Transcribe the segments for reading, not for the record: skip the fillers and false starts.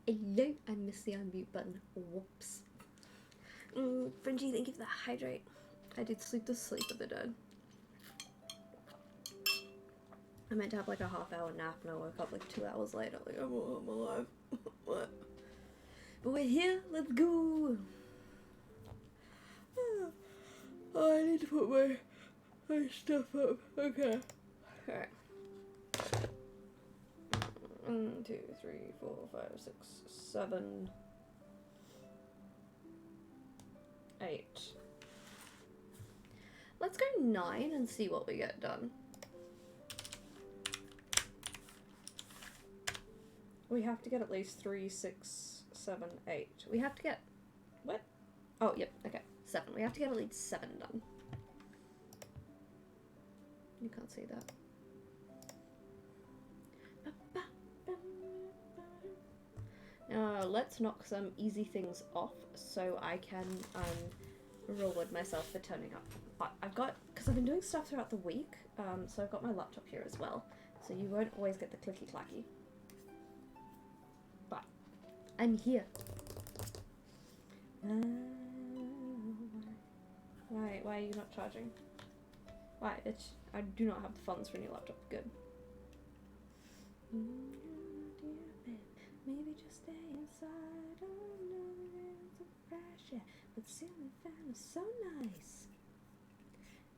Hello, I missed the unmute button. Whoops. Fringy, thank you for the hydrate. I did sleep the sleep of the dead. I meant to have like a half-hour nap and I woke up like 2 hours later. Like, I'm alive. What? But we're here. Let's go. Oh, I need to put my stuff up. Okay. Alright. 1, 2, 3, 4, 5, 6, 7, 8. Let's go 9 and see what we get done. We have to get at least 3, 6, 7, 8. We have to get... What? Oh, yep, okay. 7. We have to get at least 7 done. You can't see that. Now, let's knock some easy things off so I can reward myself for turning up. But I've got... Because I've been doing stuff throughout the week, so I've got my laptop here as well. So you won't always get the clicky-clacky. But I'm here. Why are you not charging? Why? I do not have the funds for a new laptop. Good. Maybe just stay inside. Oh no, it's a fresh air. But ceiling fan is so nice.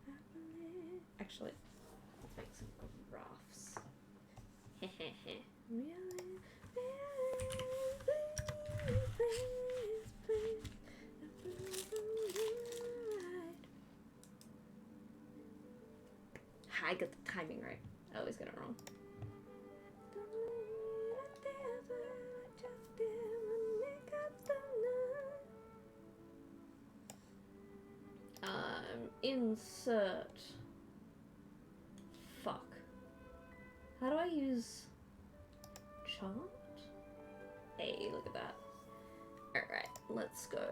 I believe. Actually, let's make some graphs. Really? Please. I got the timing right. I always get it wrong. Insert. Fuck. How do I use chart? Hey, look at that. Alright, let's go.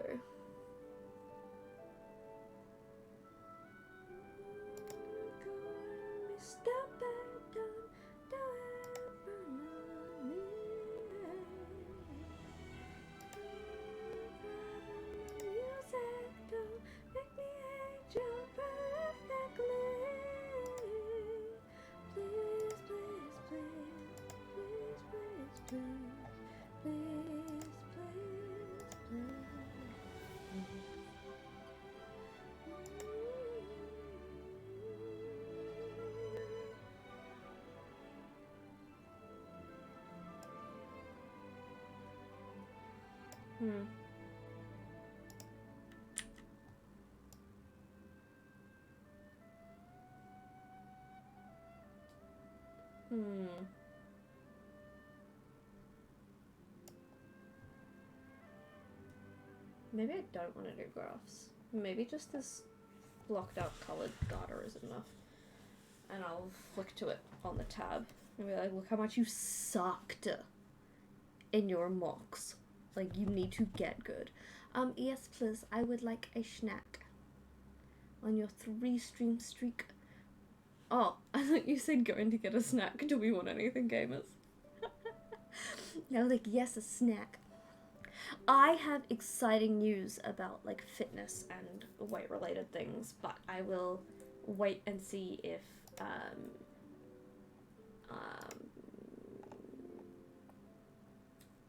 Maybe I don't want to do graphs. Maybe just this blocked out colored data is enough. And I'll flick to it on the tab and be like, look how much you sucked in your mocks. Like, you need to get good. Yes, please, I would like a snack on your 3-stream streak. Oh, I thought you said going to get a snack. Do we want anything, gamers? No, like, yes, a snack. I have exciting news about, like, fitness and weight-related things, but I will wait and see if,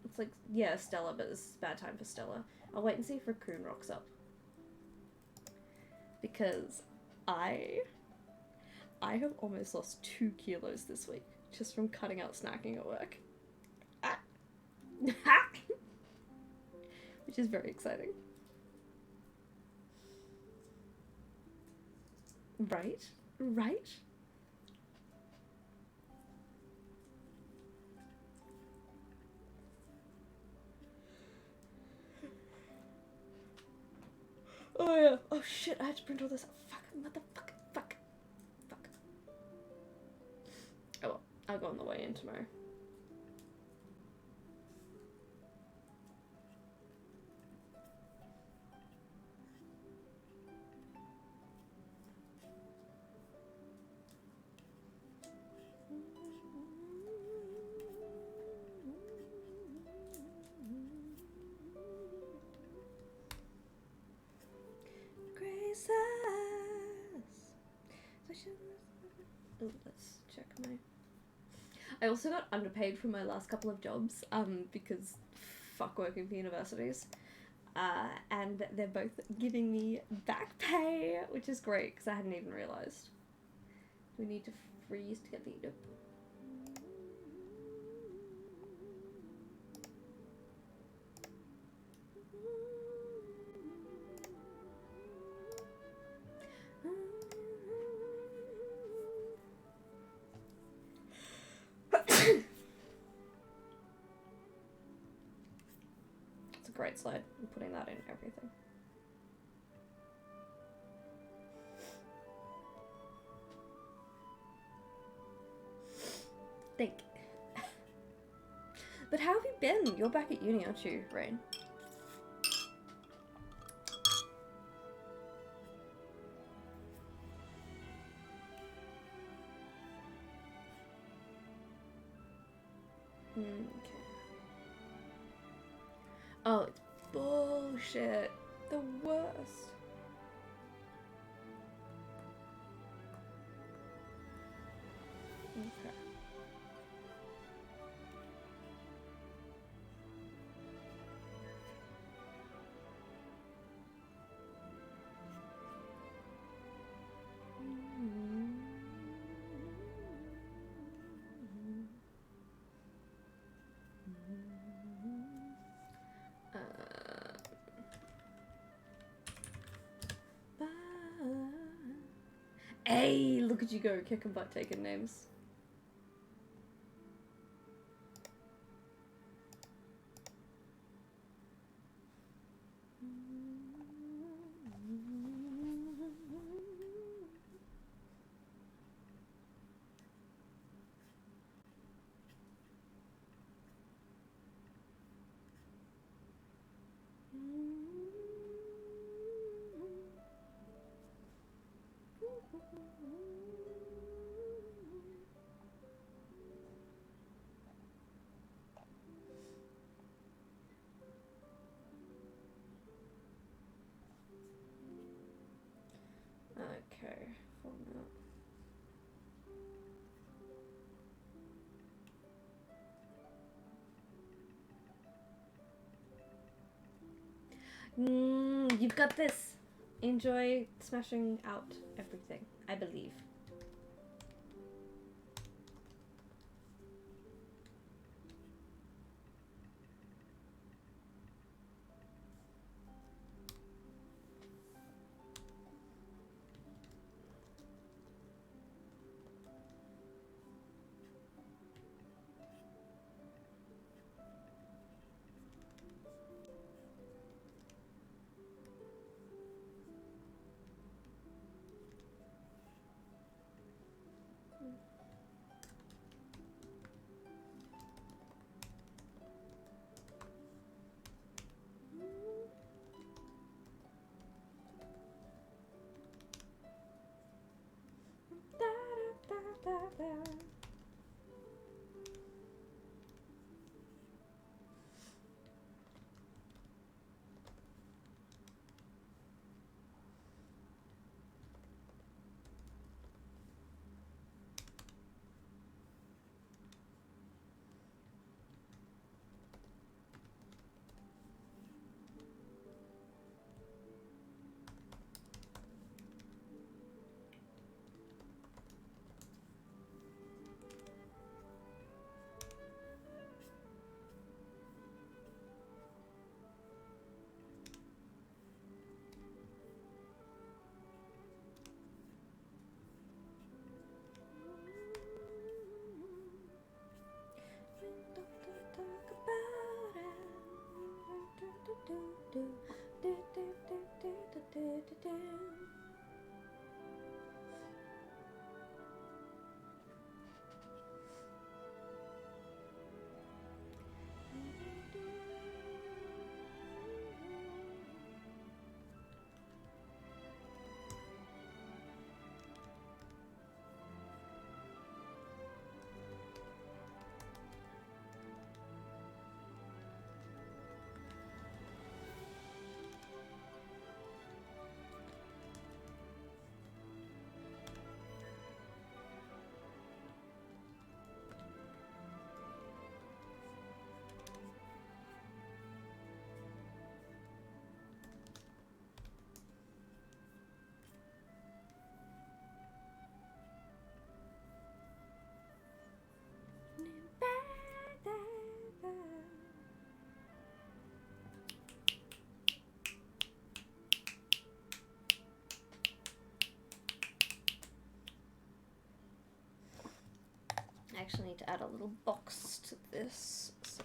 it's like, yeah, Stella, but it's bad time for Stella. I'll wait and see if Raccoon rocks up. Because I have almost lost 2 kilos this week, just from cutting out snacking at work. Which is very exciting. Right? Right? Oh yeah. Oh shit, I have to print all this. Fuck, motherfucker, fuck. Oh well, I'll go on the way in tomorrow. Oh, let's check my... I also got underpaid for my last couple of jobs, because fuck working for universities. And they're both giving me back pay, which is great, because I hadn't even realised. We need to freeze to get the... Nope. It's a great slide. I'm putting that in everything. Thank you. But how have you been? You're back at uni, aren't you, Rain? Okay. Oh, it's bullshit. The worst. Okay. Hey, look at you go, kicking butt taking names. Okay, format. You've got this. Enjoy smashing out everything, I believe. add a little box to this, so.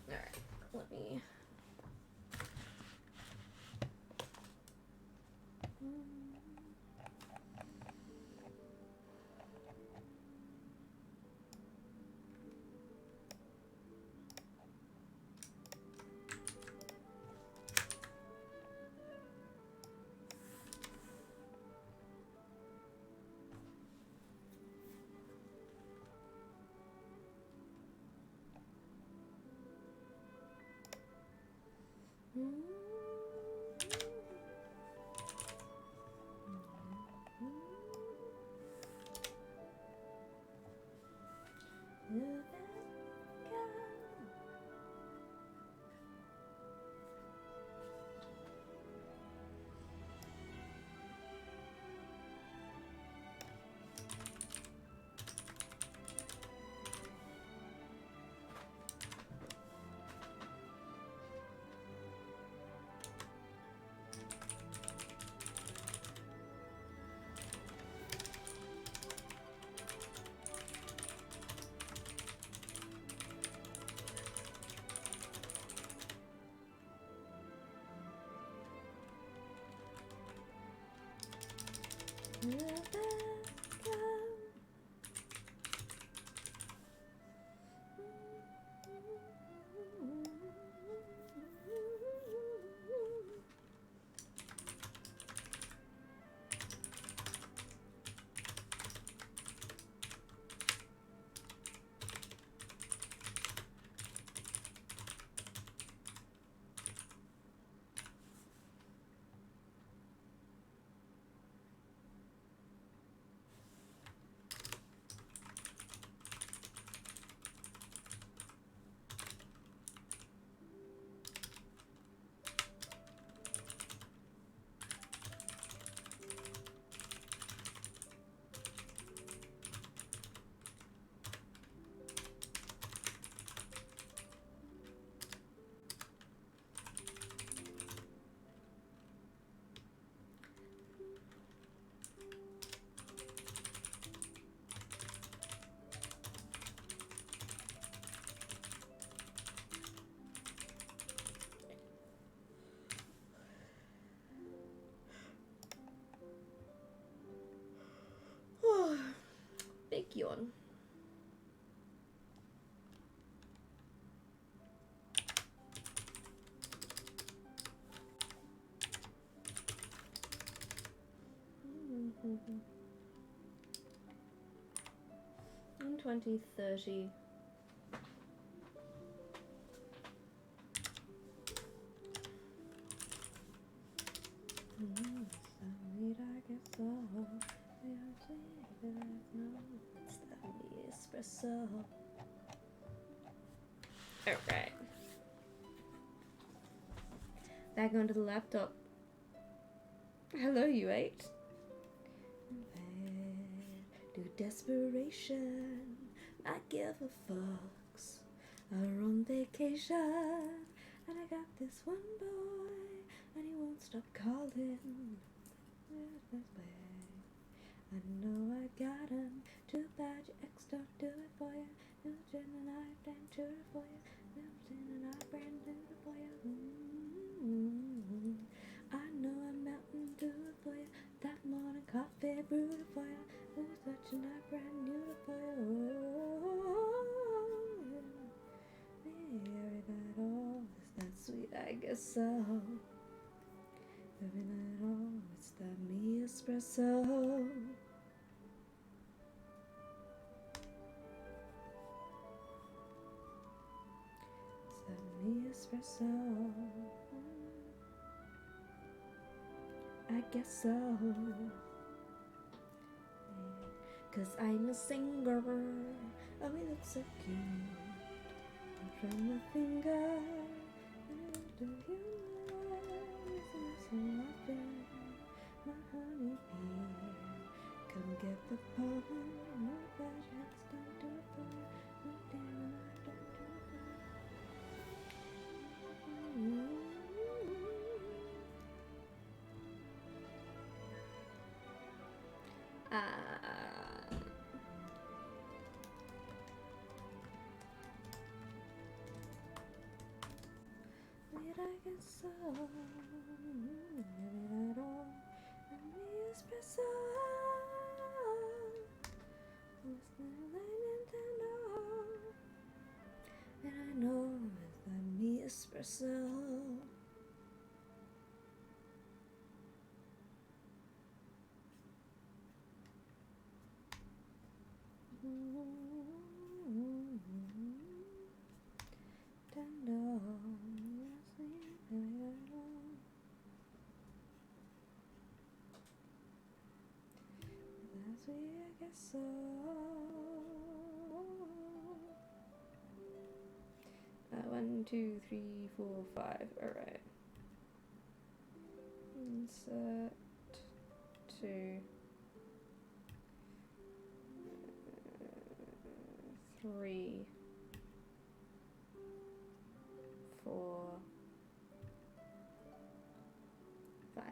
Alright, let me... Big yawn. In 2030. What's that so. Alright. Back onto the laptop. Hello, you 8. Due desperation, I give a fucks. Are on vacation, and I got this one boy, and he won't stop calling. I know I got him. Too bad your ex don't do it for you. Milton and I brand do it for you. Milton and I brand do it for you. I know I'm Mountain do it for you. That morning coffee brewed it for you. Who's such a night brand new for you? Every night, oh, it's that sweet, I guess so. Every night, oh, it's that me espresso. It's that me espresso. I guess so. Cause I'm a singer. Oh, we look so cute. I'm from my finger. And do you know? So often, my honey bee. Come get the pollen. No bad hands don't do it for you. No damn, I don't do it for you. Wait, I guess so. Maybe not all. And me espresso. What's the Nintendo? And I know it's that me espresso. I guess so. 1, 2, 3, 4, 5. Alright. Insert 2. 3, 4, 5.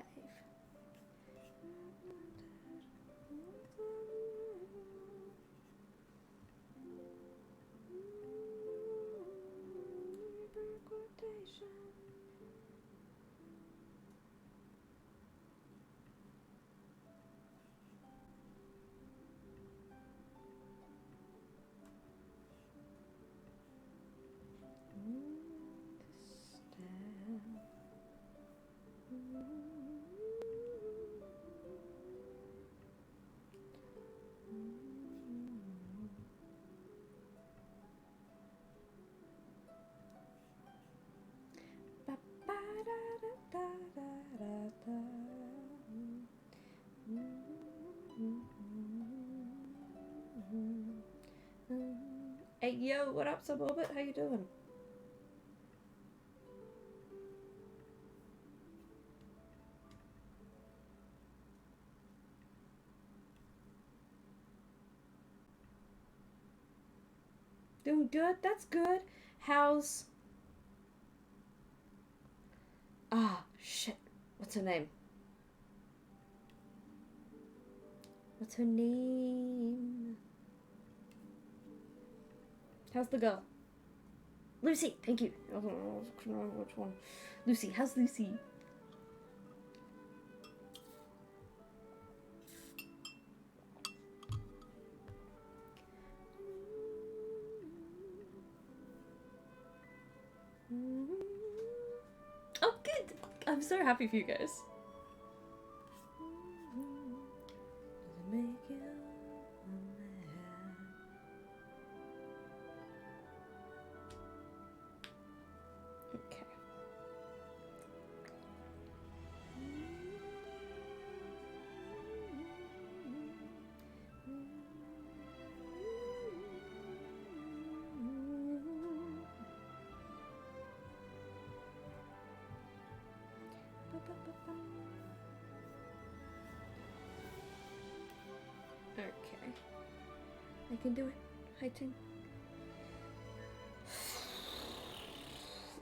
Hey yo, what up, Suborbit? How you doing? Doing good? That's good. How's... shit. What's her name? What's her name? How's the girl? Lucy, thank you. I don't know which one. Lucy, how's Lucy? Oh, good. I'm so happy for you guys. Does it make you mad? Okay. Okay. I can do it. Hi, Ting.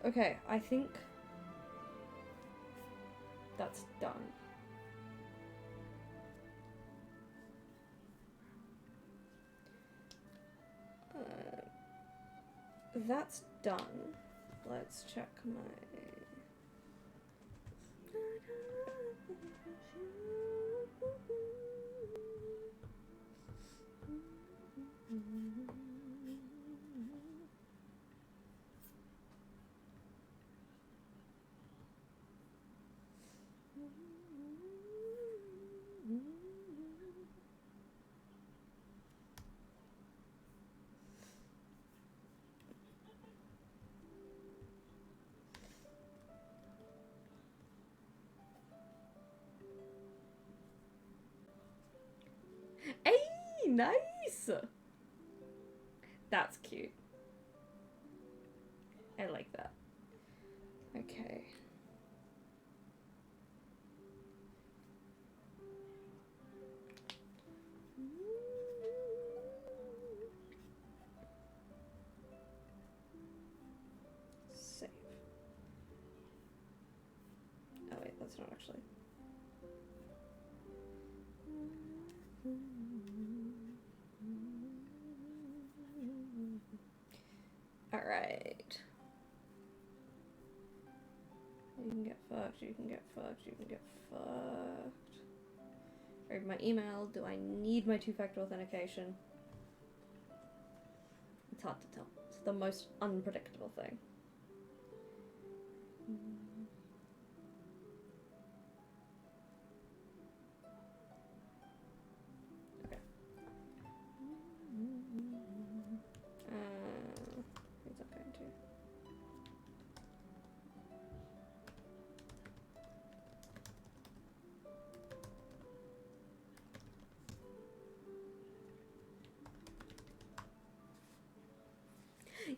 Okay, I think that's done. That's done. Let's check my... Hey, nice! That's cute. I like that. Okay. Save. Oh wait, that's not actually. Alright. You can get fucked, you can get fucked, you can get fucked. Read my email. Do I need my two-factor authentication? It's hard to tell. It's the most unpredictable thing. Okay. Who's that going to?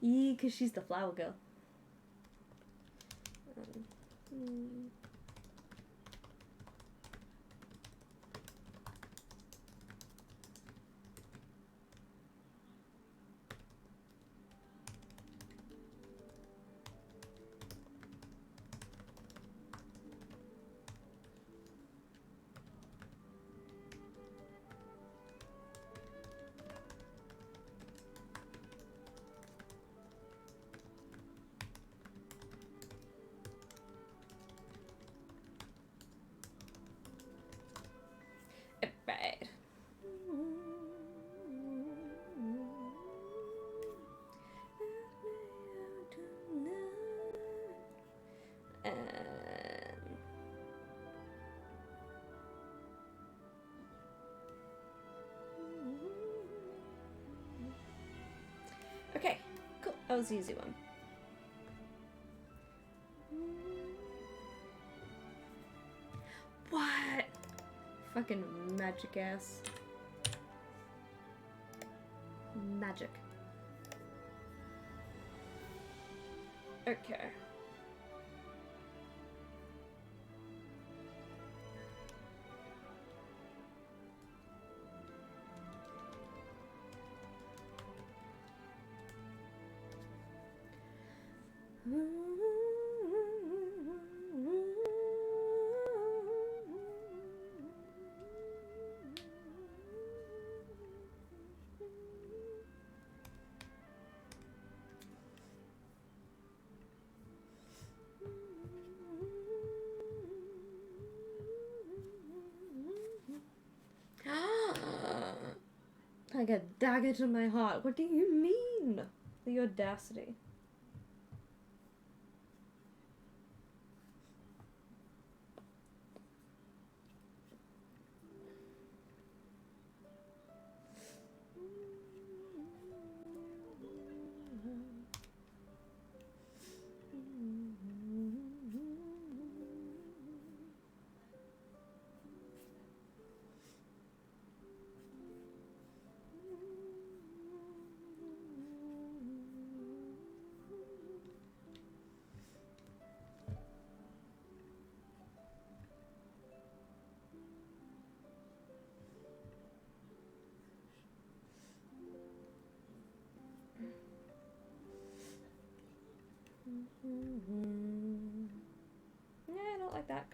Yee, because she's the flower girl. Right. Okay, cool. That was the easy one. What? Fucking magic ass. Magic. Okay. Like a dagger to my heart. What do you mean? The audacity.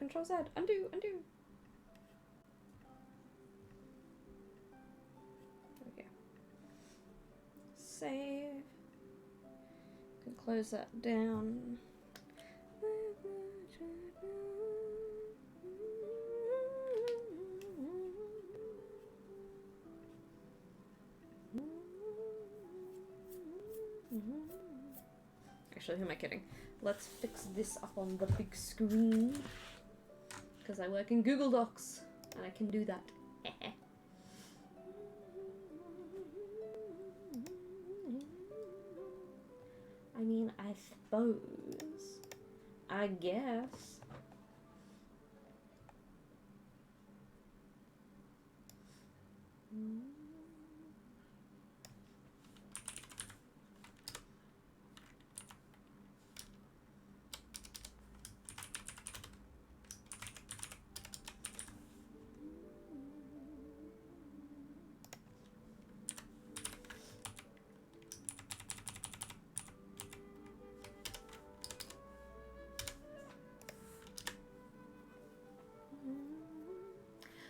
Control Z. Undo, undo. Okay. Save. Can close that down. Actually, who am I kidding? Let's fix this up on the big screen. Because I work in Google Docs, and I can do that. I mean, I suppose. I guess.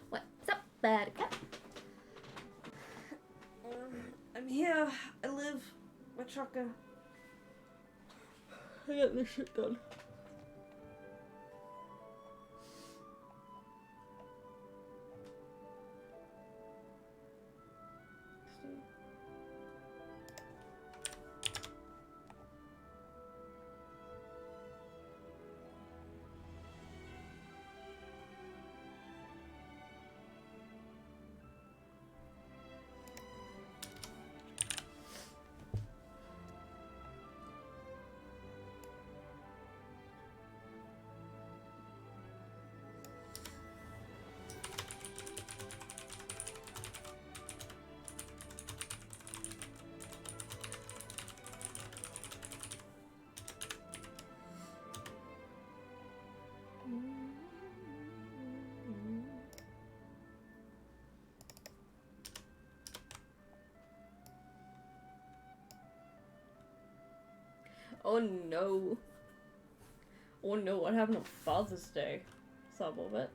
What's up, Buttercup? I'm here. I live. My trucker. I got this shit done. Oh no. Oh no, what happened on Father's Day? Some of it.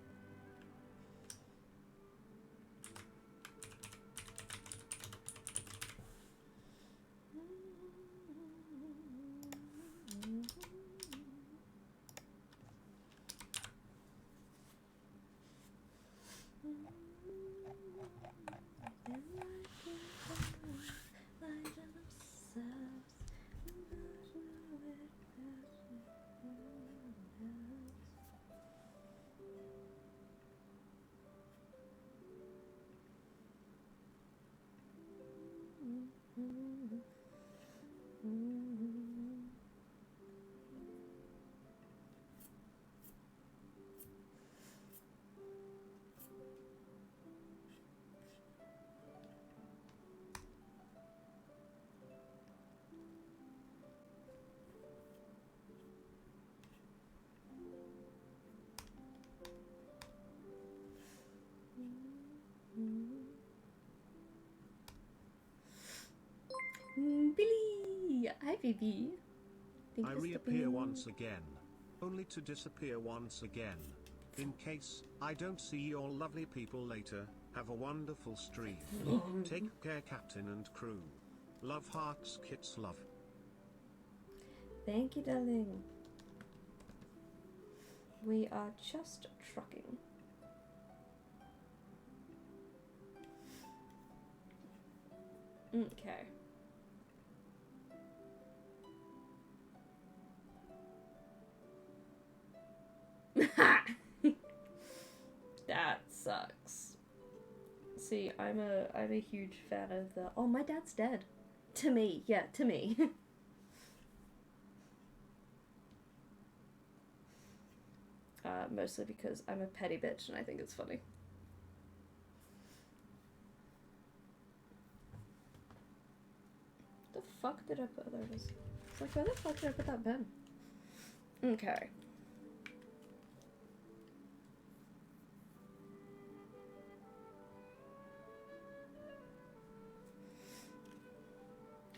Billy! Hi, Phoebe. I reappear once again, only to disappear once again. In case I don't see your lovely people later, have a wonderful stream. Take care, Captain and crew. Love, hearts, kits, love. Thank you, darling. We are just trucking. Okay. That sucks. See, I'm a huge fan of the oh, my dad's dead. To me, yeah, to me. Mostly because I'm a petty bitch and I think it's funny. The fuck did I put? There it is. It's like, where the fuck did I put that pen? Okay.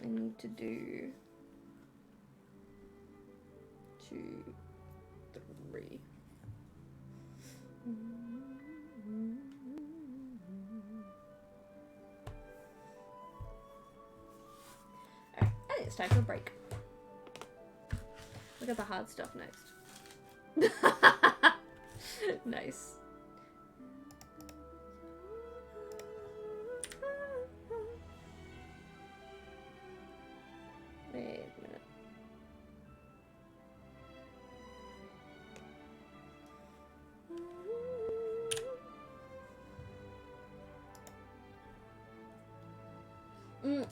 I need to do 2, 3. time for a break. Look at the hard stuff next. Nice. Wait a minute.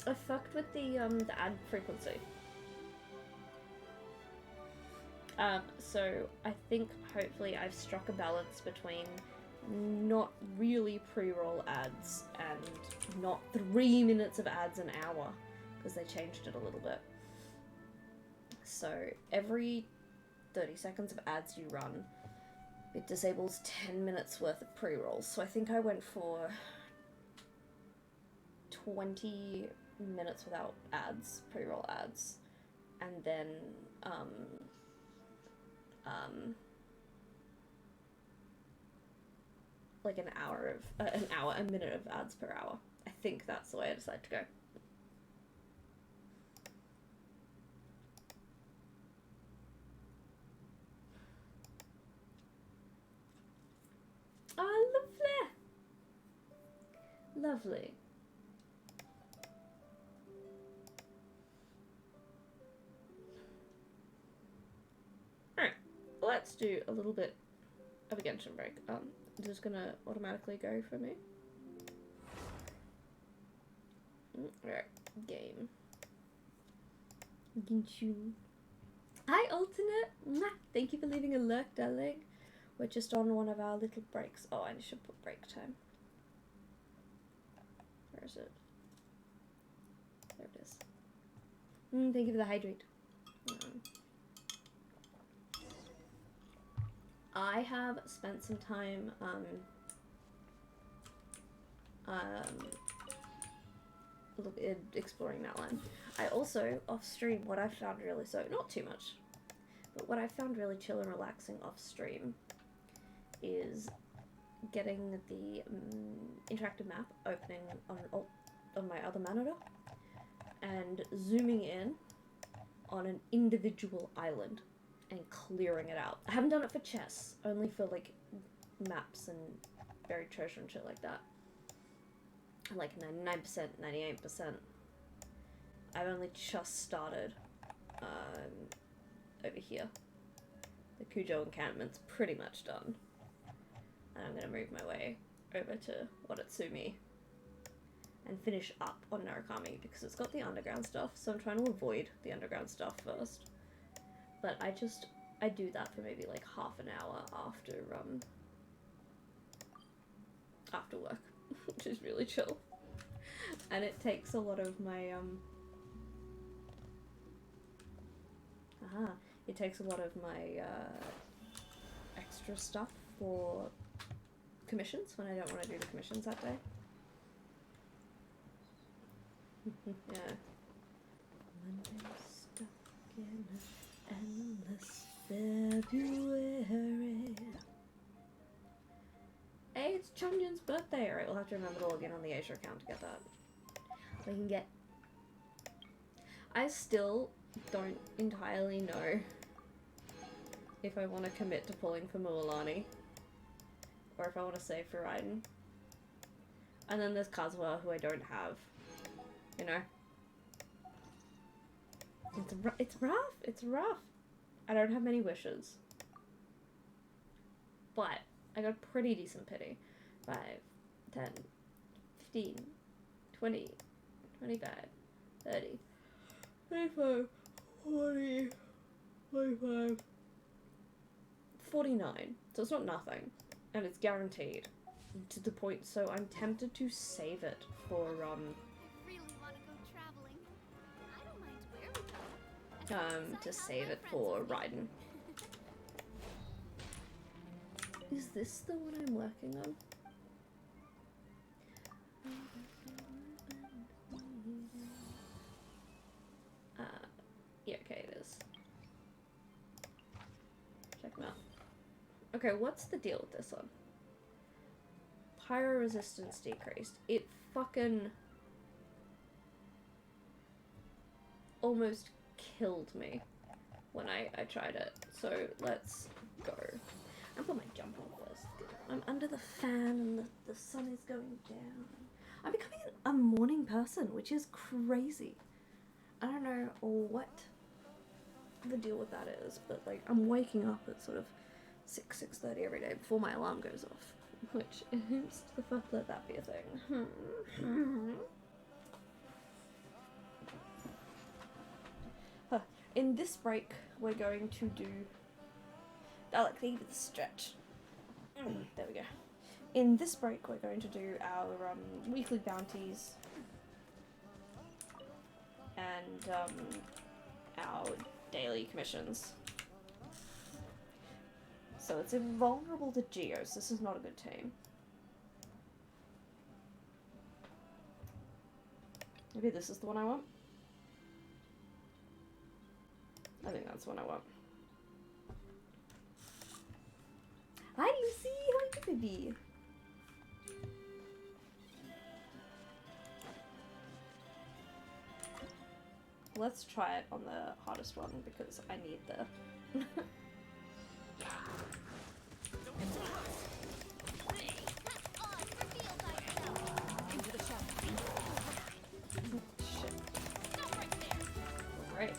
I fucked with the ad frequency. So I think hopefully I've struck a balance between not really pre-roll ads and not 3 minutes of ads an hour, because they changed it a little bit. So every 30 seconds of ads you run, it disables 10 minutes worth of pre-rolls. So I think I went for 20 minutes without ads, pre-roll ads, and then like a minute of ads per hour. I think that's the way I decided to go. Oh, lovely. Lovely. Alright, let's do a little bit of a Genshin break. This is gonna automatically go for me. Alright, game. Genshin. Hi, Alternate! Mwah. Thank you for leaving a lurk, darling. We're just on one of our little breaks. Oh, I should put break time. Where is it? There it is. Thank you for the hydrate. I have spent some time exploring that line. I also, off stream, what I found really, not too much, but what I found really chill and relaxing off stream is getting the interactive map opening on my other monitor and zooming in on an individual island and clearing it out. I haven't done it for chess, only for like maps and buried treasure and shit like that. Like 99%, 98%. I've only just started over here. The Kujo encampment's pretty much done. And I'm gonna move my way over to Watatsumi and finish up on Narukami because it's got the underground stuff, so I'm trying to avoid the underground stuff first. But I do that for maybe like half an hour after work, which is really chill. And it takes a lot of my extra stuff for commissions when I don't want to do the commissions that day. Yeah. Monday stuck in endless February. Hey, it's Chunjin's birthday. Alright, we'll have to remember to log in on the Asia account to get that. We can get... I still don't entirely know if I want to commit to pulling for Mualani or if I want to save for Raiden. And then there's Kazuha, who I don't have. You know? It's rough. It's rough. I don't have many wishes. But I got pretty decent pity. 5, 10, 15, 20, 25, 30, 35, 40, 45, 49. So it's not nothing. And it's guaranteed. To the point, so I'm tempted to save it for, I really want to go traveling. I don't mind where we go. to save it for Raiden. Is this the one I'm working on? Yeah, okay, it is. Check them out. Okay, what's the deal with this one? Pyro resistance decreased. It fucking almost killed me when I tried it. So let's go. I'll put my jumper on first. I'm under the fan and the sun is going down. I'm becoming a morning person, which is crazy. I don't know what the deal with that is, but like I'm waking up at sort of 6:30 every day before my alarm goes off, which who's the fuck let that be a thing? In this break, we're going to do. I like the stretch. There we go. In this break, we're going to do our weekly bounties and our daily commissions. So it's invulnerable to geos. This is not a good team. Maybe this is the one I want. I think that's the one I want. Hi Lucy, how are you, baby? Let's try it on the hardest one because I need the shit. Right.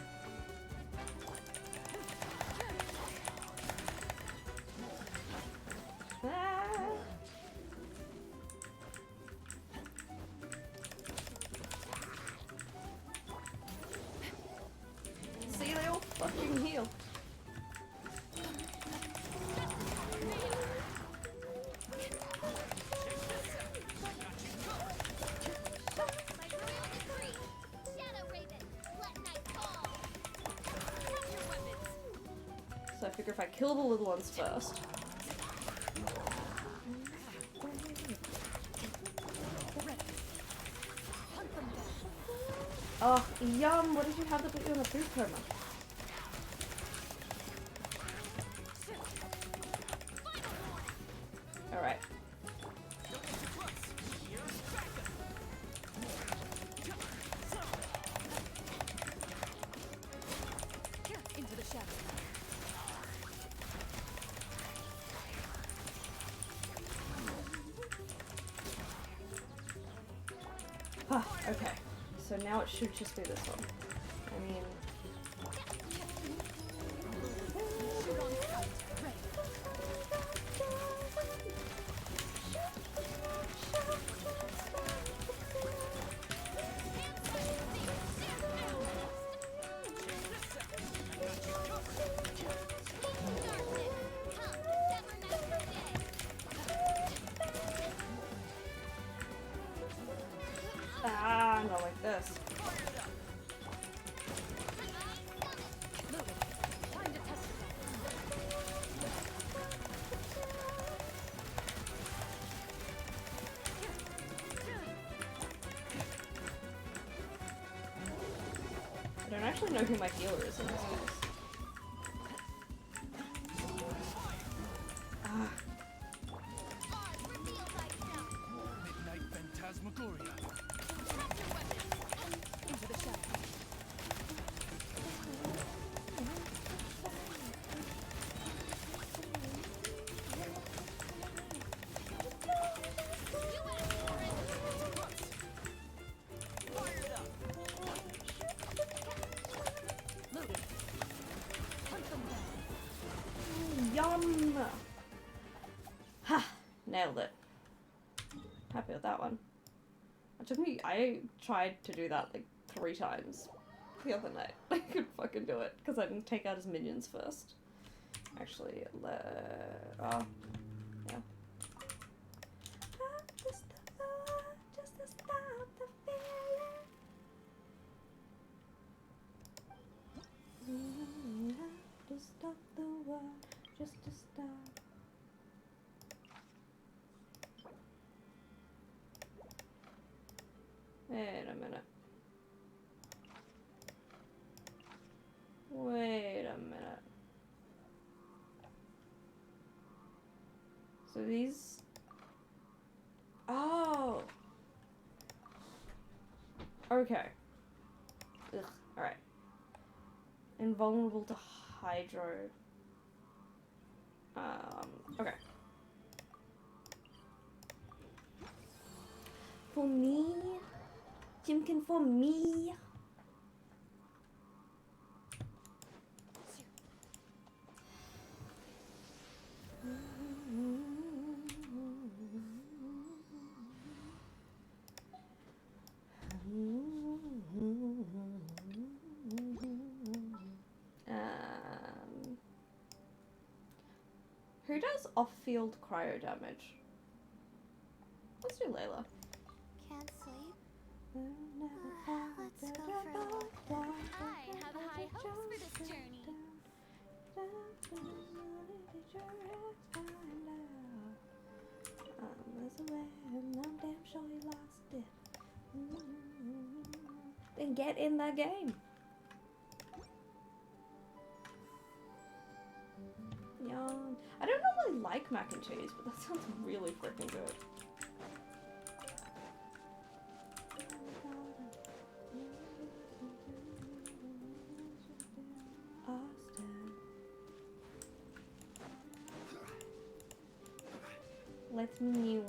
See, they all fucking heal. So I figure if I kill the little ones first. Oh, yum! What did you have to put you in the food coma? Alright. Into the shadow. Okay. So now it should just be this one. I mean... Ah, not like this. I don't actually know who my healer is in this case. Ah. Midnight Phantasmagoria. Into the shadow. Loaded. Hunt them down. Yum! Ha! Nailed it. Happy with that one. I tried to do that like 3 times the other night. I couldn't fucking do it because I didn't take out his minions first. Actually, yeah. Just to stop the feeling. To stop the world, just to stop. Wait a minute. Wait a minute. So these... Oh! Okay. Ugh, alright. Invulnerable to hydro. Okay. For me? Jimkin, for me? Who does off-field cryo damage? Let's do Layla. Can't sleep? Let's go for a walk. I have high hopes for this journey. Then get in the game. Yawn. I don't normally like mac and cheese, but that sounds really freaking good. Let's new.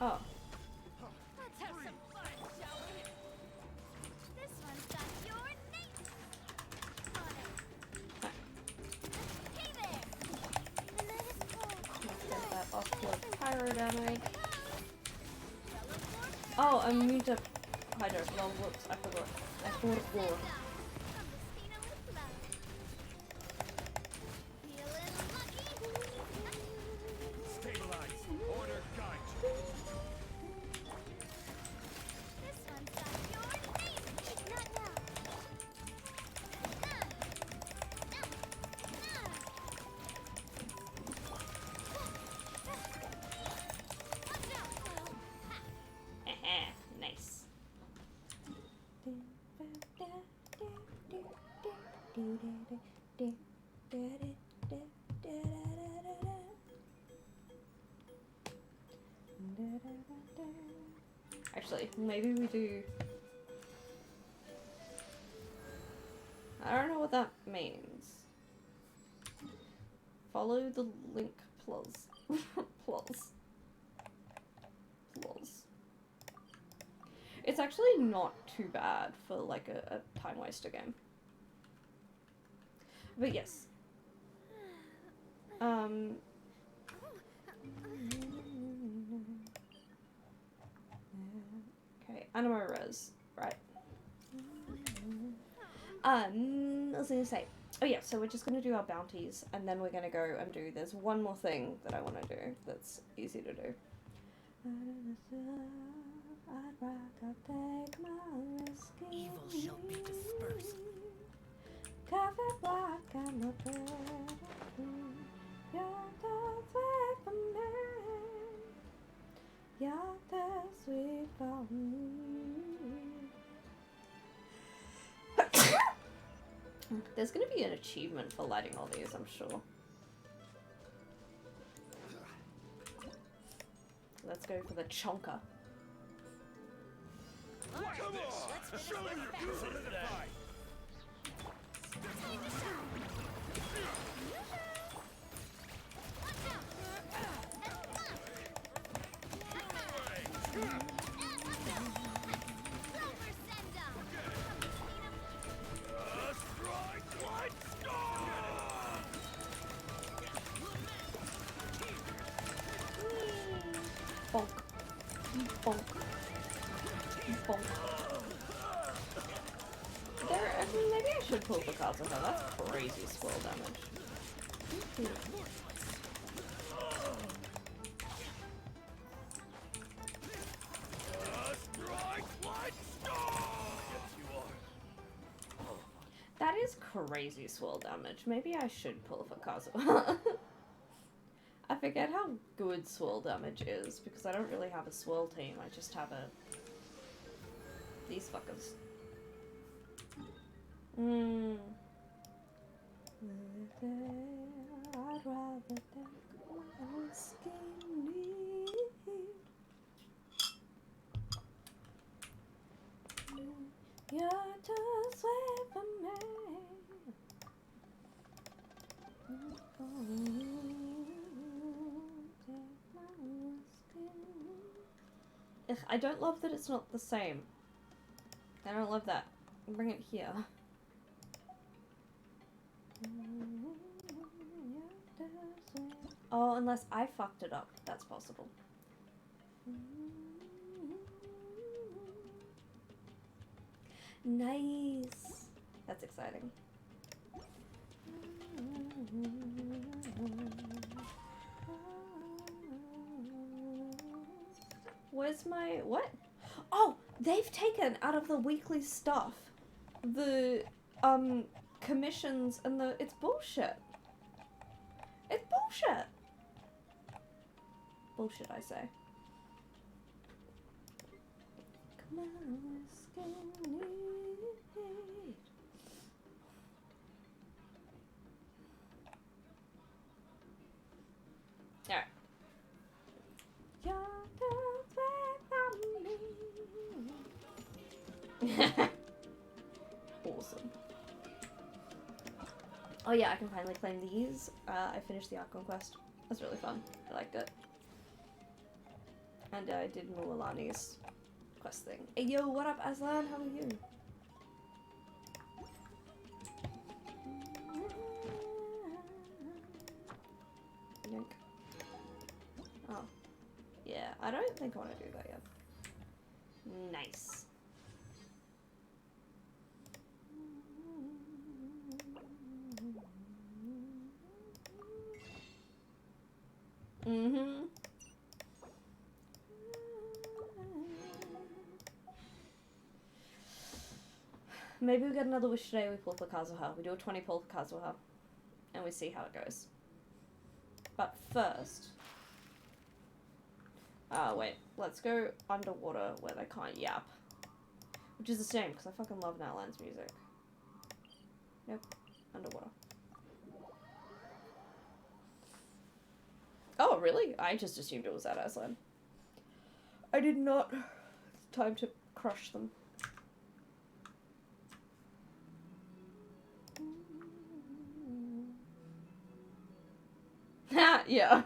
Oh. Let's have some fun, shall we? This one's got your name on it. Hey there! The night is cold. Let's get that off-field pyro damage. Oh, immune to hydro. Well, whoops, I forgot. I forgot. Nice. Actually, maybe we do. I don't know what that means. Follow the link, plus. Plus. It's actually not too bad for like a time waster game. But yes. Okay, Animo Res, right. I was gonna say, oh yeah, so we're just gonna do our bounties and then we're gonna go and do, there's one more thing that I wanna do that's easy to do. Evil shall be dispersed. There's gonna be an achievement for lighting all these, I'm sure. Let's go for the chonker. Come on! Show me your solidify! Bonk. Bonk. Bonk. Maybe I should pull the cards with her. That's crazy squirrel damage. is crazy swirl damage. Maybe I should pull for Kazuha. I forget how good swirl damage is because I don't really have a swirl team. I just have a... these fuckers. I'd rather take my skinny. You're too sweet for me. Ugh, I don't love that it's not the same. I don't love that. Bring it here. Oh, unless I fucked it up. That's possible. Nice. That's exciting. Where's my... what? Oh! They've taken out of the weekly stuff the, commissions and the... it's bullshit. It's bullshit. Bullshit, I say. Come on, skinny. Alright. Awesome. Oh yeah, I can finally claim these. I finished the Archon quest. That's really fun. I liked it. And I did Mualani's quest thing. Hey yo, what up Aslan? How are you? Yank. Oh. Yeah, I don't think I want to do that yet. Nice. Mm-hmm. Maybe we get another wish today, we pull for Kazuha. We do a 20 pull for Kazuha. And we see how it goes. But first... wait. Let's go underwater where they can't yap. Which is a shame, because I fucking love Natlan's music. Nope. Underwater. Oh, really? I just assumed it was at Aslan. I did not. It's time to crush them. Ha! Yeah.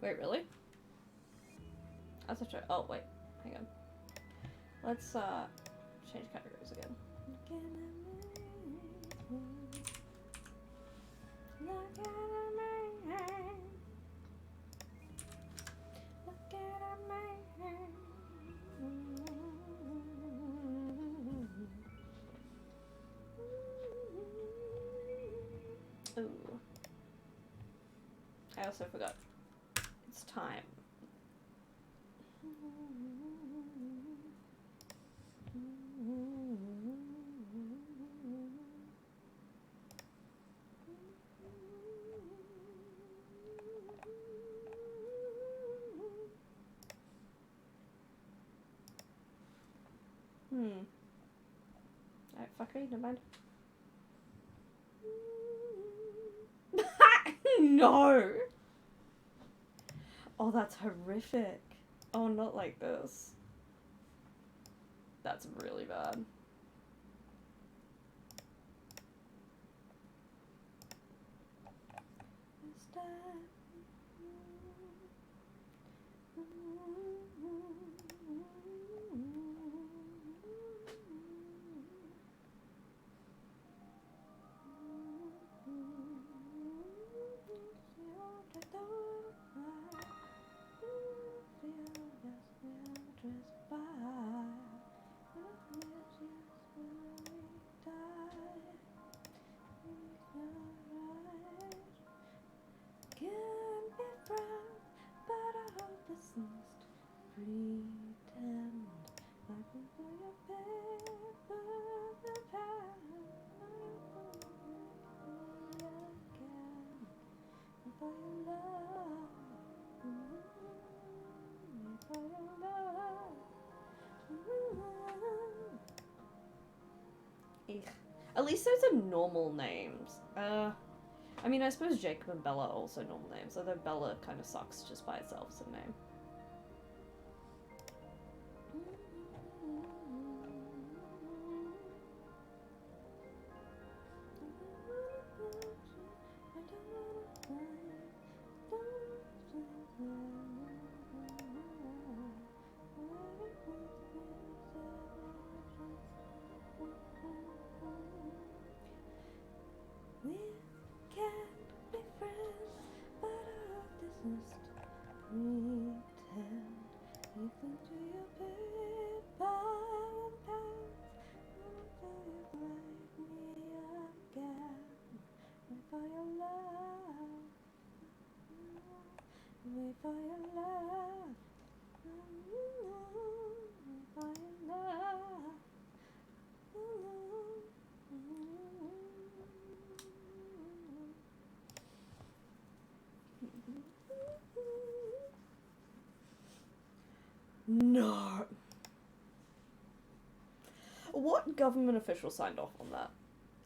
Wait, really? That's such a... oh, wait. Hang on. Let's, change categories again. Ooh. I also forgot. It's time. Alright, fuck me, never mind. No! Oh, that's horrific. Oh, not like this. That's really bad. Eek. At least those are normal names. I mean, I suppose Jacob and Bella are also normal names, although Bella kind of sucks just by itself as a name. No. What government official signed off on that?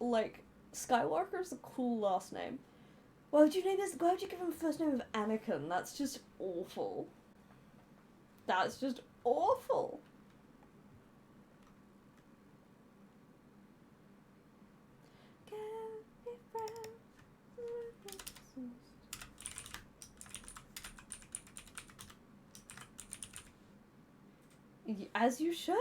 Like, Skywalker's a cool last name. Why would you name this? Why would you give him a first name of Anakin? That's just awful. That's just awful. As you should.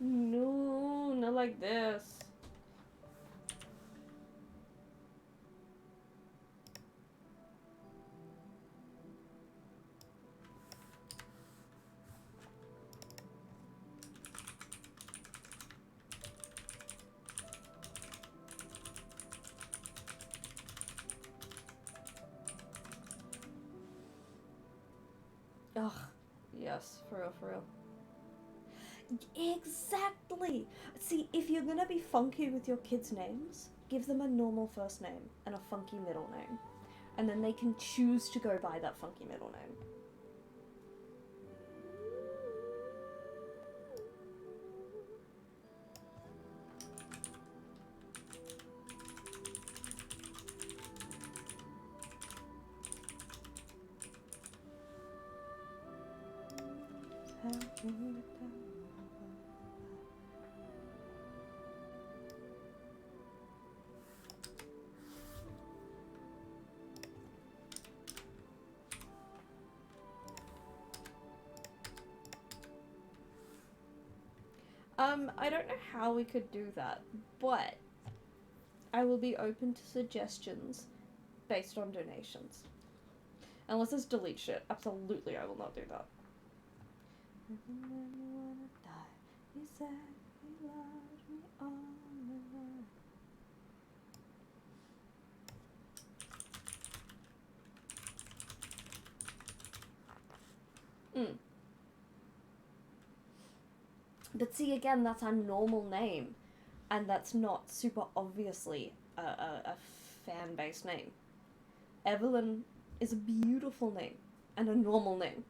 No, not like this. Ugh, yes, for real, for real. Exactly! See, if you're gonna be funky with your kids' names, give them a normal first name and a funky middle name. And then they can choose to go by that funky middle name. I don't know how we could do that, but I will be open to suggestions based on donations. Unless it's delete shit, absolutely I will not do that. But see, again, that's a normal name, and that's not super obviously a fan-based name. Evelyn is a beautiful name, and a normal name.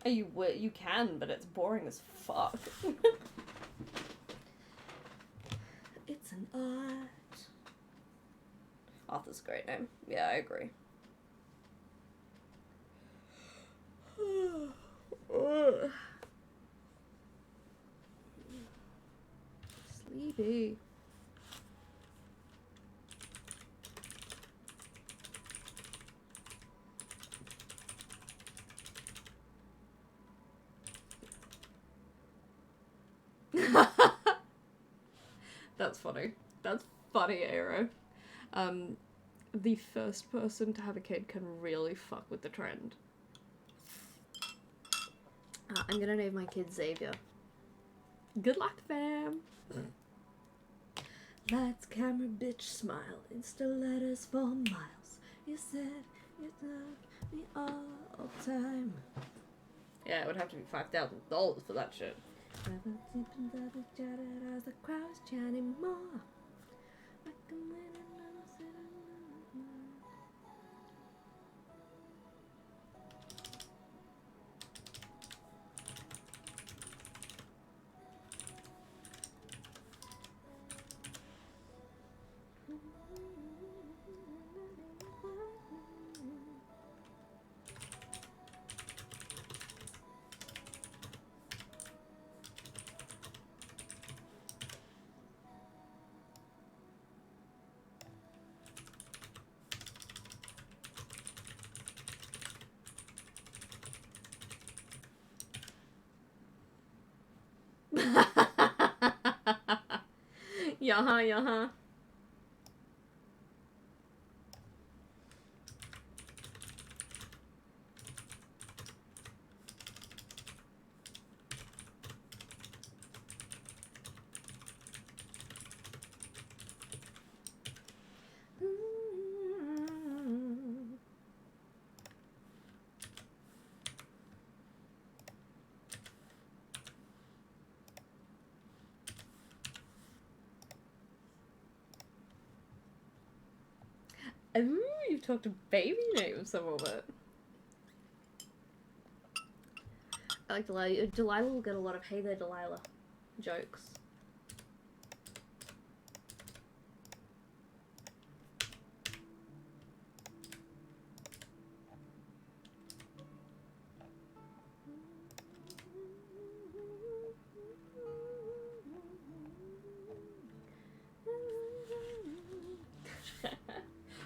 You can, but it's boring as fuck. It's an art. Arthur's a great name. Yeah, I agree. Sleepy. That's funny. That's funny, Aero. The first person to have a kid can really fuck with the trend. I'm gonna name my kid Xavier. Good luck, fam! Lights, camera, bitch, smile. Insta letters for miles. You said you loved me all time. Yeah, it would have to be $5,000 for that shit. Never sleeping double chatted as the crowds chanting more. I can win another Yaha, yaha. Ooh, you've talked a baby names some of it. I like Delilah. Delilah will get a lot of "Hey there, Delilah" jokes.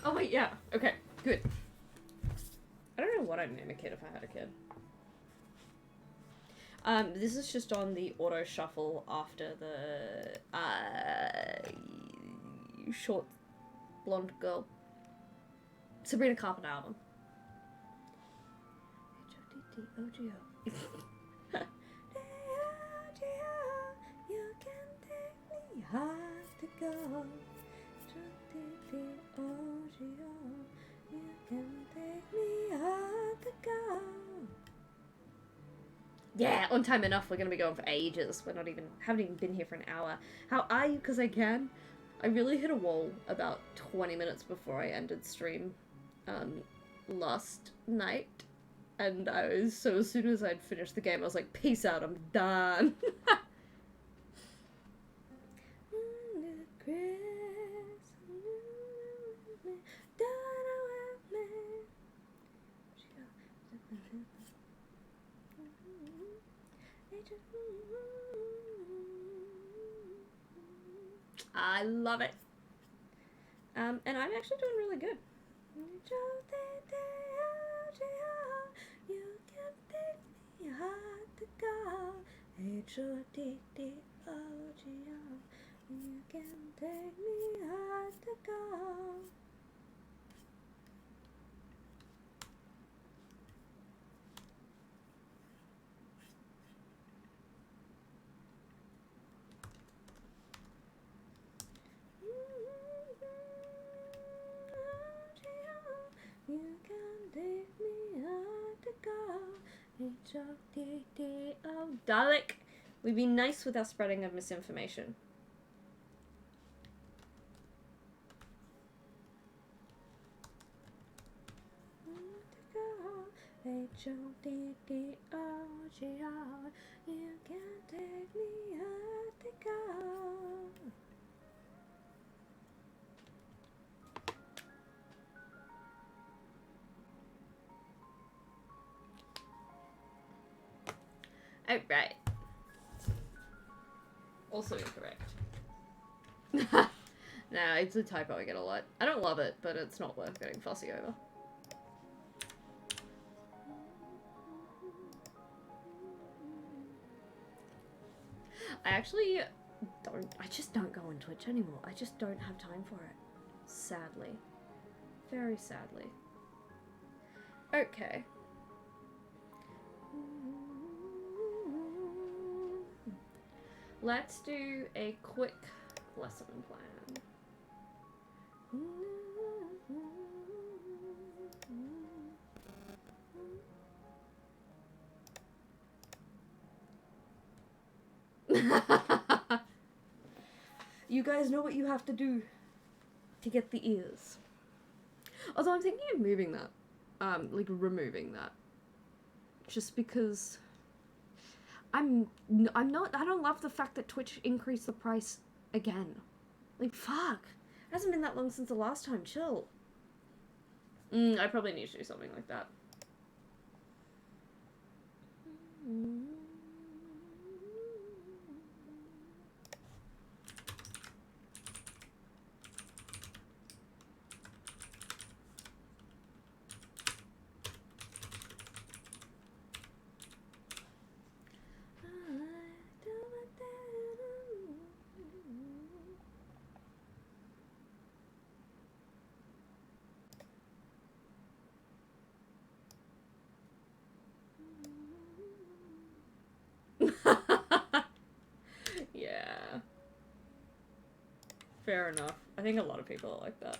Oh wait, yeah. Okay, good. I don't know what I'd name a kid if I had a kid. This is just on the auto shuffle after the short blonde girl Sabrina Carpenter album. You can take me hard to go. You can take me hard to go. Yeah, on time enough. We're gonna be going for ages. Haven't even been here for an hour. How are you? Because I can. I really hit a wall about 20 minutes before I ended stream last night. And as soon as I'd finished the game, I was like, peace out, I'm done. I love it. And I'm actually doing really good. You can take me hard to go. H-O-D-D-O-G-O. You can take me hard to go. You can take me hard to go. H-O-D-D-O. Dalek, we'd be nice with our spreading of misinformation. H-O-D-D-O-G-R. You can't take me out the car. Oh, right. Also incorrect. Nah, it's a typo I get a lot. I don't love it, but it's not worth getting fussy over. I just don't go on Twitch anymore. I just don't have time for it. Sadly. Very sadly. Okay. Let's do a quick lesson plan. You guys know what you have to do to get the ears. Although I'm thinking of moving that. Like removing that. Just because I don't love the fact that Twitch increased the price again. Like, fuck. It hasn't been that long since the last time. Chill. I probably need to do something like that. Yeah. Fair enough. I think a lot of people are like that.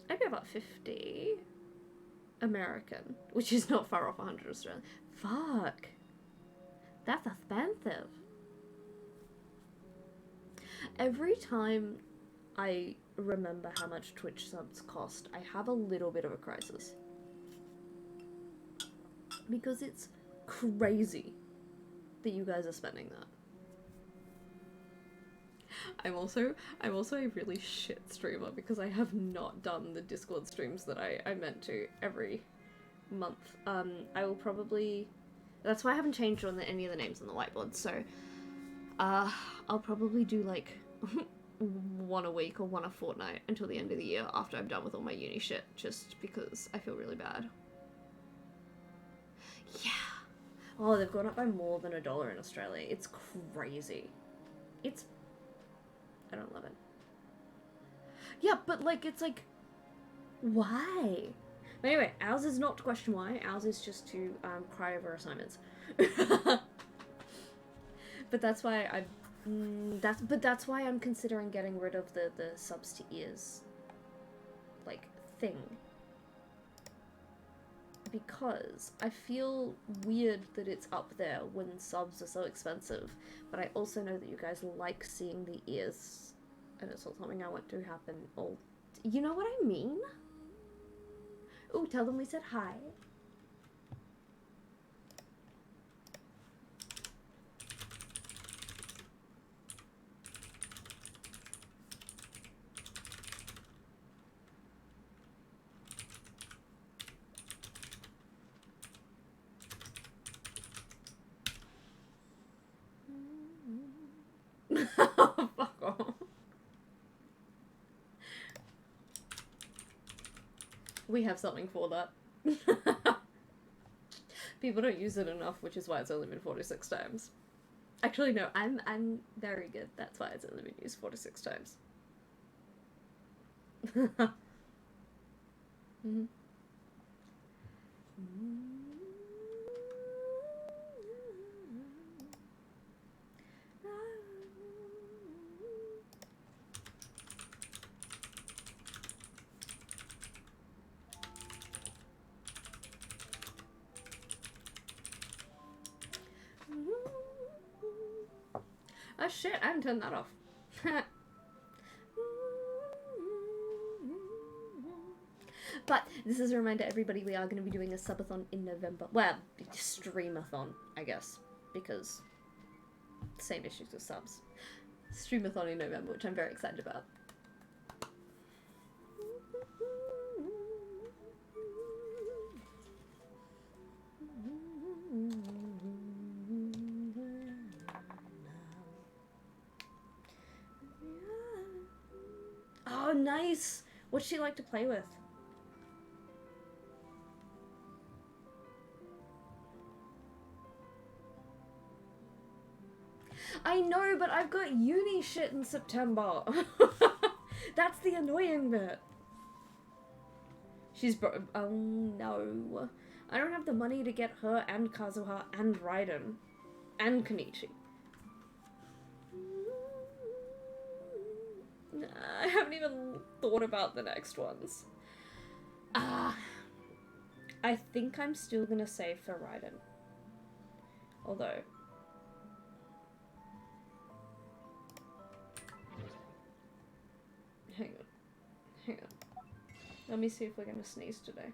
Maybe about 50 American, which is not far off 100 Australian. Fuck. That's expensive. Every time I remember how much Twitch subs cost, I have a little bit of a crisis. Because it's crazy that you guys are spending that. I'm also a really shit streamer because I have not done the Discord streams that I meant to every month. I will probably... That's why I haven't changed on any of the names on the whiteboard, so... I'll probably do like one a week or one a fortnight until the end of the year after I'm done with all my uni shit, just because I feel really bad. Yeah. Oh, they've gone up by more than $1 in Australia. It's crazy. I don't love it. Yeah, but like, it's like, why? But anyway, ours is not to question why. Ours is just to cry over assignments. But that's why that's why I'm considering getting rid of the subs to ears, like, thing. Because I feel weird that it's up there when subs are so expensive, but I also know that you guys like seeing the ears, and it's not something I want to happen all... You know what I mean? Ooh, tell them we said hi. Fuck off. We have something for that. People don't use it enough, which is why it's only been 46 times. Actually, no, I'm very good. That's why it's only been used 46 times. Mm-hmm. Oh shit, I haven't turned that off. But this is a reminder, everybody, we are going to be doing a subathon in November. Well, streamathon, I guess, because same issues with subs. Streamathon in November, which I'm very excited about. Oh, nice! What's she like to play with? I know, but I've got uni shit in September. That's the annoying bit. She's oh no. I don't have the money to get her and Kazuha and Raiden and Kenichi. I haven't even thought about the next ones. I think I'm still gonna save for Raiden. Although... Hang on. Let me see if we're gonna sneeze today.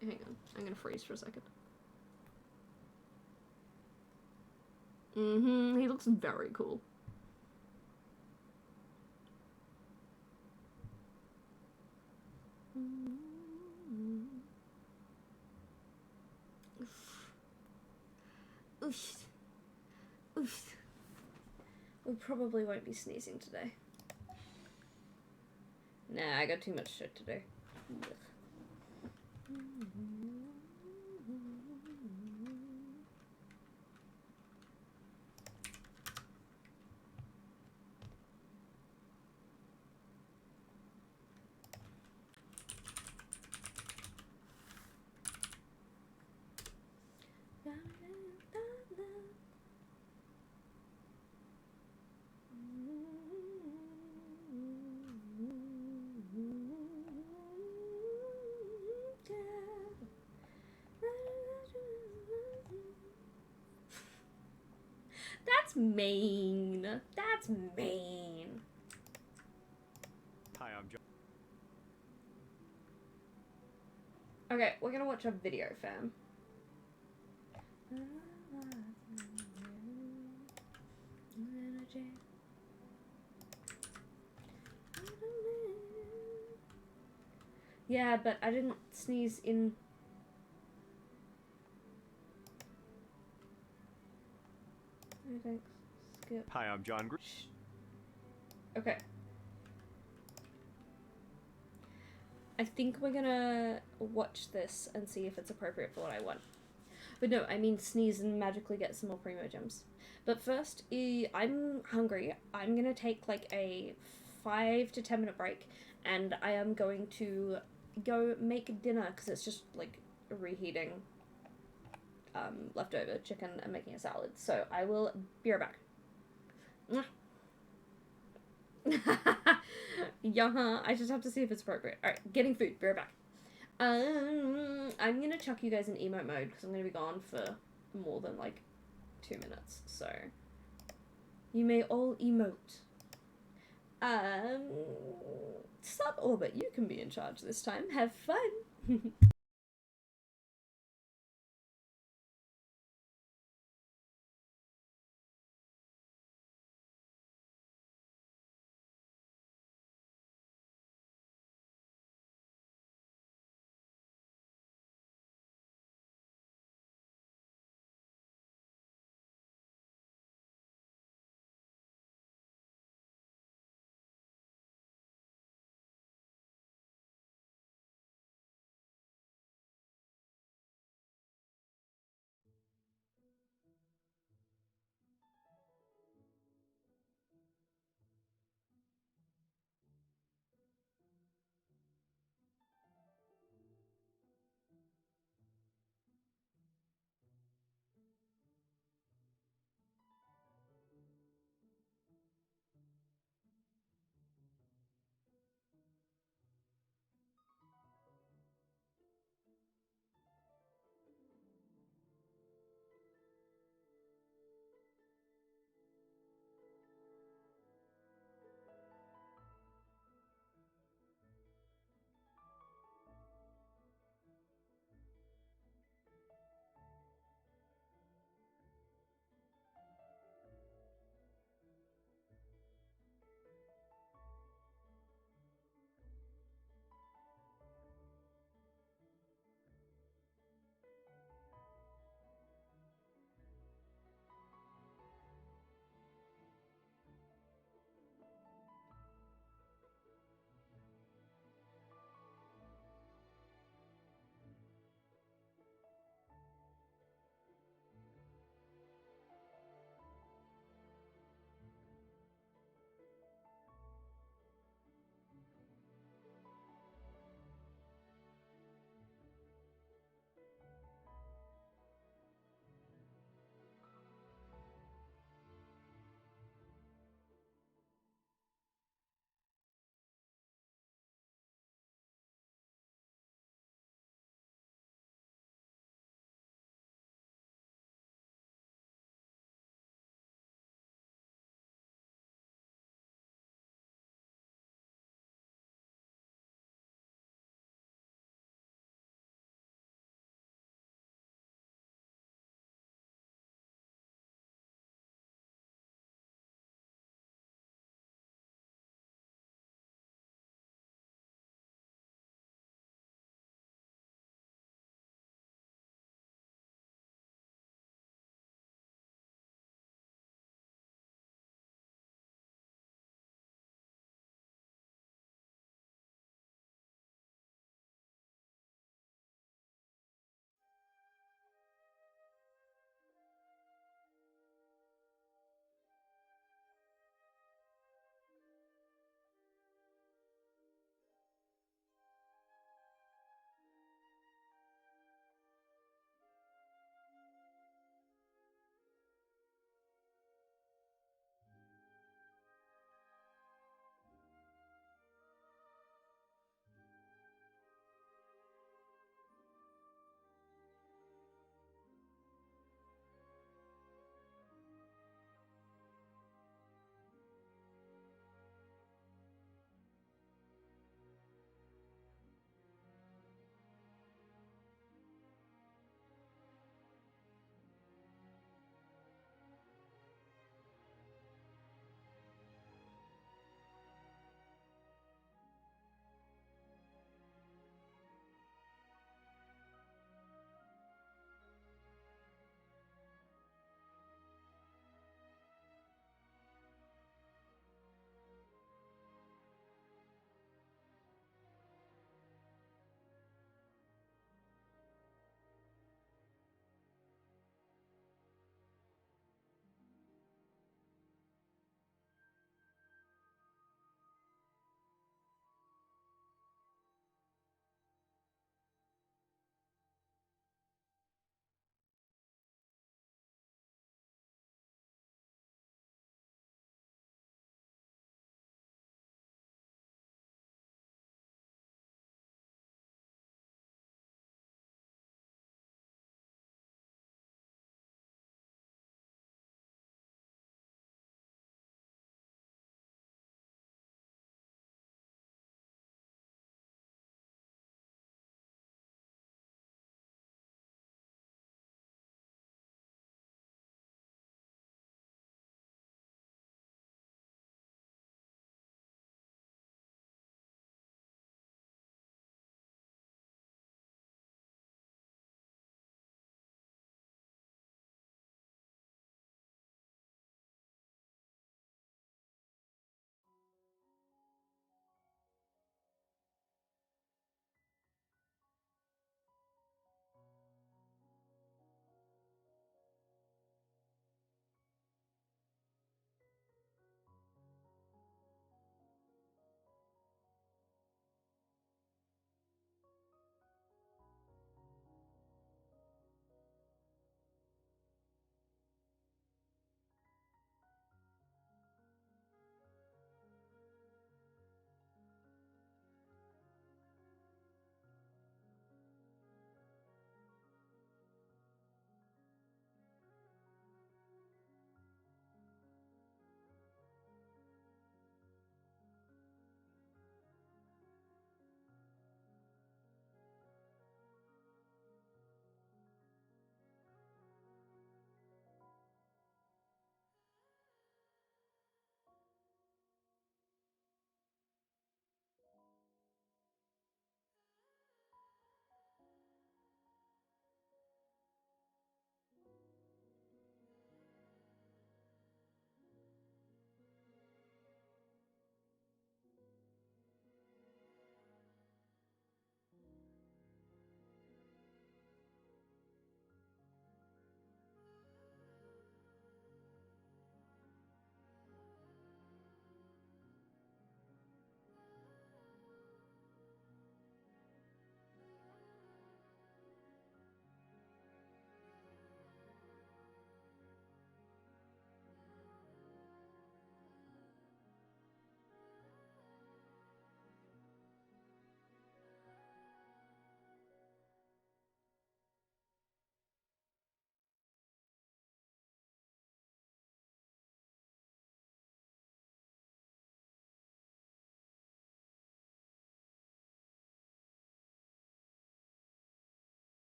Hang on. I'm gonna freeze for a second. He looks very cool. Oof. Oof. We probably won't be sneezing today. Nah, I got too much shit to do. Ugh. That's mean. That's mean. Hi, I'm John. Okay, we're gonna watch a video, fam. Yeah, but I didn't sneeze in... Oh, thanks. Skip. Hi, I'm John. Okay. I think we're gonna watch this and see if it's appropriate for what I want. But no, I mean sneeze and magically get some more Primo Gems. But first, I'm hungry. I'm gonna take like a 5 to 10 minute break, and I am going to go make dinner because it's just like reheating leftover chicken and making a salad. So I will be right back. Yeah, I just have to see if it's appropriate. Alright, getting food, be right back. I'm gonna chuck you guys in emote mode because I'm gonna be gone for more than like 2 minutes, so you may all emote. Sub Orbit, you can be in charge this time. Have fun.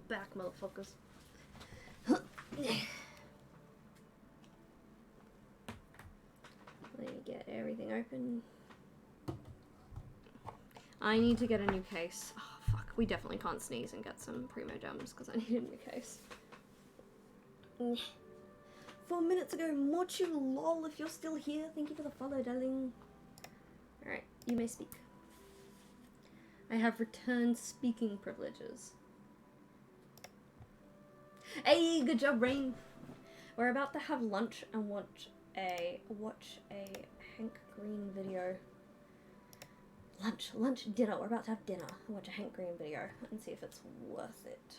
back, motherfuckers. Let me get everything open. I need to get a new case. Oh, fuck. We definitely can't sneeze and get some Primo Gems because I need a new case. 4 minutes ago, Mochu lol, if you're still here, thank you for the follow, darling. Alright, you may speak. I have returned speaking privileges. Hey, good job, Rain. We're about to have lunch and watch a Hank Green video. Dinner. We're about to have dinner and watch a Hank Green video and see if it's worth it.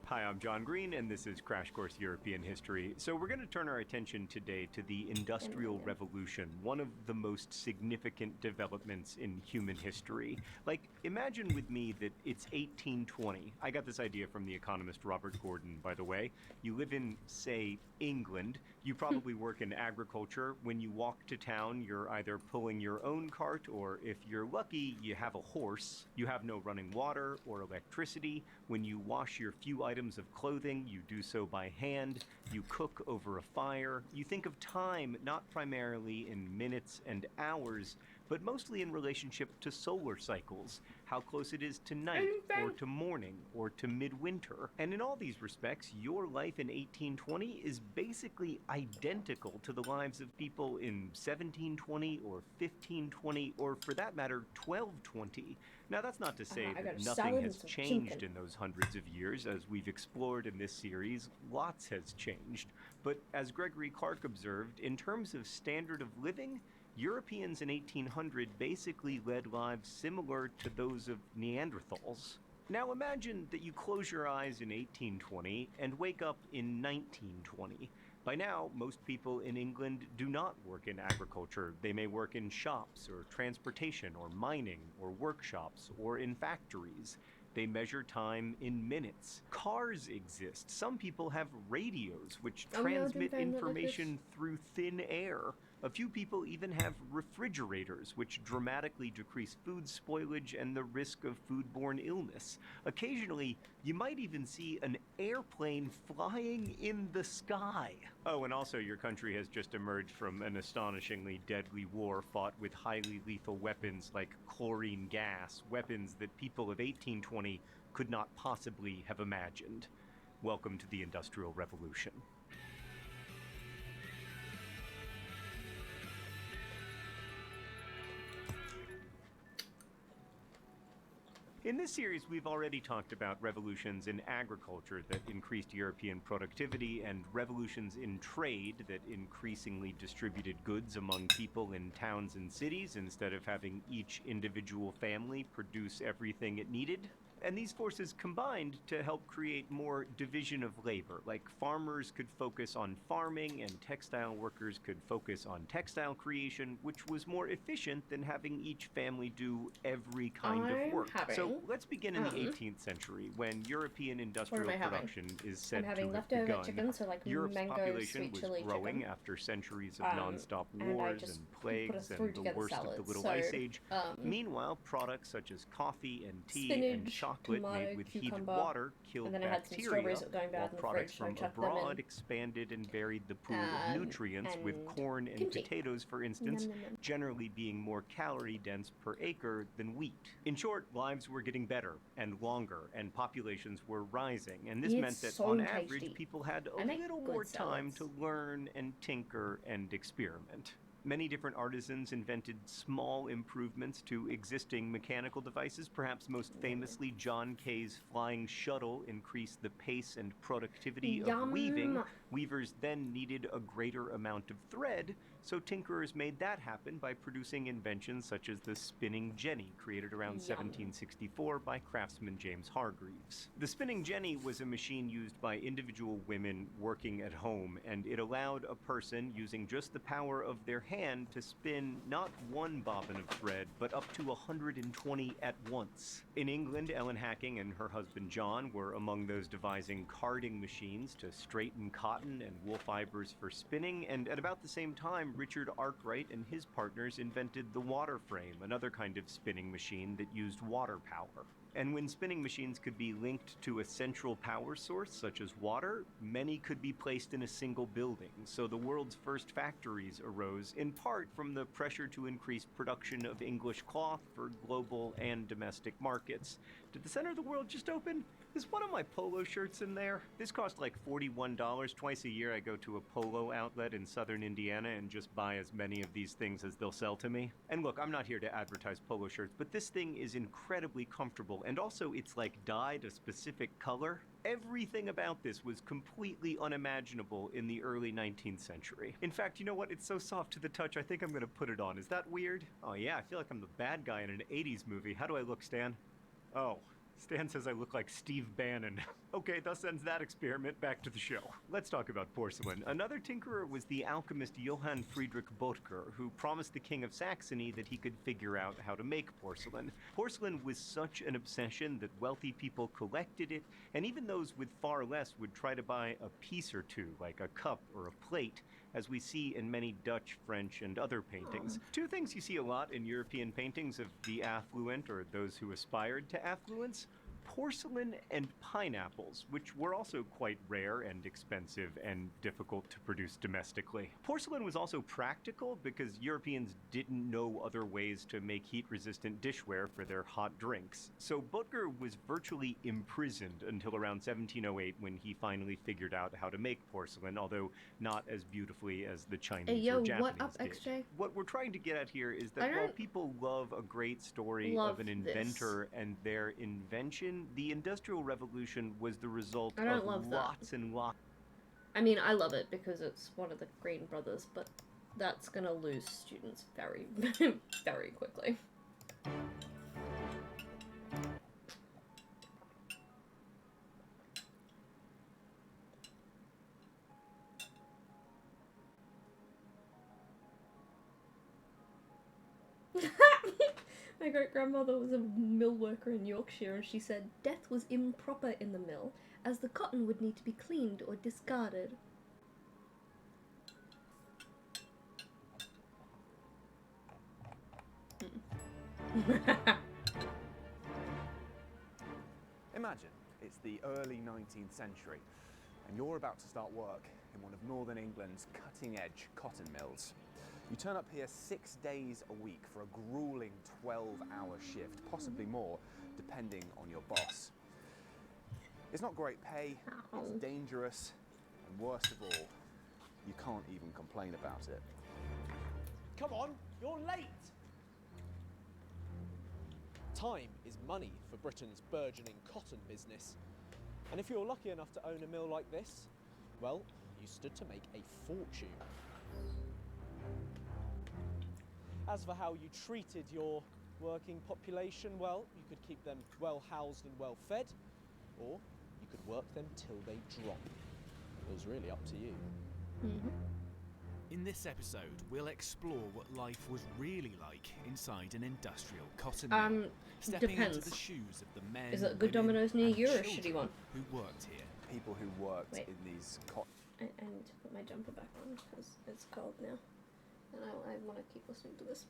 Hi, I'm John Green, and this is Crash Course European History. So we're going to turn our attention today to the Industrial Revolution, one of the most significant developments in human history. Like, imagine with me that it's 1820. I got this idea from the economist Robert Gordon, by the way. You live in, say, England. You probably work in agriculture. When you walk to town, you're either pulling your own cart, or if you're lucky, you have a horse. You have no running water or electricity. When you wash your few items of clothing, you do so by hand. You cook over a fire. You think of time not primarily in minutes and hours, but mostly in relationship to solar cycles, how close it is to night, or to morning, or to midwinter. And in all these respects, your life in 1820 is basically identical to the lives of people in 1720 or 1520, or for that matter, 1220. Now, that's not to say that nothing has changed in those hundreds of years. As we've explored in this series, lots has changed. But as Gregory Clark observed, in terms of standard of living, Europeans in 1800 basically led lives similar to those of Neanderthals. Now imagine that you close your eyes in 1820 and wake up in 1920. By now, most people in England do not work in agriculture. They may work in shops, or transportation, or mining, or workshops, or in factories. They measure time in minutes. Cars exist. Some people have radios, which transmit information through thin air. A few people even have refrigerators, which dramatically decrease food spoilage and the risk of foodborne illness. Occasionally, you might even see an airplane flying in the sky. Oh, and also your country has just emerged from an astonishingly deadly war fought with highly lethal weapons like chlorine gas, weapons that people of 1820 could not possibly have imagined. Welcome to the Industrial Revolution. In this series, we've already talked about revolutions in agriculture that increased European productivity, and revolutions in trade that increasingly distributed goods among people in towns and cities instead of having each individual family produce everything it needed. And these forces combined to help create more division of labor, like farmers could focus on farming and textile workers could focus on textile creation, which was more efficient than having each family do every kind of work. So let's begin in the 18th century, when European industrial production is said to have begun. Chicken, so like Europe's mango, population was growing chicken. after centuries of non-stop wars and plagues and the worst of the Little Ice Age. Meanwhile, products such as coffee and tea and chocolate made with heated water killed bacteria, while products from abroad expanded and buried the pool of nutrients, with corn and potatoes, for instance, generally being more calorie-dense per acre than wheat. In short, lives were getting better and longer, and populations were rising, and this meant that, on average, people had a little more time to learn and tinker and experiment. Many different artisans invented small improvements to existing mechanical devices. Perhaps most famously, John Kay's flying shuttle increased the pace and productivity of weaving. Weavers then needed a greater amount of thread, so tinkerers made that happen by producing inventions such as the spinning jenny, created around 1764 by craftsman James Hargreaves. The spinning jenny was a machine used by individual women working at home, and it allowed a person, using just the power of their hand, to spin not one bobbin of thread, but up to 120 at once. In England, Ellen Hacking and her husband John were among those devising carding machines to straighten cotton and wool fibers for spinning, and at about the same time, Richard Arkwright and his partners invented the water frame, another kind of spinning machine that used water power. And when spinning machines could be linked to a central power source, such as water, many could be placed in a single building. So the world's first factories arose, in part from the pressure to increase production of English cloth for global and domestic markets. Did the center of the world just open? Is one of my polo shirts in there? This cost like $41. Twice a year I go to a polo outlet in southern Indiana and just buy as many of these things as they'll sell to me. And look, I'm not here to advertise polo shirts, but this thing is incredibly comfortable, and also it's like dyed a specific color. Everything about this was completely unimaginable in the early 19th century. In fact, you know what? It's so soft to the touch, I think I'm gonna put it on. Is that weird? Oh yeah, I feel like I'm the bad guy in an 80s movie. How do I look, Stan? Oh. Stan says I look like Steve Bannon. Okay, thus ends that experiment. Back to the show. Let's talk about porcelain. Another tinkerer was the alchemist Johann Friedrich Böttger, who promised the king of Saxony that he could figure out how to make porcelain. Porcelain was such an obsession that wealthy people collected it, and even those with far less would try to buy a piece or two, like a cup or a plate, as we see in many Dutch, French, and other paintings. Two things you see a lot in European paintings of the affluent or those who aspired to affluence: porcelain and pineapples, which were also quite rare and expensive and difficult to produce domestically. Porcelain was also practical because Europeans didn't know other ways to make heat-resistant dishware for their hot drinks. So Böttger was virtually imprisoned until around 1708 when he finally figured out how to make porcelain, although not as beautifully as the Chinese Hey, yo, or Japanese what up, did. XJ? What we're trying to get at here is I that while don't people love a great story love of an this. inventor and their invention, the Industrial Revolution was the result I don't of love that. lots and lots. I mean, I love it because it's one of the Green brothers, but that's gonna lose students very, very quickly. My great-grandmother was a mill worker in Yorkshire, and she said death was improper in the mill, as the cotton would need to be cleaned or discarded. Imagine it's the early 19th century and you're about to start work in one of Northern England's cutting-edge cotton mills. You turn up here 6 days a week for a grueling 12-hour shift, possibly more, depending on your boss. It's not great pay, it's dangerous, and worst of all, you can't even complain about it. Come on, you're late! Time is money for Britain's burgeoning cotton business. And if you're lucky enough to own a mill like this, well, you stood to make a fortune. As for how you treated your working population, well, you could keep them well housed and well fed, or you could work them till they drop. It was really up to you. Mm-hmm. In this episode, we'll explore what life was really like inside an industrial cotton mill, stepping depends. into the shoes of the men, Is it a good women, Domino's near and you or a children shitty one? who worked here. People who worked Wait. in these cotton I need to put my jumper back on because it's cold now, and I want to keep listening to this.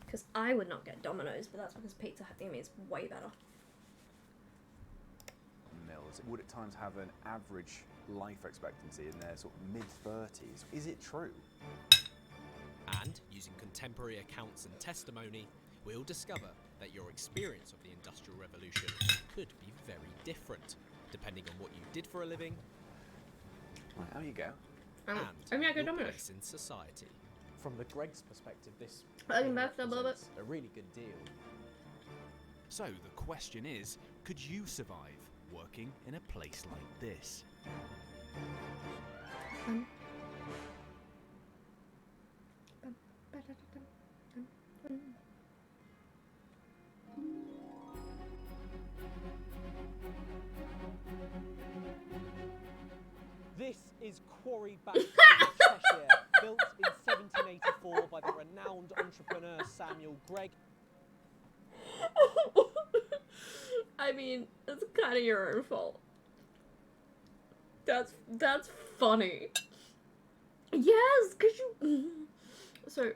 Because I would not get Domino's, but that's because Pizza Hut is way better. mills would at times have an average life expectancy in their sort of mid-30s. Is it true? And, using contemporary accounts and testimony, we'll discover that your experience of the Industrial Revolution could be very different, depending on what you did for a living Right, how you go? I and mean, I go your Domino's. place in society. From the Greg's perspective, this Welcome back to the represents a really good deal. So the question is, could you survive working in a place like this? This is Quarry Bank in Cheshire, built in 1784 by the renowned entrepreneur Samuel Gregg. I mean, it's kind of your own fault. That's funny. Yes, cause you. So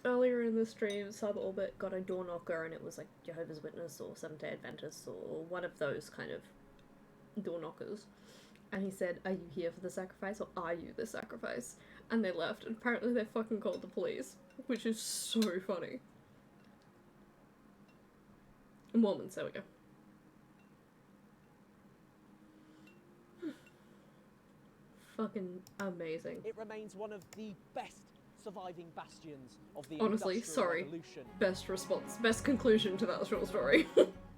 earlier in the stream, Suborbit got a door knocker, and it was like Jehovah's Witness or Seventh Day Adventist or one of those kind of door knockers. And he said, "Are you here for the sacrifice, or are you the sacrifice?" And they left, and apparently they fucking called the police, which is so funny. Mormons, there we go. Fucking amazing. It remains one of the best surviving bastions of the Honestly, Industrial sorry. Revolution. Best response, best conclusion to that short story.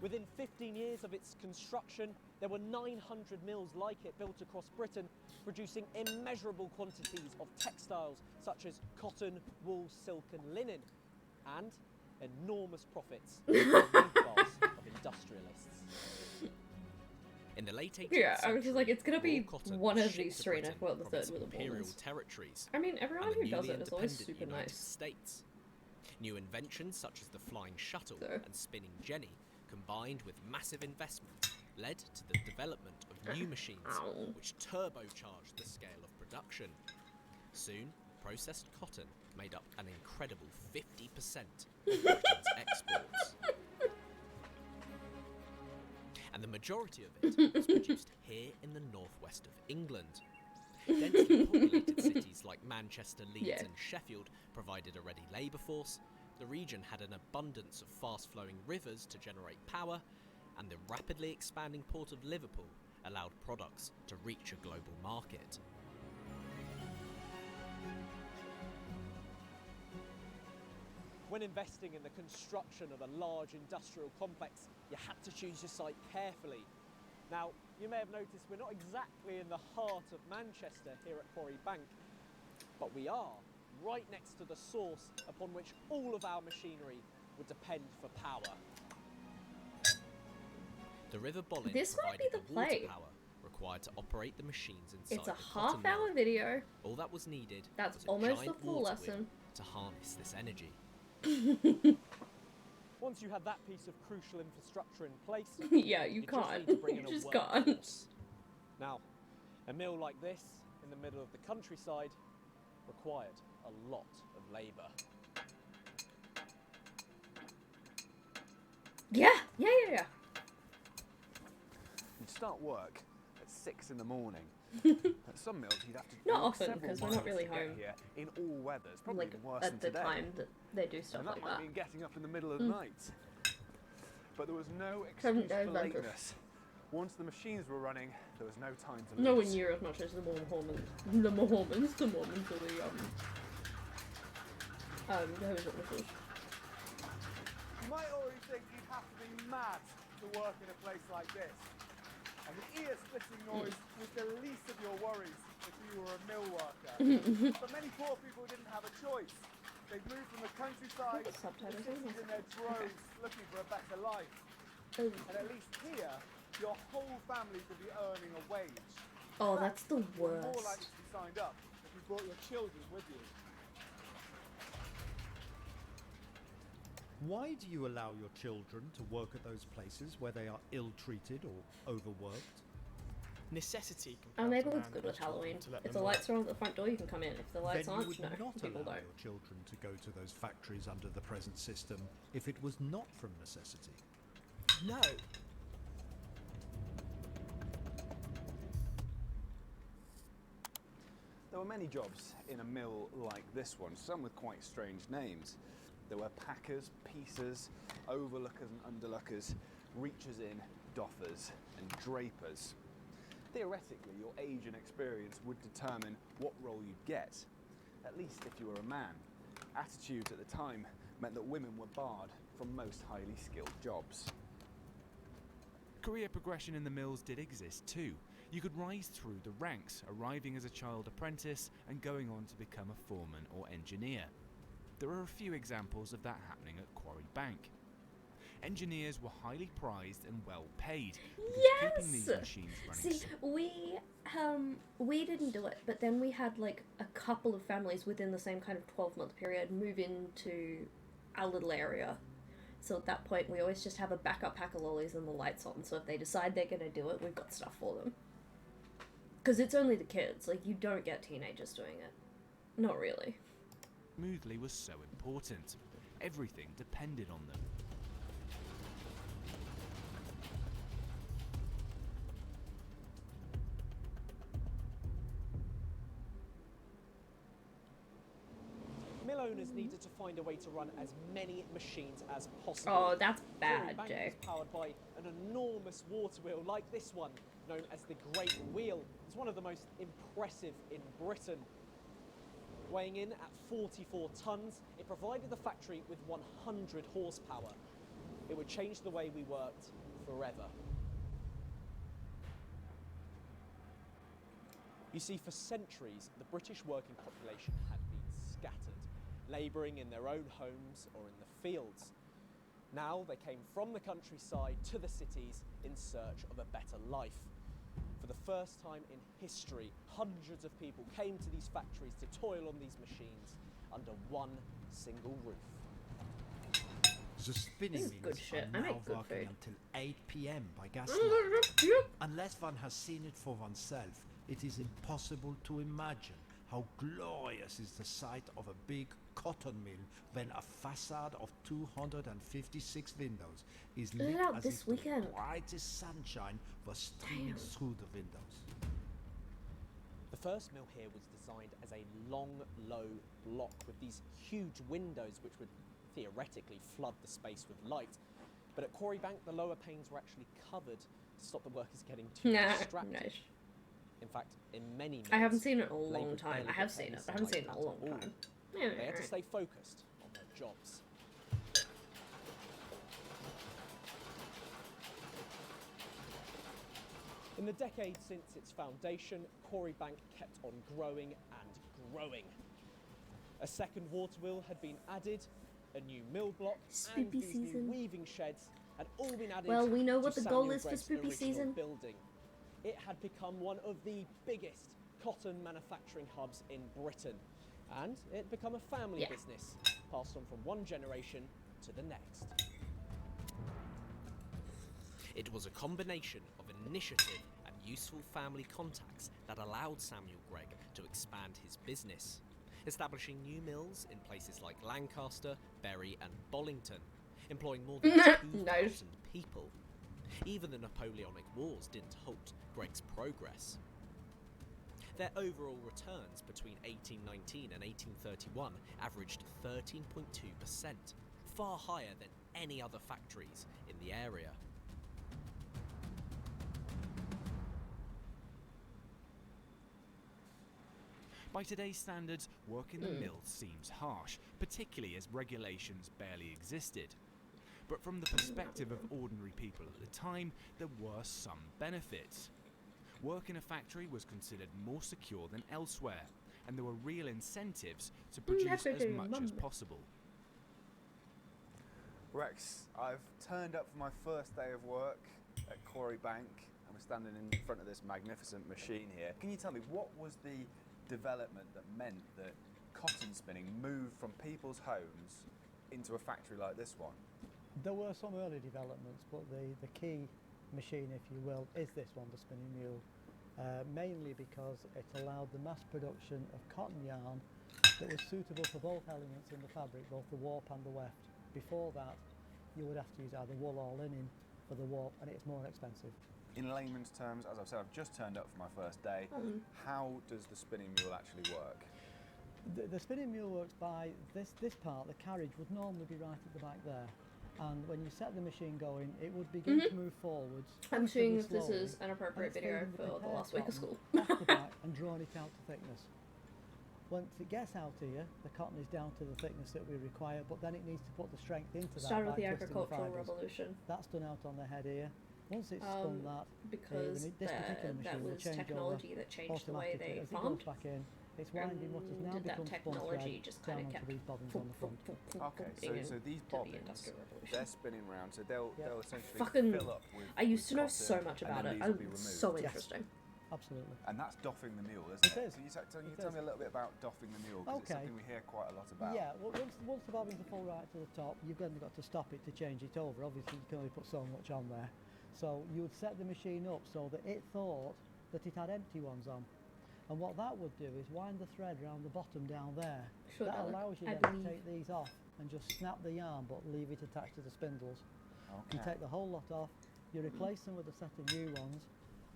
Within 15 years of its construction, there were 900 mills like it built across Britain, producing immeasurable quantities of textiles such as cotton, wool, silk and linen, and enormous profits for the middle class of industrialists. In the late 18th Yeah, I century, was just like, it's gonna be raw cotton one was of shipped these to three, and I Britain forgot the from third its with the imperial Mormons. territories. I mean, everyone and the who does newly it is always independent super United nice. States. New inventions such as the flying shuttle So. and spinning jenny, combined with massive investment, led to the development of new machines Ow. which turbocharged the scale of production. Soon, processed cotton made up an incredible 50% of Britain's exports. And the majority of it was produced here in the northwest of England. Densely populated cities like Manchester, Leeds and Sheffield provided a ready labour force, the region had an abundance of fast-flowing rivers to generate power, and the rapidly expanding port of Liverpool allowed products to reach a global market. When investing in the construction of a large industrial complex, you had to choose your site carefully. Now, you may have noticed we're not exactly in the heart of Manchester here at Quarry Bank, but we are right next to the source upon which all of our machinery would depend for power. The River Bollin This might be provided the the water play. power required to operate the machines inside It's a the cotton mill. half-hour video. All that was needed That's was a almost giant the full water lesson. wheel to harness this energy. Once you had that piece of crucial infrastructure in place, Yeah, you just can't. need to bring in You a just can't. workforce. Now, a mill like this in the middle of the countryside required a lot of labour. Yeah. You'd start work at 6 in the morning. At some mills, you'd have to Not walk often, several 'cause we're not miles really to get home. here in all weathers, probably Like, even worse at than the today. time that they do stuff And that like might that. mean getting up in the middle of the night. But there was no Seventh excuse Day for Adventist. lateness. Once the machines were running, there was no time to lose. Nowhere near as much as the Mormons. The Mormons are the Jehovah's Witnesses. You might already think you'd have to be mad to work in a place like this. And the ear-splitting noise was the least of your worries if you were a mill worker. But many poor people didn't have a choice. They'd moved from the countryside to the subtitles cities in their droves looking for a better life. Oh, And at least here, your whole family could be earning a wage. oh, that's the You're more likely worst. to be signed up if you brought your children with you. Why do you allow your children to work at those places where they are ill-treated or overworked? Necessity Our compels a neighbourhood's man good who with has children Halloween. to let If them the work. lights are on at the front door, you can come in. If the lights Then you aren't, would no, not people allow don't. your children to go to those factories under the present system if it was not from necessity. No. There were many jobs in a mill like this one, some with quite strange names. There were packers, piecers, overlookers and underlookers, reachers in, doffers and drapers. Theoretically, your age and experience would determine what role you'd get, at least if you were a man. Attitudes at the time meant that women were barred from most highly skilled jobs. Career progression in the mills did exist too. You could rise through the ranks, arriving as a child apprentice and going on to become a foreman or engineer. There are a few examples of that happening at Quarry Bank. Engineers were highly prized and well paid because keeping these Yes! machines running See, we didn't do it, but then we had like a couple of families within the same kind of 12-month period move into our little area. So at that point, we always just have a backup pack of lollies and the lights on, so if they decide they're gonna do it, we've got stuff for them. Because it's only the kids, like, you don't get teenagers doing it. Not really. Smoothly was so important. Everything depended on them. Mill owners needed to find a way to run as many machines as possible. Oh, that's Quarry bad, Bank Jay. is powered by an enormous water wheel like this one, known as the Great Wheel. It's one of the most impressive in Britain. Weighing in at 44 tons, it provided the factory with 100 horsepower. It would change the way we worked forever. You see, for centuries, the British working population had been scattered, labouring in their own homes or in the fields. Now they came from the countryside to the cities in search of a better life. For the first time in history, hundreds of people came to these factories to toil on these machines under one single roof. The spinning This is mills good shit. are I now make good working food. until 8 p.m. by gaslight. Unless one has seen it for oneself, it is impossible to imagine how glorious is the sight of a big cotton mill when a facade of 256 windows is Let lit it out as this if weekend. the brightest sunshine was streaming Damn. through the windows. The first mill here was designed as a long, low block with these huge windows which would theoretically flood the space with light. But at Quarry Bank, the lower panes were actually covered to stop the workers getting too distracted. Nice. In fact, in many mills, I haven't seen it in a long labourers time. barely I have got seen any it, but I haven't seen it in a sunlight long at all. time. They had to stay focused on their jobs. In the decades since its foundation, Quarry Bank kept on growing and growing. A second water wheel had been added, a new mill block, and Spoopy these season. new weaving sheds had all been added. Well, we know to what the Samuel goal is for Gregg's spoopy original season. building. It had become one of the biggest cotton manufacturing hubs in Britain, and it had become a family business, passed on from one generation to the next. It was a combination of initiative and useful family contacts that allowed Samuel Gregg to expand his business, establishing new mills in places like Lancaster, Bury and Bollington, employing more than 2,000 people. Even the Napoleonic Wars didn't halt Gregg's progress. Their overall returns between 1819 and 1831 averaged 13.2%, far higher than any other factories in the area. By today's standards, work in the mill seems harsh, particularly as regulations barely existed. But from the perspective of ordinary people at the time, there were some benefits. Work in a factory was considered more secure than elsewhere, and there were real incentives to produce as much as possible. Rex, I've turned up for my first day of work at Quarry Bank, and we're standing in front of this magnificent machine here. Can you tell me, what was the development that meant that cotton spinning moved from people's homes into a factory like this one? There were some early developments, but the key machine, if you will, is this one, the spinning mule, mainly because it allowed the mass production of cotton yarn that was suitable for both elements in the fabric, both the warp and the weft. Before that, you would have to use either wool or linen for the warp, and it's more expensive. In layman's terms, as I've said, I've just turned up for my first day. How does the spinning mule actually work? The spinning mule works by this part. The carriage would normally be right at the back there, and when you set the machine going, it would begin to move forwards. I'm seeing if relatively this is slowly, an appropriate and it's video feeding for the prepared last week of cotton school. off the back and drawing it out to thickness. Once it gets out here, the cotton is down to the thickness that we require, but then it needs to put the strength into that. Started with by the twisting agricultural fibres. revolution. That's done out on the head here. Once it's spun that, because this particular machine that will was change technology over that changed the way automatically. they As it goes farmed. back in, it's winding what has now Did that become spun technology thread just down kind of onto kept these bobbins on the front. Okay, so these to the bobbins, Industrial Revolution. they're spinning round, so they'll essentially Fucking, fill up with I used to know cotton, so much and about then it. these will be removed. So interesting. Absolutely. And that's doffing the mule, isn't it? It is. Can you It tell is. me a little bit about doffing the mule? Because it's Okay. something we hear quite a lot about. Yeah, well, once the bobbins are full right to the top, you've then got to stop it to change it over. Obviously, you can only put so much on there. So you would set the machine up so that it thought that it had empty ones on. And what that would do is wind the thread around the bottom down there. Sure, That Alec, allows you I then to believe. take these off and just snap the yarn but leave it attached to the spindles. You take the whole lot off, you replace them with a set of new ones,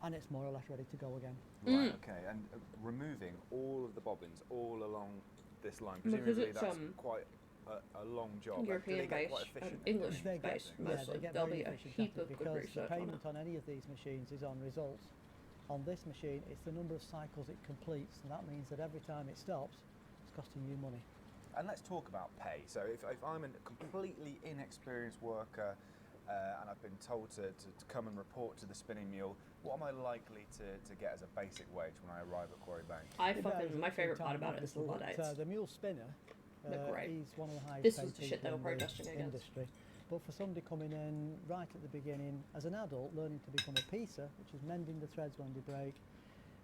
and it's more or less ready to go again. Right, okay. And removing all of the bobbins all along this line, Because presumably it's, that's quite a long job. Do they European get based, quite efficient? English They get, based yeah, mostly. they get There'll very be a efficient heap at it of good because the research on payment it. on any of these machines is on results. On this machine, it's the number of cycles it completes, and that means that every time it stops, it's costing you money. And let's talk about pay. So if I'm a completely inexperienced worker and I've been told to come and report to the spinning mule, what am I likely to get as a basic wage when I arrive at Quarry Bank? My favourite part about it is the Luddites. The mule spinner, They're great. he's one of the highest This paid was the shit they people were in the protesting against. industry. But for somebody coming in right at the beginning, as an adult, learning to become a piecer, which is mending the threads when they break,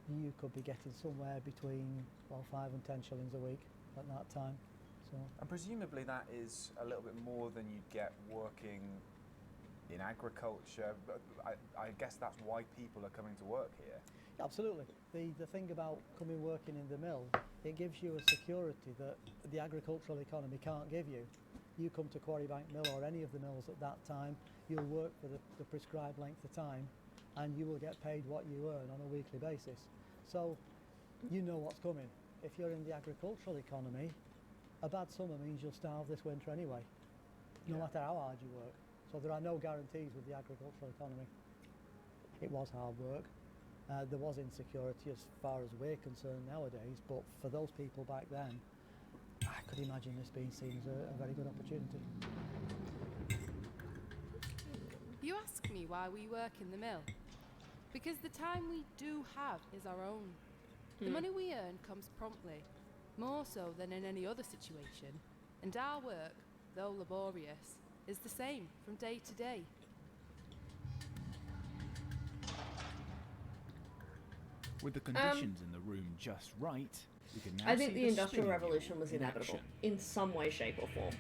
you could be getting somewhere between 5 and 10 shillings a week at that time. So, And presumably that is a little bit more than you'd get working in agriculture. But I guess that's why people are coming to work here. absolutely. The thing about coming working in the mill, it gives you a security that the agricultural economy can't give you. You come to Quarry Bank Mill or any of the mills at that time, you'll work for the prescribed length of time, and you will get paid what you earn on a weekly basis. So you know what's coming. If you're in the agricultural economy, a bad summer means you'll starve this winter anyway, no matter how hard you work. So there are no guarantees with the agricultural economy. It was hard work. There was insecurity as far as we're concerned nowadays, but for those people back then, I could imagine this being seen as a very good opportunity. You ask me why we work in the mill. Because the time we do have is our own. The money we earn comes promptly, more so than in any other situation, and our work, though laborious, is the same from day to day. With the conditions in the room just right, we can now I think see the Industrial spinning Revolution mule was in inevitable action. in some way, shape, or form.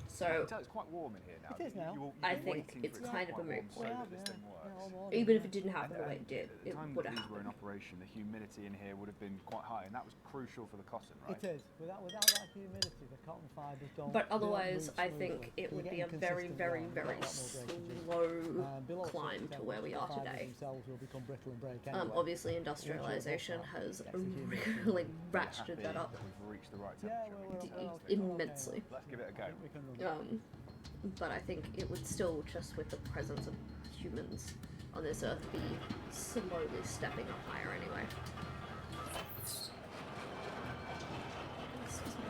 So It's quite warm in here now. It is now. I think it's kind of a moot point. point. This thing works. Even if it didn't happen the way it did, At the it time would that have these were in happened. operation, the humidity in here would have been quite high, and that was crucial for the cotton, right? It is. Without that humidity, the cotton fibres don't. But they don't otherwise, move I smoothly. think it You would get be a very, inconsistent very, yarn, you very get a lot more breakages. slow Below climb certain to where we are temperatures, the today. fibres themselves will become brittle and break anyway. Obviously, Once you're above industrialization that, has that's the humidity. really We're ratcheted happy that up that we've reached the right Yeah, temperature. we're We can okay. turn this thing on. immensely. Let's give it a go. We can run. But I think it would still, just with the presence of humans on this earth, be slowly stepping up higher anyway. Excuse me.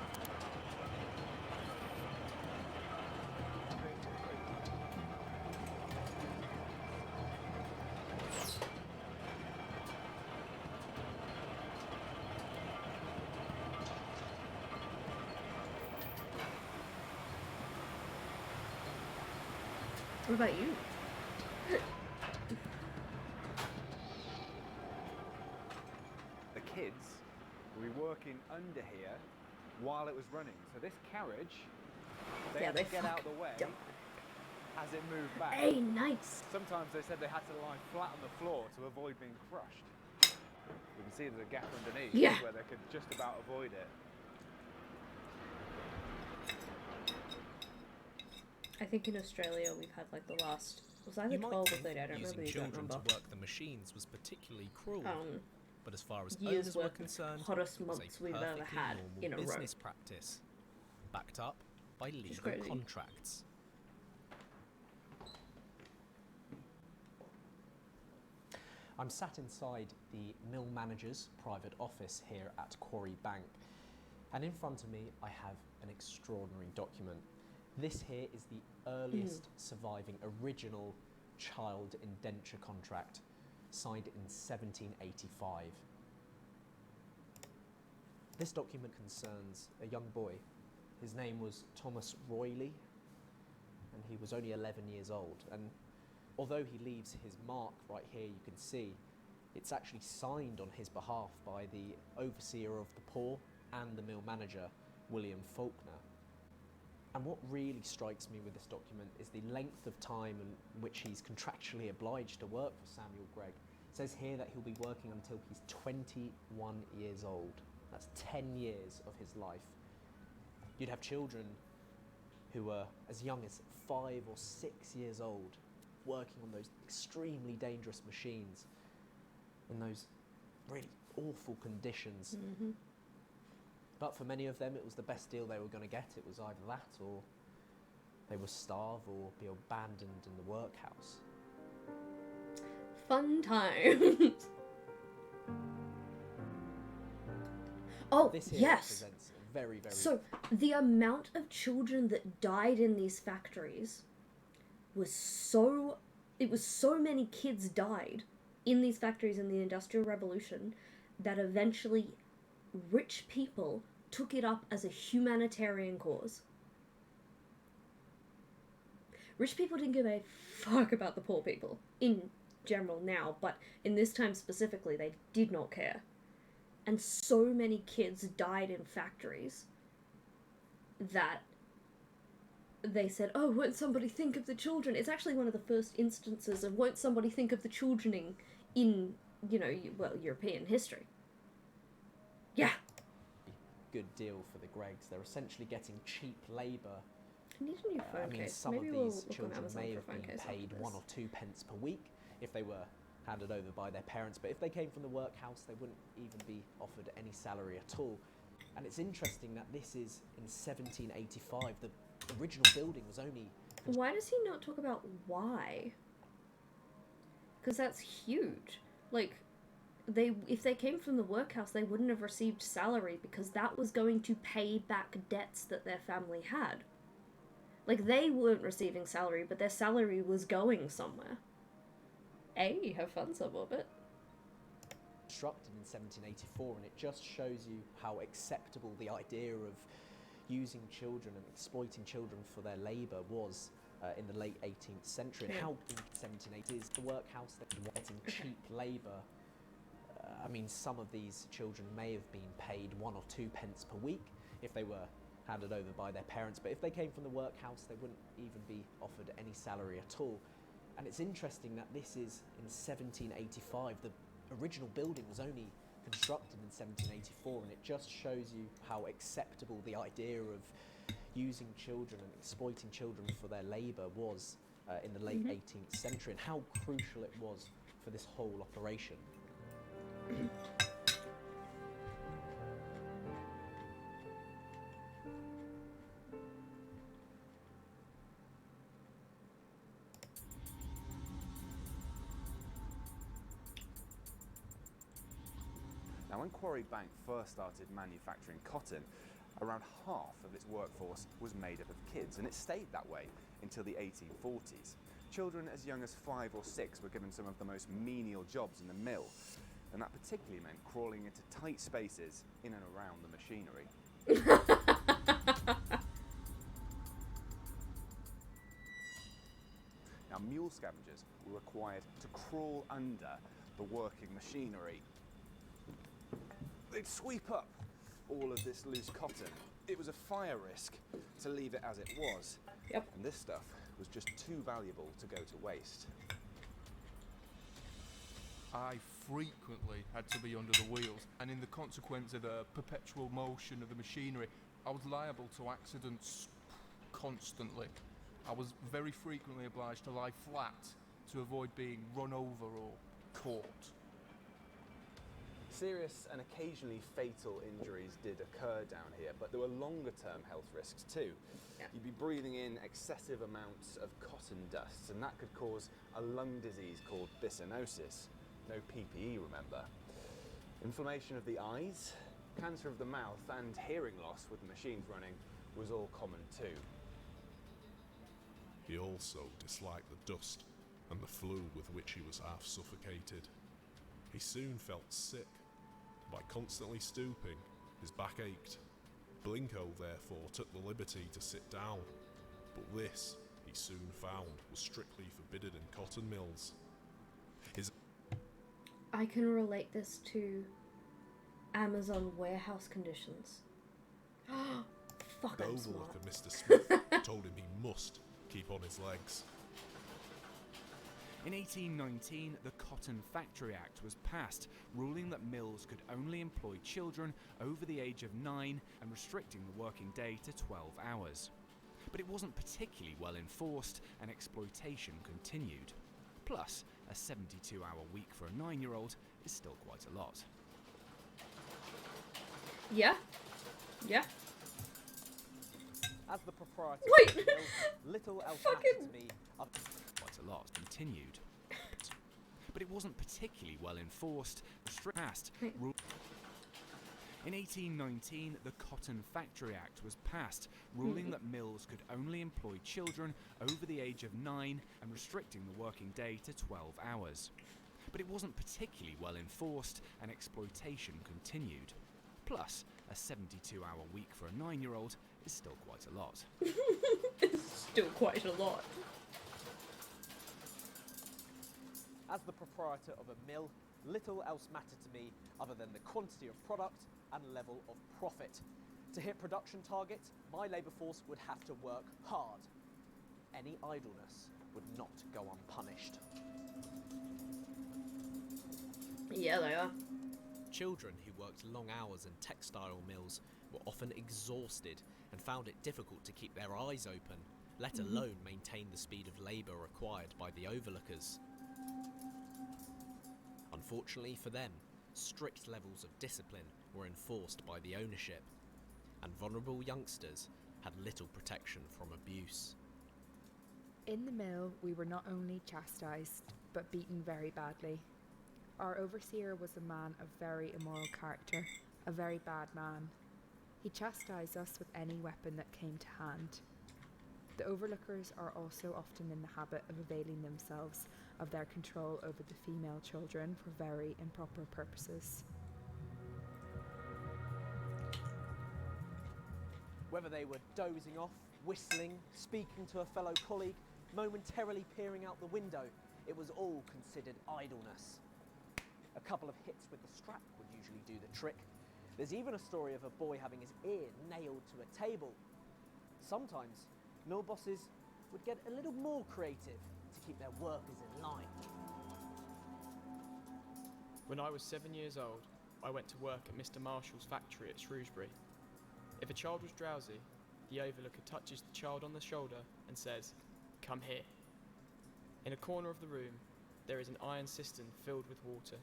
What about you? The kids will be working under here while it was running. So this carriage, they Yeah, had they to get out of the way fucking as it moved back. Hey, nice! Sometimes they said they had to lie flat on the floor to avoid being crushed. You can see there's a gap underneath Yeah. where they could just about avoid it. I think in Australia we've had like the last, was either You might 12 or think 30, I don't using remember the exact children number. to work the machines was particularly cruel. But as far as Years owners were worth of concerned, hottest it was months a we've ever perfectly had normal in a row. business practice, backed up by legal crazy. contracts. I'm sat inside the mill manager's private office here at Quarry Bank, and in front of me I have an extraordinary document. This here is the earliest surviving original child indenture contract, signed in 1785. This document concerns a young boy. His name was Thomas Royley, and he was only 11 years old. And although he leaves his mark right here, you can see it's actually signed on his behalf by the overseer of the poor and the mill manager, William Faulkner. And what really strikes me with this document is the length of time in which he's contractually obliged to work for Samuel Gregg. It says here that he'll be working until he's 21 years old. That's 10 years of his life. You'd have children who were as young as 5 or 6 years old working on those extremely dangerous machines in those really awful conditions. Mm-hmm. But for many of them, it was the best deal they were going to get. It was either that or they would starve or be abandoned in the workhouse. Fun times. Oh, This here yes. represents a very, very... So, the amount of children that died in these factories was so... It was so many kids died in these factories in the Industrial Revolution that eventually rich people took it up as a humanitarian cause. Rich people didn't give a fuck about the poor people in general now, but in this time specifically, they did not care. And so many kids died in factories that they said, oh, won't somebody think of the children? It's actually one of the first instances of won't somebody think of the children in you know, European history. Yeah. Good deal for the Gregs. They're essentially getting cheap labour. I need a new phone case. Some Maybe of we'll these look on children Amazon may for a have phone been case paid after 1 this. or 2 pence per week if they were handed over by their parents, but if they came from the workhouse, they wouldn't even be offered any salary at all. And it's interesting that this is in 1785. The original building was only... Why does he not talk about why? Because that's huge. Like, if they came from the workhouse, they wouldn't have received salary because that was going to pay back debts that their family had. Like, they weren't receiving salary, but their salary was going somewhere. Hey, have fun some of it. Constructed in 1784, and it just shows you how acceptable the idea of using children and exploiting children for their labour was in the late 18th century, and how in 1780 is the workhouse that was getting cheap labour. I mean, some of these children may have been paid 1 or 2 pence per week if they were handed over by their parents, but if they came from the workhouse, they wouldn't even be offered any salary at all. And it's interesting that this is in 1785. The original building was only constructed in 1784, and it just shows you how acceptable the idea of using children and exploiting children for their labour was in the late 18th century, and how crucial it was for this whole operation. Now, when Quarry Bank first started manufacturing cotton, around half of its workforce was made up of kids, and it stayed that way until the 1840s. Children as young as 5 or 6 were given some of the most menial jobs in the mill, and that particularly meant crawling into tight spaces in and around the machinery. Now, mule scavengers were required to crawl under the working machinery. They'd sweep up all of this loose cotton. It was a fire risk to leave it as it was. Yep. And this stuff was just too valuable to go to waste. I frequently had to be under the wheels, and in the consequence of the perpetual motion of the machinery, I was liable to accidents constantly. I was very frequently obliged to lie flat to avoid being run over or caught. Serious and occasionally fatal injuries did occur down here, but there were longer-term health risks too. Yeah. You'd be breathing in excessive amounts of cotton dust, and that could cause a lung disease called byssinosis. No PPE, remember. Inflammation of the eyes, cancer of the mouth, and hearing loss with the machines running was all common too. He also disliked the dust and the flue with which he was half suffocated. He soon felt sick. By constantly stooping, his back ached. Blinko, therefore, took the liberty to sit down. But this, he soon found, was strictly forbidden in cotton mills. I can relate this to Amazon warehouse conditions. Fuck, The I'm overlook smart. of Mr. Smith told him he must keep on his legs. In 1819, the Cotton Factory Act was passed, ruling that mills could only employ children over the age of 9 and restricting the working day to 12 hours. But it wasn't particularly well enforced, and exploitation continued. Plus, a 72-hour week for a 9-year-old is still quite a lot. Yeah. Yeah. As the proprietor Wait. of the mill, little else mattered to me. Quite a lot continued. But it wasn't particularly well enforced, passed. In 1819, the Cotton Factory Act was passed, ruling that mills could only employ children over the age of 9 and restricting the working day to 12 hours. But it wasn't particularly well enforced, and exploitation continued. Plus, a 72-hour week for a 9-year-old is still quite a lot. It's still quite a lot. As the proprietor of a mill, little else mattered to me other than the quantity of product and level of profit. To hit production targets, my labour force would have to work hard. Any idleness would not go unpunished. Yeah, they are. Children who worked long hours in textile mills were often exhausted and found it difficult to keep their eyes open, let alone maintain the speed of labour required by the overlookers. Unfortunately for them, strict levels of discipline were enforced by the ownership, and vulnerable youngsters had little protection from abuse. In the mill, we were not only chastised, but beaten very badly. Our overseer was a man of very immoral character, a very bad man. He chastised us with any weapon that came to hand. The overlookers are also often in the habit of availing themselves of their control over the female children for very improper purposes. Whether they were dozing off, whistling, speaking to a fellow colleague, momentarily peering out the window, it was all considered idleness. A couple of hits with the strap would usually do the trick. There's even a story of a boy having his ear nailed to a table. Sometimes, mill bosses would get a little more creative to keep their workers in line. When I was 7 years old, I went to work at Mr. Marshall's factory at Shrewsbury. If a child was drowsy, the overlooker touches the child on the shoulder and says, "Come here." In a corner of the room, there is an iron cistern filled with water.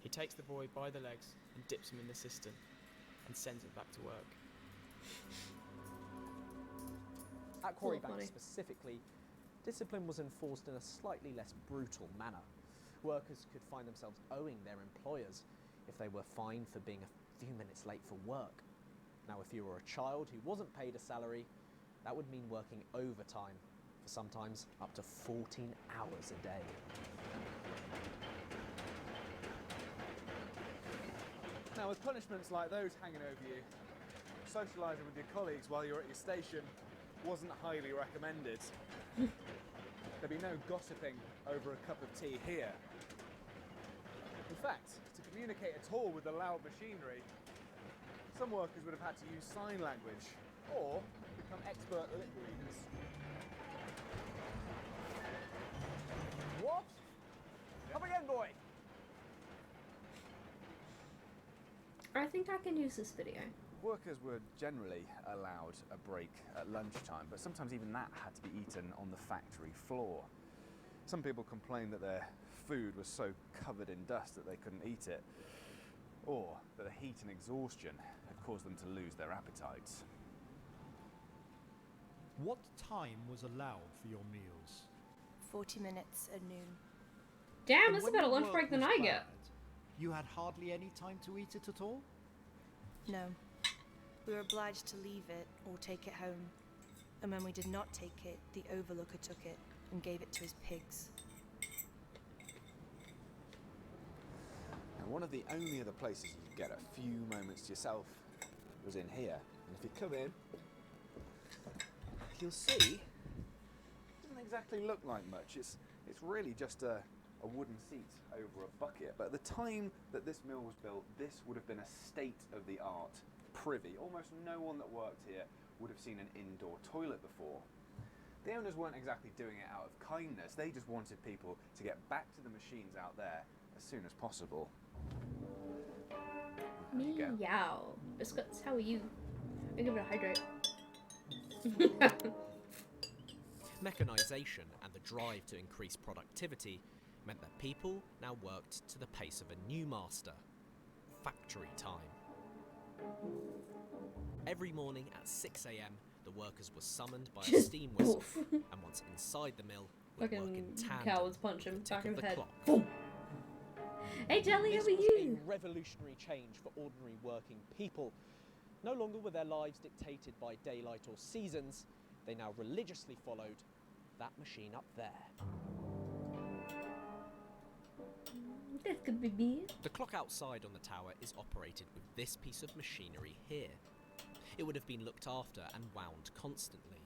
He takes the boy by the legs and dips him in the cistern and sends him back to work. At Quarry Bank specifically, discipline was enforced in a slightly less brutal manner. Workers could find themselves owing their employers if they were fined for being a few minutes late for work. Now, if you were a child who wasn't paid a salary, that would mean working overtime for sometimes up to 14 hours a day. Now, with punishments like those hanging over you, socialising with your colleagues while you're at your station wasn't highly recommended. There'd be no gossiping over a cup of tea here. In fact, to communicate at all with the loud machinery, some workers would have had to use sign language or become expert lip readers. What? Come again, boy! I think I can use this video. Workers were generally allowed a break at lunchtime, but sometimes even that had to be eaten on the factory floor. Some people complained that their food was so covered in dust that they couldn't eat it, or that the heat and exhaustion had caused them to lose their appetites. What time was allowed for your meals? 40 minutes at noon. Damn, And that's a when better your lunch work break than was I get. bad, you had hardly any time to eat it at all? No. We were obliged to leave it or take it home. And when we did not take it, the overlooker took it and gave it to his pigs. And one of the only other places you could get a few moments to yourself was in here. And if you come in, you'll see it doesn't exactly look like much. It's really just a wooden seat over a bucket. But at the time that this mill was built, this would have been a state-of-the-art privy. Almost no one that worked here would have seen an indoor toilet before. The owners weren't exactly doing it out of kindness. They just wanted people to get back to the machines out there as soon as possible. Meow. Biscuits, how are you? I give it a hydrate. Mechanisation and the drive to increase productivity meant that people now worked to the pace of a new master: factory time. Every morning at 6 a.m, the workers were summoned by a steam whistle, and once inside the mill, would work in tandem cowards punch him with the tick back in of the the head. clock. Boom. Hey Jelly, This how are was you? a revolutionary change for ordinary working people. No longer were their lives dictated by daylight or seasons. They now religiously followed that machine up there. That could be me. The clock outside on the tower is operated with this piece of machinery here. It would have been looked after and wound constantly.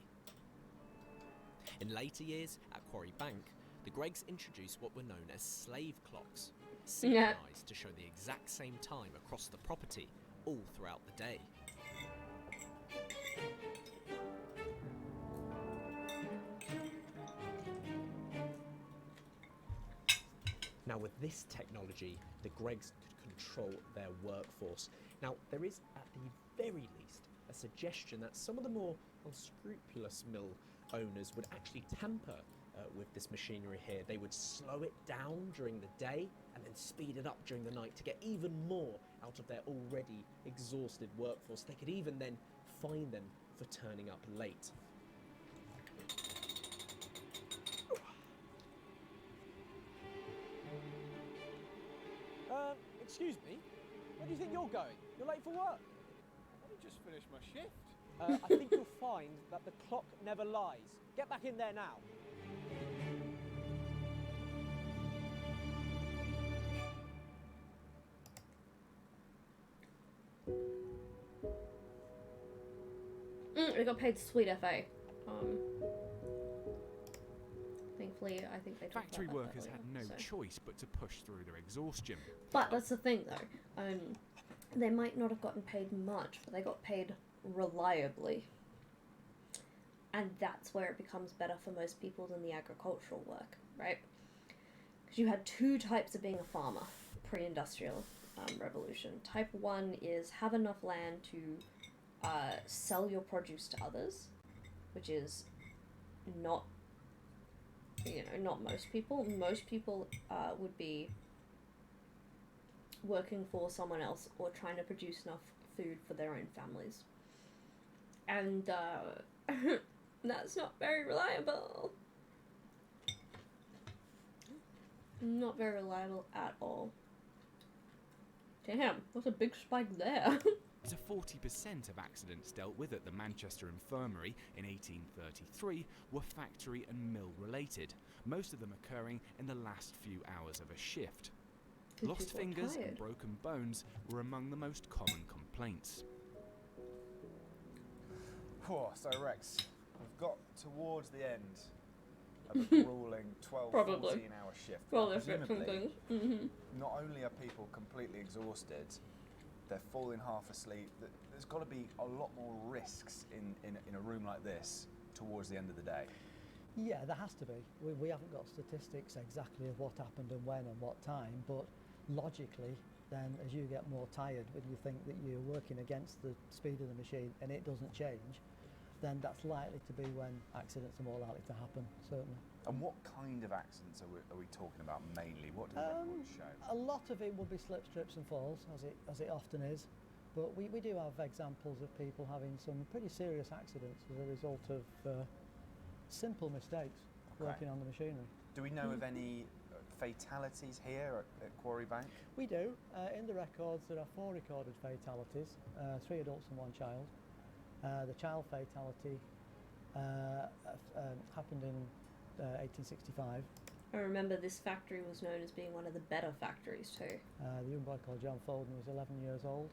In later years, at Quarry Bank, the Greggs introduced what were known as slave clocks, synchronised to show the exact same time across the property all throughout the day. Now, with this technology, the Greggs could control their workforce. Now, there is, at the very least, a suggestion that some of the more unscrupulous mill owners would actually tamper with this machinery here. They would slow it down during the day and then speed it up during the night to get even more out of their already exhausted workforce. They could even then fine them for turning up late. Excuse me, where do you think you're going? You're late for work. I just finished my shift. I think you'll find that the clock never lies. Get back in there now. We got paid sweet FA. Thankfully, I think they talked Factory about that workers had earlier, no so. choice but to push through their exhaustion. But that's the thing, though. They might not have gotten paid much, but they got paid reliably. And that's where it becomes better for most people than the agricultural work, right? Because you had two types of being a farmer, pre-industrial revolution. Type 1 is have enough land to sell your produce to others, which is not, not most people. Most people would be working for someone else or trying to produce enough food for their own families. And that's not very reliable. Not very reliable at all. Damn, what's a big spike there? So 40% of accidents dealt with at the Manchester Infirmary in 1833 were factory and mill related, most of them occurring in the last few hours of a shift. Lost fingers and broken bones were among the most common complaints. Oh, so Rex, we've got towards the end of a grueling 12, 14-hour shift. Well, Now, there's some presumably, things. not only are people completely exhausted, they're falling half asleep. There's got to be a lot more risks in a room like this towards the end of the day. Yeah, there has to be. We haven't got statistics exactly of what happened and when and what time, but logically, then as you get more tired when you think that you're working against the speed of the machine and it doesn't change, then that's likely to be when accidents are more likely to happen, certainly. And what kind of accidents are we talking about mainly? What does the record show? A lot of it will be slips, trips and falls, as it often is, but we do have examples of people having some pretty serious accidents as a result of simple mistakes working on the machinery. Do we know of any fatalities here at Quarry Bank? We do. In the records there are 4 recorded fatalities, 3 adults and 1 child. The child fatality happened in 1865. I remember this factory was known as being one of the better factories too. The young boy called John Folden was 11 years old.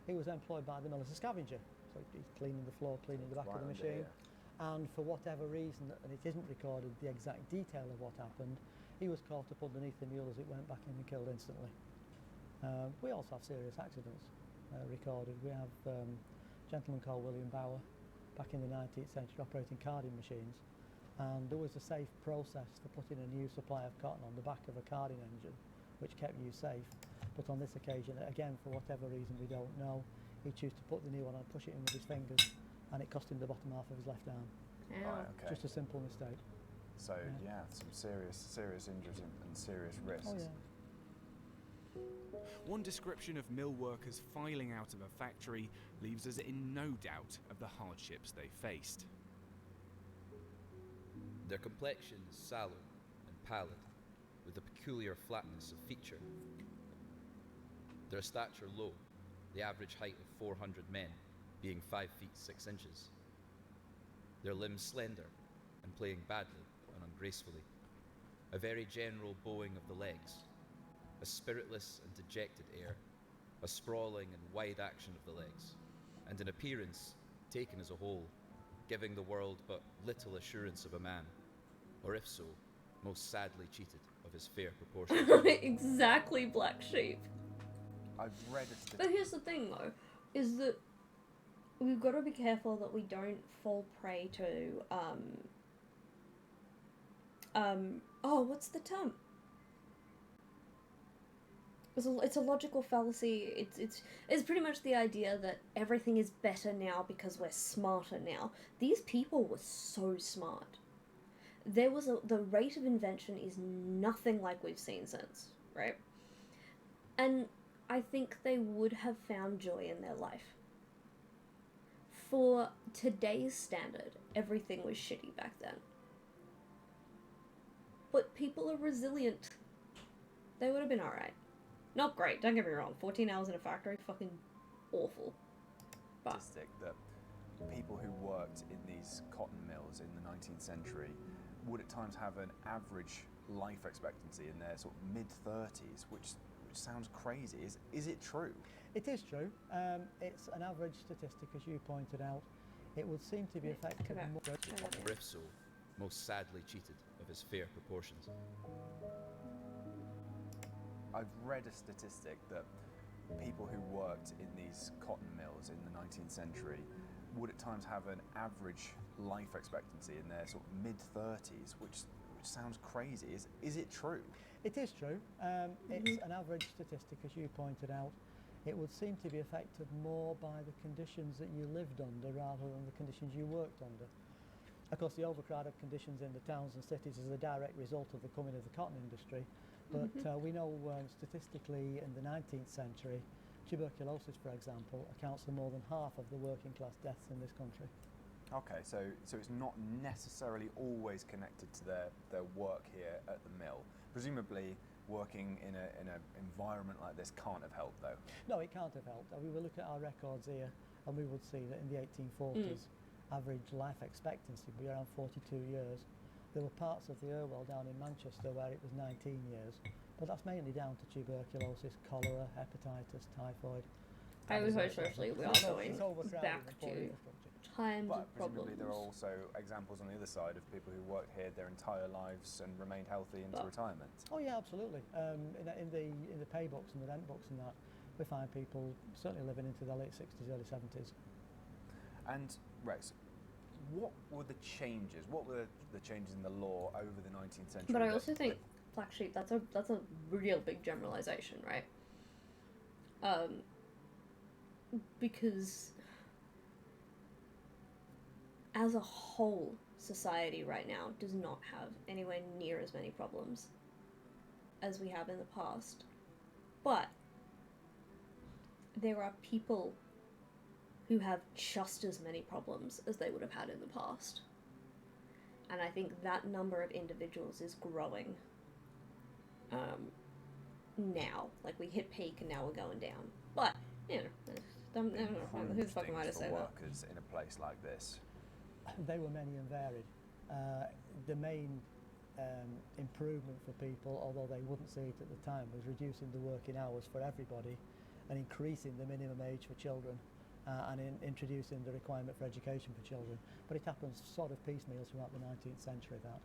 He was employed by the mill as a scavenger, so he's cleaning the floor, cleaning the back of the machine. And for whatever reason, and it isn't recorded the exact detail of what happened, he was caught up underneath the mule as it went back in and killed instantly. We also have serious accidents recorded. We have a gentleman called William Bower, back in the 19th century, operating carding machines, and there was a safe process for putting a new supply of cotton on the back of a carding engine, which kept you safe. But on this occasion, again, for whatever reason we don't know, he chose to put the new one on and push it in with his fingers, and it cost him the bottom half of his left arm. Right, okay. Just a simple mistake. So yeah, some serious injuries and serious risks. Oh yeah. One description of mill workers filing out of a factory leaves us in no doubt of the hardships they faced. Their complexions sallow and pallid, with a peculiar flatness of feature. Their stature low, the average height of 400 men being 5 feet 6 inches. Their limbs slender and playing badly and ungracefully. A very general bowing of the legs, a spiritless and dejected air, a sprawling and wide action of the legs, and an appearance, taken as a whole, giving the world but little assurance of a man, or if so, most sadly cheated of his fair proportions. Exactly, Black Sheep. I've read a But here's the thing, though, is that we've got to be careful that we don't fall prey to, oh, what's the term? It's a logical fallacy. It's pretty much the idea that everything is better now because we're smarter now. These people were so smart. The rate of invention is nothing like we've seen since, right? And I think they would have found joy in their life. For today's standard, everything was shitty back then. But people are resilient. They would have been alright. Not great, don't get me wrong. 14 hours in a factory, fucking awful. But statistic that people who worked in these cotton mills in the 19th century would at times have an average life expectancy in their sort of mid-30s, which sounds crazy. Is it true? It is true. It's an average statistic, as you pointed out. It would seem to be effective more. Or if so, most sadly cheated of his fair proportions. I've read a statistic that people who worked in these cotton mills in the 19th century would at times have an average life expectancy in their sort of mid-30s, which sounds crazy. Is it true? It is true. It's an average statistic, as you pointed out. It would seem to be affected more by the conditions that you lived under rather than the conditions you worked under. Of course, the overcrowded conditions in the towns and cities is a direct result of the coming of the cotton industry. But we know statistically in the 19th century, tuberculosis, for example, accounts for more than half of the working class deaths in this country. Okay, so it's not necessarily always connected to their work here at the mill. Presumably, working in an environment like this can't have helped, though. No, it can't have helped. We will look at our records here, and we would see that in the 1840s, average life expectancy would be around 42 years. There were parts of the Irwell down in Manchester where it was 19 years, but that's mainly down to tuberculosis, cholera, hepatitis, typhoid. I would hope especially we are going back to times of problems. Presumably there are also examples on the other side of people who worked here their entire lives and remained healthy into retirement. Oh yeah, absolutely. In the pay books and the rent books and that, we find people certainly living into their late 60s, early 70s. And Rex, what were the changes? What were the changes in the law over the 19th century? But I also think, Black Sheep, that's a real big generalization, right? Because as a whole, society right now does not have anywhere near as many problems as we have in the past. But there are people who have just as many problems as they would have had in the past. And I think that number of individuals is growing now. Like, we hit peak and now we're going down. But, you know, who the fuck am I to say that? Workers in a place like this. They were many and varied. The main improvement for people, although they wouldn't see it at the time, was reducing the working hours for everybody and increasing the minimum age for children. And introducing the requirement for education for children. But it happens sort of piecemeal throughout the 19th century, that.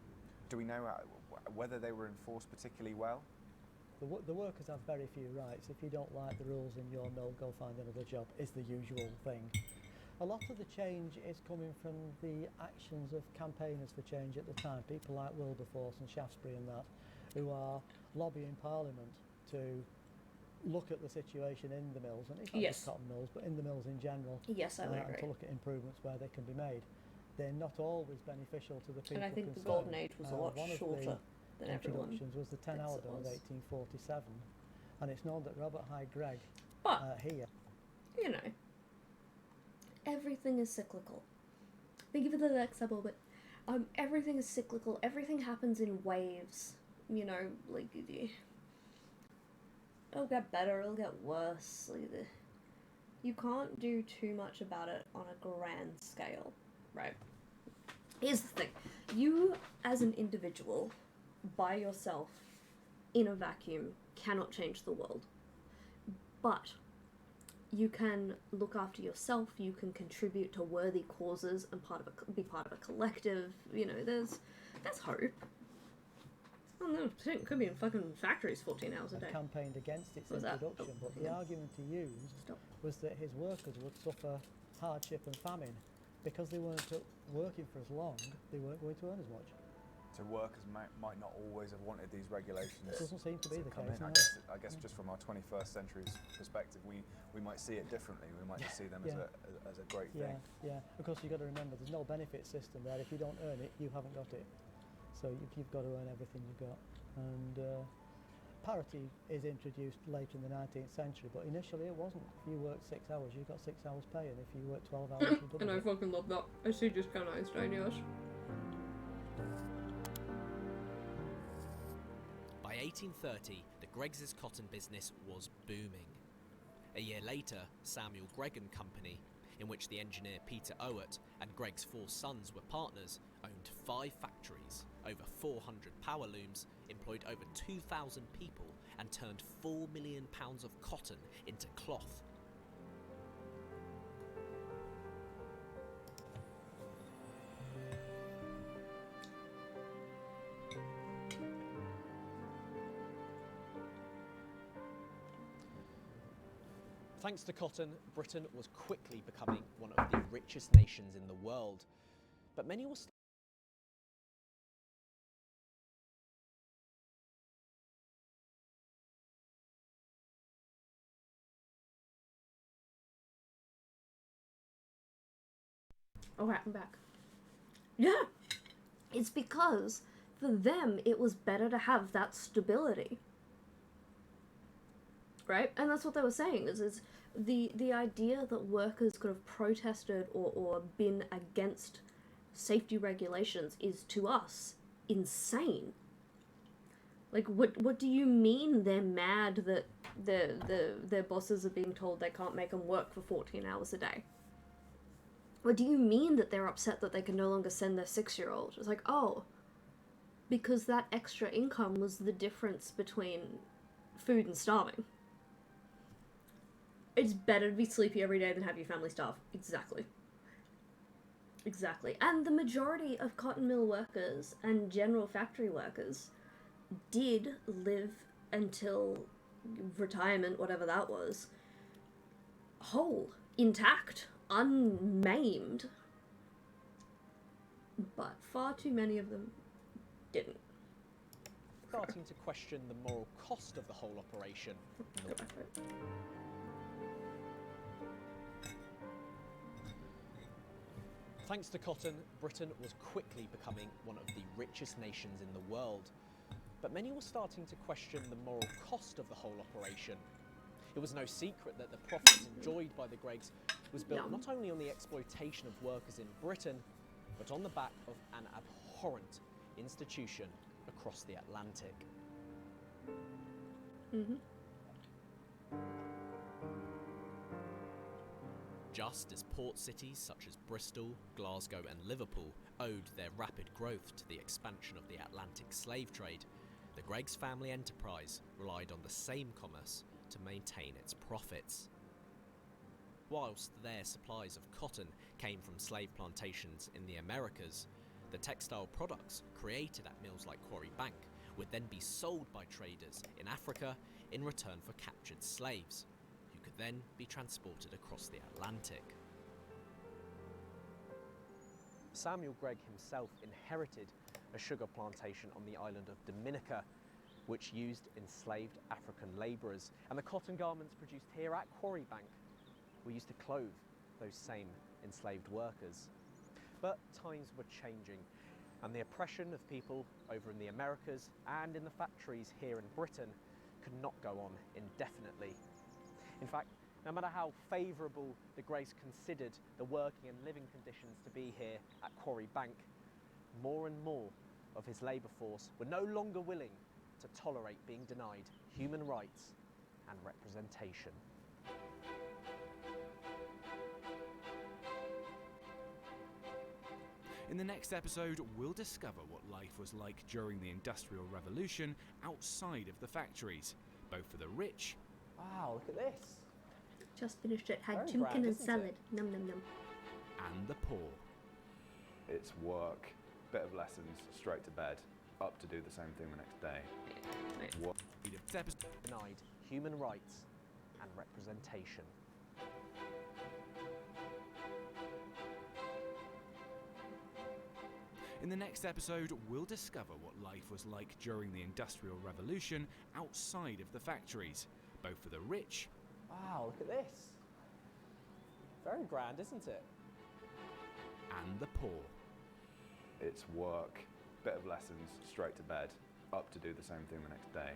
Do we know whether they were enforced particularly well? The workers have very few rights. If you don't like the rules in your mill, go find another job, is the usual thing. A lot of the change is coming from the actions of campaigners for change at the time, people like Wilberforce and Shaftesbury and that, who are lobbying Parliament to look at the situation in the mills, and it's not just cotton mills, but in the mills in general. Yes, I would agree. And to look at improvements where they can be made. They're not always beneficial to the people And I think concerned. the golden age was a lot one shorter of the than everyone introductions was the 10-hour thinks it dome of was. 1847, and it's known that Robert High Gregg here. You know, everything is cyclical. Thank you for the example, but everything is cyclical. Everything happens in waves. You know, like it'll get better, it'll get worse. Like, you can't do too much about it on a grand scale, right? Here's the thing: you, as an individual, by yourself, in a vacuum, cannot change the world. But you can look after yourself, you can contribute to worthy causes and be part of a collective. You know, there's hope. I don't know, it could be in fucking factories 14 hours a day. Campaigned against its introduction, but the argument he used was that his workers would suffer hardship and famine because they weren't working for as long, they weren't going to earn as much. So workers might not always have wanted these regulations. It doesn't seem to be the case. I guess just from our 21st century's perspective, we might see it differently. We might just see them as a great thing. Yeah. Of course, you've got to remember there's no benefit system there. If you don't earn it, you haven't got it. So you've got to earn everything you've got. And parity is introduced later in the 19th century, but initially it wasn't. If you worked 6 hours, you got 6 hours pay, and if you worked 12 hours, you doubled And I it. fucking love that. I see just kind of instantaneous. By 1830, the Greggs' cotton business was booming. A year later, Samuel Gregg and Company, in which the engineer Peter Owert and Gregg's 4 sons were partners, owned 5 factories, over 400 power looms, employed over 2,000 people, and turned 4 million pounds of cotton into cloth. Thanks to cotton, Britain was quickly becoming one of the richest nations in the world. But many will Okay, I'm back. Yeah! It's because, for them, it was better to have that stability. Right? And that's what they were saying, is the idea that workers could have protested or been against safety regulations is, to us, insane. Like, what do you mean they're mad that their bosses are being told they can't make them work for 14 hours a day? What do you mean that they're upset that they can no longer send their 6-year-old? It's like, oh, because that extra income was the difference between food and starving. It's better to be sleepy every day than have your family starve. Exactly. Exactly. And the majority of cotton mill workers and general factory workers did live until retirement, whatever that was, whole, intact, unmaimed. But far too many of them didn't. starting to question the moral cost of the whole operation. Thanks to cotton, Britain was quickly becoming one of the richest nations in the world. But many were starting to question the moral cost of the whole operation. It was no secret that the profits enjoyed by the Greggs was built not only on the exploitation of workers in Britain, but on the back of an abhorrent institution across the Atlantic. Just as port cities such as Bristol, Glasgow and Liverpool owed their rapid growth to the expansion of the Atlantic slave trade, the Greggs family enterprise relied on the same commerce to maintain its profits. Whilst their supplies of cotton came from slave plantations in the Americas, the textile products created at mills like Quarry Bank would then be sold by traders in Africa in return for captured slaves, who could then be transported across the Atlantic. Samuel Gregg himself inherited a sugar plantation on the island of Dominica, which used enslaved African labourers. And the cotton garments produced here at Quarry Bank were used to clothe those same enslaved workers. But times were changing, and the oppression of people over in the Americas and in the factories here in Britain could not go on indefinitely. In fact, no matter how favourable the Greys considered the working and living conditions to be here at Quarry Bank, more and more of his labour force were no longer willing to tolerate being denied human rights and representation. In the next episode, we'll discover what life was like during the Industrial Revolution outside of the factories, both for the rich. Wow, look at this. Just finished it. Had Very chicken grand, and isn't salad. it? Num num num. And the poor. It's work, bit of lessons, straight to bed, up to do the same thing the next day. What? Denied human rights and representation. In the next episode, we'll discover what life was like during the Industrial Revolution outside of the factories, both for the rich. Wow, look at this. Very grand, isn't it? And the poor. It's work, bit of lessons, straight to bed, up to do the same thing the next day.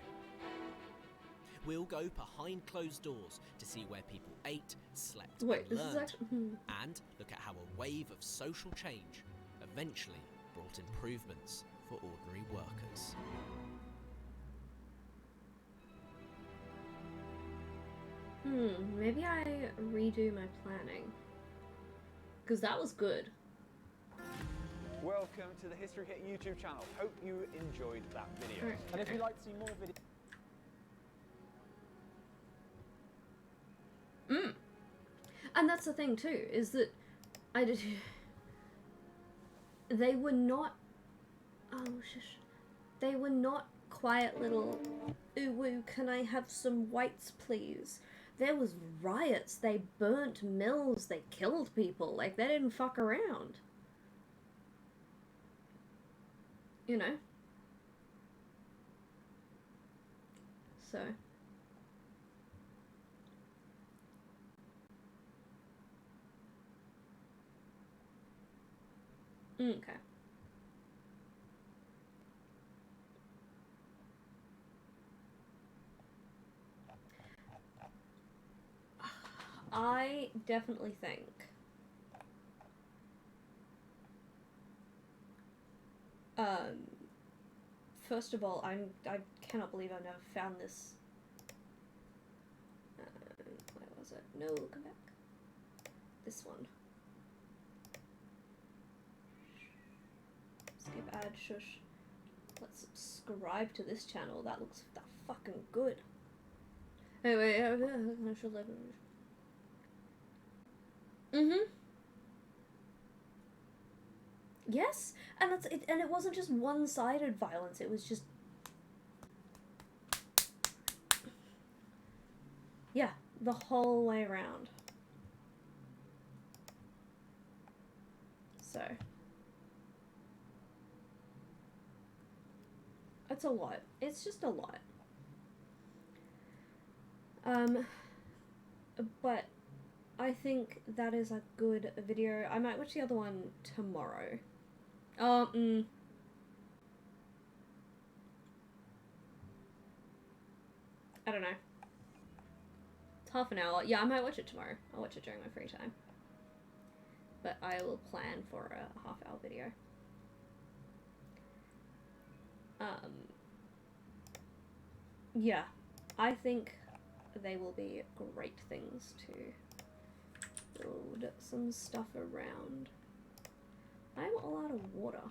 We'll go behind closed doors to see where people ate, slept, Wait, and this is learned, actually. and look at how a wave of social change eventually brought improvements for ordinary workers. Maybe I redo my planning. Because that was good. Welcome to the History Hit YouTube channel. Hope you enjoyed that video. Alright. And if you'd like to see more videos... And that's the thing too, is that I did. They were not. Oh shush. They were not quiet little. Ooh woo, can I have some whites, please? There was riots. They burnt mills. They killed people. Like they didn't fuck around. You know. So. Okay. I definitely think first of all, I cannot believe I've never found this. Where was it? No, come back. This one. Skip ad, shush. Let's subscribe to this channel. That looks that fucking good. Anyway, I should let Yes, and that's it. And it wasn't just one-sided violence. It was just, yeah, the whole way around. So. It's a lot. It's just a lot. But I think that is a good video. I might watch the other one tomorrow. I don't know. It's half an hour. Yeah, I might watch it tomorrow. I'll watch it during my free time. But I will plan for a half-hour video. Yeah, I think they will be great things to build some stuff around. I'm all out of water.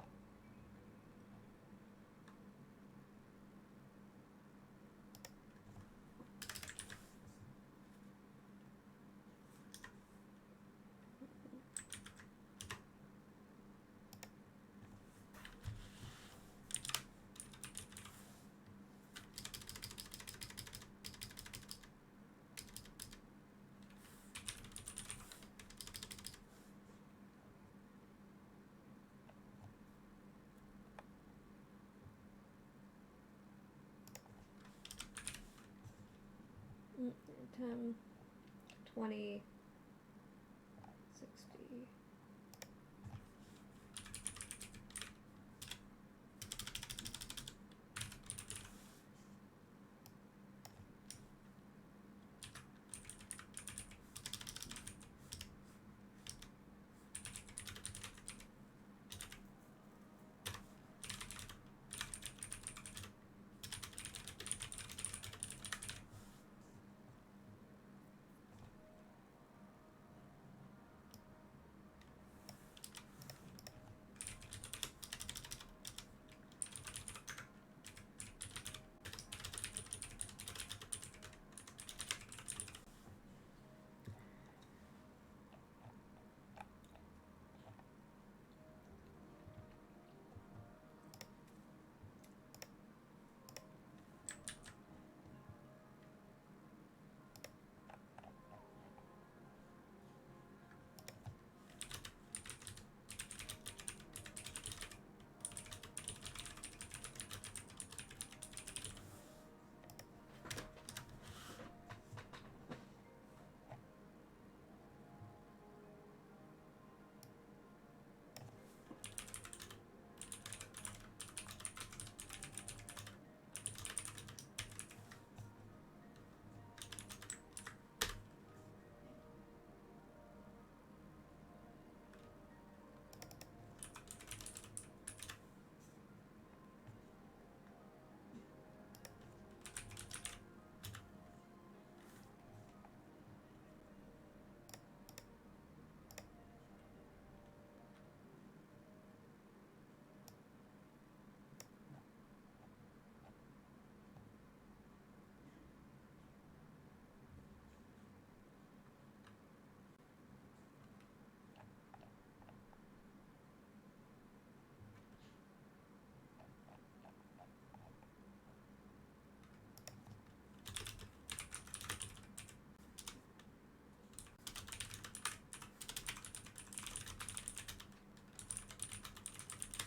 10, 20, 60.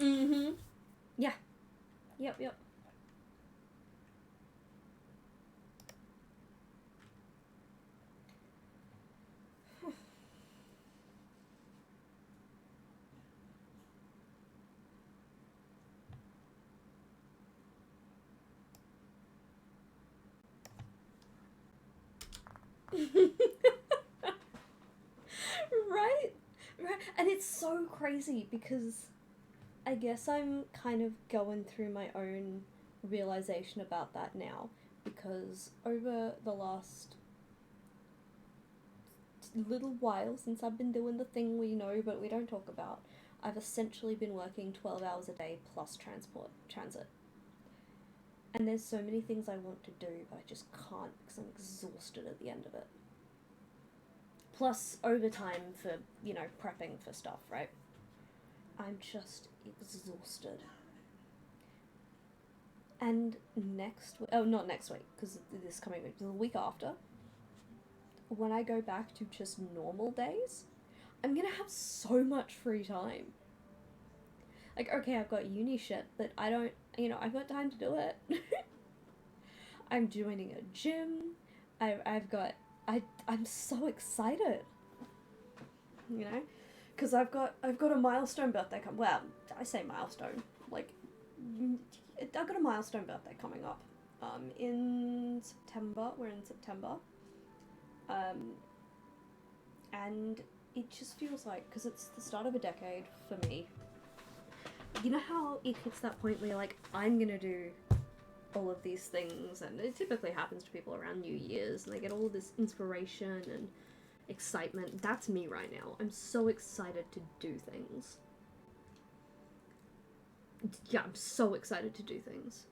Mm-hmm. Yeah. Yep, yep. Right? Right. And it's so crazy because I guess I'm kind of going through my own realization about that now, because over the last little while since I've been doing the thing we know but we don't talk about, I've essentially been working 12 hours a day plus transit. And there's so many things I want to do, but I just can't because I'm exhausted at the end of it. Plus overtime for, you know, prepping for stuff, right? I'm just exhausted. And next week, oh, not next week, because this coming week, the week after, when I go back to just normal days, I'm gonna have so much free time. Like, okay, I've got uni shit, but I don't, you know, I've got time to do it. I'm joining a gym. I'm so excited. You know? Because I've got a milestone birthday well, I say milestone, like, I've got a milestone birthday coming up, in September, we're in September, and it just feels like, because it's the start of a decade for me, you know how it hits that point where you're like, I'm gonna do all of these things, and it typically happens to people around New Year's, and they get all of this inspiration and excitement. That's me right now. I'm so excited to do things. Yeah, I'm so excited to do things.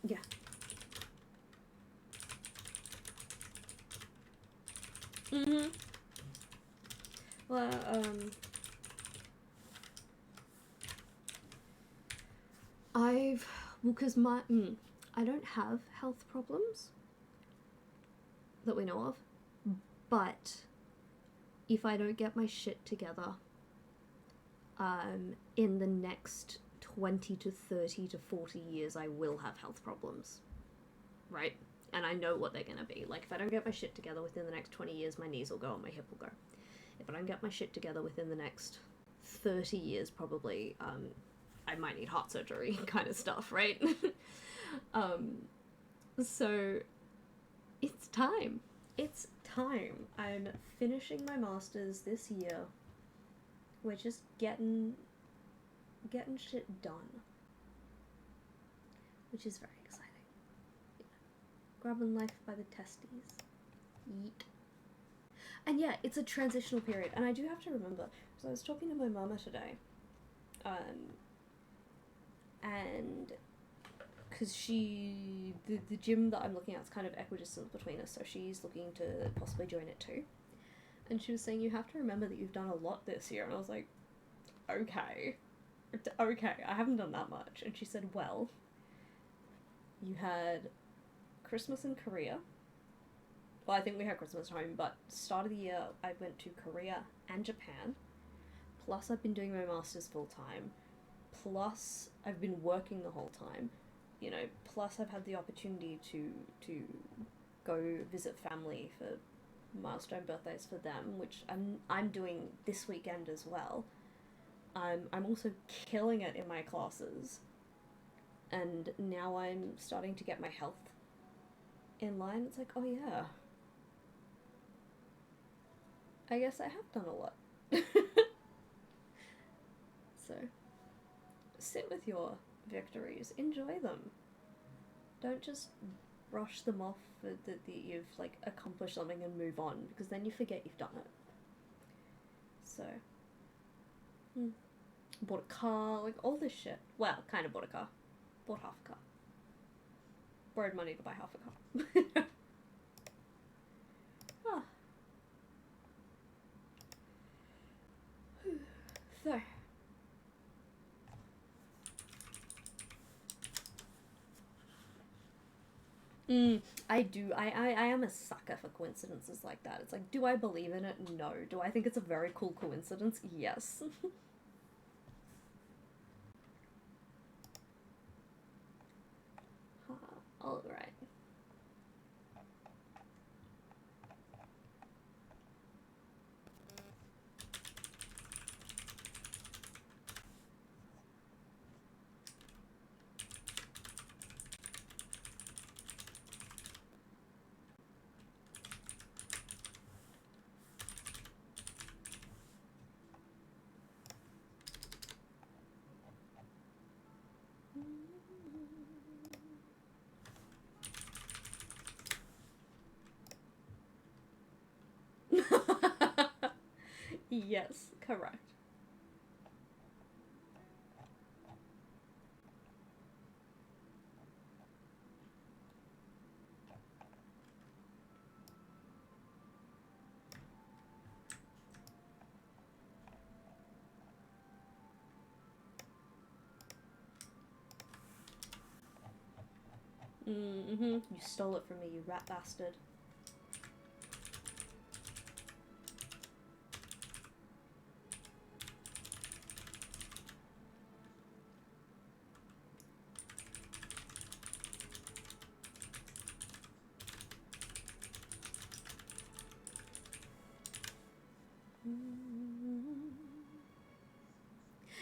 Yeah. Mm-hmm. Well, because I don't have health problems that we know of, but if I don't get my shit together, in the next 20 to 30 to 40 years I will have health problems, right? And I know what they're gonna be. Like, if I don't get my shit together within the next 20 years, my knees will go and my hip will go. If I don't get my shit together within the next 30 years, probably, I might need heart surgery kind of stuff, right? So it's time. It's time. I'm finishing my masters this year. We're just getting shit done, which is very exciting. Yeah. Grabbing life by the testes. Yeet. And yeah, it's a transitional period, and I do have to remember, because I was talking to my mama today, and because the gym that I'm looking at is kind of equidistant between us, so she's looking to possibly join it too. And she was saying, you have to remember that you've done a lot this year. And I was like, okay, I haven't done that much. And she said, well, you had Christmas in Korea. Well, I think we had Christmas at home, but start of the year, I went to Korea and Japan. Plus, I've been doing my masters full time. Plus, I've been working the whole time. You know, plus I've had the opportunity to go visit family for milestone birthdays for them, which I'm doing this weekend as well. I'm also killing it in my classes, and now I'm starting to get my health in line. It's like, oh yeah, I guess I have done a lot. So sit with your victories, enjoy them. Don't just brush them off that you've like accomplished something and move on, because then you forget you've done it. So bought a car, like all this shit. Well, kind of bought a car. Bought half a car. Borrowed money to buy half a car. Ah. So I do. I am a sucker for coincidences like that. It's like, do I believe in it? No. Do I think it's a very cool coincidence? Yes. All right. Yes, correct. You stole it from me, you rat bastard.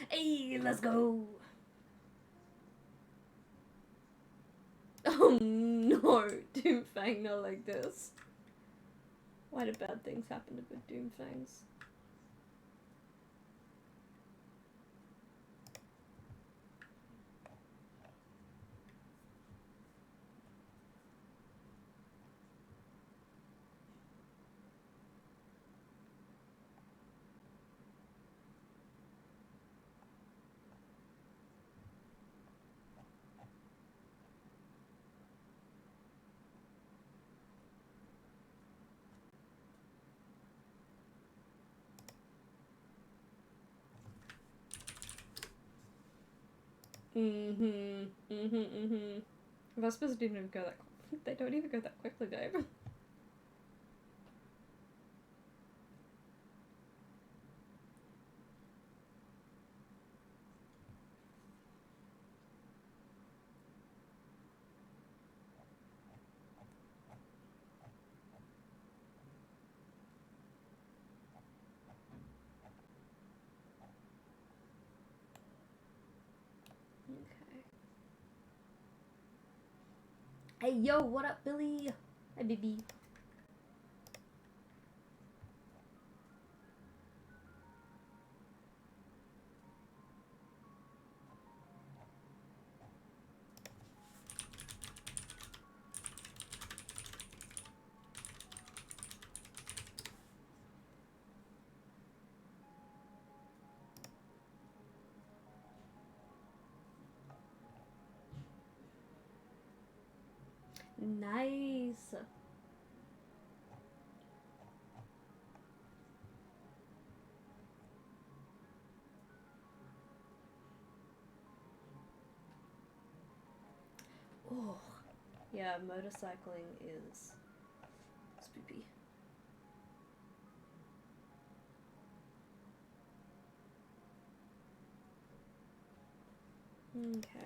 Hey, let's go! Oh no, Doomfang, not like this. Why do bad things happen to good Doomfangs? Vespers didn't even go that they don't even go that quickly, babe. Hey yo, what up, Billy? Hi, baby. Nice. Oh, yeah, motorcycling is spoopy. Okay.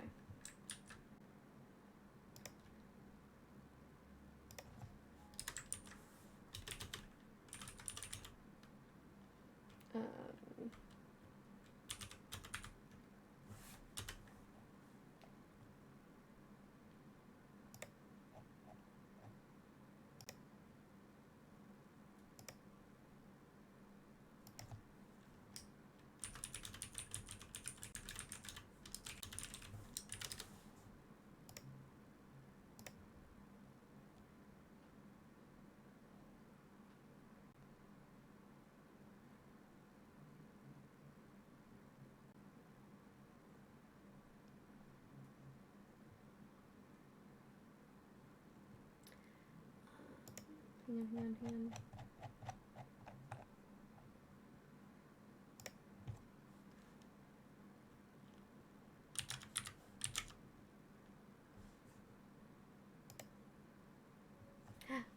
Um, hang on.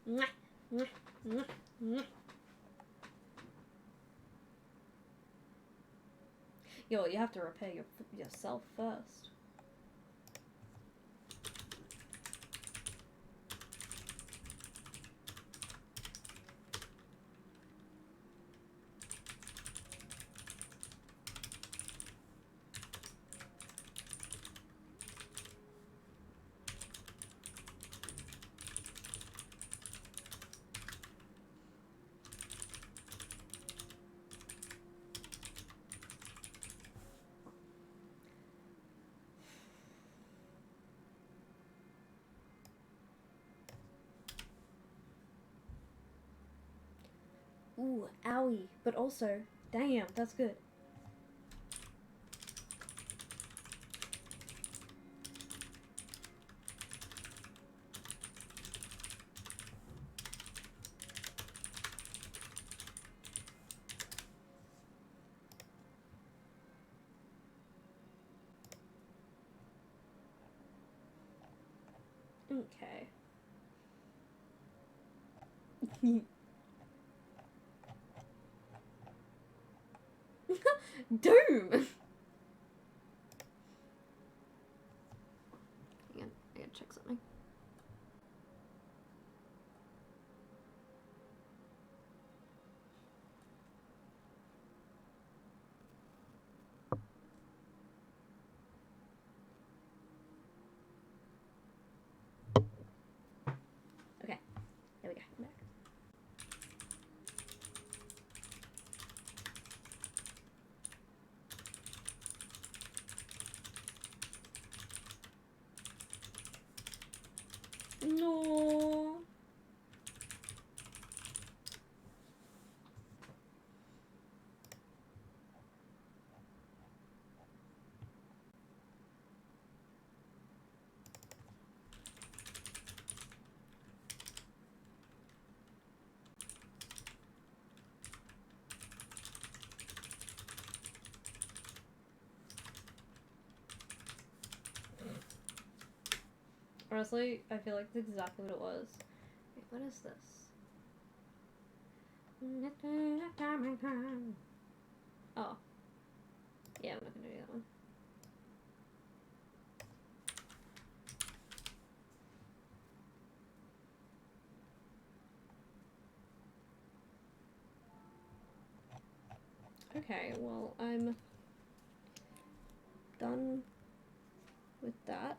Mwah, mwah, mwah, mwah. Yo, you have to repair yourself first. Ooh, owie. But also, damn, that's good. Okay. Doom! Hang on, I gotta check something. Okay, there we go. I'm back. No. Honestly, I feel like that's exactly what it was. Wait, what is this? Oh. Yeah, I'm not gonna do that one. Okay, well, I'm done with that.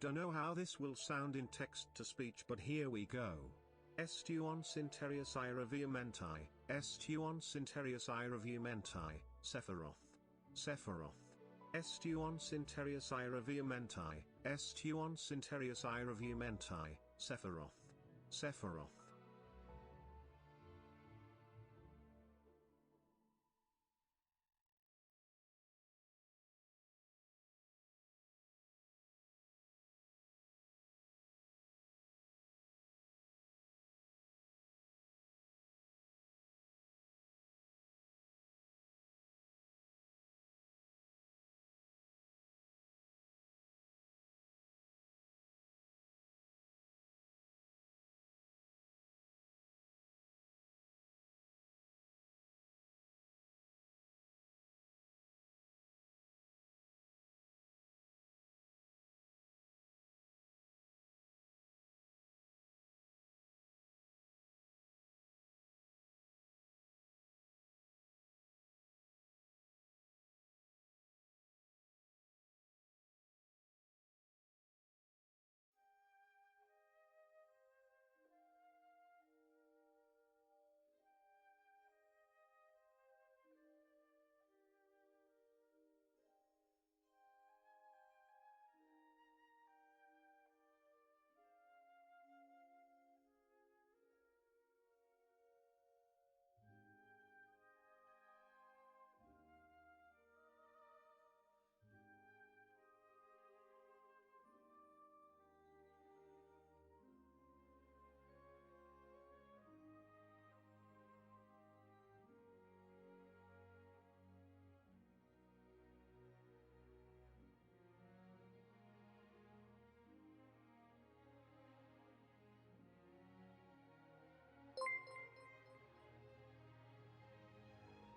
Dunno how this will sound in text-to-speech, but here we go. Estuon Cinterius Iravumenti, Estuon Cinterius Iravumenti, Sephiroth. Sephiroth. Estuon Cinterius Iravumenti, Estuon Cinterius Iravumenti, Sephiroth. Sephiroth.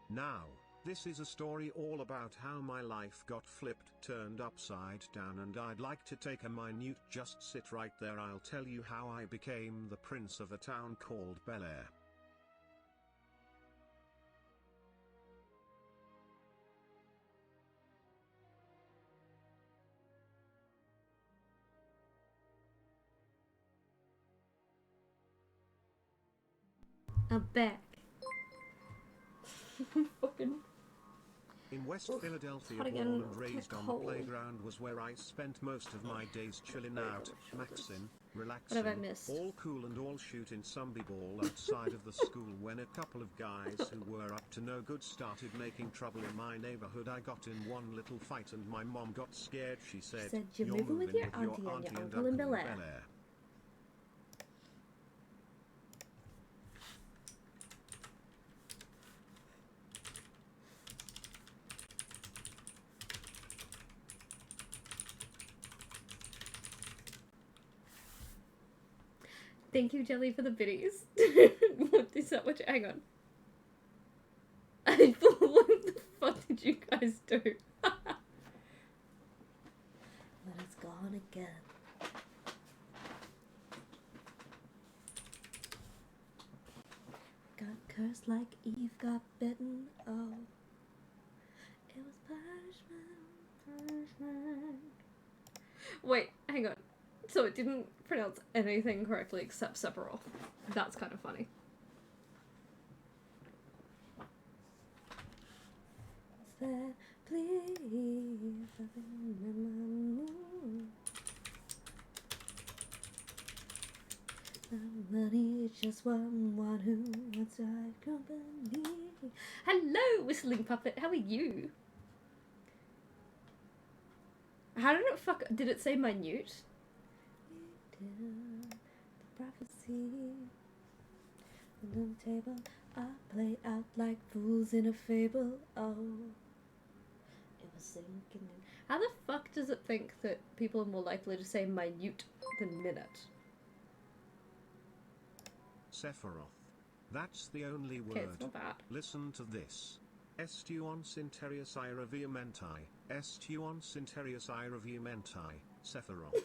Now, this is a story all about how my life got flipped, turned upside down, and I'd like to take a minute, just sit right there. I'll tell you how I became the prince of a town called Bel Air. I'm back. Fucking. In West Philadelphia, hot born again. and raised on the playground was where I spent most of my days chilling out, maxing, relaxing, What have I missed? all cool and all shooting zombie ball outside of the school when a couple of guys who were up to no good started making trouble in my neighborhood. I got in one little fight and my mom got scared. She said, "You're moving with your auntie and your uncle in Bel Air." Thank you, Jelly, for the biddies. What is that much? Hang on. What the fuck did you guys do? But it's gone again. Got cursed like Eve got bitten. Oh, it was punishment. Wait, hang on. So it didn't pronounce anything correctly except Sephiroth. That's kind of funny. That please, money is just one who wants our company. Hello, Whistling Puppet. How are you? How did it fuck? Did it say minute? The prophecy on the table, I play out like fools in a fable. Oh, it was sinking in. How the fuck does it think that people are more likely to say minute than minute? Sephiroth. That's the only word. Okay, it's not bad. Listen to this. Estuon Cinterius Iravumenti, Estuon Cinterius Iravumenti, Sephiroth.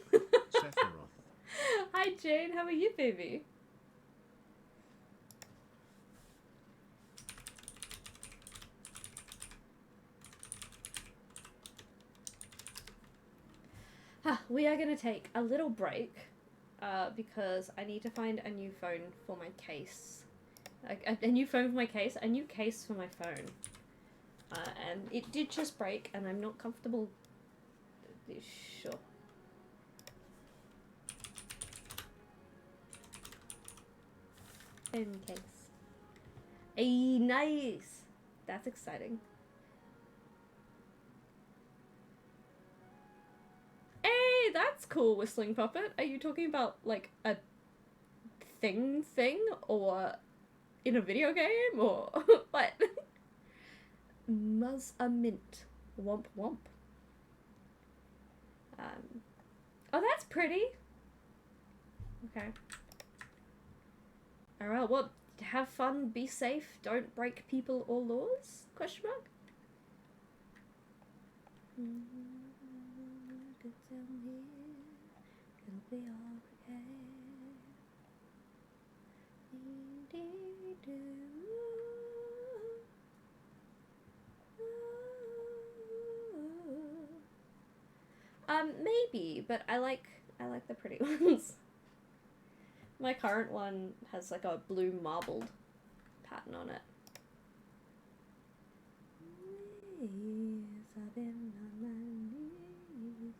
Sephiroth. Hi Jane, how are you, baby? Ah, we are going to take a little break because I need to find a new phone for my case. A new phone for my case, a new case for my phone. And it did just break, and I'm not comfortable. Sure. Phone case. Hey, nice! That's exciting. Hey, that's cool, Whistling Puppet. Are you talking about, like, a thing, or in a video game, or what? Muzz a mint. Womp womp. Oh, that's pretty. Okay. Alright, well, have fun, be safe, don't break people or laws? Question mark? It'll be okay. Maybe, but I like the pretty ones. My current one has like a blue marbled pattern on it. I've been on my knees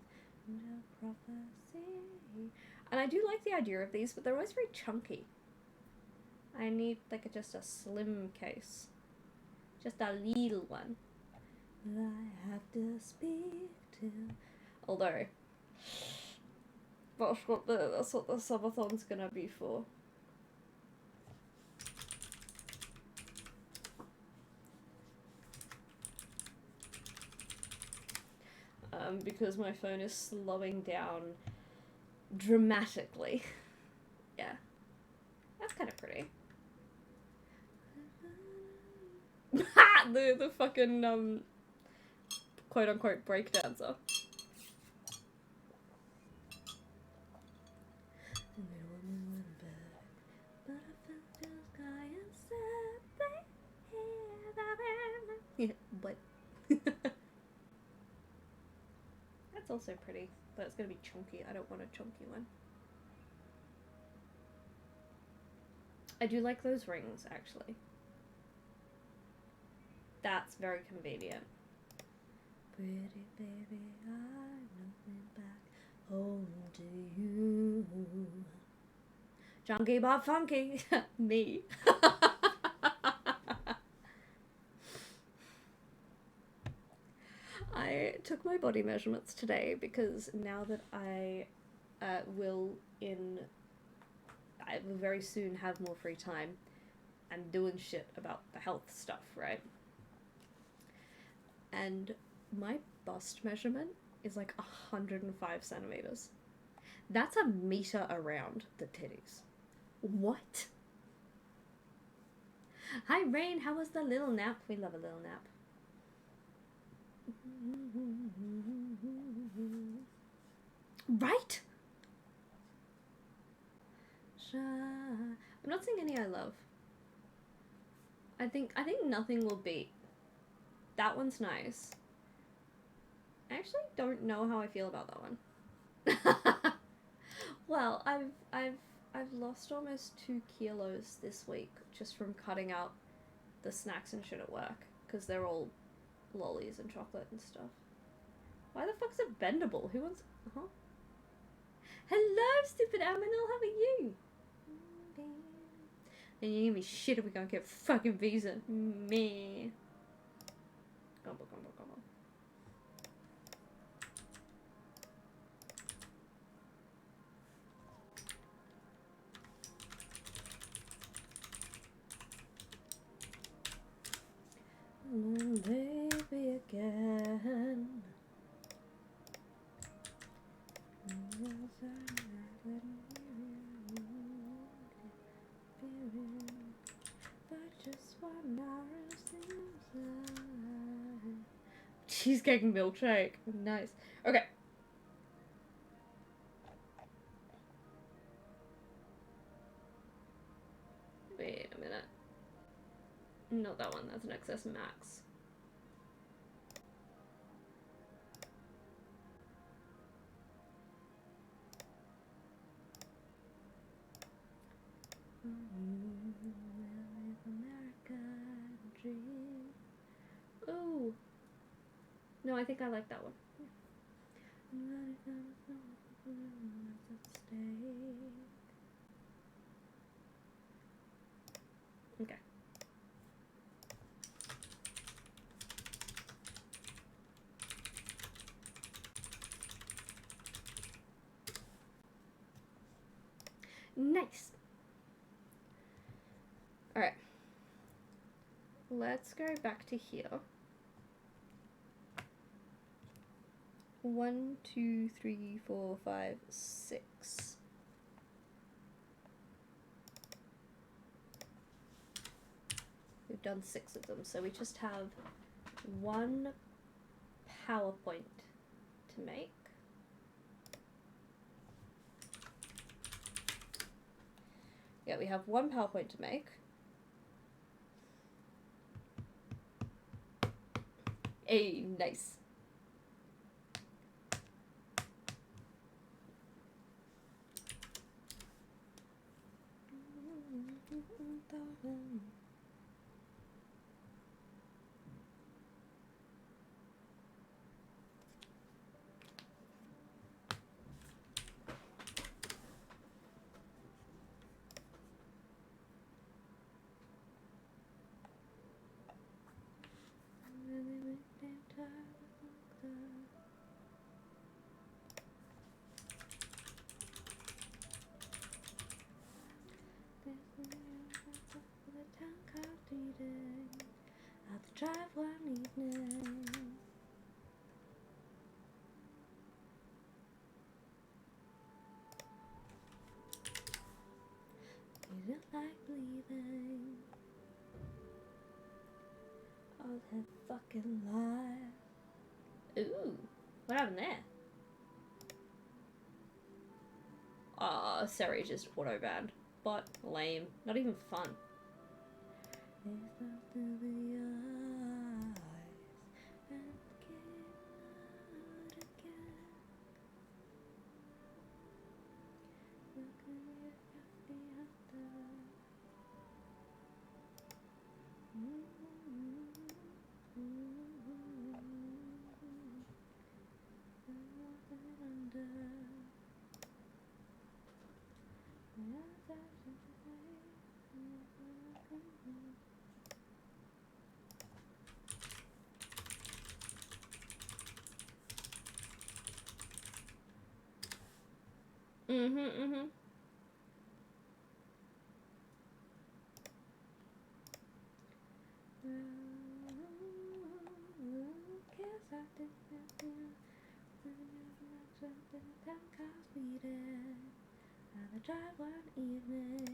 under prophecy. And I do like the idea of these, but they're always very chunky. I need like just a slim case. Just a little one. I have to speak to. Although that's what the subathon's gonna be for. Because my phone is slowing down dramatically. Yeah. That's kind of pretty. the fucking quote unquote breakdancer. Yeah, but that's also pretty, but it's gonna be chunky. I don't want a chunky one. I do like those rings, actually. That's very convenient. Pretty baby, I'm looking back home to you. Junkie Bob Funky. Me. I took my body measurements today because now that I will very soon have more free time and doing shit about the health stuff, right? And my bust measurement is like 105 centimeters. That's a meter around the titties. What? Hi Rain, how was the little nap? We love a little nap. Right? I'm not seeing any I love. I think nothing will beat. That one's nice. I actually don't know how I feel about that one. Well, I've lost almost 2 kilos this week just from cutting out the snacks and shit at work because they're all lollies and chocolate and stuff. Why the fuck's it bendable? Who wants? Hello, stupid Aminal. How are you? And you give me shit if we can't get fucking visa. Me. Gumbo, gumbo, gumbo. Baby again. Cheesecake and milkshake. Nice. Okay. Wait a minute. Not that one. That's an XS Max. America dream. Ooh. No, I think I like that one. Okay. Nice. All right. Let's go back to here. 1, 2, 3, 4, 5, 6. We've done 6 of them, so we just have 1 PowerPoint to make. Yeah, we have 1 PowerPoint to make. Hey, nice. At the drive one evening. Didn't like bleeding all her fucking life. Ooh, what happened there? Ah, Sari just auto banned. But lame. Not even fun. It's not to the eyes and came out again. Look at your coffee after. Mm-hmm. The drive one evening.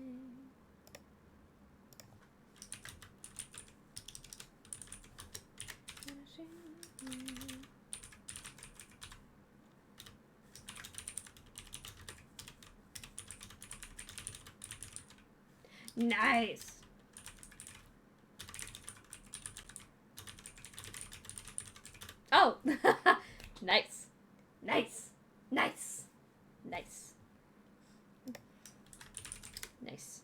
Nice. Oh, nice, nice, nice, nice, nice.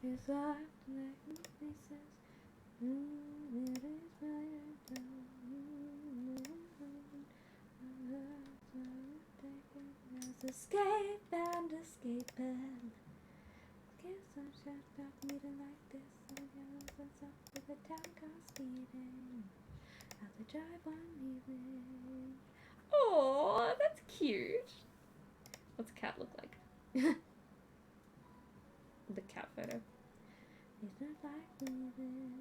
It's hard to make faces. It is my escape and escaping. Give some shit about meeting like this. And what's up with the town car speeding. Have to drive one evening. Oh, that's cute. What's a cat look like? The cat photo. It's not like leaving.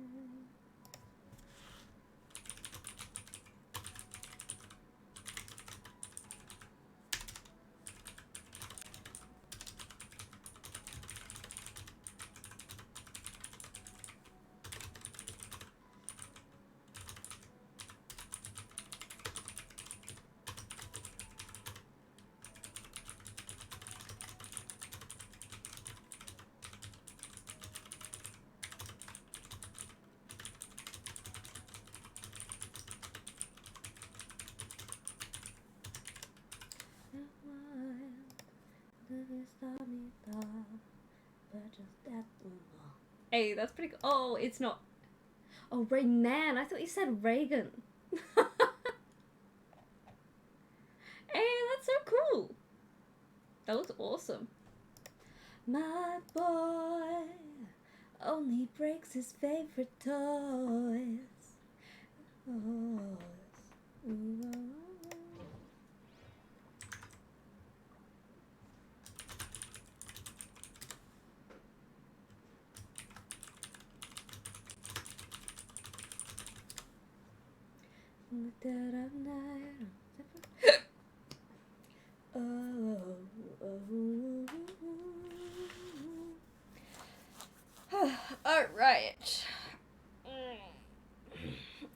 Hey, that's pretty cool. Oh, it's not. Oh, Rayman. I thought you said Reagan. Hey, that's so cool. That looks awesome. My boy only breaks his favorite toys. Oh. Alright.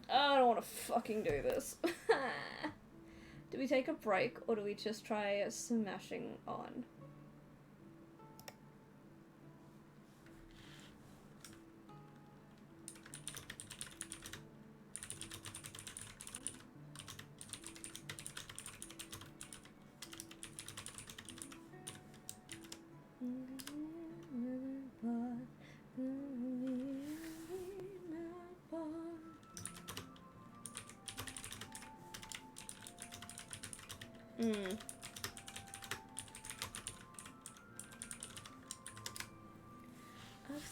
I don't want to fucking do this. Do we take a break or do we just try smashing on?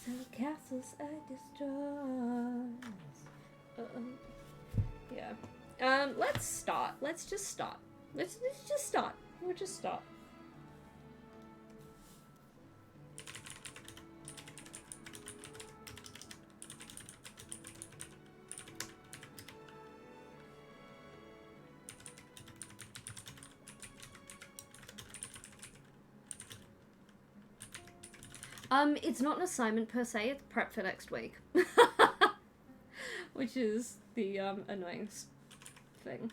Of castles I destroy. Yeah. Let's start. Let's just start. Let's just start. We'll just start. It's not an assignment per se, it's prep for next week. Which is the, annoying thing.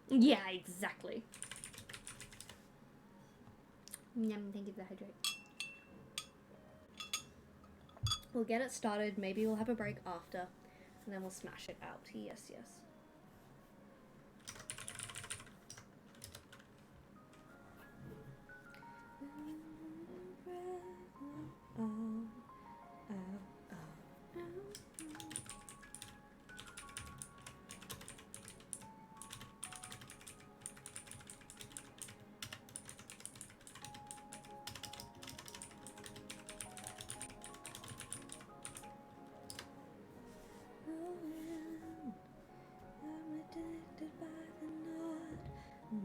Yeah, exactly. Yum, thank you for the hydrate. We'll get it started, maybe we'll have a break after, and then we'll smash it out. Yes, yes.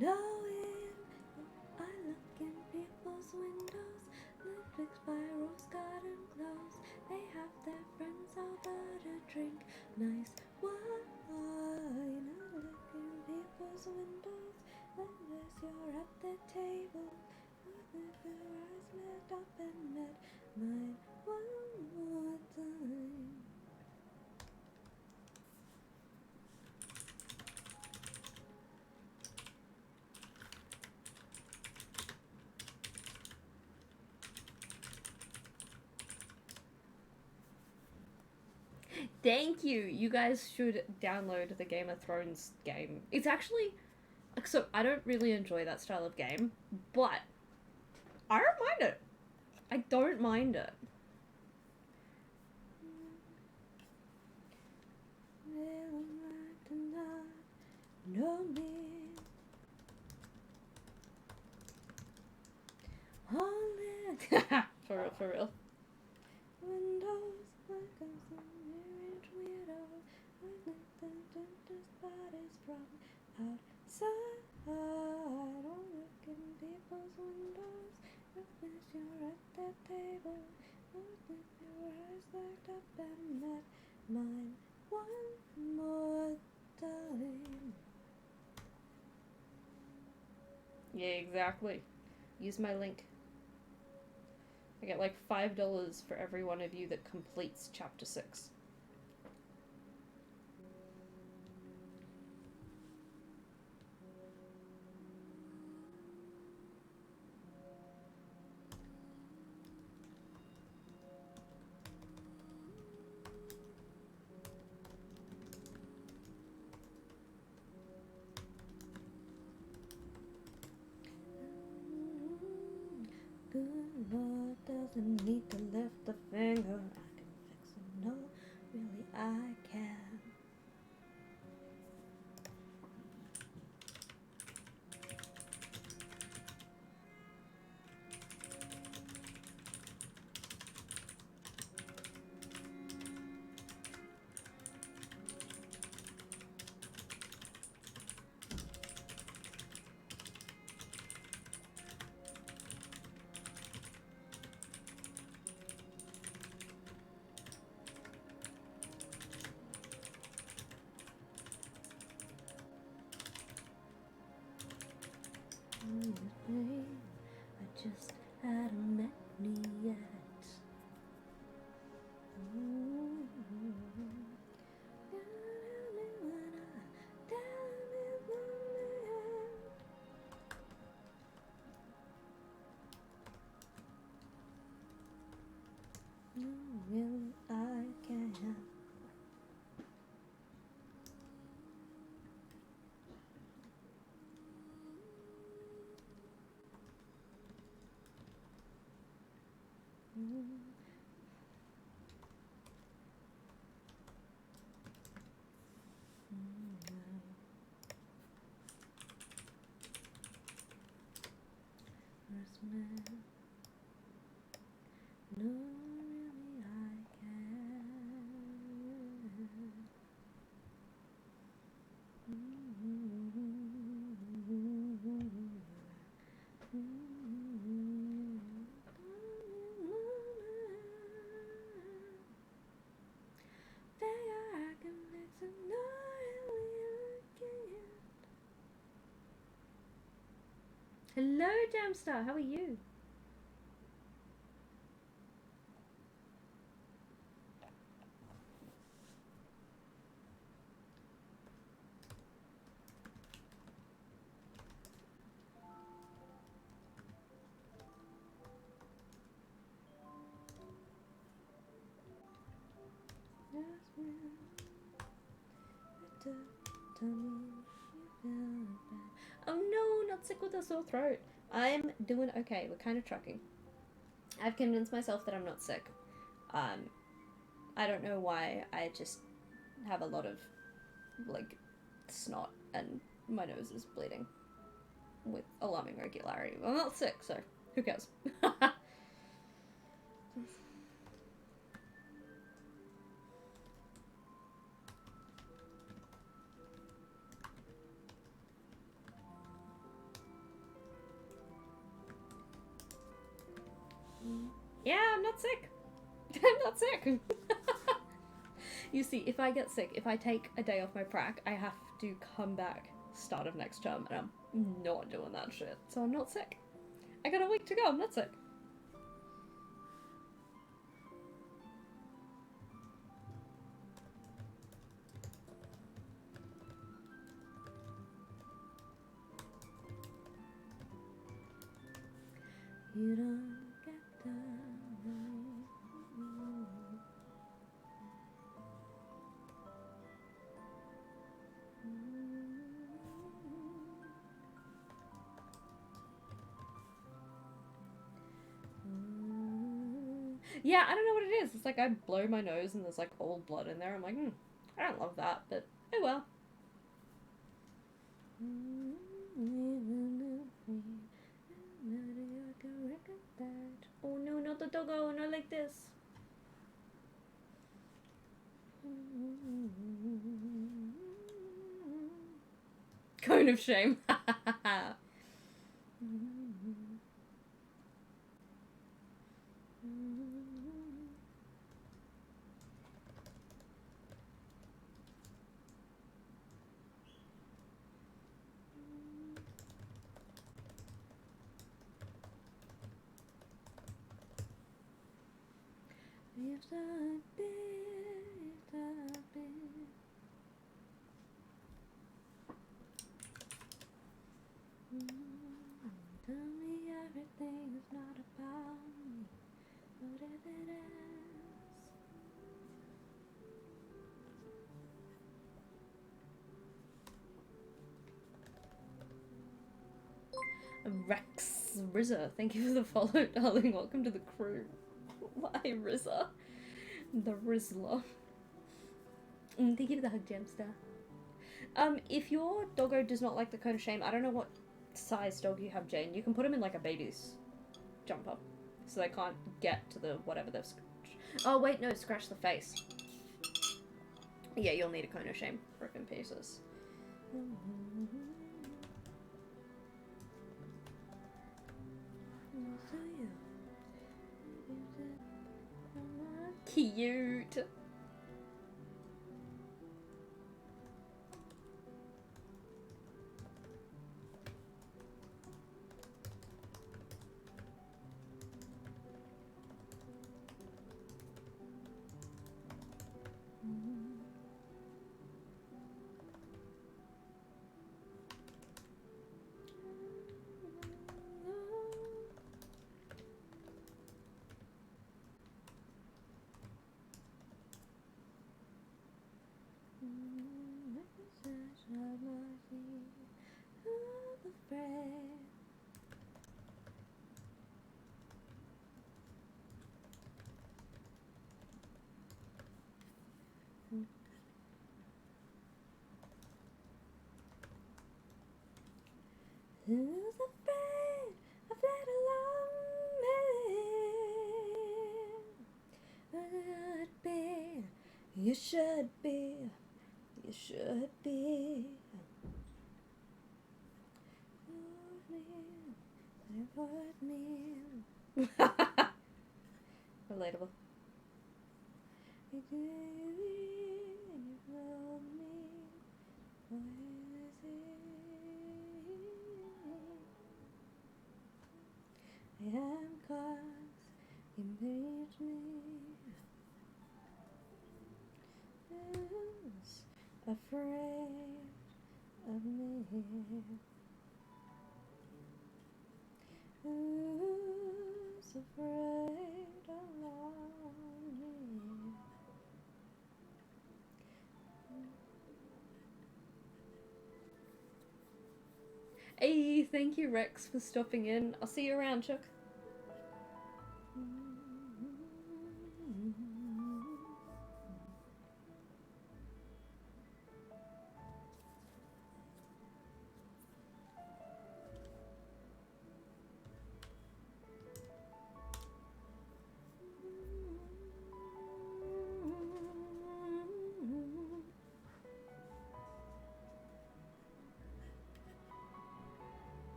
Knowing I look in people's windows, Netflix spirals, garden close. They have their friends over to drink nice wine. I look in people's windows, unless you're at the table. If your eyes met up and met mine one more time. Thank you. You guys should download the Game of Thrones game. It's actually, so I don't really enjoy that style of game, but I don't mind it. I don't mind it. No me. For real. Windows like a from outside. Oh, look in people's windows. You wish you're at that table. Oh, with your eyes locked up and met mine one more time. Yeah, exactly. Use my link. I get like $5 for every one of you that completes chapter 6. Good Lord doesn't need to lift a finger. I can fix it. No, really, I can. I just hadn't met me yet. Really, I can. First man. No, really, I can. Hello, Jamstar. How are you? Oh no, not sick with a sore throat. I'm doing okay. We're kind of trucking. I've convinced myself that I'm not sick. I don't know why. I just have a lot of like snot and my nose is bleeding with alarming regularity. I'm not sick, so who cares? Yeah, I'm not sick. I'm not sick. You see, if I get sick, if I take a day off my prac, I have to come back start of next term, and I'm not doing that shit. So I'm not sick. I got a week to go. I'm not sick. You don't get the Yeah, I don't know what it is. It's like I blow my nose and there's like old blood in there. I'm like, I don't love that, but oh well. Oh no, not the doggo, not like this. cone of shame. Tell me everything is not about me. What if it is? Rex Rizza, thank you for the follow, darling. Welcome to the crew. Why Rizza? The Rizzler. Thank you for the hug, Gemstar. If your doggo does not like the cone of shame, I don't know what size dog you have, Jane. You can put him in like a baby's jumper, so they can't get to the whatever they've scratched. Oh wait, no, scratch the face. Yeah, you'll need a cone of shame. Rip in pieces. Cute. Who's afraid of that alone man? You should be, you should be. Relatable. I am 'cause you made me. Who's afraid of me? Who's afraid of me? Hey, thank you Rex for stopping in. I'll see you around, Chuck.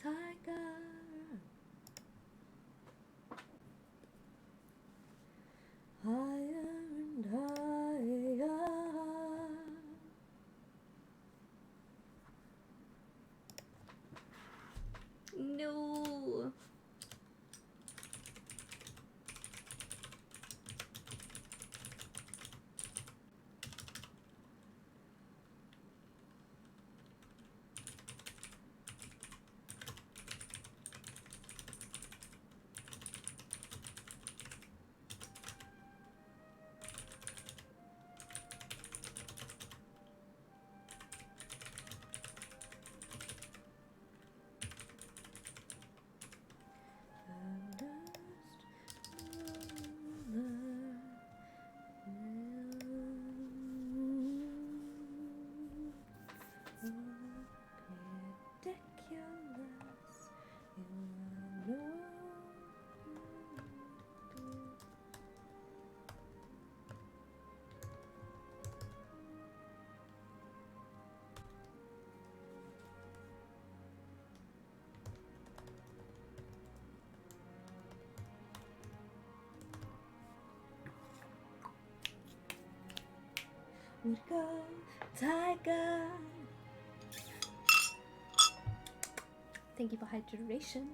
Tiger. Higher and higher. No. would go, tiger. Thank you for hydration.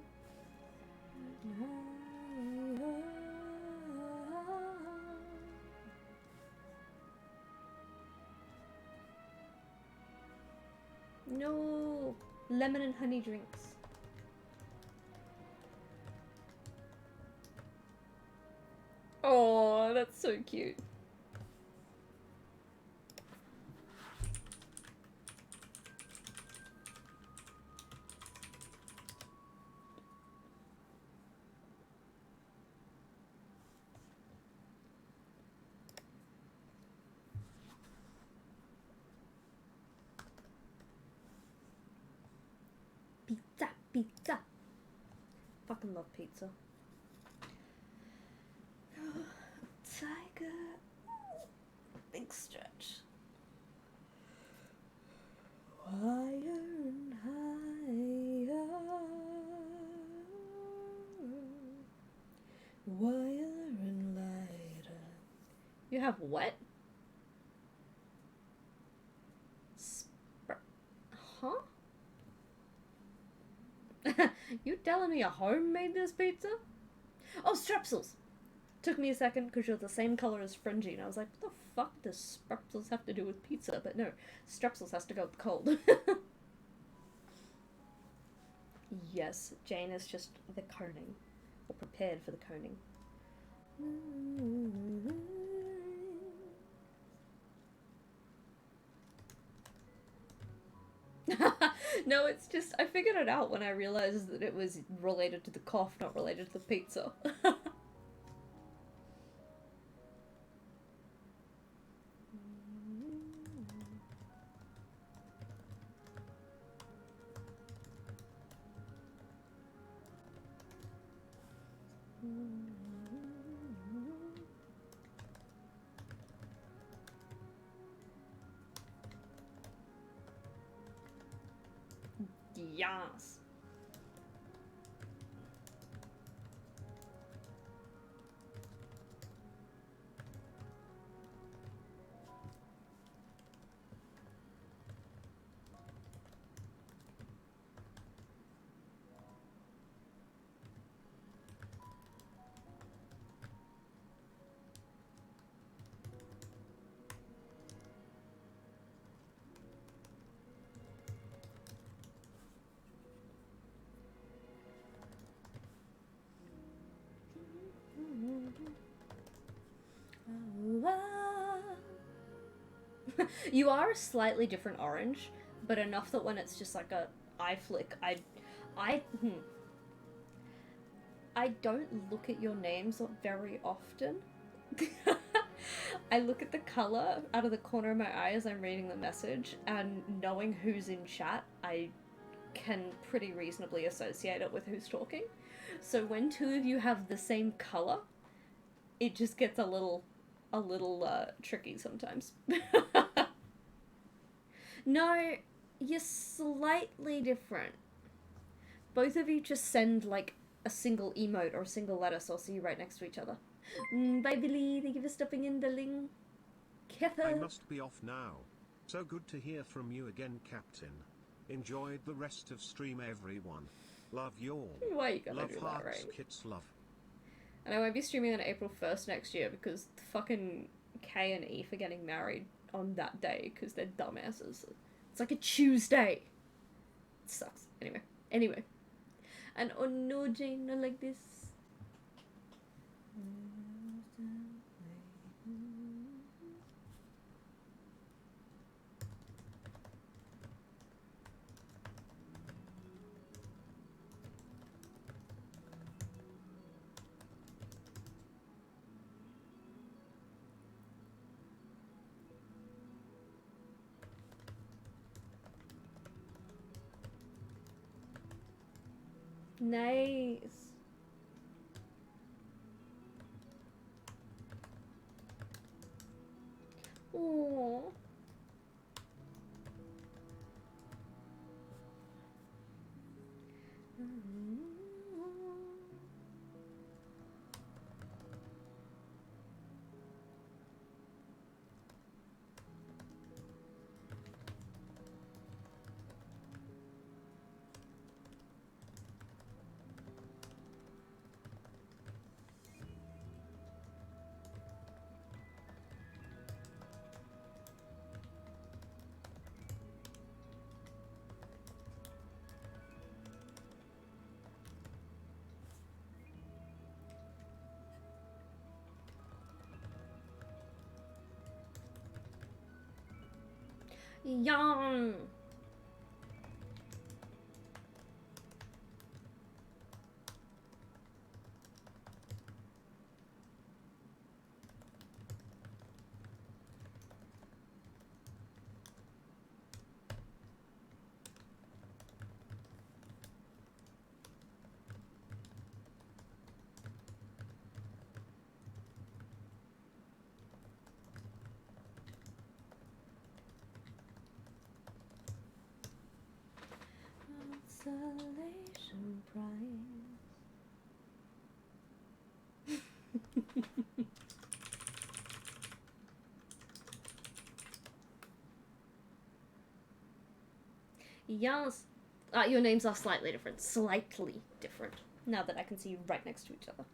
No, lemon and honey drinks. Oh, that's so cute. Pizza, pizza. Fucking love pizza. Tiger. Big stretch. Higher and higher. Wider and lighter. You have what? Huh? You telling me a home made this pizza? Oh, strepsils! Took me a second because you're the same color as Fringy, and I was like, what the fuck does strepsils have to do with pizza? But no, strepsils has to go cold. Yes, Jane is just the coning, or prepared for the coning. No, it's just, I figured it out when I realized that it was related to the cough, not related to the pizza. Yes. You are a slightly different orange, but enough that when it's just like a eye flick, I don't look at your names very often. I look at the color out of the corner of my eye as I'm reading the message, and knowing who's in chat, I can pretty reasonably associate it with who's talking. So when two of you have the same color, it just gets a little tricky sometimes. No, you're slightly different. Both of you just send like a single emote or a single letter, so I'll see you right next to each other. Bye Billy, thank you for stopping in, darling. I must be off now. So good to hear from you again, Captain. Enjoyed the rest of stream, everyone. Love you all. Why you gotta love do hearts, that, right? kits, love. And I won't be streaming on April 1st next year because fucking Kay and Eve are getting married on that day because they're dumbasses. It's like a Tuesday. It sucks. Anyway. And oh no, Jane, not like this. Nice. Aww. Young. Consolation prize. Yes. Your names are slightly different. Slightly different. Now that I can see you right next to each other.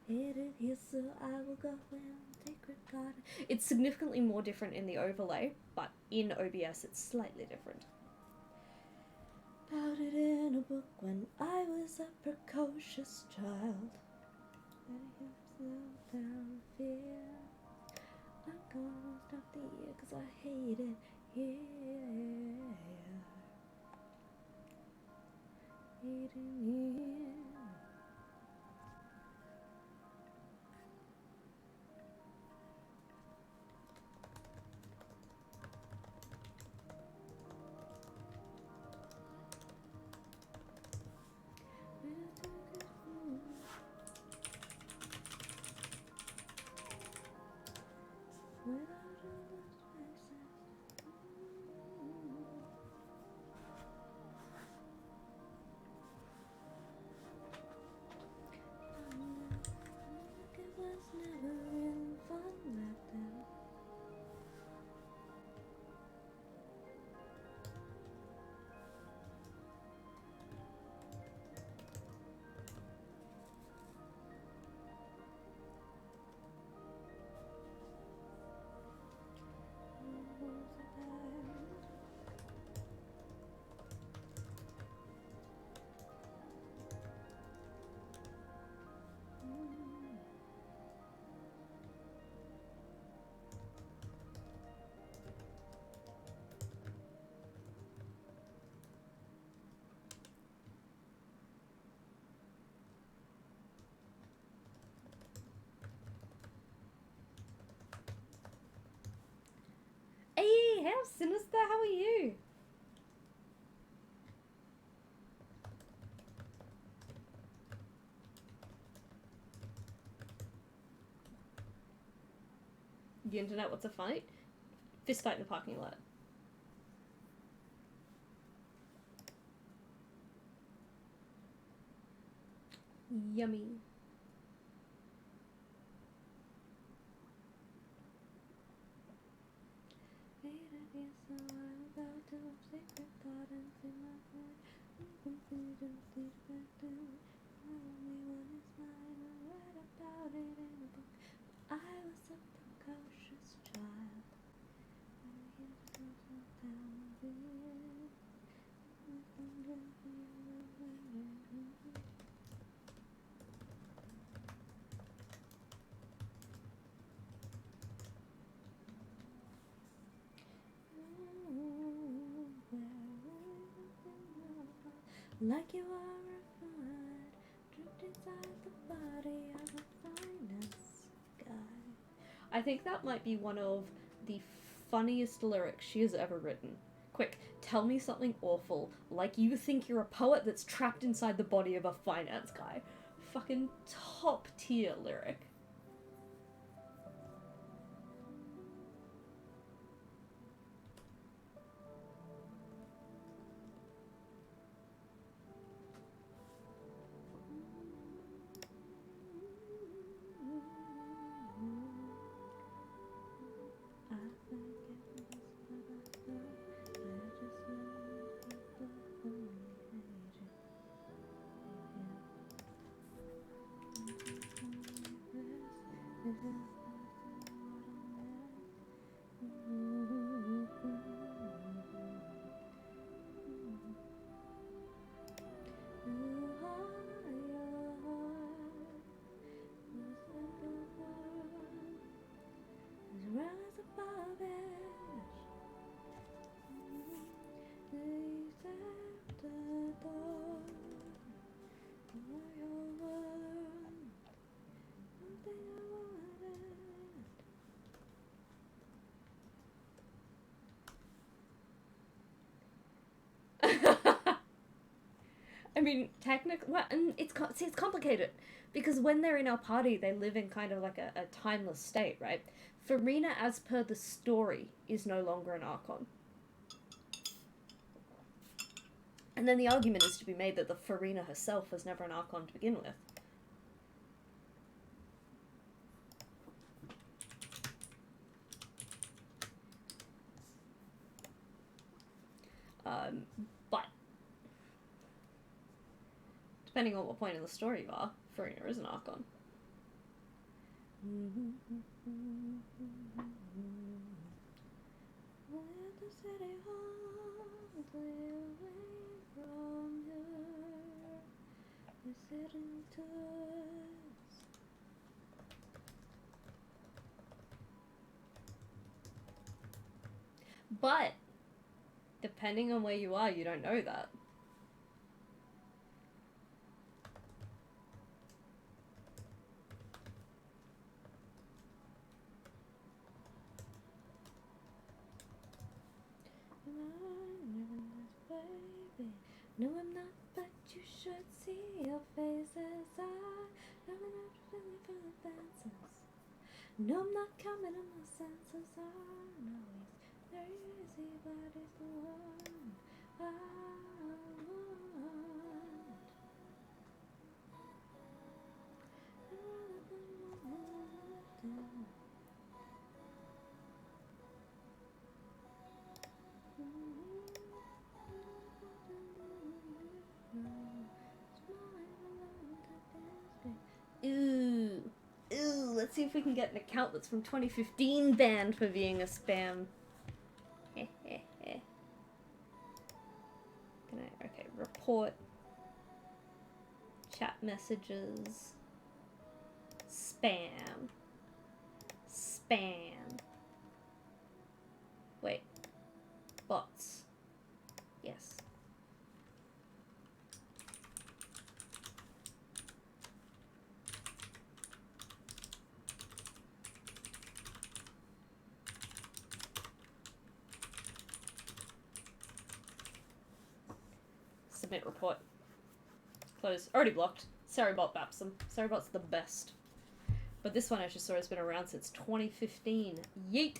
Headed here, so I will go and take regard. It's significantly more different in the overlay, but in OBS it's slightly different. Found it in a book when I was a precocious child. Down fear. I'm gonna stop the year 'cause I hate it here. Hating here. It was never real fun back then. Hey, how sinister, how are you? The internet, what's a fight? Fist fight in the parking lot. Yummy. I was a precocious child. Like you are a flood, dripped inside the body of a finest guy. I think that might be one of the funniest lyrics she has ever written. Quick, tell me something awful, like you think you're a poet that's trapped inside the body of a finance guy. Fucking top tier lyric. I mean, technically, well, and it's complicated because when they're in our party, they live in kind of like a timeless state, right? Farina, as per the story, is no longer an Archon. And then the argument is to be made that the Farina herself was never an Archon to begin with. But depending on what point in the story you are, Farina is an Archon. But depending on where you are, you don't know that. No, I'm not, but you should see your faces. I know I'm not really for the dances. No, I'm not coming to my senses. I know he's very easy, but it's the one I want. Ooh. Ooh, let's see if we can get an account that's from 2015 banned for being a spam. Can I? Okay, report. Chat messages. Spam. Spam. Wait. Bots. Yes. Submit report. Close. Already blocked. Saribot Bapsum. Saribot's the best. But this one I just saw has been around since 2015. Yeet!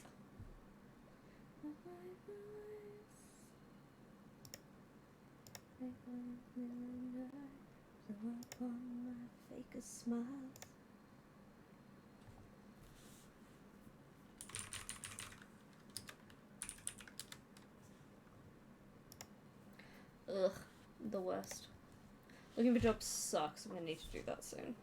Ugh, the worst. Looking for jobs sucks. I'm gonna need to do that soon.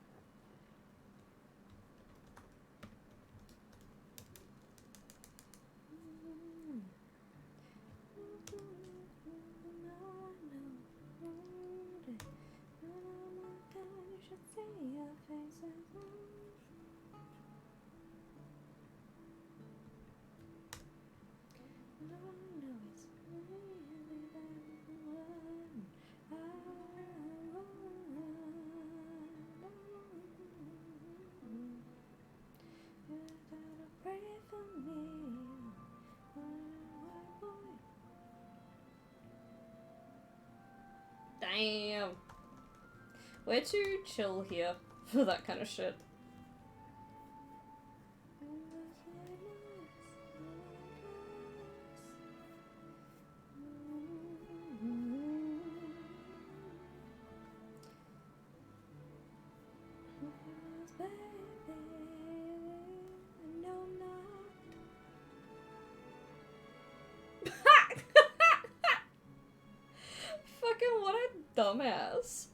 Damn. We're too chill here for that kind of shit. Fucking what a dumbass.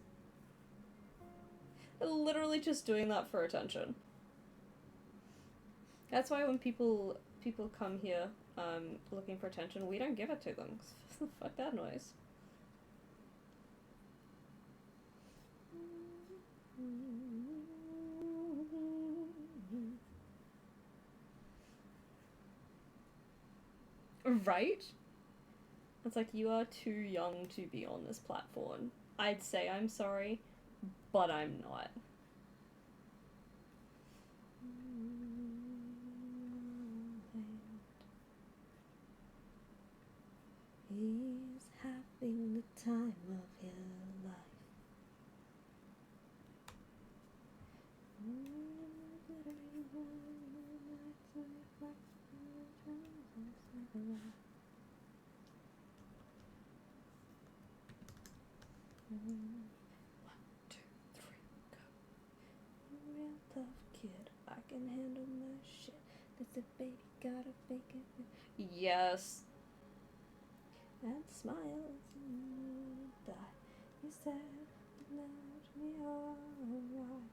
Literally just doing that for attention. That's why when people come here looking for attention, we don't give it to them. Fuck that noise. Right? It's like, you are too young to be on this platform. I'd say I'm sorry, but I'm not. He's having the time of his life. Real tough kid, I can handle my shit. That's a baby, gotta fake it. Yes. And smiles and die. You said, let me alright.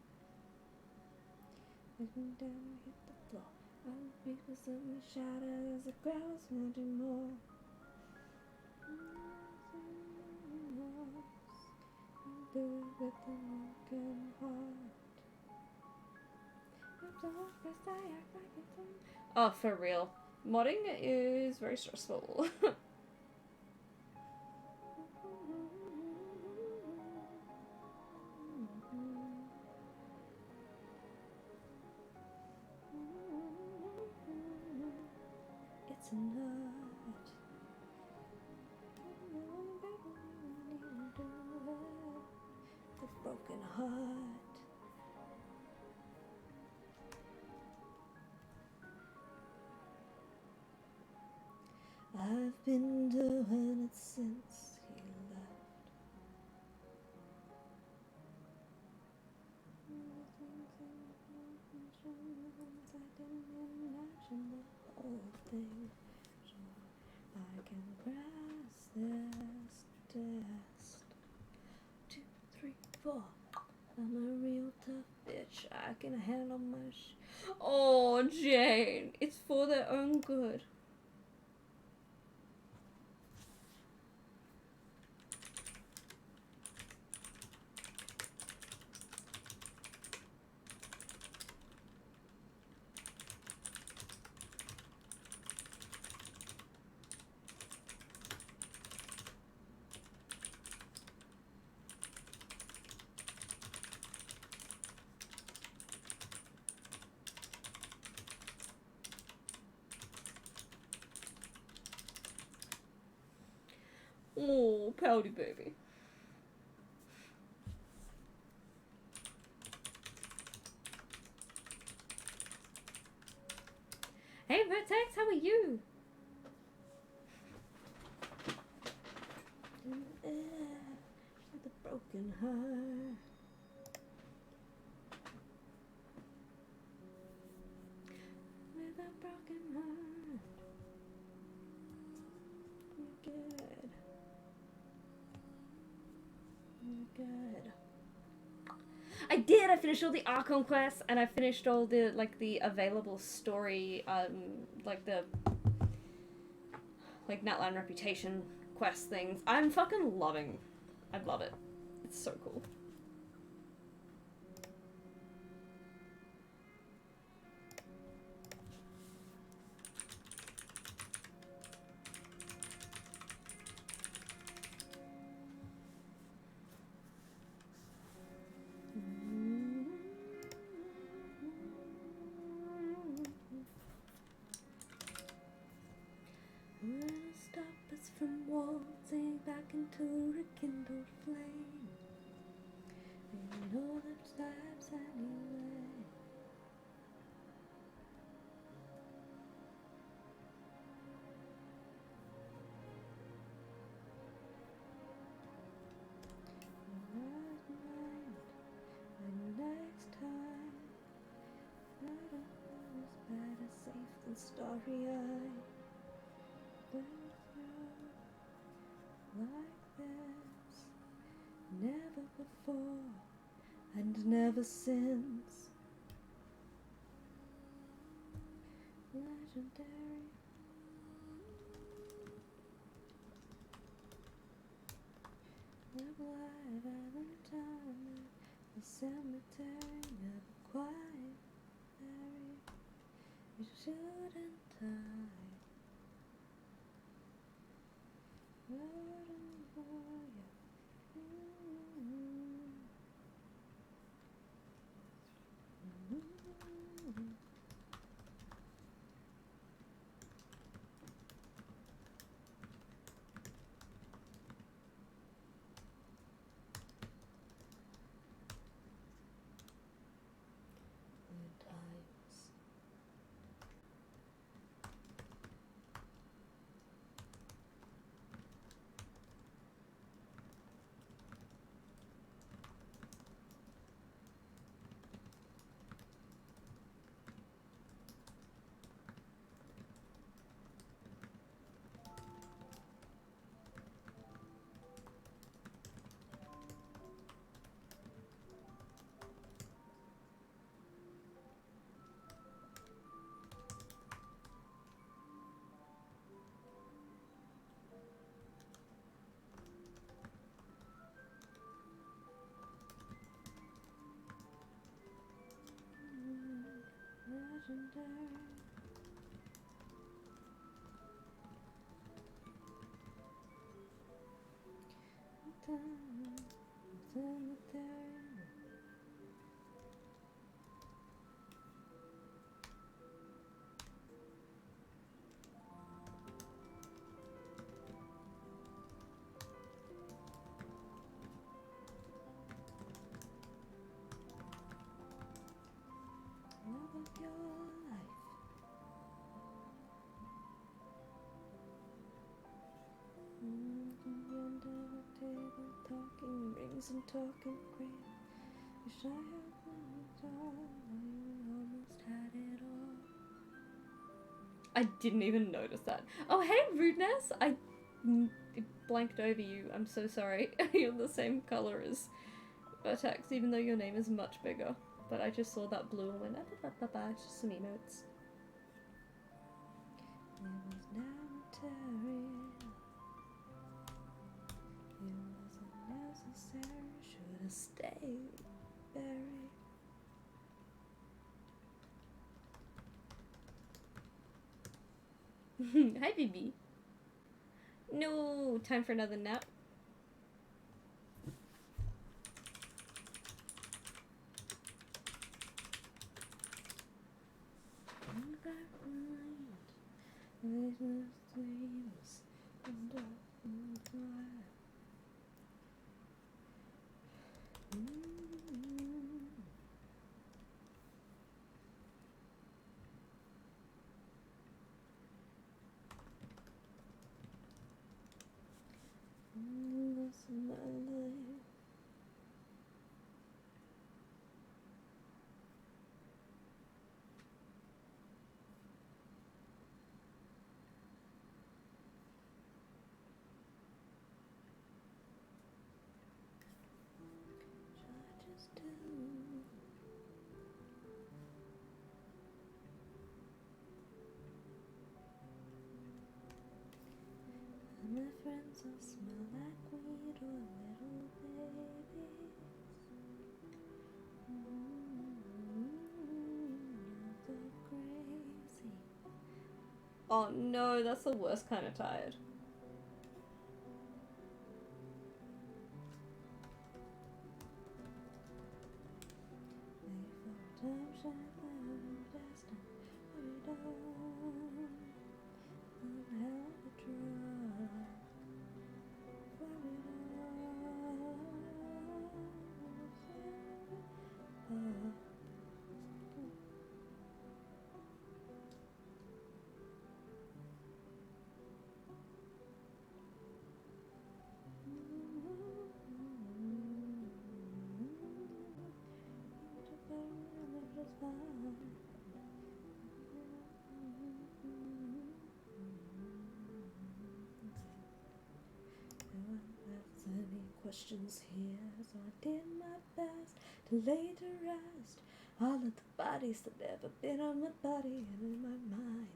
Looking down, hit the floor. I will be for something shattered as the crowds wanting more. Do it with a broken heart. Oh, for real. Modding is very stressful. It's a nut. The broken heart. I've been doing it since he left. I didn't imagine the whole thing. So I can pass this test. 2, 3, 4. I'm a real tough bitch. I can handle my Oh, Jane. It's for their own good. Oh, pouty baby. Hey Vertex, how are you? The broken heart. With a broken heart. You're good. You're good. I did! I finished all the Archon quests and I finished all the, like, the available story, like the, like, Natlan Reputation quest things. I'm fucking loving. I love it. It's so cool. Will stop us from waltzing back into rekindled flame. We know that steps anyway. Last night and next time, I don't know it's better safe than starry-eyed. Like this, never before and never since. Legendary. Never live at any time. The cemetery never quite buried. You shouldn't die. Love of your life. Under the table, talking rings and talking cream. Wish I had it all. You almost had it all. I didn't even notice that. Oh, hey, Rudeness! I blanked over you. I'm so sorry. You're the same color as Vertex, even though your name is much bigger. But I just saw that blue and went, it's just some emotes. It was necessary. It wasn't necessary. Should have stayed buried. Hi, baby. No, time for another nap. My friends all smell like weed or little babies. So crazy. Oh no, that's the worst kind of tired. Any questions here, so I did my best to lay to rest all of the bodies that ever been on my body and in my mind.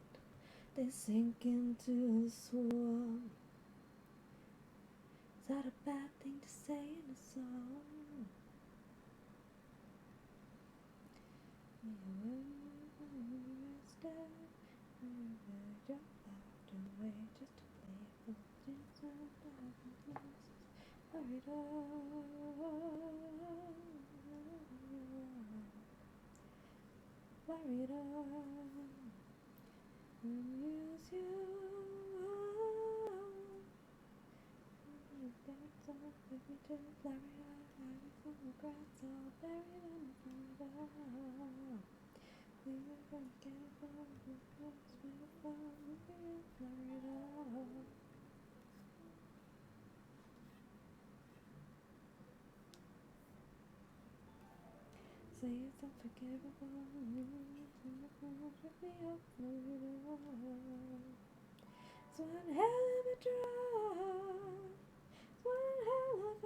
They sink into a swarm. Is that a bad thing to say in a song? Say it's unforgivable. It's one hell of a drug. It's one hell of a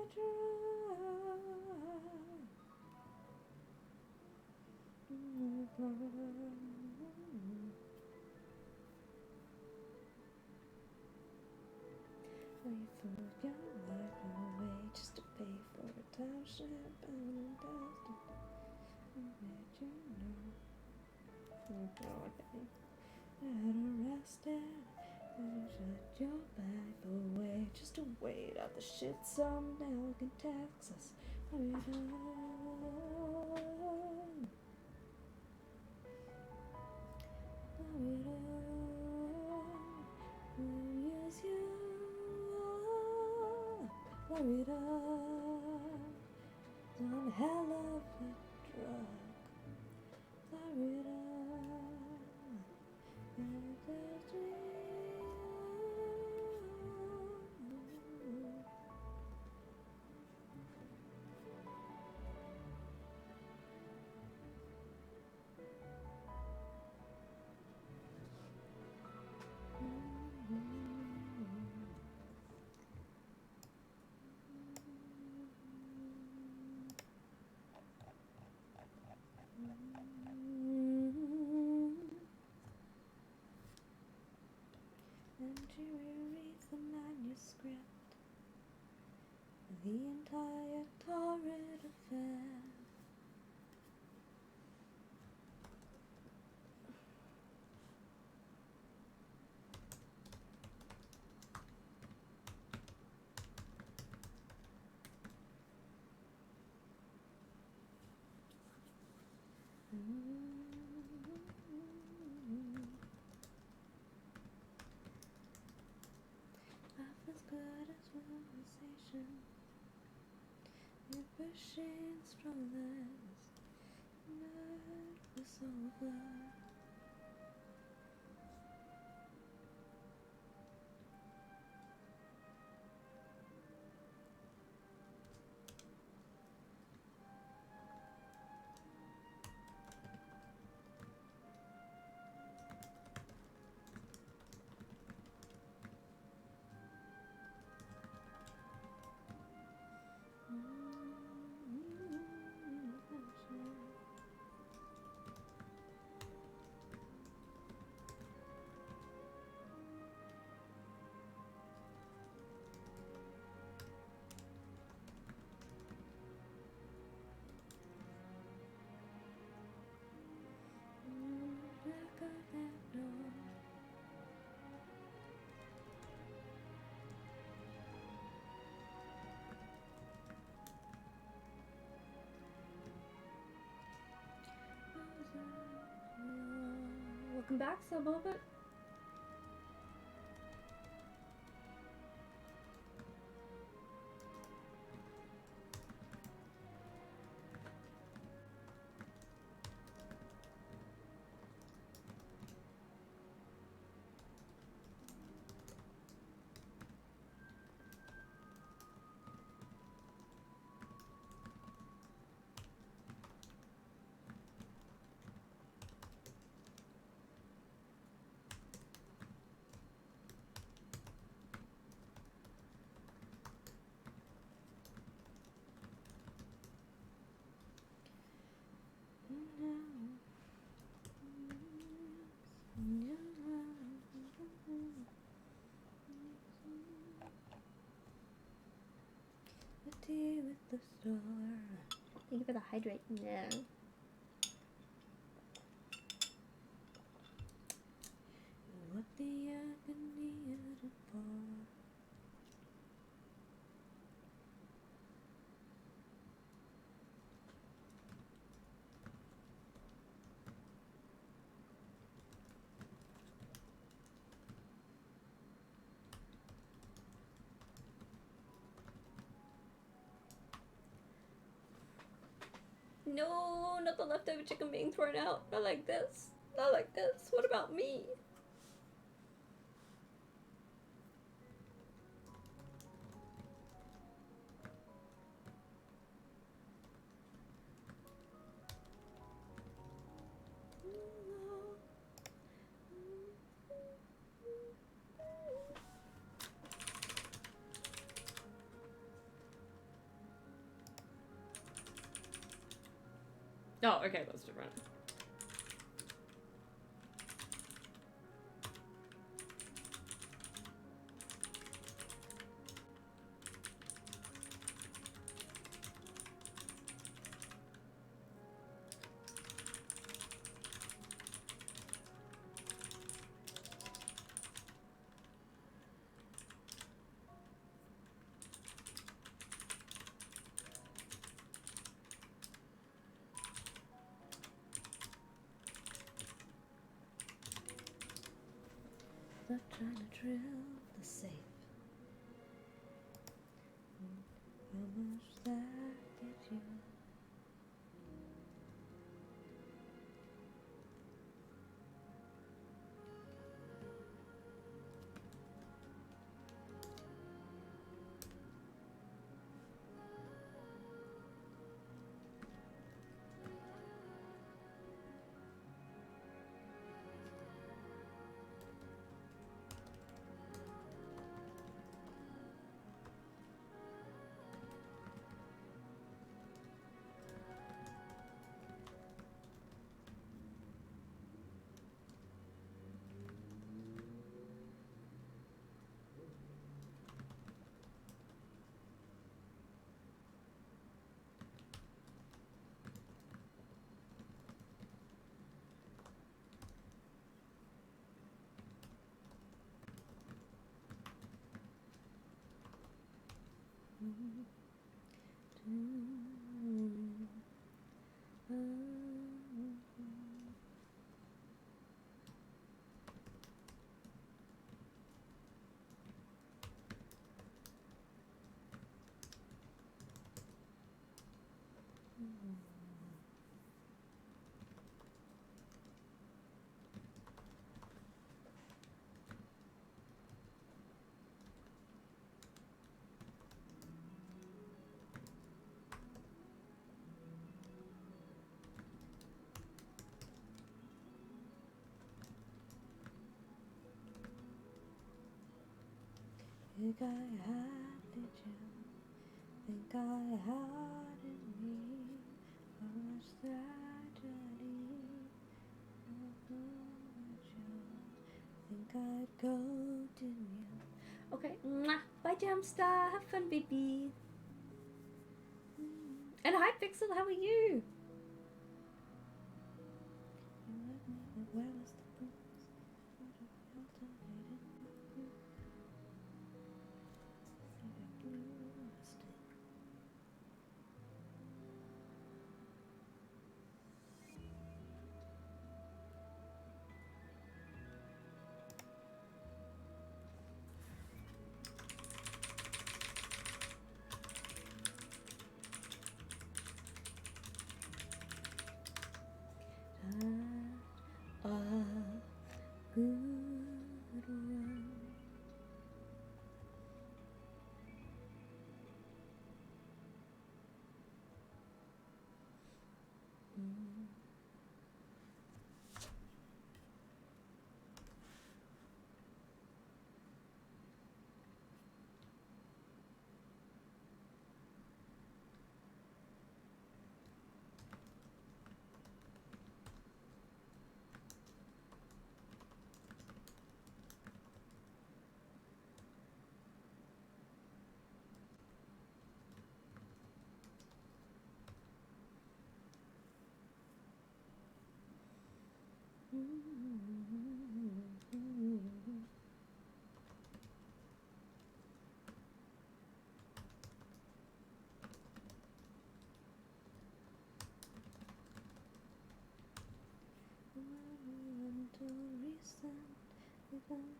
Well, you threw your life away just to pay for a township and dusted. I made you know Oh, okay. Arrested, shut your life away. Just to wait out the shit someday we can Texas. Use you, Florida, one hell of a drug, Florida. And she rereads the manuscript, the entire torrid affair. Life as good as conversation. Your pushing strollers. Night was over. Back of that door. Welcome back, Suborbit. The tea with the star. Thank you for the hydrate. No. What the agony of the bar. No, not the leftover chicken being thrown out. Not like this. Not like this. What about me? Oh, okay, that's different. trying to drill the safe. How much that did you? Think I had it, you think I had in me. How much tragedy think I'd go, didn't you? Okay, mwah. Bye Jamstar, have fun baby. And hi Pixel, how are you? Where was the boots? Good one.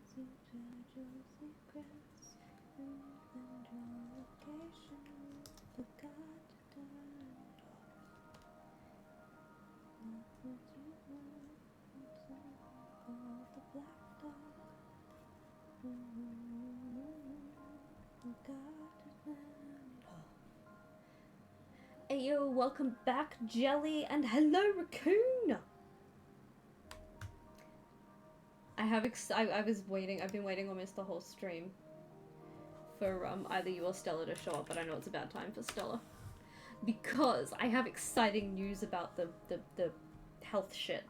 Hey yo, welcome back Jelly, and hello Raccoon! I've been waiting almost the whole stream for either you or Stella to show up, but I know it's about time for Stella. Because I have exciting news about the health shit.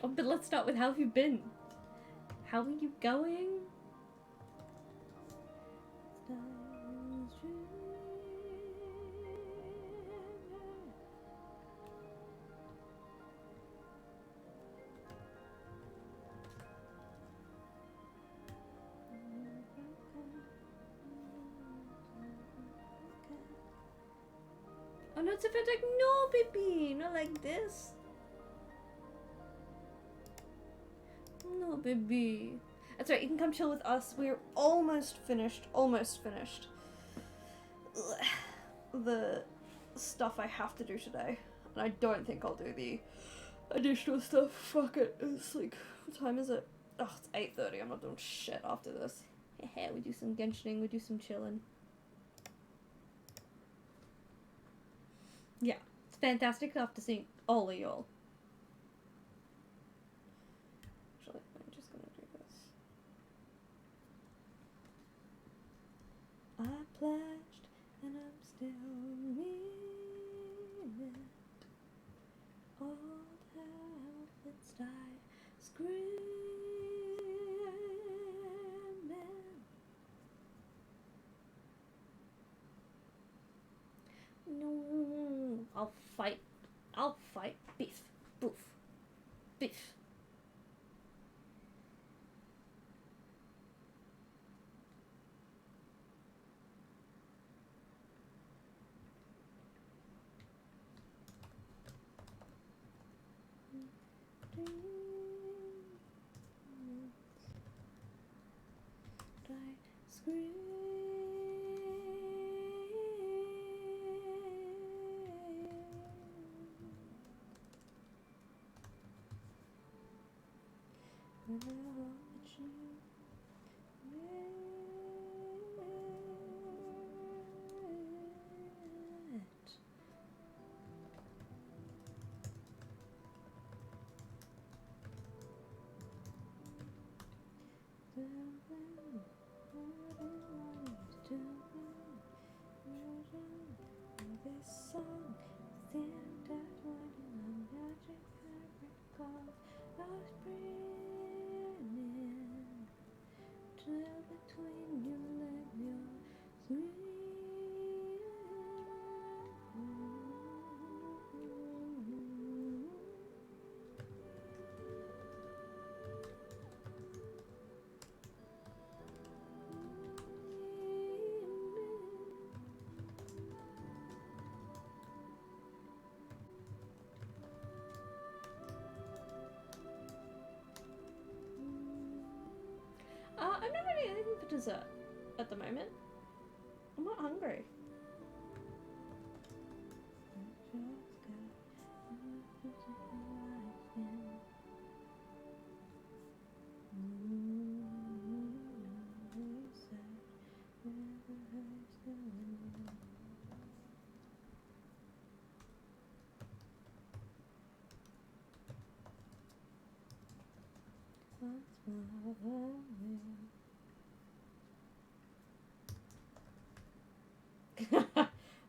Oh, but let's start with how have you been? How are you going? Oh no, it's a fantastic. No, baby, not like this. Oh, baby. That's right, you can come chill with us. We're almost finished. Almost finished. Ugh. The stuff I have to do today. And I don't think I'll do the additional stuff. Fuck it. It's like, what time is it? Oh, it's 8:30. I'm not doing shit after this. Heh, we do some Genshining, we do some chilling. Yeah, it's fantastic after seeing all of y'all. Actually, I'm just gonna do this. I pledged, and I'm still meaning it. All the outfits die screaming. No, I'll fight. I'll fight. Beef. Boof. Beef. Scream. This song stand out when I'm magic fabric of us bringing chill between you and your scream. I'm not really anything for dessert at the moment. I'm not hungry.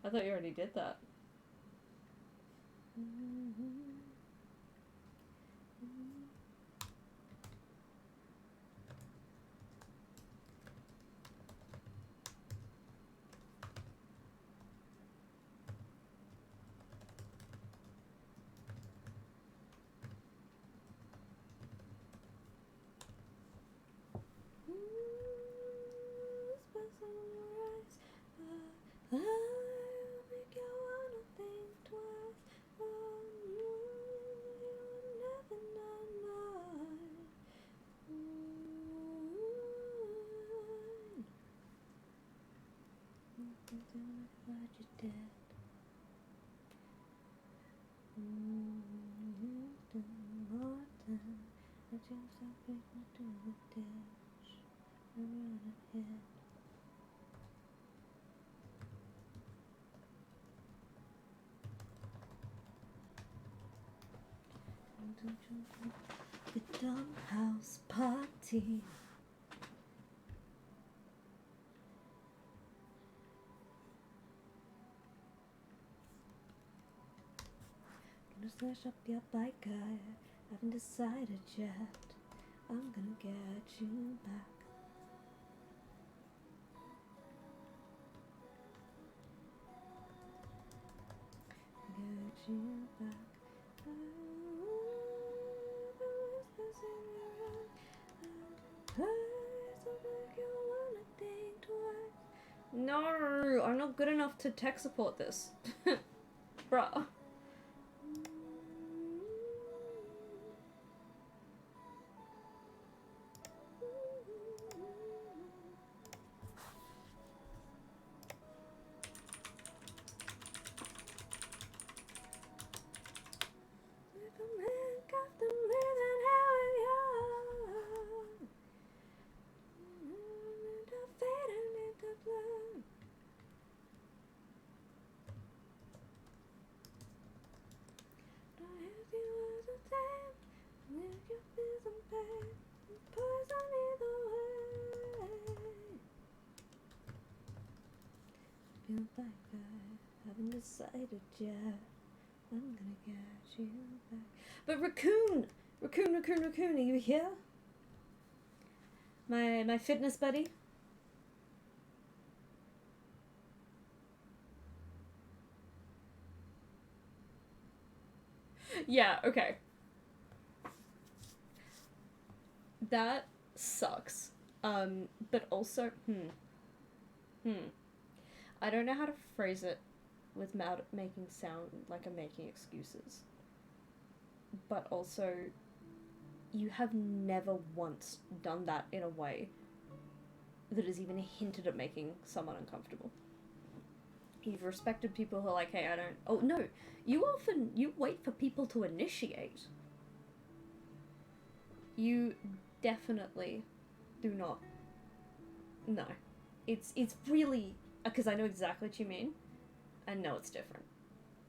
I thought you already did that. The dumb house party. Gonna slash up your bike, I haven't decided yet. I'm gonna get you back. Get you back. No, I'm not good enough to tech support this. Bruh. If you feel some pain, poison either way. Feel like I haven't decided yet. I'm gonna get you back. But Raccoon! Raccoon, are you here? My fitness buddy? Yeah, okay. That sucks. But also, I don't know how to phrase it without making sound like I'm making excuses. But also, you have never once done that in a way that is even hinted at making someone uncomfortable. You've respected people who are like, hey, I don't... Oh, no. You wait for people to initiate. You definitely do not. No. It's really... Because I know exactly what you mean. And no, it's different.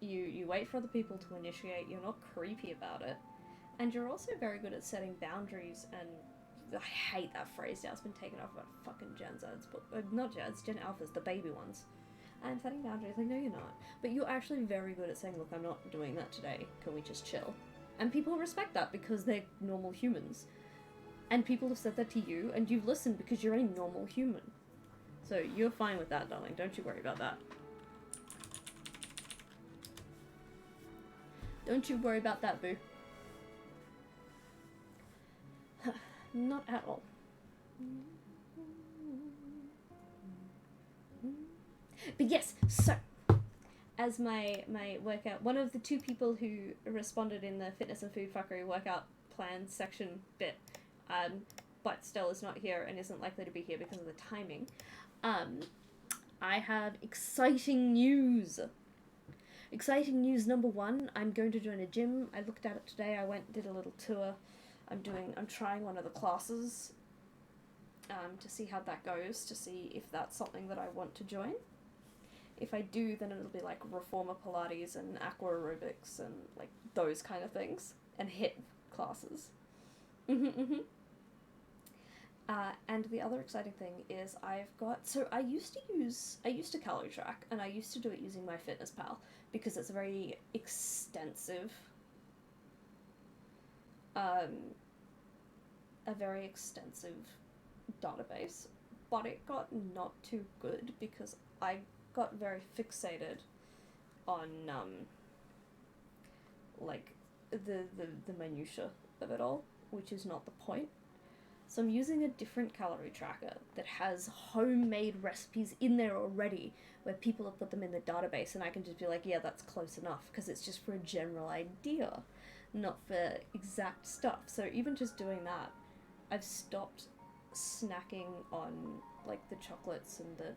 You wait for other people to initiate. You're not creepy about it. And you're also very good at setting boundaries and... I hate that phrase now. It's been taken off about fucking Gen Zs. But, not Gens, Gen Alphas, the baby ones. And setting boundaries, like, no you're not. But you're actually very good at saying, look, I'm not doing that today. Can we just chill? And people respect that because they're normal humans. And people have said that to you, and you've listened because you're a normal human. So you're fine with that, darling. Don't you worry about that. Don't you worry about that, boo. Not at all. But yes, so, as my workout, one of the two people who responded in the fitness and food fuckery workout plan section bit, but still is not here and isn't likely to be here because of the timing, I have exciting news. Exciting news number one, I'm going to join a gym. I looked at it today, I went and did a little tour. I'm trying one of the classes, to see how that goes, to see if that's something that I want to join. If I do, then it'll be like reformer Pilates and aqua aerobics and like those kind of things, and HIIT classes. And the other exciting thing is I used to calorie track, and I used to do it using MyFitnessPal because it's a very extensive, database, but it got not too good because I got very fixated on like the minutiae of it all, which is not the point. So I'm using a different calorie tracker that has homemade recipes in there already, where people have put them in the database, and I can just be like, yeah, that's close enough, because it's just for a general idea, not for exact stuff. So even just doing that, I've stopped snacking on like the chocolates and the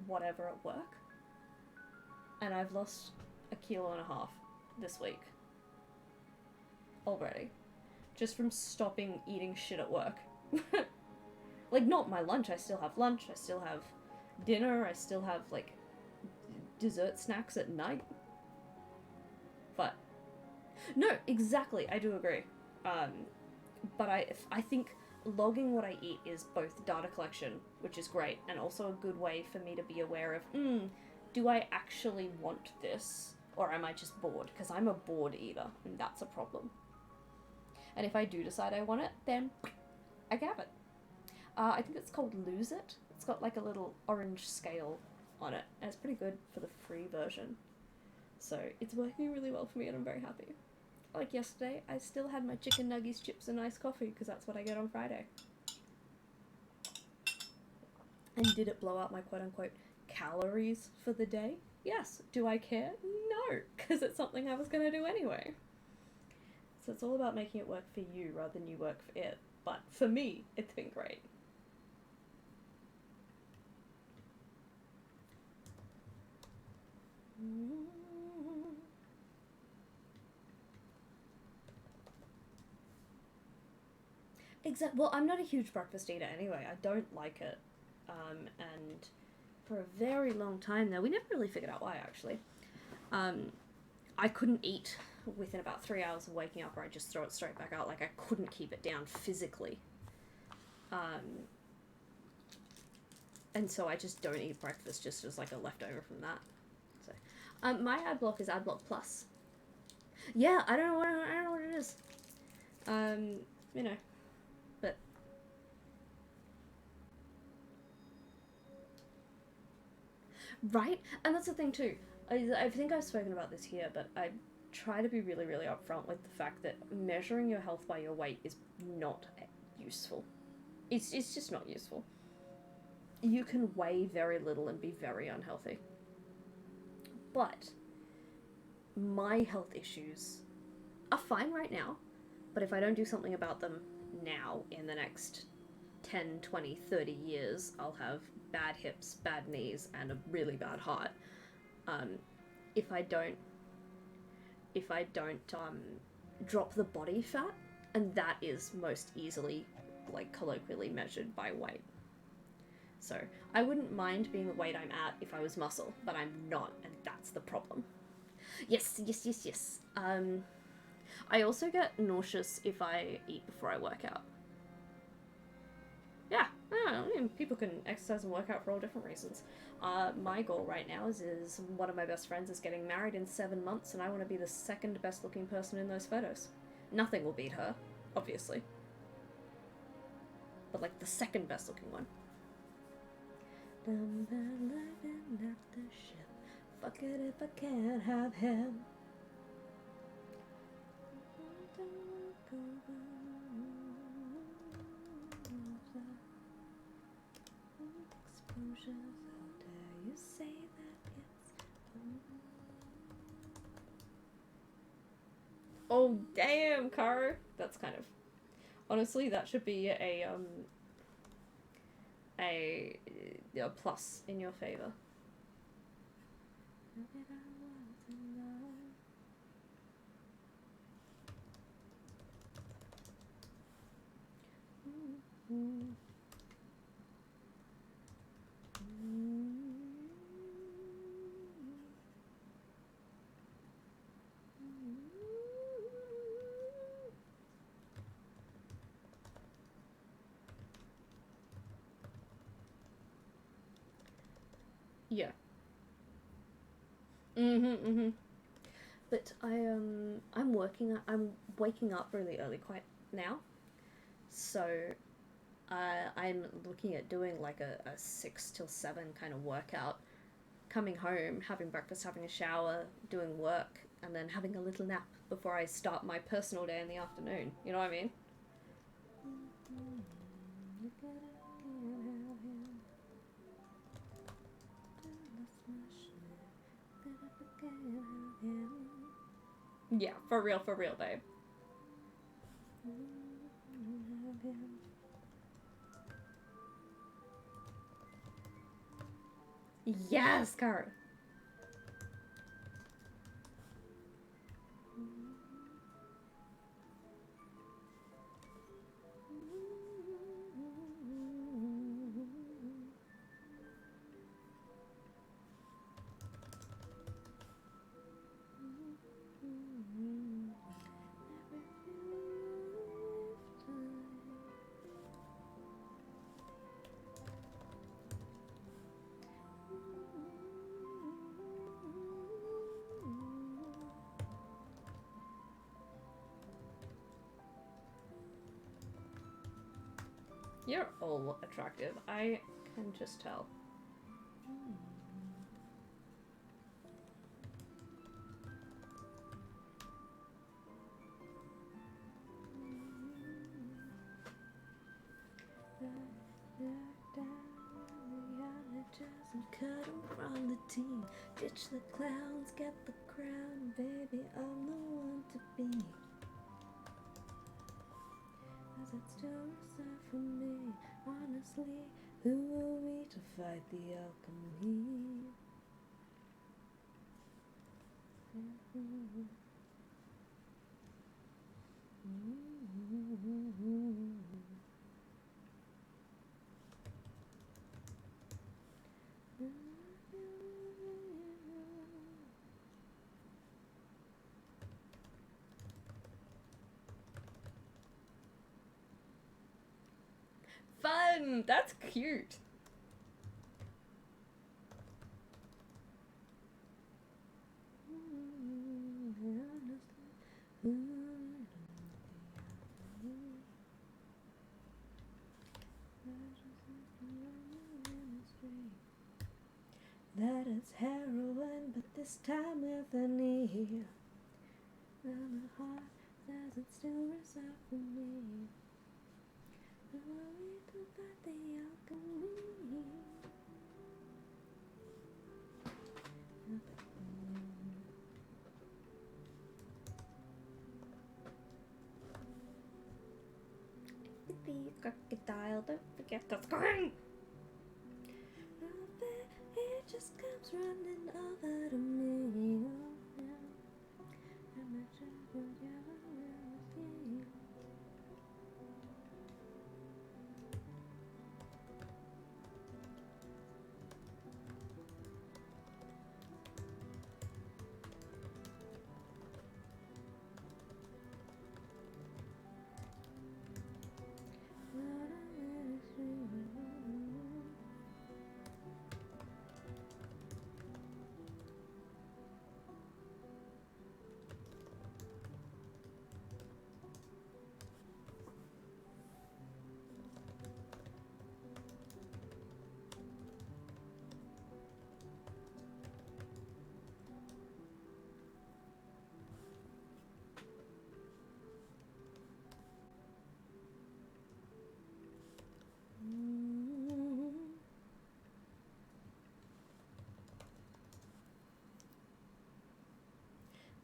whatever at work, and I've lost 1.5 kilos this week already, just from stopping eating shit at work. Like, not my lunch, I still have lunch, I still have dinner, I still have like dessert snacks at night, but no, exactly, I do agree. But I think logging what I eat is both data collection, which is great, and also a good way for me to be aware of, do I actually want this, or am I just bored? Because I'm a bored eater, and that's a problem. And if I do decide I want it, then I have it. I think it's called Lose It. It's got like a little orange scale on it, and it's pretty good for the free version. So it's working really well for me, and I'm very happy. Like yesterday, I still had my chicken nuggets, chips, and iced coffee, because that's what I get on Friday. And did it blow out my quote-unquote calories for the day? Yes. Do I care? No, because it's something I was going to do anyway. So it's all about making it work for you rather than you work for it. But for me, it's been great. Exactly. Well, I'm not a huge breakfast eater anyway. I don't like it. And for a very long time now, we never really figured out why, actually. I couldn't eat within about 3 hours of waking up, or I just throw it straight back out. Like, I couldn't keep it down physically. And so I just don't eat breakfast just as like a leftover from that. So, my ad block is Adblock Plus. Yeah, I don't know what it is. You know, but right, and that's the thing too. I think I've spoken about this here, but I try to be really, really upfront with the fact that measuring your health by your weight is not useful. It's just not useful. You can weigh very little and be very unhealthy. But my health issues are fine right now, but if I don't do something about them now in the next 10, 20, 30 years, I'll have bad hips, bad knees, and a really bad heart. If I don't drop the body fat, and that is most easily, like, colloquially measured by weight. So I wouldn't mind being the weight I'm at if I was muscle, but I'm not, and that's the problem. Yes. I also get nauseous if I eat before I work out. Yeah, I mean, people can exercise and work out for all different reasons. My goal right now is one of my best friends is getting married in 7 months, and I want to be the second best looking person in those photos. Nothing will beat her, obviously. But like the second best looking one. Fuck it if I can't have him. Exposures, how dare you say that it's oh damn, Car. That's kind of honestly that should be a plus in your favor. Yeah. But I'm waking up really early quite now. So I'm looking at doing like a 6 till 7 kind of workout. Coming home, having breakfast, having a shower, doing work, and then having a little nap before I start my personal day in the afternoon. You know what I mean? Yeah, for real, babe. Yes, Cara. You're all attractive. I can just tell. Cut 'em from the team. Ditch the clowns, get the crown. Baby, I'm the one to be. As it's still reserved for me. Honestly, who are we to fight the alchemy? heroine! That's cute. That is heroin, but this time with an E. And a heart says it's still reserved for me. No way to fight the alchemy. The crocodile, don't forget the scream. It just comes running over to me. I'm not sure what you will see.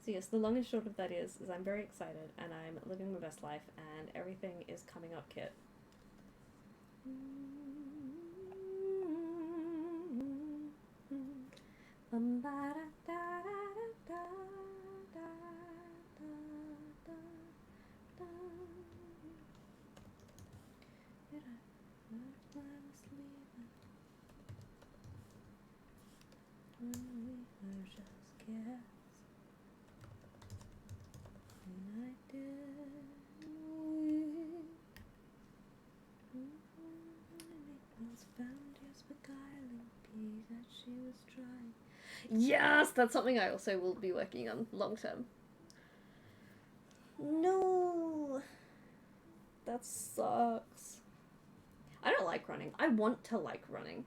So yes, the long and short of that is I'm very excited and I'm living my best life and everything is coming up kit. Yes, that's something I also will be working on long term. No, that sucks. I don't like running. I want to like running.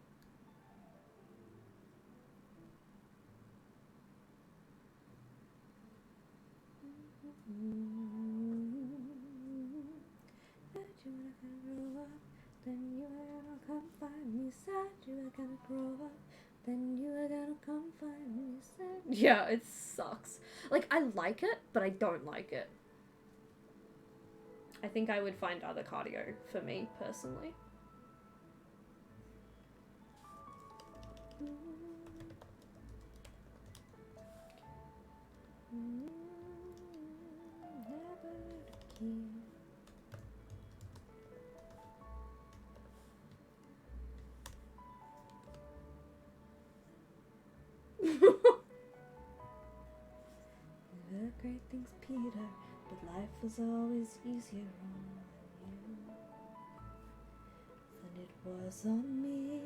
Then you are gonna come find me sad. You are gonna grow up. Then you are gonna come find me sad. Yeah, it sucks. Like, I like it, but I don't like it. I think I would find other cardio for me, personally. Great things, Peter, but life was always easier on you than it was on me.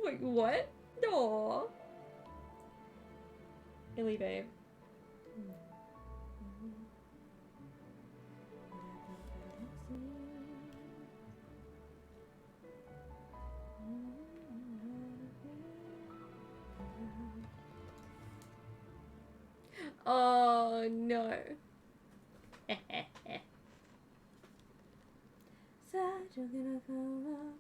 Wait, what? No. Illy, babe. Oh no. Sad, you're gonna come up.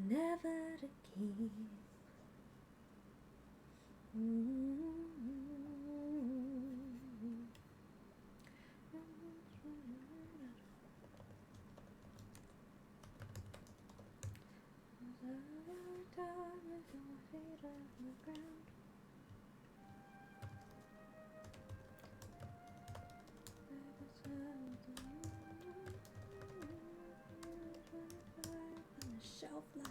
Never to keep. Shelf life.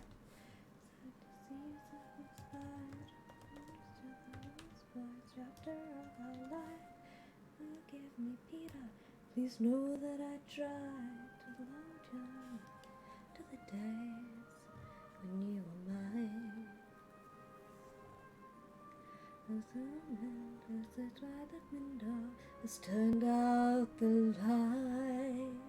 Chapter of our life. Forgive me, Peter. Please know that I tried to belong to the days when you were mine. As by the window has turned out the light.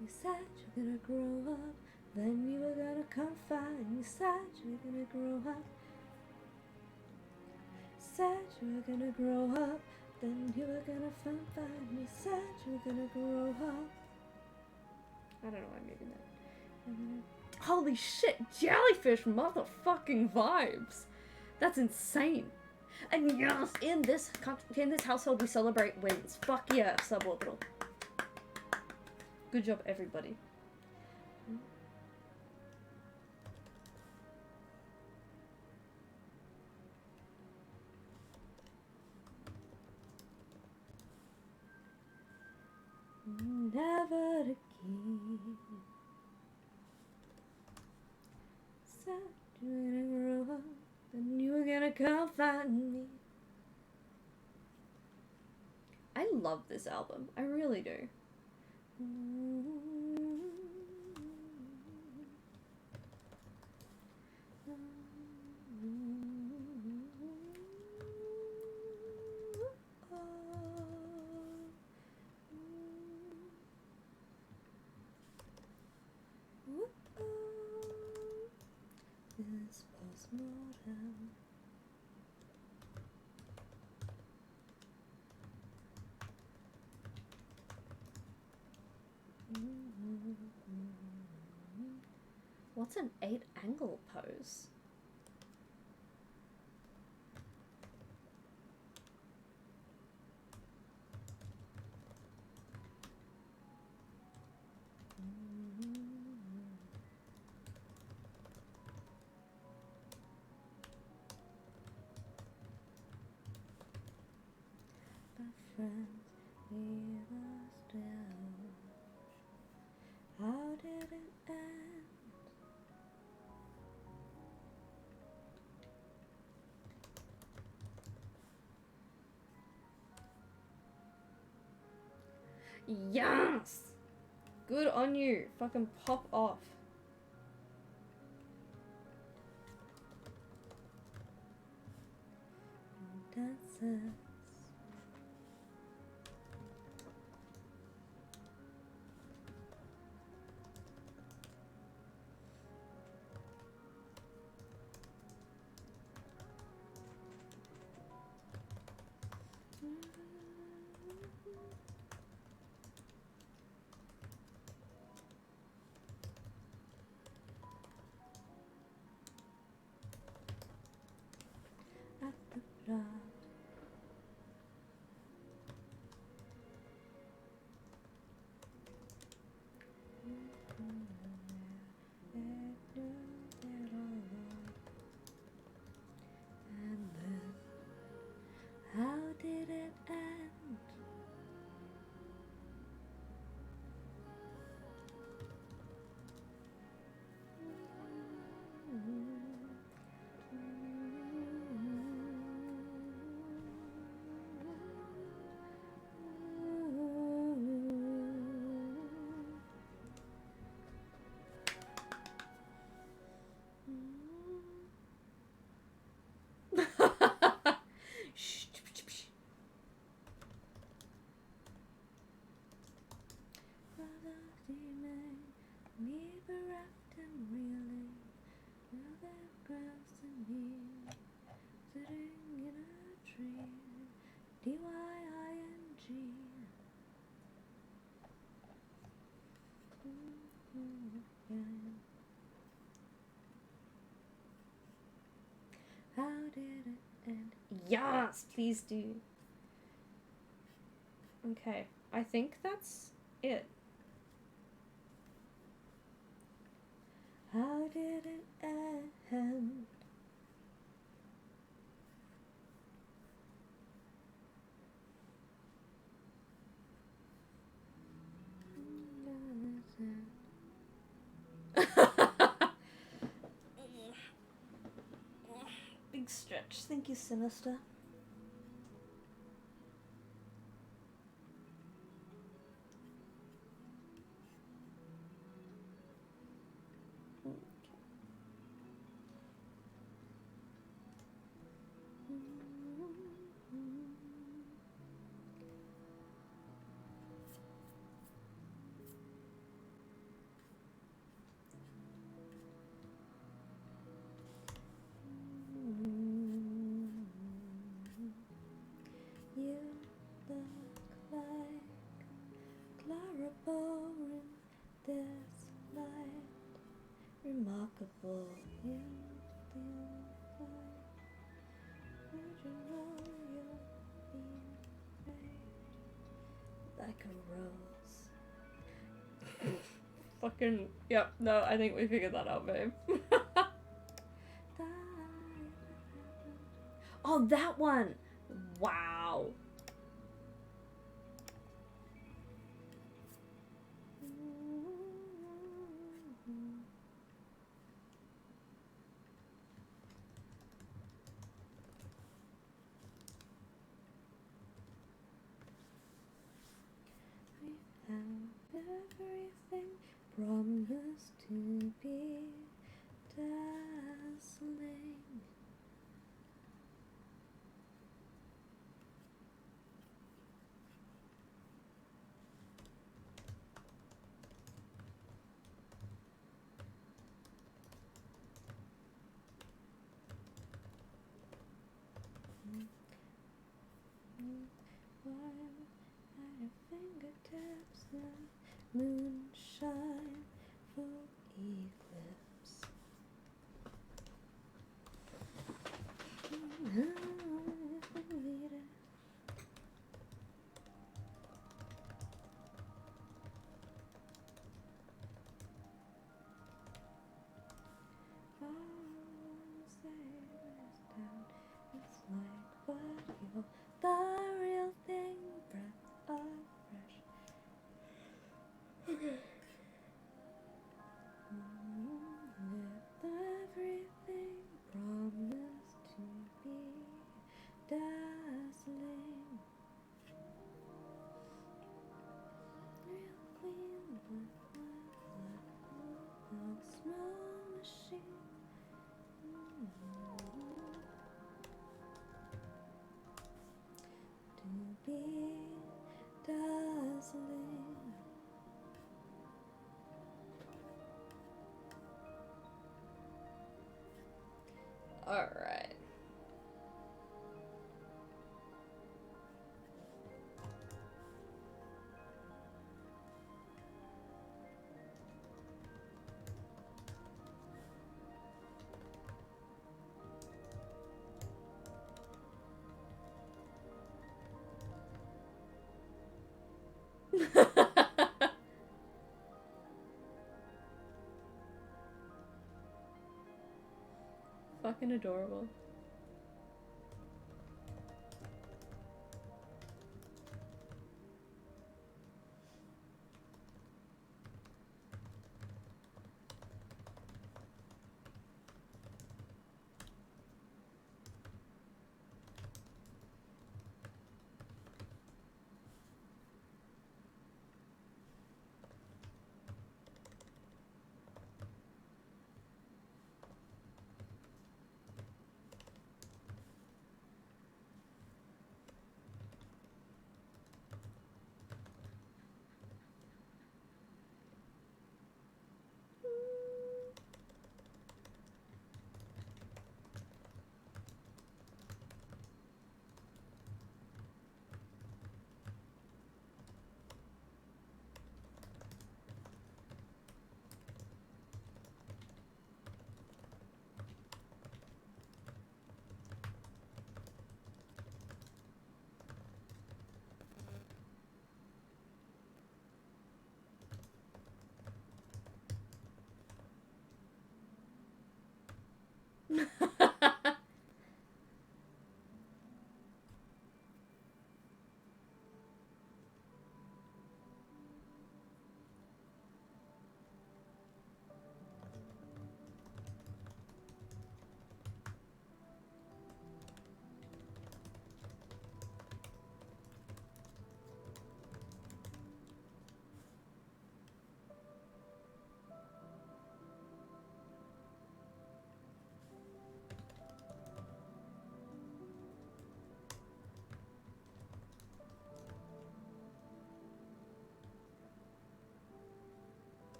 You said you're gonna grow up, then you were gonna come find me. Said you were gonna grow up. Said you were gonna grow up, then you were gonna find me. Said you were gonna grow up. I don't know why I'm making that. Holy shit, jellyfish motherfucking vibes. That's insane. And yes, in this household we celebrate wins. Fuck yeah, suborbital. Good job, everybody. Never again. Said you were gonna grow up, then you were gonna come find me. I love this album. I really do. This postmortem. What's an 8-angle pose? Friends, we were still. How did it end? Yes! Good on you. Fucking pop off. Dances. At the blood. And then, how did it end? Shh, psh, psh. Me bereft and reeling, grass and me, sitting in a tree, D-Y-I-N-G. How did it end? Yes, please do. Okay, I think that's it. How did it end? Big stretch. Thank you, Sinister. You look like Clara Bow in this light. Remarkable, you feel like. Would you know you're being right like a rose? Fucking, yep, no, I think we figured that out, babe. Oh, that one! Wow. We have everything promised to be dazzling. While at your fingertips, the moonshine full eclipse. It's like, but you're the real thing, breath of fresh. Okay. With everything promised to be dazzling. Real queen with a small machine. To be dazzling. All right. Fucking adorable.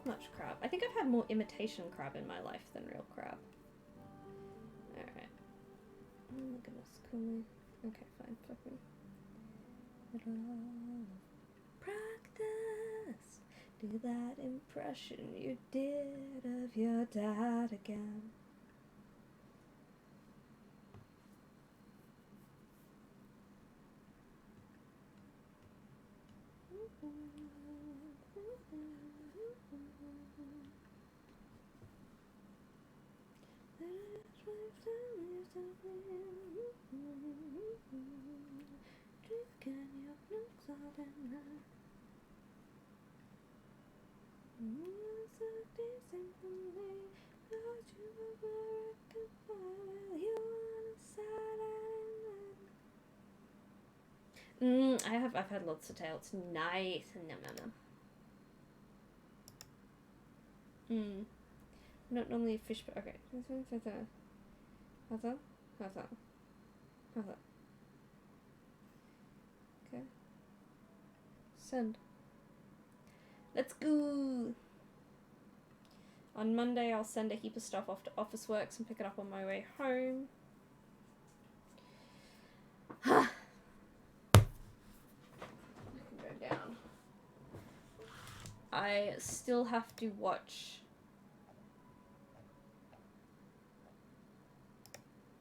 much crab. I think I've had more imitation crab in my life than real crab. Alright. Oh my goodness, cool me. Okay, fine, fuck me. Practice. Do that impression you did of your dad again. I've had lots of tail. It's nice. Nom nom nom. Not normally a fish, but okay. How's that? Okay. Send. Let's go! On Monday, I'll send a heap of stuff off to Officeworks and pick it up on my way home. I can go down. I still have to watch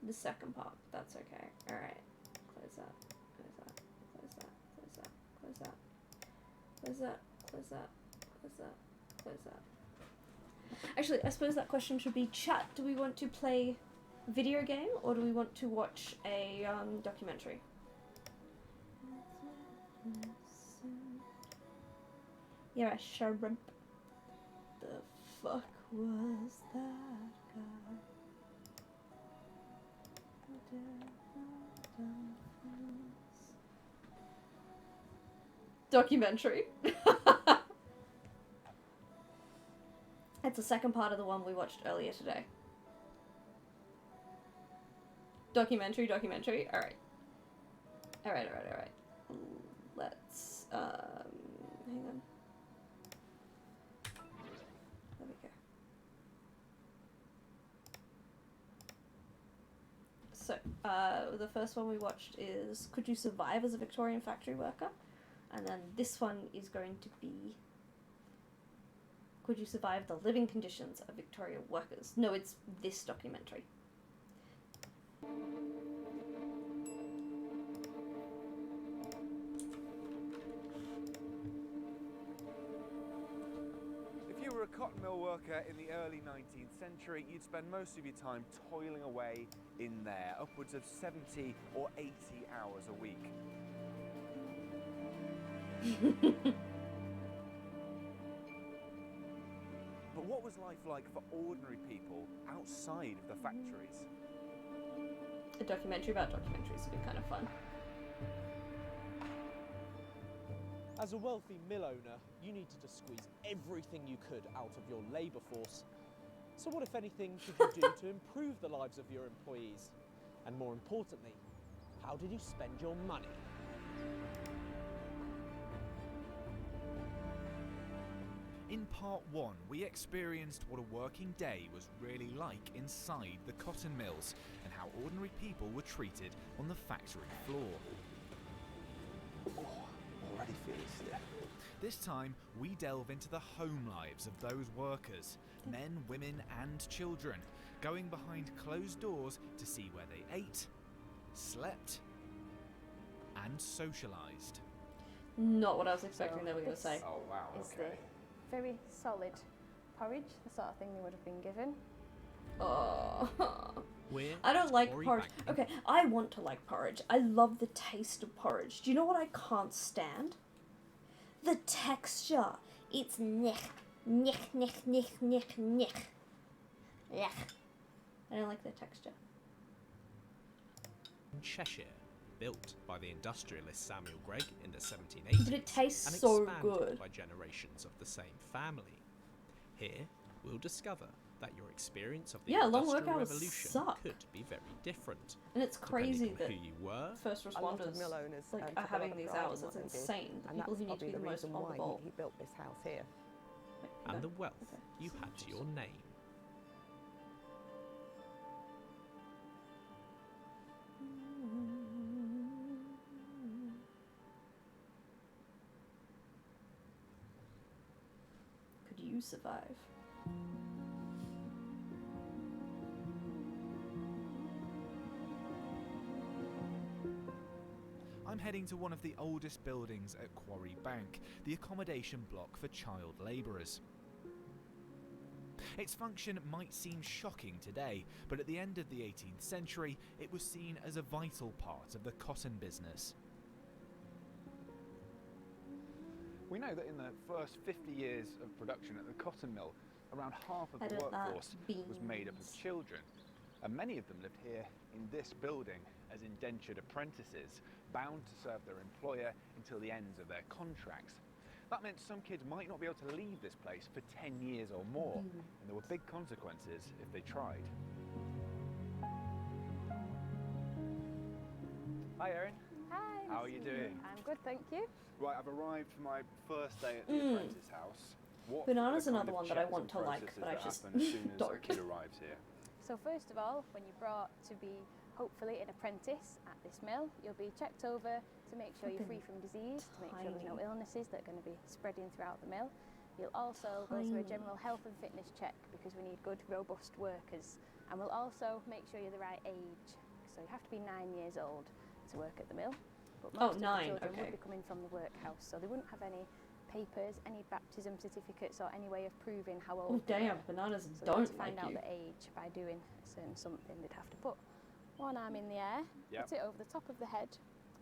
the second part, but that's okay. Alright. Close that. Close that. Close that. Close that. Close that. Close that. Close that. Close that. Close that. Actually, I suppose that question should be, chat, do we want to play a video game or do we want to watch a documentary? You're a shrimp. The fuck was that guy? Documentary. It's the second part of the one we watched earlier today. Documentary. Alright. Alright. Let's, hang on. There we go. So, the first one we watched is Could You Survive as a Victorian Factory Worker? And then this one is going to be Could You Survive the Living Conditions of Victorian Workers? No, it's this documentary. If you were a cotton mill worker in the early 19th century, you'd spend most of your time toiling away in there, upwards of 70 or 80 hours a week. But what was life like for ordinary people outside of the factories? A documentary about documentaries would be kind of fun. As a wealthy mill owner, you needed to squeeze everything you could out of your labour force. So what, if anything, could you do to improve the lives of your employees? And more importantly, how did you spend your money? In part 1, we experienced what a working day was really like inside the cotton mills and how ordinary people were treated on the factory floor. Already feeling stiff. This time, we delve into the home lives of those workers, men, women and children, going behind closed doors to see where they ate, slept and socialised. Not what I was expecting they were going to say. Oh wow, okay. Very solid porridge, the sort of thing they would have been given. Oh. We're I don't like Tory porridge. banking. Okay, I want to like porridge. I love the taste of porridge. Do you know what I can't stand? The texture. It's nech. Ugh. I don't like the texture. In Cheshire, built by the industrialist Samuel Gregg in the 1780s, But it tastes and so expanded good. by generations of the same family. Here, we'll discover that your experience of the Yeah, long Industrial work hours Revolution suck. could be very different. And it's crazy depending that on who you were, first A lot of responders mill owners like, took are a lot having of these pride in hours. what That's they did, insane. The and people that's who need to probably be the most reason on why the ball. he built this house here. and the wealth you had to your name. Could you survive? I'm heading to one of the oldest buildings at Quarry Bank, the accommodation block for child labourers. Its function might seem shocking today, but at the end of the 18th century, it was seen as a vital part of the cotton business. We know that in the first 50 years of production at the cotton mill, around half of the workforce was made up of children. And many of them lived here in this building as indentured apprentices, bound to serve their employer until the ends of their contracts. That meant some kids might not be able to leave this place for 10 years or more, and there were big consequences if they tried. Hi Erin. Hi. How are you doing? I'm good, thank you. Right, I've arrived for my first day at the apprentice house. What Banana's are the another one that I want to like, but I just happen as soon as don't. a kid arrives here? So first of all, when you're brought to be hopefully an apprentice at this mill, you'll be checked over to make sure you're free from disease, to make sure there's no illnesses that are going to be spreading throughout the mill. You'll also go through a general health and fitness check because we need good, robust workers. And we'll also make sure you're the right age. So you have to be 9 years old to work at the mill. But most of the children would be coming from the workhouse, so they wouldn't have any papers, any baptism certificates, or any way of proving how old they were. Bananas So don't to find like out you. the age by doing a certain something, they'd have to put one arm in the air, put it over the top of the head,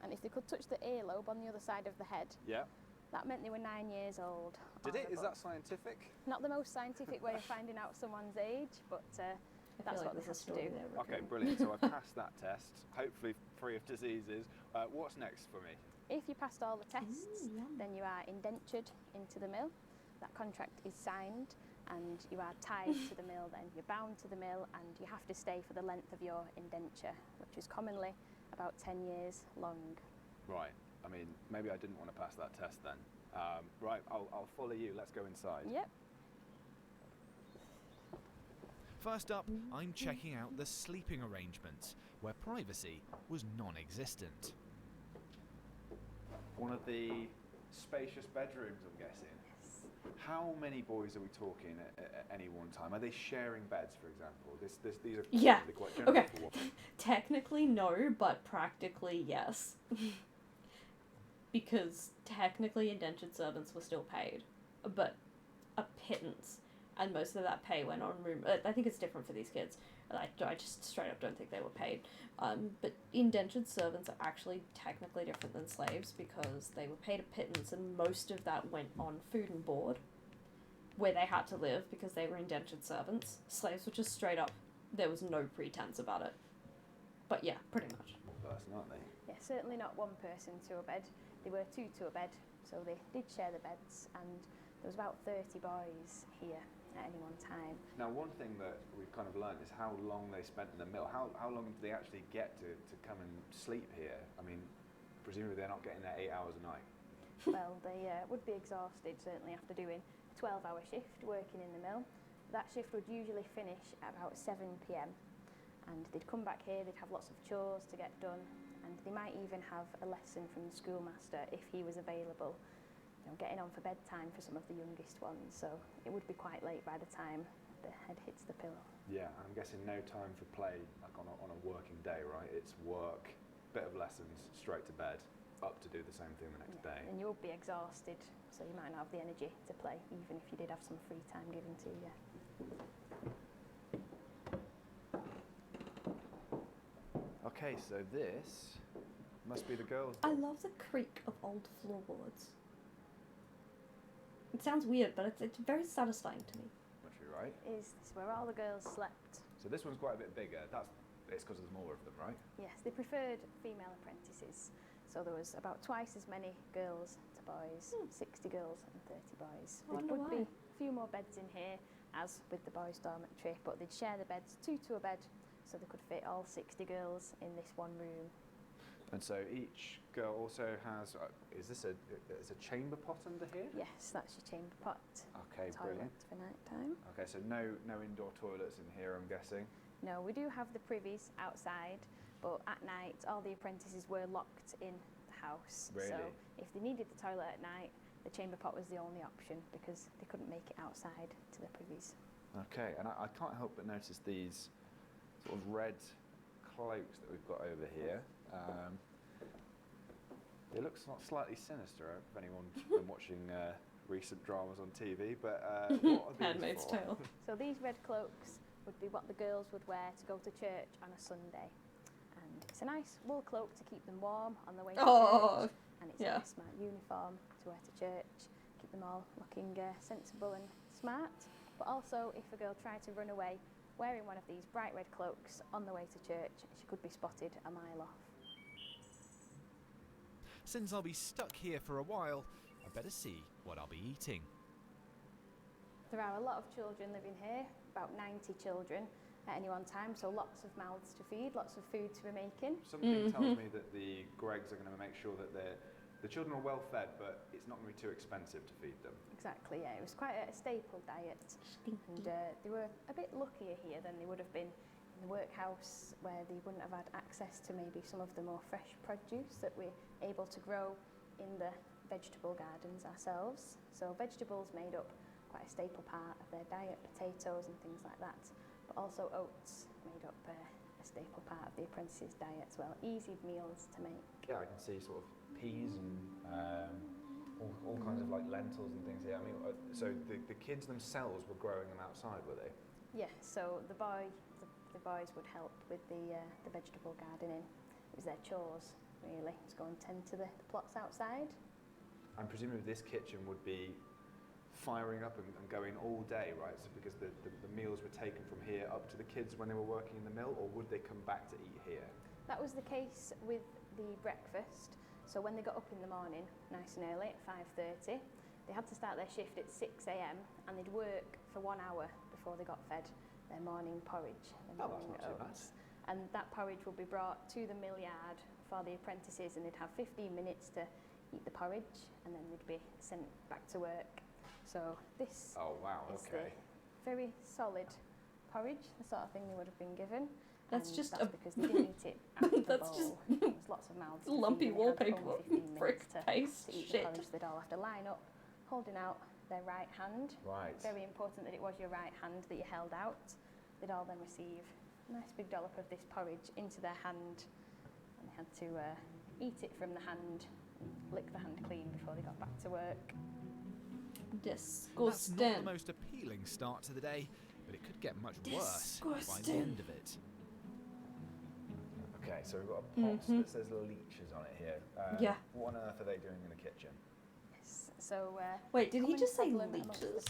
and if they could touch the earlobe on the other side of the head, that meant they were 9 years old. Did it? Is that scientific? Not the most scientific way of finding out someone's age, but that's what they have to do. Okay, brilliant. So I've passed that test, hopefully free of diseases. What's next for me? If you passed all the tests, then you are indentured into the mill. That contract is signed and you are tied to the mill then. You're bound to the mill and you have to stay for the length of your indenture, which is commonly about 10 years long. Right. I mean, maybe I didn't want to pass that test then. Right, I'll follow you. Let's go inside. Yep. First up, I'm checking out the sleeping arrangements, where privacy was non-existent. One of the spacious bedrooms, I'm guessing. Yes. How many boys are we talking at any one time? Are they sharing beds, for example? These are Yeah. probably quite general Okay. for what? Technically no, but practically yes. Because technically indentured servants were still paid, but a pittance, and most of that pay went on room. I think it's different for these kids. I just straight up don't think they were paid. But indentured servants are actually technically different than slaves because they were paid a pittance, and most of that went on food and board, where they had to live because they were indentured servants. Slaves were just straight up. There was no pretense about it. But yeah, pretty much. Person, aren't they? Yeah, certainly not one person to a bed. They were two to a bed, so they did share the beds, and there was about 30 boys here at any one time. Now, one thing that we've kind of learned is how long they spent in the mill. How long did they actually get to come and sleep here? I mean, presumably they're not getting there 8 hours a night. Well, they would be exhausted, certainly after doing a 12-hour shift working in the mill. That shift would usually finish at about 7 p.m. and they'd come back here, they'd have lots of chores to get done, and they might even have a lesson from the schoolmaster if he was available, you know, getting on for bedtime for some of the youngest ones, so it would be quite late by the time the head hits the pillow. Yeah, I'm guessing no time for play, like on a working day, right? It's work, bit of lessons, straight to bed, up to do the same thing the next day. And you would be exhausted, so you might not have the energy to play, even if you did have some free time given to you. Okay, so this must be the girls' I love the creak of old floorboards. It sounds weird, but it's very satisfying to me. Must be right. Is this where all the girls slept? So this one's quite a bit bigger. It's because there's more of them, right? Yes, they preferred female apprentices. So there was about twice as many girls to boys, 60 girls and 30 boys. I There wonder would why. be a few more beds in here, as with the boys' dormitory, but they'd share the beds, two to a bed, so they could fit all 60 girls in this one room. And so each girl also has, is this is a chamber pot under here? Yes, that's your chamber pot. Okay, brilliant. Toilet for night time. Okay, so no indoor toilets in here, I'm guessing. No, we do have the privies outside, but at night all the apprentices were locked in the house. Really? So if they needed the toilet at night, the chamber pot was the only option because they couldn't make it outside to the privies. Okay, and I can't help but notice these sort of red cloaks that we've got over here. It looks slightly sinister if anyone's been watching recent dramas on TV, but what are these Handmaid's for? Tale. So these red cloaks would be what the girls would wear to go to church on a Sunday. And it's a nice wool cloak to keep them warm on the way to church. And it's a nice smart uniform to wear to church, keep them all looking sensible and smart. But also, if a girl tried to run away wearing one of these bright red cloaks on the way to church, she could be spotted a mile off. Since I'll be stuck here for a while, I better see what I'll be eating. There are a lot of children living here, about 90 children at any one time, so lots of mouths to feed, lots of food to be making. Something tells me that the Gregs are going to make sure that the children are well fed, but it's not going to be too expensive to feed them. Exactly, yeah. It was quite a staple diet. And they were a bit luckier here than they would have been in the workhouse, where they wouldn't have had access to maybe some of the more fresh produce that we're able to grow in the vegetable gardens ourselves. So vegetables made up quite a staple part of their diet, potatoes and things like that. But also oats made up a staple part of the apprentices' diet as well. Easy meals to make. Yeah, I can see sort of peas and all kinds of like lentils and things here. I mean, so the kids themselves were growing them outside, were they? Yeah, so the boys would help with the vegetable gardening. It was their chores, really, to go and tend to the plots outside. And presumably this kitchen would be firing up and going all day, right? So because the meals were taken from here up to the kids when they were working in the mill, or would they come back to eat here? That was the case with the breakfast. So when they got up in the morning, nice and early at 5:30, they had to start their shift at 6 a.m. and they'd work for 1 hour before they got fed their morning porridge, their morning oats. And that porridge would be brought to the mill yard for the apprentices, and they'd have 15 minutes to eat the porridge, and then they'd be sent back to work. So this is the very solid porridge, the sort of thing they would have been given. That's and just that's because they didn't eat it out of the bowl. There was lots of mouths. Lumpy wallpaper frick paste to eat shit. the porridge. They'd all have to line up, holding out their right hand. Right. Very important that it was your right hand that you held out. They'd all then receive a nice big dollop of this porridge into their hand, and they had to eat it from the hand, lick the hand clean before they got back to work. That's not the most appealing start to the day, but it could get much worse by the end of it. Okay, so we've got a pot that says leeches on it here. Yeah. What on earth are they doing in the kitchen? Yes. So wait, did he common just say problem amongst leeches?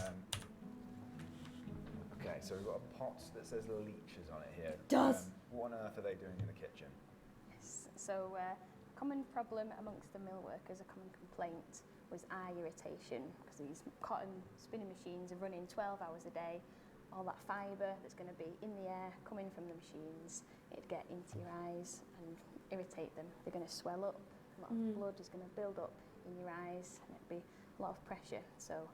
Okay, so we've got a pot that says leeches on it here. Does. What on earth are they doing in the kitchen? Yes. So common problem amongst the mill workers, a common complaint was eye irritation, because these cotton spinning machines are running 12 hours a day. All that fibre that's going to be in the air coming from the machines, it'd get into your eyes and irritate them. They're going to swell up, a lot of blood is going to build up in your eyes, and it'd be a lot of pressure. So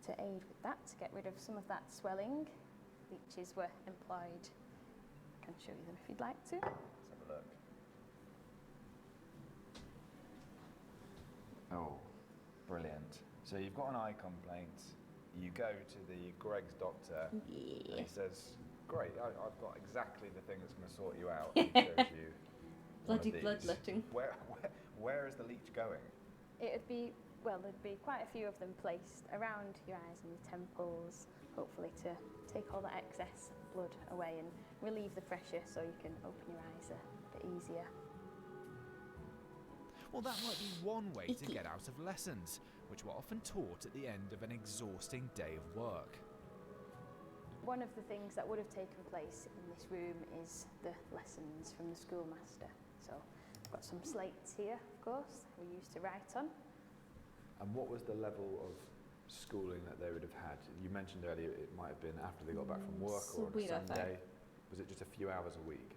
to aid with that, to get rid of some of that swelling, leeches were employed. I can show you them if you'd like to. Let's have a look. Oh, brilliant. So you've got an eye complaint, you go to the Greg's doctor, and he says, great, I've got exactly the thing that's going to sort you out. And he shows you Bloody bloodletting. Where is the leech going? It'd be, well, there'd be quite a few of them placed around your eyes and your temples, hopefully to take all that excess blood away and relieve the pressure so you can open your eyes a bit easier. Well, that might be one way to get out of lessons, which were often taught at the end of an exhausting day of work. One of the things that would have taken place in this room is the lessons from the schoolmaster. So I've got some slates here, of course, we used to write on. And what was the level of schooling that they would have had? You mentioned earlier it might have been after they got back from work or on a Sunday. Was it just a few hours a week?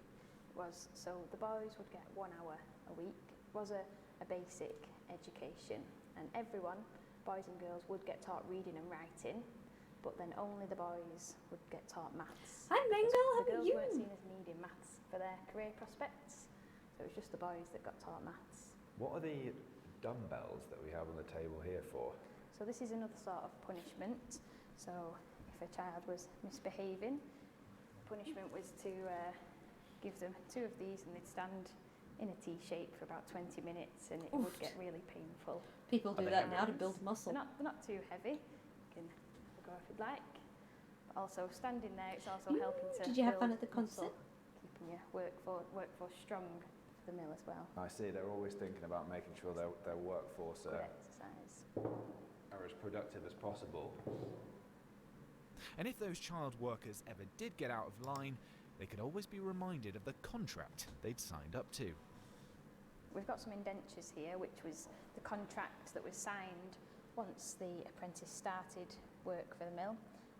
was so the boys would get 1 hour a week. It was a basic education, and everyone, boys and girls, would get taught reading and writing, but then only the boys would get taught maths. Hi Mango, how The are girls you? weren't seen as needing maths for their career prospects, so it was just the boys that got taught maths. What are the dumbbells that we have on the table here for? So this is another sort of punishment. So if a child was misbehaving, punishment was to give them 2 of these, and they'd stand in a T shape for about 20 minutes, and it would get really painful. People do that now to build muscle. They're not too heavy. You can go if you'd like. But also standing there, it's also helping to Did you have fun build at the muscle, concert? keeping your workforce strong for the mill as well. I see, they're always thinking about making sure their workforce Good exercise. are as productive as possible. And if those child workers ever did get out of line, they could always be reminded of the contract they'd signed up to. We've got some indentures here, which was the contract that was signed once the apprentice started work for the mill,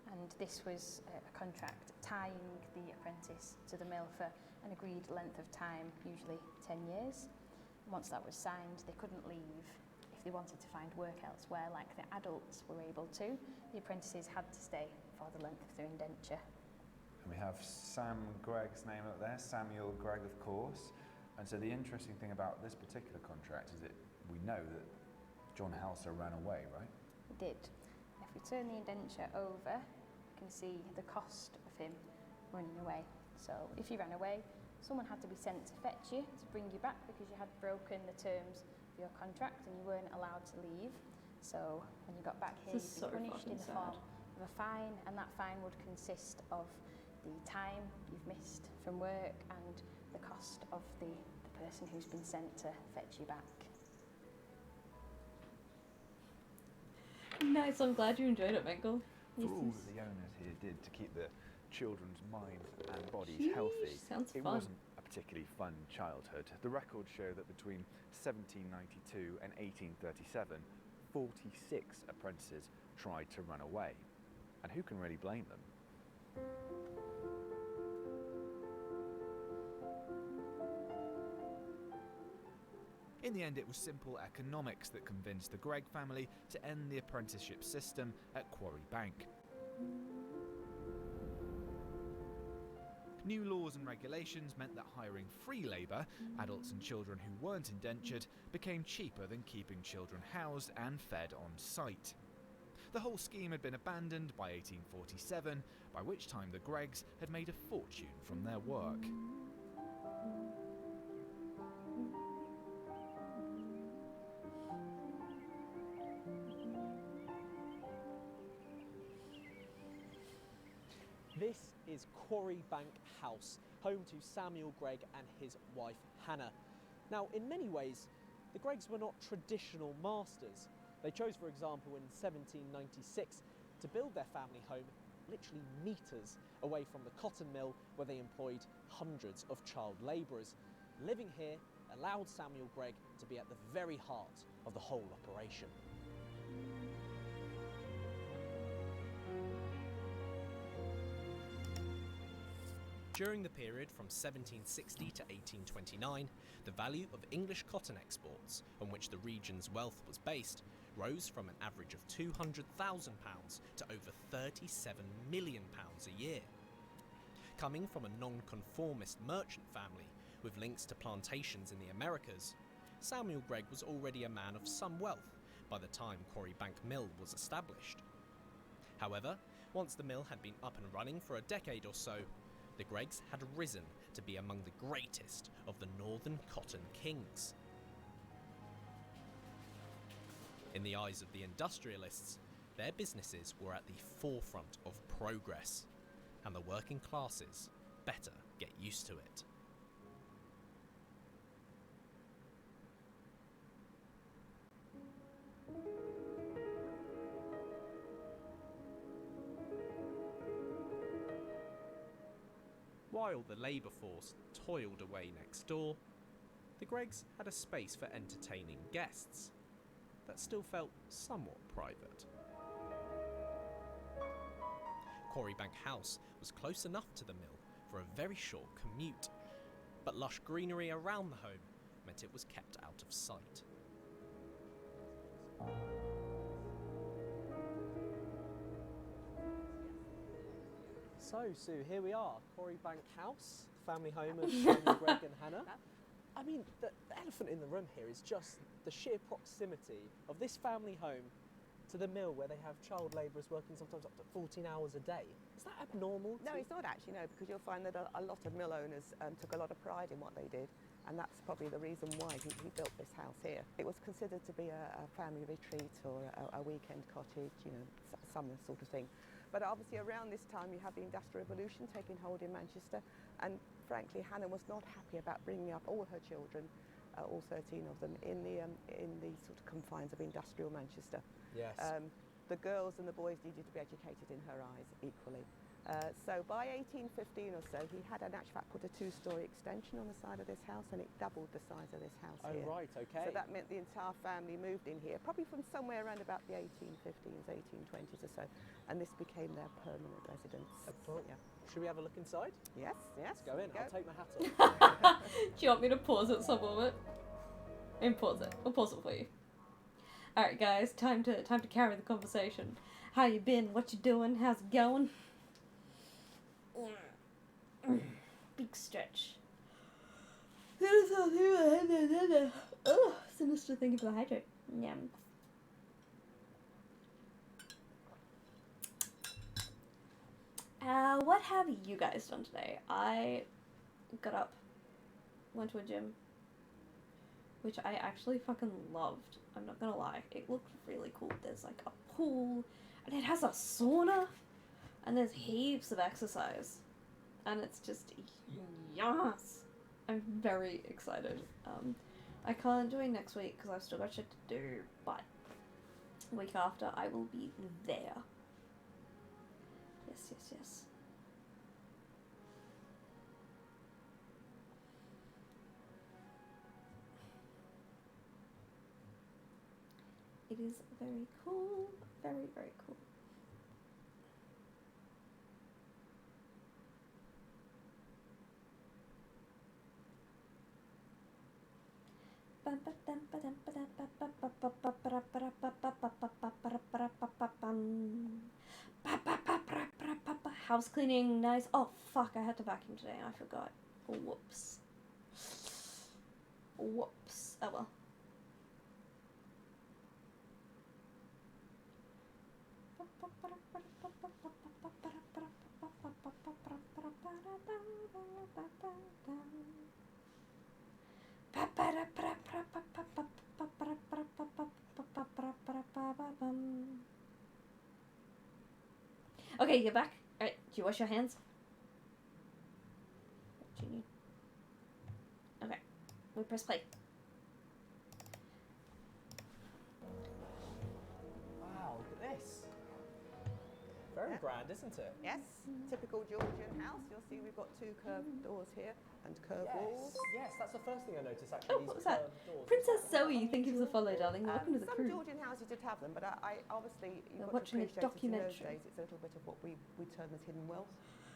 and this was a contract tying the apprentice to the mill for an agreed length of time, usually 10 years. Once that was signed, they couldn't leave. If they wanted to find work elsewhere, like the adults were able to, the apprentices had to stay for the length of their indenture. And we have Sam Gregg's name up there, Samuel Gregg, of course. And so the interesting thing about this particular contract is that we know that John Halser ran away, right? He did. If we turn the indenture over, you can see the cost of him running away. So if you ran away, someone had to be sent to fetch you, to bring you back, because you had broken the terms of your contract and you weren't allowed to leave. So when you got back here, This is you'd be so punished in fucking the form of a fine, and that fine would consist of the time you've missed from work and the cost of the person who's been sent to fetch you back. Nice, I'm glad you enjoyed it, Mango. For all that the owners here did to keep the children's minds and bodies Sheesh, healthy, sounds it fun. wasn't a particularly fun childhood. The records show that between 1792 and 1837, 46 apprentices tried to run away. And who can really blame them? In the end, it was simple economics that convinced the Gregg family to end the apprenticeship system at Quarry Bank. New laws and regulations meant that hiring free labour, adults and children who weren't indentured, became cheaper than keeping children housed and fed on site. The whole scheme had been abandoned by 1847, by which time the Greggs had made a fortune from their work. This is Quarry Bank House, home to Samuel Gregg and his wife Hannah. Now, in many ways, the Greggs were not traditional masters. They chose, for example, in 1796 to build their family home literally metres away from the cotton mill, where they employed hundreds of child labourers. Living here allowed Samuel Gregg to be at the very heart of the whole operation. During the period from 1760 to 1829, the value of English cotton exports, on which the region's wealth was based, rose from an average of £200,000 to over £37 million a year. Coming from a non-conformist merchant family with links to plantations in the Americas, Samuel Gregg was already a man of some wealth by the time Quarry Bank Mill was established. However, once the mill had been up and running for a decade or so, the Greggs had risen to be among the greatest of the northern cotton kings. In the eyes of the industrialists, their businesses were at the forefront of progress, and the working classes better get used to it. While the labour force toiled away next door, the Greggs had a space for entertaining guests that still felt somewhat private. Quarry Bank House was close enough to the mill for a very short commute, but lush greenery around the home meant it was kept out of sight. So, Sue, here we are, Corriebank House, family home of Samuel, Greg and Hannah. I mean, the elephant in the room here is just the sheer proximity of this family home to the mill where they have child labourers working sometimes up to 14 hours a day. Is that abnormal? No, it's not actually, no, because you'll find that a lot of mill owners took a lot of pride in what they did, and that's probably the reason why he built this house here. It was considered to be a family retreat or a weekend cottage, you know, summer sort of thing. But obviously around this time you have the Industrial Revolution taking hold in Manchester, and frankly Hannah was not happy about bringing up all her children, all 13 of them, in the sort of confines of industrial Manchester. Yes. The girls and the boys needed to be educated in her eyes equally. So by 1815 or so, he had in actual fact put a two-storey extension on the side of this house, and it doubled the size of this house here. Oh, right, okay. So that meant the entire family moved in here, probably from somewhere around about the 1815s, 1820s or so, and this became their permanent residence. Yeah. Should we have a look inside? Yes, yes. Let's go in. Go. I'll take my hat off. Do you want me to pause it some moment? And pause it. I'll pause it for you. Alright guys, time to carry the conversation. How you been? What you doing? How's it going? Big stretch. Oh, sinister thinking for the hydrate. Yum. What have you guys done today? I got up, went to a gym, which I actually fucking loved. I'm not gonna lie. It looked really cool. There's like a pool, and it has a sauna, and there's heaps of exercise. And it's just, yes! I'm very excited. I can't do it next week because I've still got shit to do, but week after I will be there. Yes, yes, yes. It is very cool. Very, very cool. House cleaning, nice. Oh fuck, I had to vacuum today and I forgot. Whoops. Whoops. Oh well. Okay, you're back. Alright, do you wash your hands? What do you need? Okay, we press play. Wow, look at this. Very grand, isn't it? Yes, typical Georgian house. You'll see we've got two curved doors here and curved walls. Yes, that's the first thing I noticed actually. Oh, what was that? Princess Zoe, thank you for the follow, darling. Welcome to the Some crew. Georgian houses did have them, but I obviously We're you've got to watching a appreciate it in those documentary. days. It's a little bit of what we term as hidden wealth.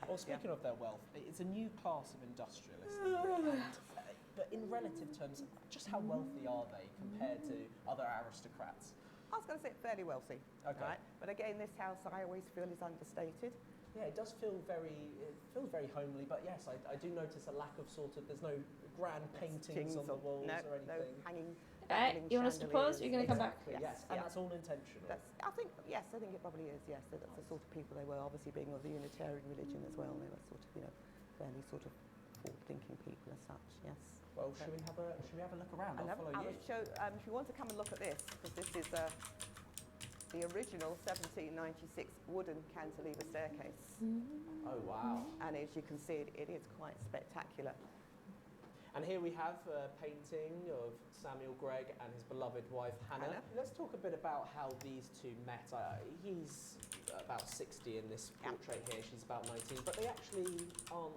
Well, speaking of their wealth, it's a new class of industrialists. But in relative terms, just how wealthy are they compared to other aristocrats? I was going to say fairly wealthy. Okay. Right? But again, this house I always feel is understated. Yeah, it does feel very homely, but yes, I do notice a lack of sort of, there's no grand paintings on the walls or anything. No hanging. Alright, you want us to pause? You're going to come back? Yes, and that's all intentional. I think it probably is, yes. That's the sort of people they were, obviously being of the Unitarian religion as well. They were sort of, fairly sort of forward-thinking people as such, yes. Well, should we have a look around? I'll follow you. Will show, if you want to come and look at this, because this is the original 1796 wooden cantilever staircase. Oh, wow. And as you can see, it is quite spectacular. And here we have a painting of Samuel Gregg and his beloved wife Hannah. Let's talk a bit about how these two met. He's about 60 in this portrait here, she's about 19, but they actually aren't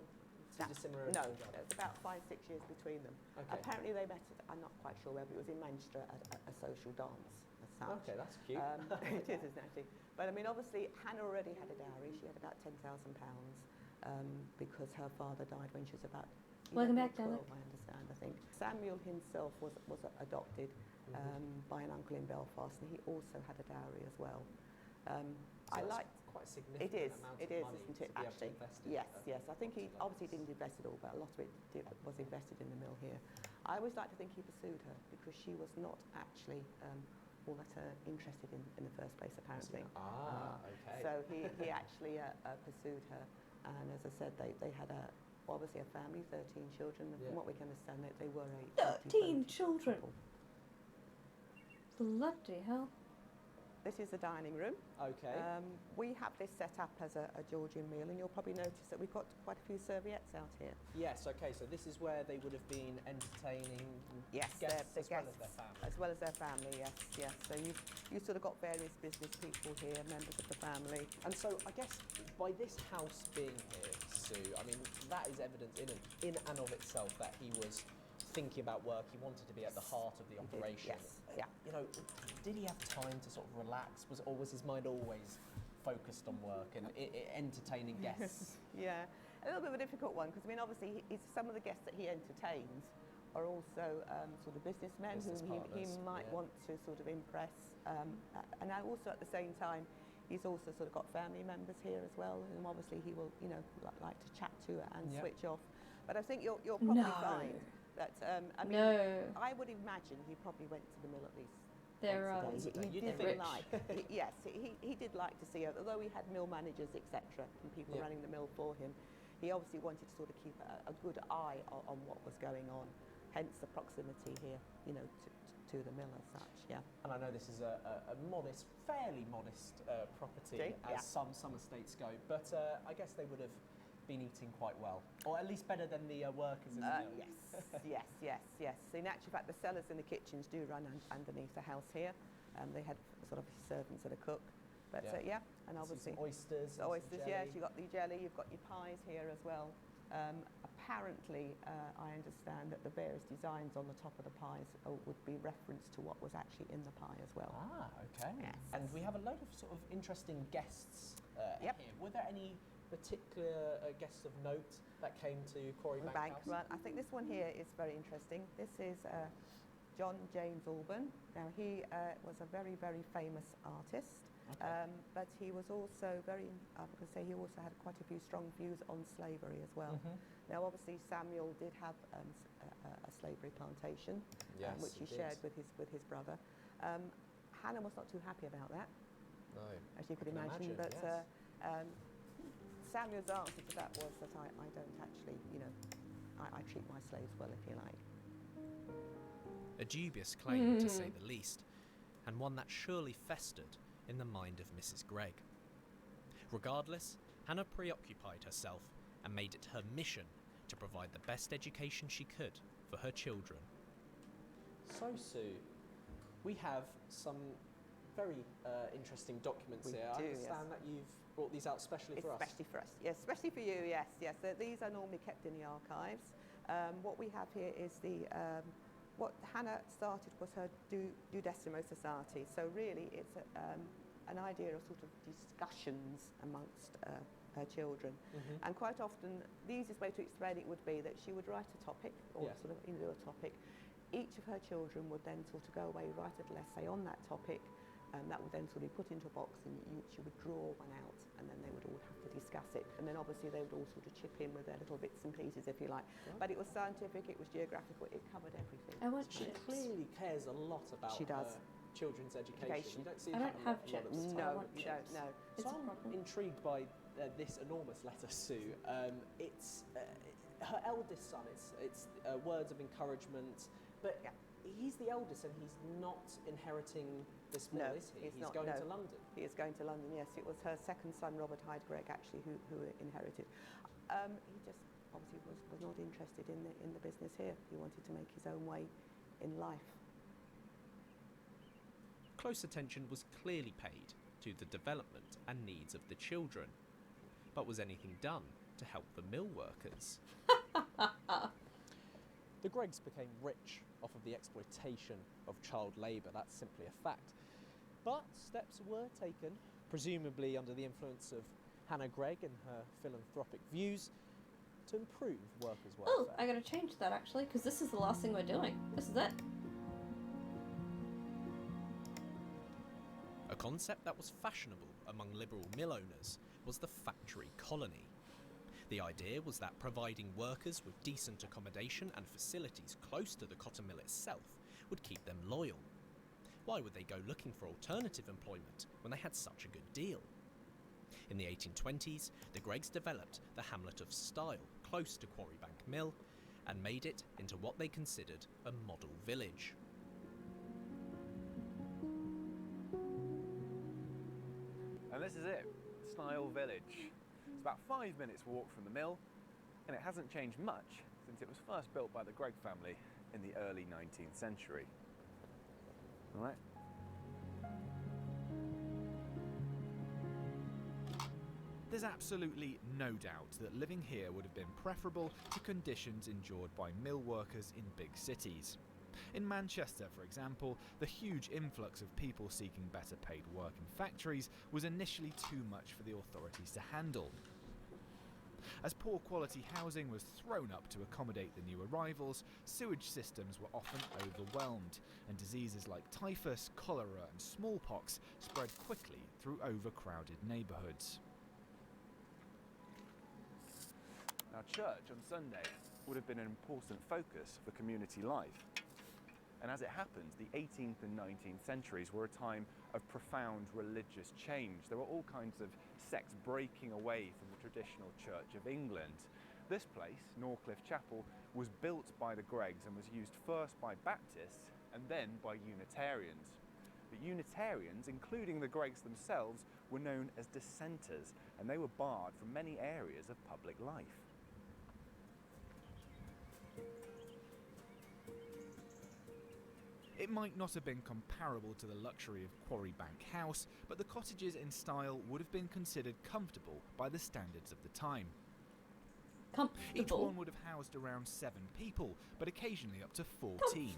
too dissimilar. No, it's about 5-6 years between them. Okay. Apparently they met, I'm not quite sure where, but it was in Manchester at a social dance. Okay, that's cute. It is, isn't it, actually? But I mean, obviously, Hannah already had a dowry. She had about £10,000 because her father died when she was about Welcome back, 12, Alec. I understand, I think. Samuel himself was adopted by an uncle in Belfast, and he also had a dowry as well. I like quite a significant amount of money isn't it? to be able to Actually, invest in. yes, yes. I think he obviously didn't invest it all, but a lot of it was invested in the mill here. I always like to think he pursued her because she was not actually all that interested in the first place, apparently. Okay. So he actually pursued her, and as I said, they had obviously a family, 13 children. Yeah. From what we can understand, they were a 13 children. Bloody hell. This is the dining room. Okay. We have this set up as a Georgian meal, and you'll probably notice that we've got quite a few serviettes out here. Yes, okay, so this is where they would have been entertaining guests as well as their family. As well as their family, yes, yes. So you sort of got various business people here, members of the family. And so I guess by this house being here, Sue, I mean, that is evidence in and of itself that he was thinking about work. He wanted to be at the heart of the operation. Yes, yeah. You know, did he have time to sort of relax? Or was his mind always focused on work and entertaining guests? Yeah, a little bit of a difficult one because I mean, obviously, some of the guests that he entertains are also sort of businessmen Business whom he partners, might yeah. want to sort of impress, and also at the same time, he's also sort of got family members here as well, whom obviously he will, you know, like to chat to and Yep. switch off. But I think you'll probably No. find that I mean, No. I would imagine he probably went to the mill at least. They're once a day. He You'd did think. like, yes, he did like to see her. Although he had mill managers, etc., and people Yeah. running the mill for him, he obviously wanted to sort of keep a good eye on what was going on. Hence the proximity here, you know, to the mill as such. Yeah. And I know this is a modest, fairly modest property, Okay, as yeah. some estates go, but I guess they would have been eating quite well, or at least better than the workers in the mill. Yes. In actual fact, the cellars and the kitchens do run underneath the house here. They had sort of servants and a cook. But Yeah. and See obviously some oysters. the and some oysters. Yes, jelly. you got the jelly. You've got your pies here as well. Apparently, I understand that the various designs on the top of the pies would be reference to what was actually in the pie as well. Okay. Yes. And we have a load of sort of interesting guests Yep. here. Were there any particular guests of note that came to Quarry Bank House? Right. I think this one here is very interesting. This is John James Alban. Now he was a very, very famous artist, but he was also he also had quite a few strong views on slavery as well. Now obviously Samuel did have a slavery plantation, Yes, which he he shared did. with his brother. Hannah was not too happy about that, No. as you could I can imagine, but yes. Samuel's answer to that was that I don't actually, you know, I treat my slaves well, if you like. A dubious claim, to say the least, and one that surely festered in the mind of Mrs. Gregg. Regardless, Hannah preoccupied herself and made it her mission to provide the best education she could for her children. So, Sue, we have some very interesting documents We here. do, I yes. understand that you've brought these out specially for us. Especially for us, yes, especially for you, yes. These are normally kept in the archives. What we have here is what Hannah started was her Duodecimo Society. So really, it's an idea of sort of discussions amongst her children. And quite often, the easiest way to explain it would be that she would write a topic, or Yeah. sort of a topic. Each of her children would then sort of go away, write a little essay on that topic, and that would then sort of be put into a box, and she would draw one out, and then they would all have to discuss it. And then obviously they would all sort of chip in with their little bits and pieces, if you like. Right. But it was scientific, it was geographical, it covered everything. I want She chips. clearly cares a lot about She does. her children's education. You don't see I that don't a have lot of chips. the time. I No, want you chips. don't, no. It's So a I'm problem. intrigued by this enormous letter, Sue. It's her eldest son. It's words of encouragement, but he's the eldest and he's not inheriting this mill, No, is he? he's not, going no. to London. He is going to London, yes. It was her second son, Robert Hyde Gregg, actually, who inherited. He just obviously was not interested in the business here. He wanted to make his own way in life. Close attention was clearly paid to the development and needs of the children. But was anything done to help the mill workers? The Greggs became rich off of the exploitation of child labour, that's simply a fact. But steps were taken, presumably under the influence of Hannah Gregg and her philanthropic views, to improve workers' welfare. Oh, I gotta change that actually, because this is the last thing we're doing. This is it. A concept that was fashionable among liberal mill owners was the factory colony. The idea was that providing workers with decent accommodation and facilities close to the cotton mill itself would keep them loyal. Why would they go looking for alternative employment when they had such a good deal? In the 1820s, the Greggs developed the hamlet of Stile, close to Quarrybank Mill, and made it into what they considered a model village. And this is it, Stile Village. It's about 5 minutes walk from the mill, and it hasn't changed much since it was first built by the Gregg family in the early 19th century. All right. There's absolutely no doubt that living here would have been preferable to conditions endured by mill workers in big cities. In Manchester, for example, the huge influx of people seeking better paid work in factories was initially too much for the authorities to handle. As poor quality housing was thrown up to accommodate the new arrivals, sewage systems were often overwhelmed, and diseases like typhus, cholera and smallpox spread quickly through overcrowded neighbourhoods. Now, church on Sunday would have been an important focus for community life. And as it happens, the 18th and 19th centuries were a time of profound religious change. There were all kinds of sects breaking away from the traditional Church of England. This place, Norcliffe Chapel, was built by the Greggs and was used first by Baptists and then by Unitarians. But Unitarians, including the Greggs themselves, were known as dissenters, and they were barred from many areas of public life. It might not have been comparable to the luxury of Quarrybank House, but the cottages in Stile would have been considered comfortable by the standards of the time. Each one would have housed around 7 people, but occasionally up to 14.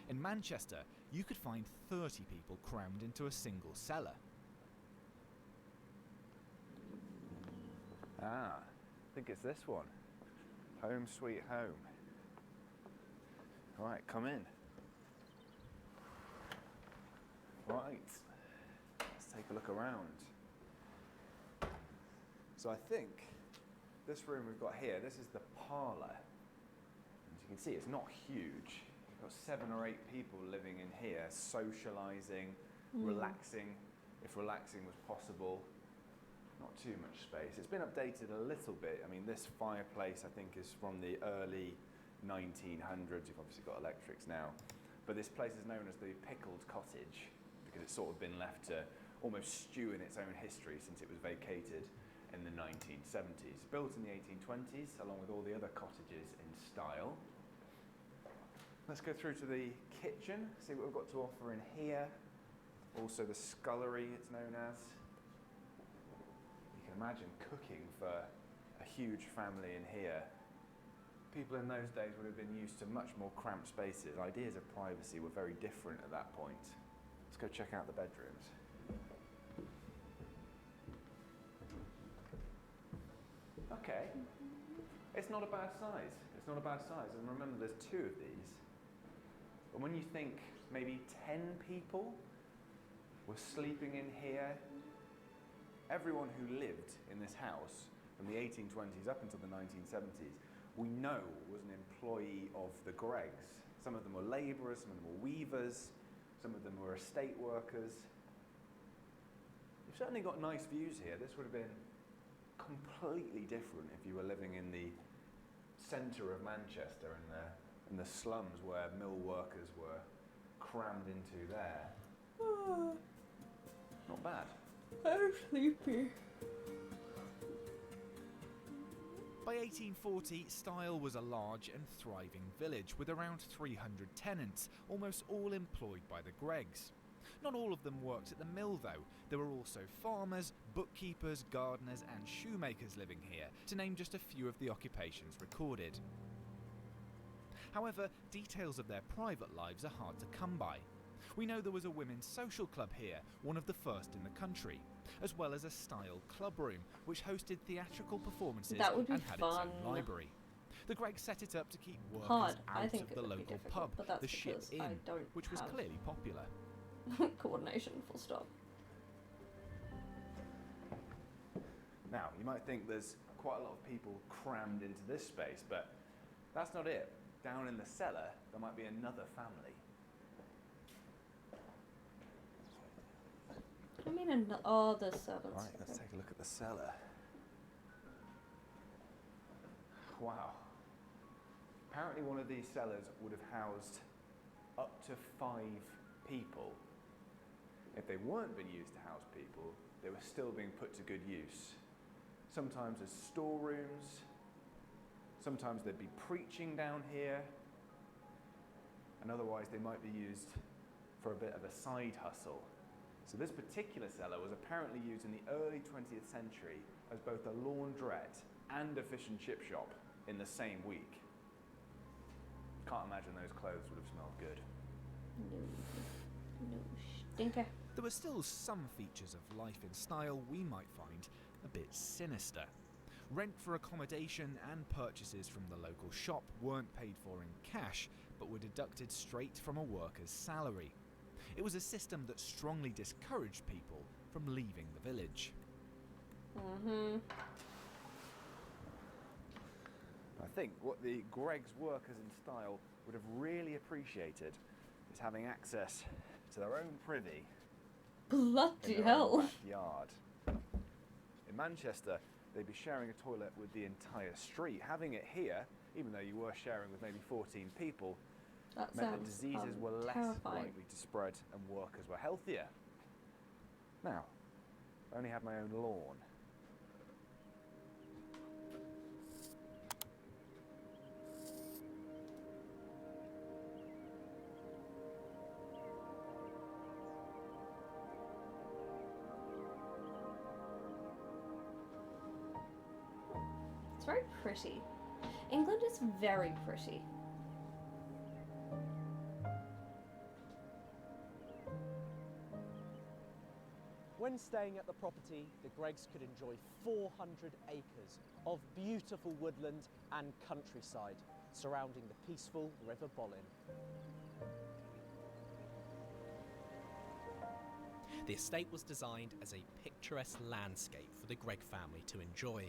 In Manchester, you could find 30 people crammed into a single cellar. Ah, I think it's this one. Home sweet home. All right, come in. Right, let's take a look around. So I think this room we've got here, this is the parlour. As you can see, it's not huge. You've got 7 or 8 people living in here, socialising, relaxing, if relaxing was possible. Not too much space. It's been updated a little bit. I mean, this fireplace, I think, is from the early 1900s. You've obviously got electrics now. But this place is known as the Pickled Cottage, because it's sort of been left to almost stew in its own history since it was vacated in the 1970s. Built in the 1820s, along with all the other cottages in Stile. Let's go through to the kitchen, see what we've got to offer in here. Also the scullery, it's known as. You can imagine cooking for a huge family in here. People in those days would have been used to much more cramped spaces. Ideas of privacy were very different at that point. Let's go check out the bedrooms. Okay, it's not a bad size. It's not a bad size, and remember there's 2 of these. But when you think maybe 10 people were sleeping in here, everyone who lived in this house from the 1820s up until the 1970s, we know was an employee of the Greggs. Some of them were labourers, some of them were weavers, some of them were estate workers. You've certainly got nice views here. This would have been completely different if you were living in the centre of Manchester in the slums where mill workers were crammed into there. Not bad. I'm sleepy. By 1840, Stile was a large and thriving village with around 300 tenants, almost all employed by the Greggs. Not all of them worked at the mill though. There were also farmers, bookkeepers, gardeners and shoemakers living here, to name just a few of the occupations recorded. However, details of their private lives are hard to come by. We know there was a women's social club here, one of the first in the country. as well as a style club room, which hosted theatrical performances That would be and had fun. its own library. The Gregs set it up to keep workers Hard. I out think of it the would be local difficult, pub, but that's the Ship because I Inn, don't which was have clearly popular. coordination, full stop. Now, you might think there's quite a lot of people crammed into this space, but that's not it. Down in the cellar, there might be another family. I mean, oh, the servants. Right, let's take a look at the cellar. Wow. Apparently one of these cellars would have housed up to 5 people. If they weren't being used to house people, they were still being put to good use. Sometimes as storerooms, sometimes they'd be preaching down here, and otherwise they might be used for a bit of a side hustle. So this particular cellar was apparently used in the early 20th century as both a laundrette and a fish and chip shop in the same week. Can't imagine those clothes would have smelled good. No stinker. There were still some features of life in style we might find a bit sinister. Rent for accommodation and purchases from the local shop weren't paid for in cash, but were deducted straight from a worker's salary. It was a system that strongly discouraged people from leaving the village. I think what the Greg's workers in style would have really appreciated is having access to their own privy. Bloody in their hell. own backyard. In Manchester, they'd be sharing a toilet with the entire street. Having it here, even though you were sharing with maybe 14 people, That meant that sounds diseases were less terrifying. likely to spread and workers were healthier. Now, I only have my own lawn. It's very pretty. England is very pretty. When staying at the property, the Gregs could enjoy 400 acres of beautiful woodland and countryside surrounding the peaceful River Bollin. The estate was designed as a picturesque landscape for the Greg family to enjoy,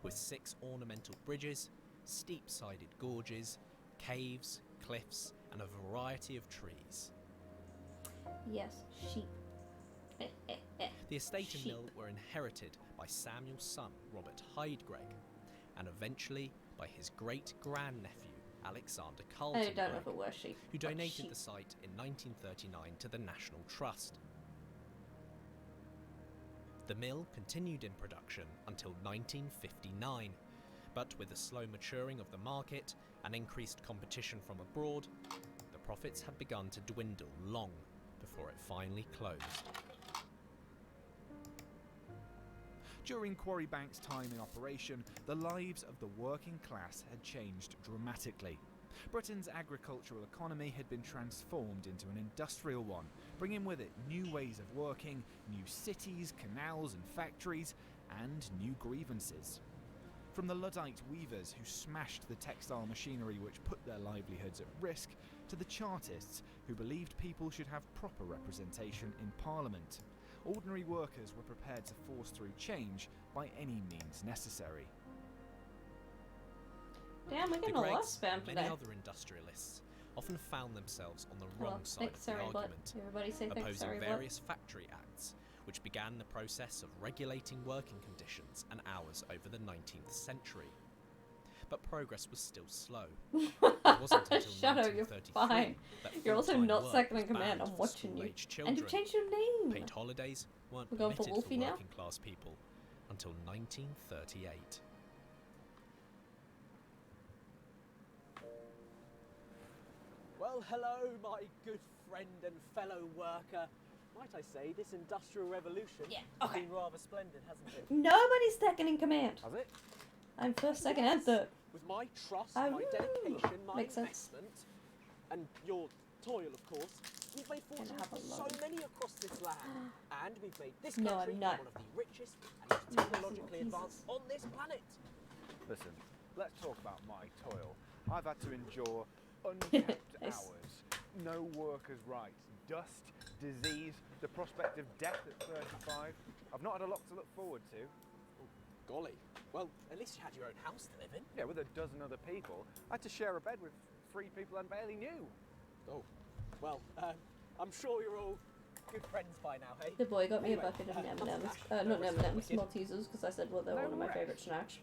with 6 ornamental bridges, steep-sided gorges, caves, cliffs, and a variety of trees. Yes, sheep. The estate and mill were inherited by Samuel's son, Robert Hyde Gregg, and eventually by his great-grandnephew, Alexander Carlton I don't know Gregg, if it was sheep. who but donated sheep. the site in 1939 to the National Trust. The mill continued in production until 1959, but with the slow maturing of the market and increased competition from abroad, the profits had begun to dwindle long before it finally closed. During Quarrybank's time in operation, the lives of the working class had changed dramatically. Britain's agricultural economy had been transformed into an industrial one, bringing with it new ways of working, new cities, canals and factories, and new grievances. From the Luddite weavers who smashed the textile machinery which put their livelihoods at risk, to the Chartists who believed people should have proper representation in Parliament. Ordinary workers were prepared to force through change by any means necessary. Damn, we're The getting a lot of Gregs spam and today. many other industrialists often found themselves on the Hello. wrong side Thanks, of the sorry, but argument, everybody say thanks, opposing sorry, but. various factory acts, which began the process of regulating working conditions and hours over the 19th century. But progress was still slow. It wasn't until Shadow, you're 1933 fine. that You're also full-time not work second was in command. banned I'm for watching you. school-aged And you've children. changed your name. Paid holidays weren't We're going for permitted Wolfie for now? working class people until 1938. Well, hello, my good friend and fellow worker. Might I say, this industrial revolution has been rather splendid, hasn't it? Nobody's second in command. Has it? I'm first, second, and third. With my trust, Oh, my dedication, my makes sense. investment, and your toil, of course, We've made fortunes have a for so lot of- many across this land. And we've made this No, country I'm not. one of the richest and most technologically advanced on this planet. Listen, let's talk about my toil. I've had to endure unkept hours, no workers' rights, dust, disease, the prospect of death at 35. I've not had a lot to look forward to. Golly. Well, at least you had your own house to live in. Yeah, with a dozen other people. I had to share a bed with 3 people I barely knew. Oh, well, I'm sure you're all good friends by now, hey? The boy got me Anyway, a bucket of enough of M&Ms. that. Not No rest M&Ms, for the Maltesers, because I said, well, they're No one of my rest. favourite snacks.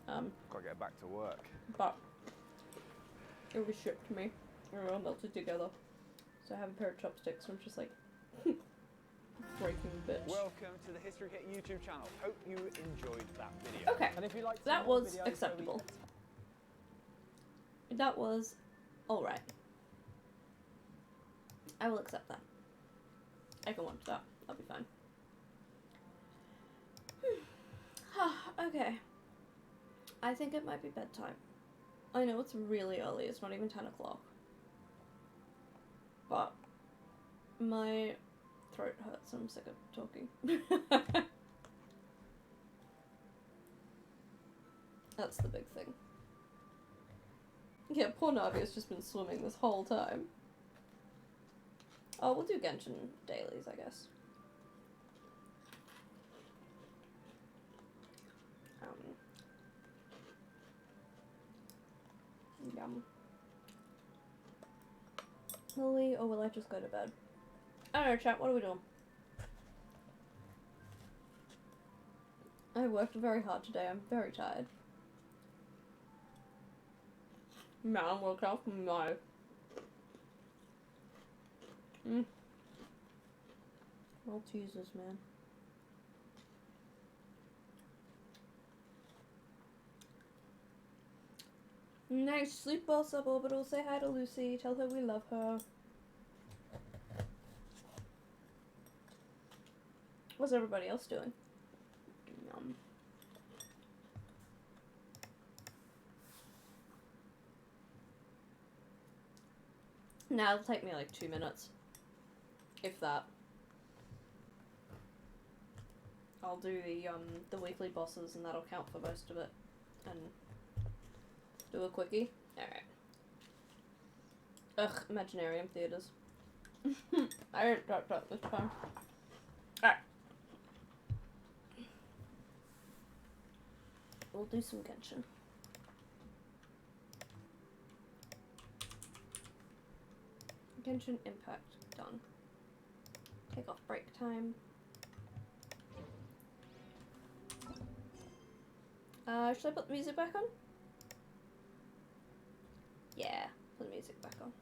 Gotta get back to work. But it was shipped to me. They were all melted together. So I have a pair of chopsticks, and I'm just like, breaking bitch. Welcome to the History Hit YouTube channel. Hope you enjoyed that video. Okay, And if you like that more was videos acceptable. That was alright. I will accept that. I can watch that. I'll be fine. Okay. I think it might be bedtime. I know it's really early. It's not even 10 o'clock. But my throat hurts. I'm sick of talking. That's the big thing. Yeah, poor Navi has just been swimming this whole time. Oh, we'll do Genshin dailies, I guess. Yum. Lily, or will I just go to bed? I don't know, chat, what are we doing? I worked very hard today, I'm very tired. Man, woke up from my... Maltesers, man. Nice sleep well, suborbital. Say hi to Lucy. Tell her we love her. What's everybody else doing? Yum. Nah, it'll take me like 2 minutes. If that. I'll do the weekly bosses and that'll count for most of it. And do a quickie. Alright. Ugh, Imaginarium Theatres. I didn't touch that this time. Alright. We'll do some Genshin. Genshin Impact. Done. Take off break time. Should I put the music back on? Yeah, put the music back on.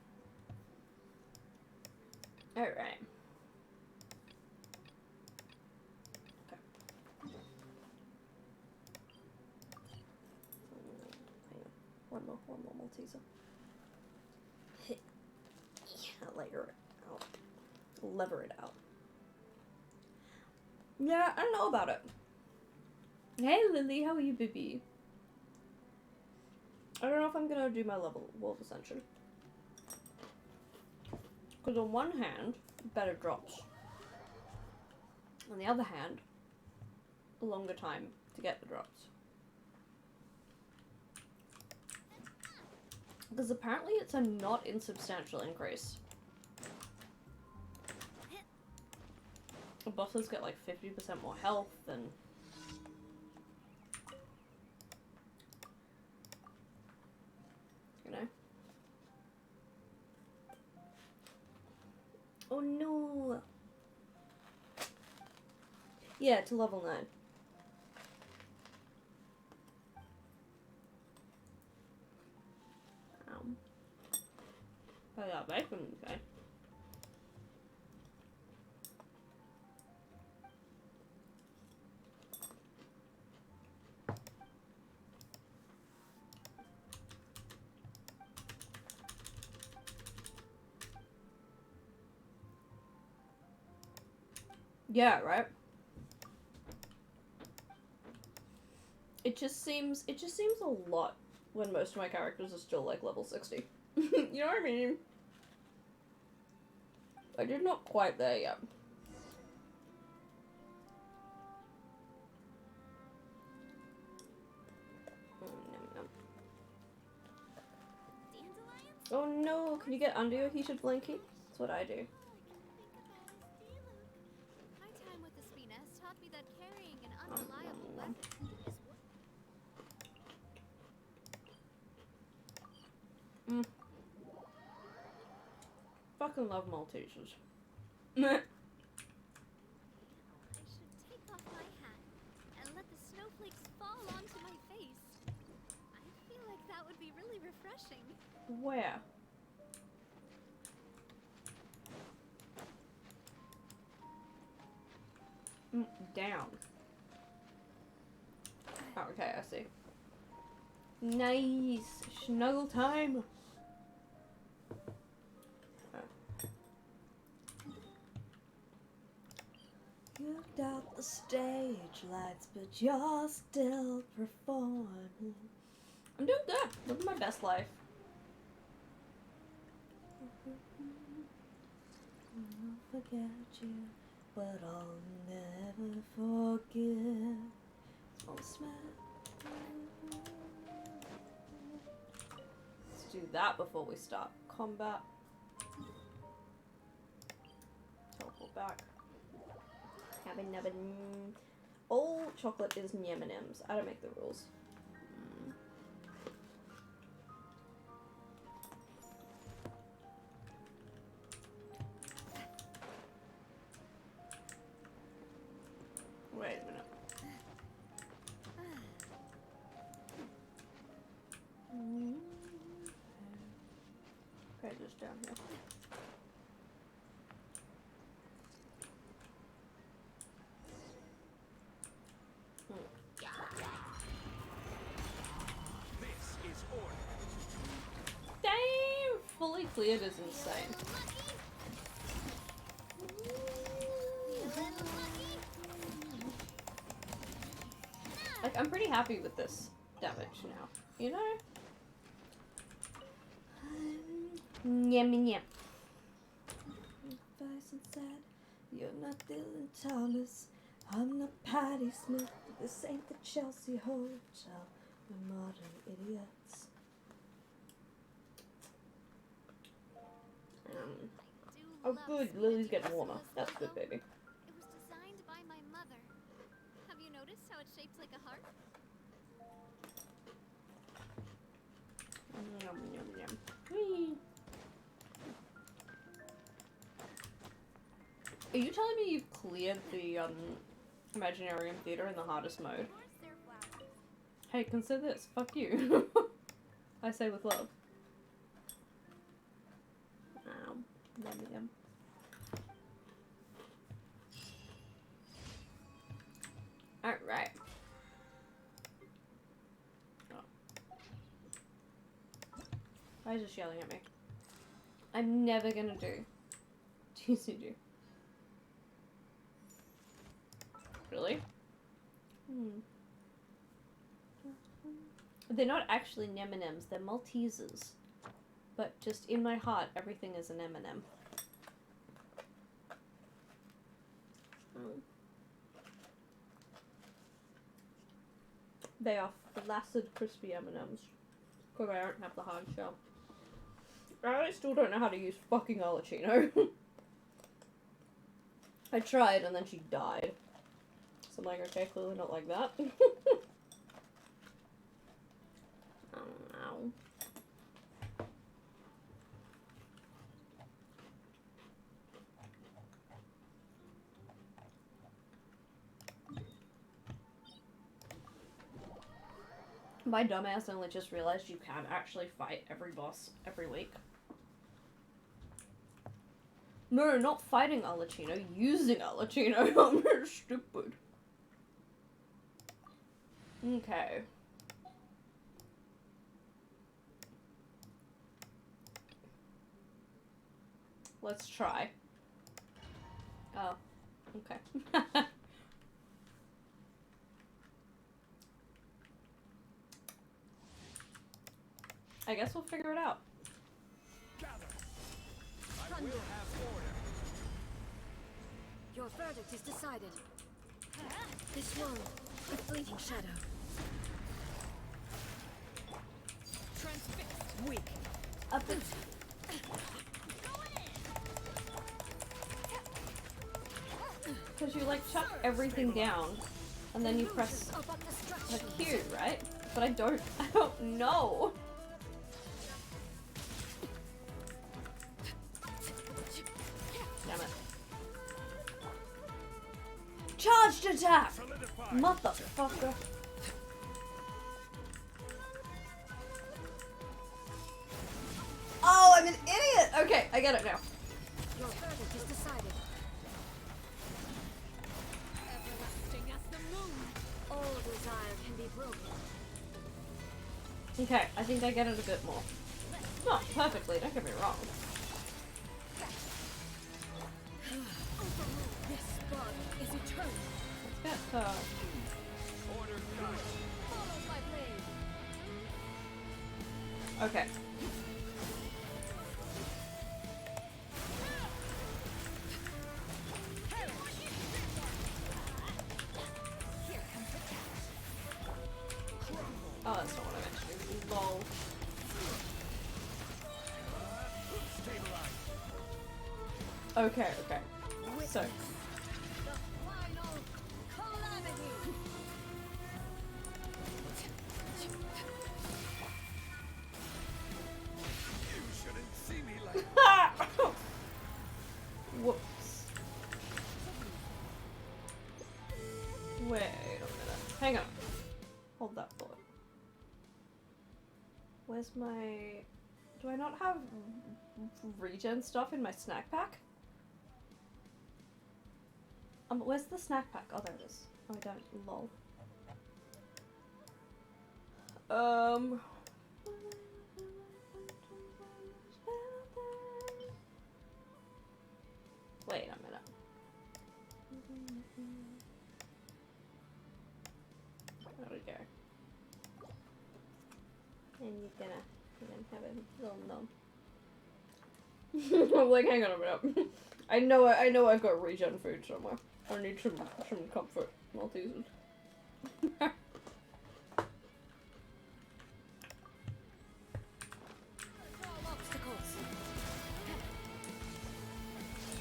Alright. Okay. One more Malteser. Layer it out. Lever it out. Yeah, I don't know about it. Hey Lily, how are you, baby? I don't know if I'm gonna do my World Ascension. Because on one hand, better drops. On the other hand, a longer time to get the drops. Because apparently it's a not insubstantial increase. The bosses get like 50% more health and... you know? Oh no! Yeah, to level 9. I got bacon, okay. Yeah, right? It just seems a lot when most of my characters are still like level 60. You know what I mean? I did not quite there yet. Oh no, can you get under your heated blanket? That's what I do. My time with the Spinas taught me that carrying an unreliable weapon is Fucking love Maltesers. I should take off my hat and let the snowflakes fall onto my face. I feel like that would be really refreshing. Where? Down. Oh, okay, I see. Nice! Snuggle time! You looked out the stage lights, but you're still performing. I'm doing good. Living my best life. I'll forget you, but I'll never forget. Small smile. Let's do that before we start combat. Teleport back. Having never. All chocolate is M&Ms. I don't make the rules. Wait a minute. Okay, just down here. This is order. Damn! Fully cleared is insane. Like, I'm pretty happy with this damage now, you know? Nyam nyam. Bison said, you're not Dylan Thomas. I'm not Patty Smith. This ain't the Chelsea Hotel. We're modern idiots. Oh good, Lily's getting warmer. That's good, baby. It was designed by my mother. Have you noticed how it's shaped like a heart? Yum, yum, yum. Whee. Are you telling me you've cleared the Imaginarium Theatre in the hardest mode? Hey, consider this. Fuck you. I say with love. Yum, yum. Alright. Oh. Why is this yelling at me? I'm never gonna do TCG. Really? They're not actually M&Ms, they're Maltesers. But just in my heart, everything is an M&M. They are flaccid, crispy M&Ms. Because I don't have the hard shell. I still don't know how to use fucking Olachino. I tried and then she died. So I'm like, okay, clearly not like that. Oh no. My dumbass only just realized you can actually fight every boss every week. No, not fighting Olachino, using Olachino. I'm very stupid. Okay. Let's try. Oh, okay. I guess we'll figure it out. Gather. I will have order. Your verdict is decided. This one, a fleeting shadow. Transfixed. Weak. Up it. Because you like chuck everything down, and then you press the Q, right? But I don't know. Damn it. Charged attack! Motherfucker. Oh, I'm an idiot! Okay, I get it now. Your verdict is decided. Everlasting as the moon. All desire can be broken. Okay, I think I get it a bit more. Not perfectly, don't get me wrong. This bond is eternal. Let's get Order done. Follow my blade. okay. Oh, that's not what I meant to do. Lol. Okay, okay. So. Whoops. Wait a minute. Hang on. Hold that thought. Where's my... Do I not have regen stuff in my snack pack? Where's the snack pack? Oh, there it is. Oh, I don't. Lol. Wait a minute. There we go. And you're gonna have a little gnome. I'm like, hang on a minute. I know I've got regen food somewhere. I need some comfort Maltesers.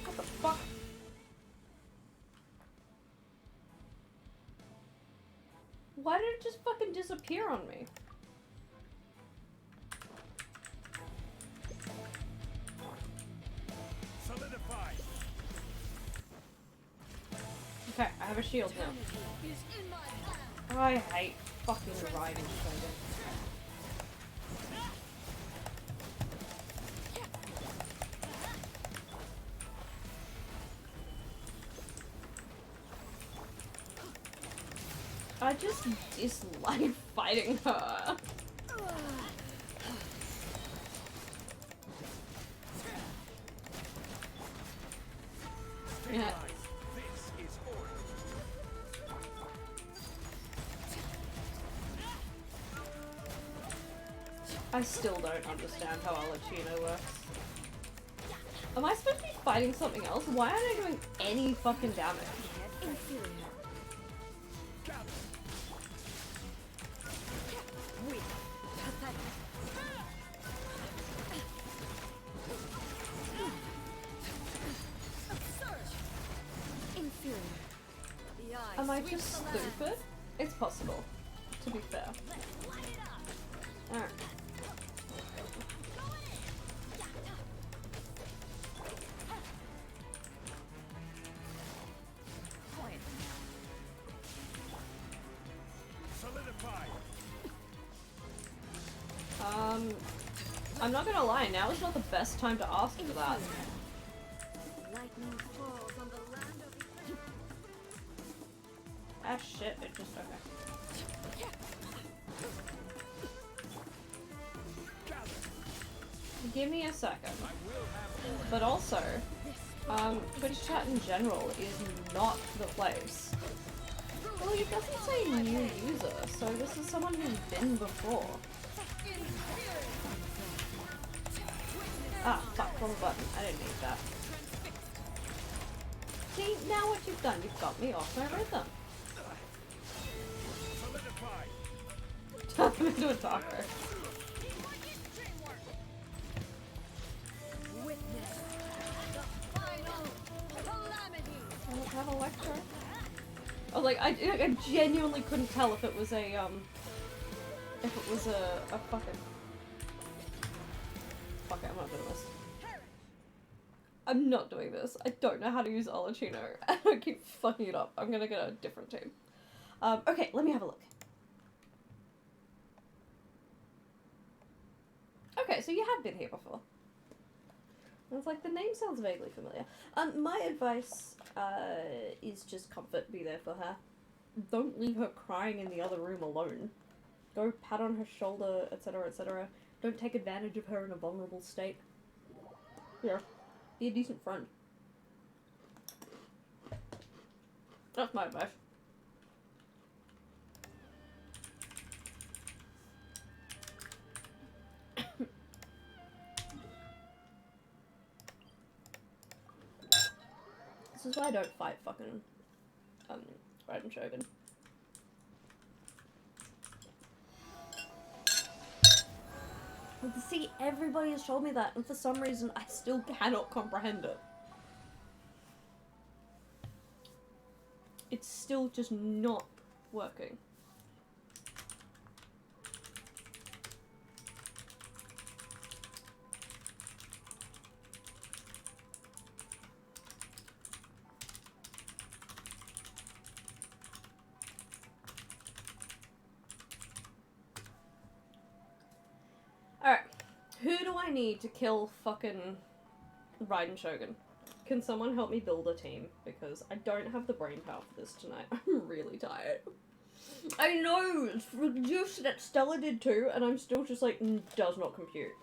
What the fuck? Why did it just fucking disappear on me? Solidify. Okay, I have a shield now. I hate fucking riding so I just dislike fighting her. Yeah. This is order. I still don't understand how Alachino works. Am I supposed to be fighting something else? Why aren't I doing any fucking damage? Am I just stupid? It's possible, to be fair. Alright. Solidify. I'm not gonna lie, now is not the best time to ask for that. Lightning falls on the land of Ah shit, it just, okay. Give me a second. But also, Twitch chat in general is not the place. Well, it doesn't say new user, so this is someone who's been before. Ah, fuck, wrong button. I didn't need that. See, now what you've done, you've got me off my rhythm. Turn him into a talker. Witness the final calamity. I don't have a lecture. Oh, like, I genuinely couldn't tell if it was a, fucking... Fuck it, I'm not doing this. I'm not doing this. I don't know how to use Olachino. I keep fucking it up. I'm gonna get a different team. Okay, let me have a look. Okay, so you have been here before. It's like, the name sounds vaguely familiar. My advice, is just comfort, be there for her. Don't leave her crying in the other room alone. Go pat on her shoulder, etc., etc. Don't take advantage of her in a vulnerable state. Yeah. Be a decent friend. That's my advice. This is why I don't fight fucking, Raiden Shogun. See, everybody has told me that, and for some reason, I still cannot comprehend it. It's still just not working. Alright, who do I need to kill fucking Raiden Shogun? Can someone help me build a team? Because I don't have the brain power for this tonight. I'm really tired. I know! It's reduced that Stella did too, and I'm still just like, does not compute.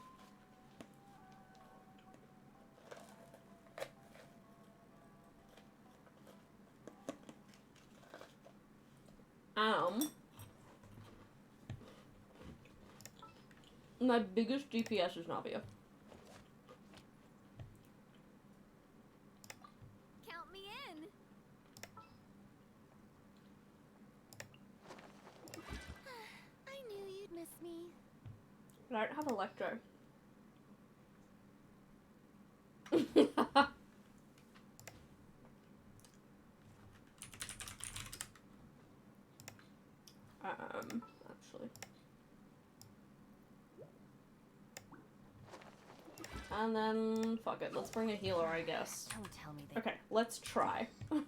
My biggest DPS is Navia. Count me in. I knew you'd miss me. I don't have Electro. Actually. And then, fuck it, let's bring a healer, I guess. Don't tell me that. Okay, let's try. The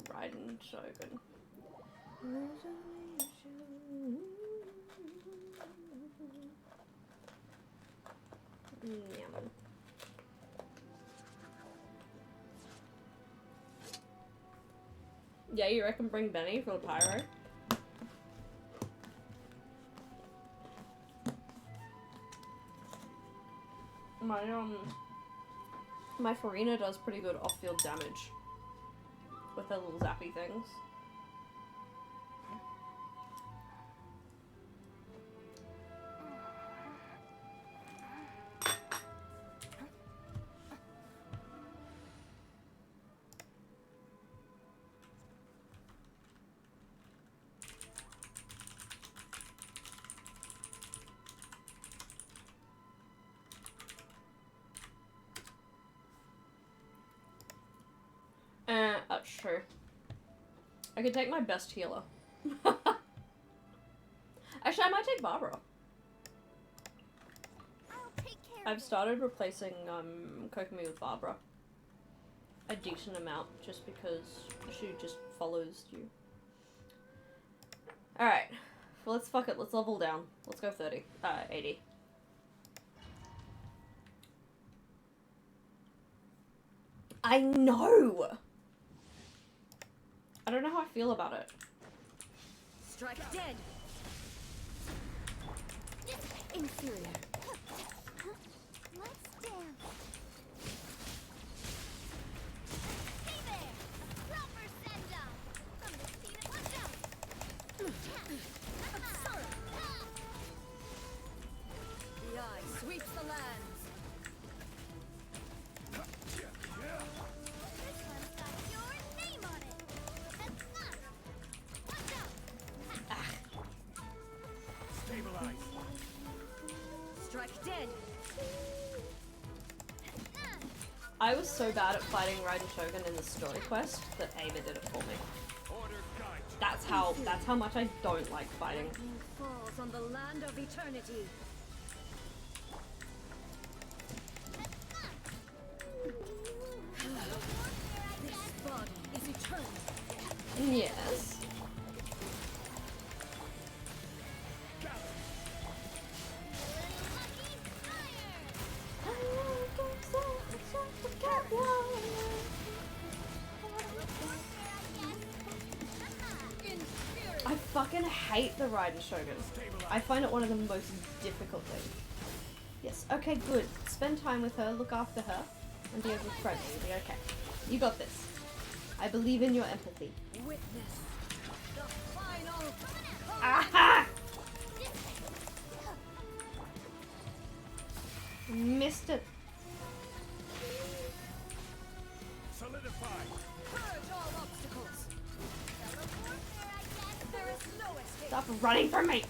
Raiden Shogun. Yum. Yeah, you reckon bring Benny for the pyro? My Farina does pretty good off-field damage with her little zappy things. That's true. I could take my best healer. Actually, I might take Barbara. I've started replacing Kokomi with Barbara. A decent amount, just because she just follows you. Alright. Well, let's fuck it. Let's level down. Let's go 80. I know! I don't know how I feel about it. Strike dead. Inferior. Let's dance. Hey there! Proper send up. From the scene of the eye sweeps the lands. strike dead. I was so bad at fighting Raiden Shogun in the story quest that Ava did it for me. That's how much I don't like fighting. Lightning falls on the land of eternity. This body is eternal. Yes. I fucking hate the Raiden Shogun. I find it one of the most difficult things. Yes, okay, good. Spend time with her, look after her, and be a good friend. You'll be okay. You got this. I believe in your empathy. Witness the final. Aha! Missed it. Solidify. Purge all obstacles. There is no escape. Stop running from me.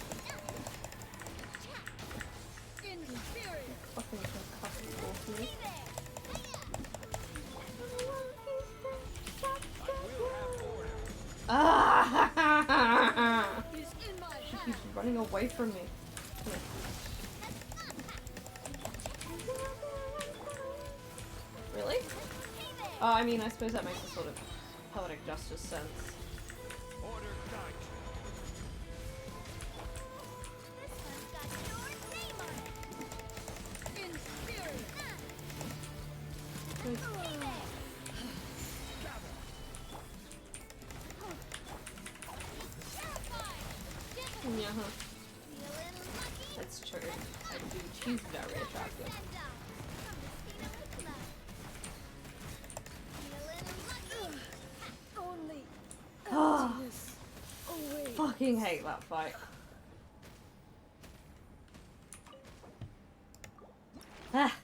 Inferior. Fucking comfortable here. Ah! Is in my She keeps running away from me. Really? Oh, I mean, I suppose that makes a sort of poetic justice sense. Order guide. Yeah, huh. That's true. I do. She's very attractive. Only Ah, emptiness awaits. fucking hate that fight. Ah,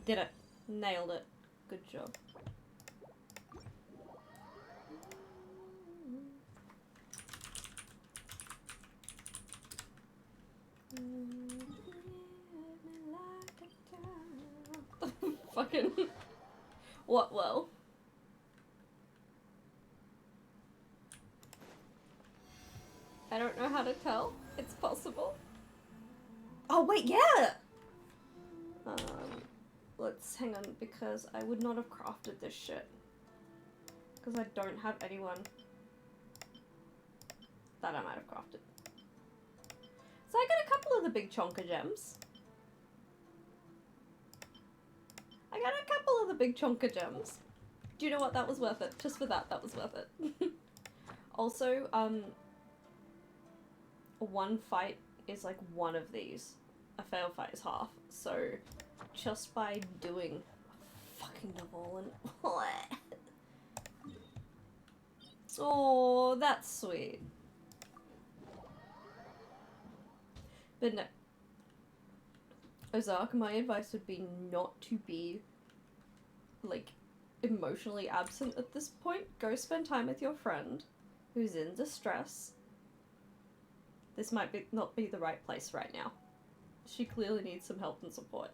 did it. Nailed it. Good job. Fucking what? Well, I don't know how to tell. It's possible. Oh wait, yeah. Let's hang on because I would not have crafted this shit because I don't have anyone that I might have crafted. So I got a couple of the big chonker gems. I got a couple of the big chonker gems. Do you know what? That was worth it. Just for that, that was worth it. Also, one fight is like one of these. A fail fight is half. So, just by doing fucking double and oh, that's sweet. But no. Ozark, my advice would be not to be, like, emotionally absent at this point. Go spend time with your friend who's in distress. This might not be the right place right now. She clearly needs some help and support.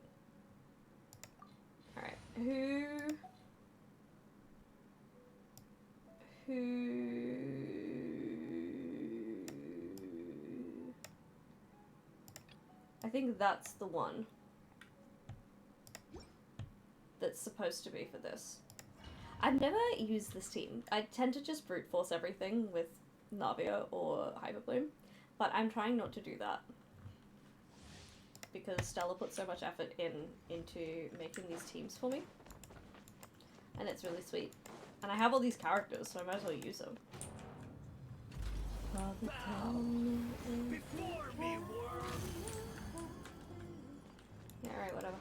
Alright, I think that's the one that's supposed to be for this. I've never used this team. I tend to just brute force everything with Navia or Hyperbloom, but I'm trying not to do that because Stella put so much effort into making these teams for me, and it's really sweet. And I have all these characters, so I might as well use them. Before me, worm. Yeah, alright, whatever.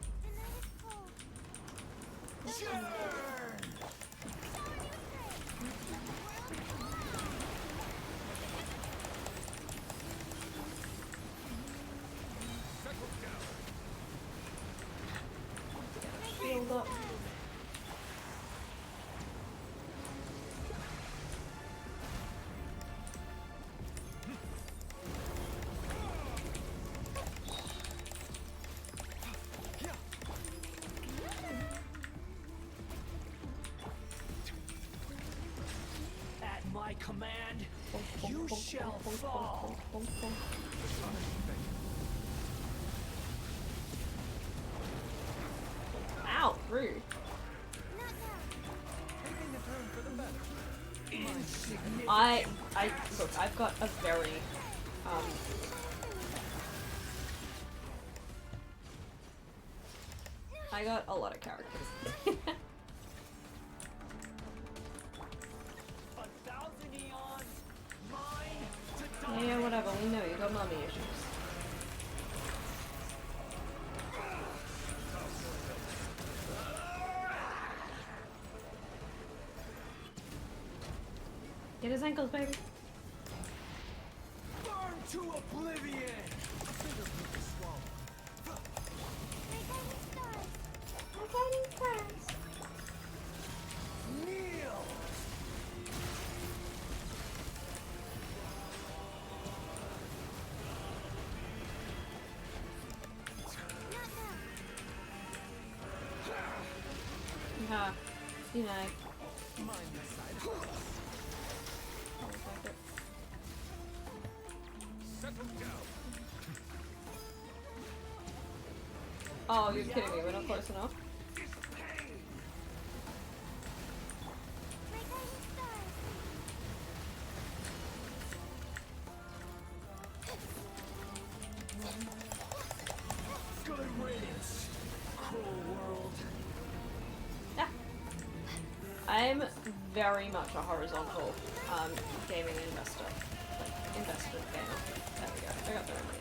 Shield up. command, you shall fall. Ow, rude. I look, I've got a very I got a lot of characters. Yeah, whatever, we know you got mommy issues. Get his ankles, baby. Burn to oblivion. My guiding stars. Kneel. Ha. You know. Oh, you're kidding me, we're not close enough. Good riddance, cruel world. Yeah. I'm very much a horizontal gaming investor. Like, investment gamer. There we go. I got there in the end.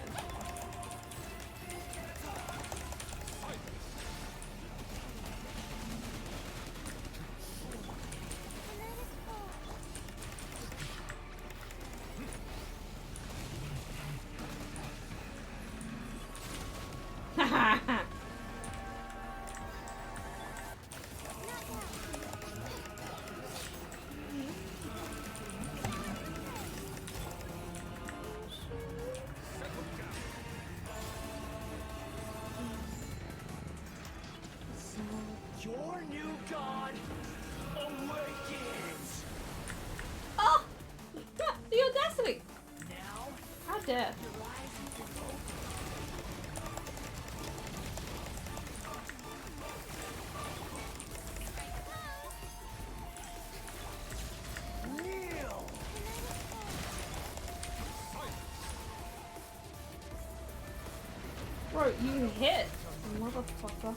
Your new god awakens. Oh! The audacity! Now, how dare. kneel. Bro, you hit! Motherfucker.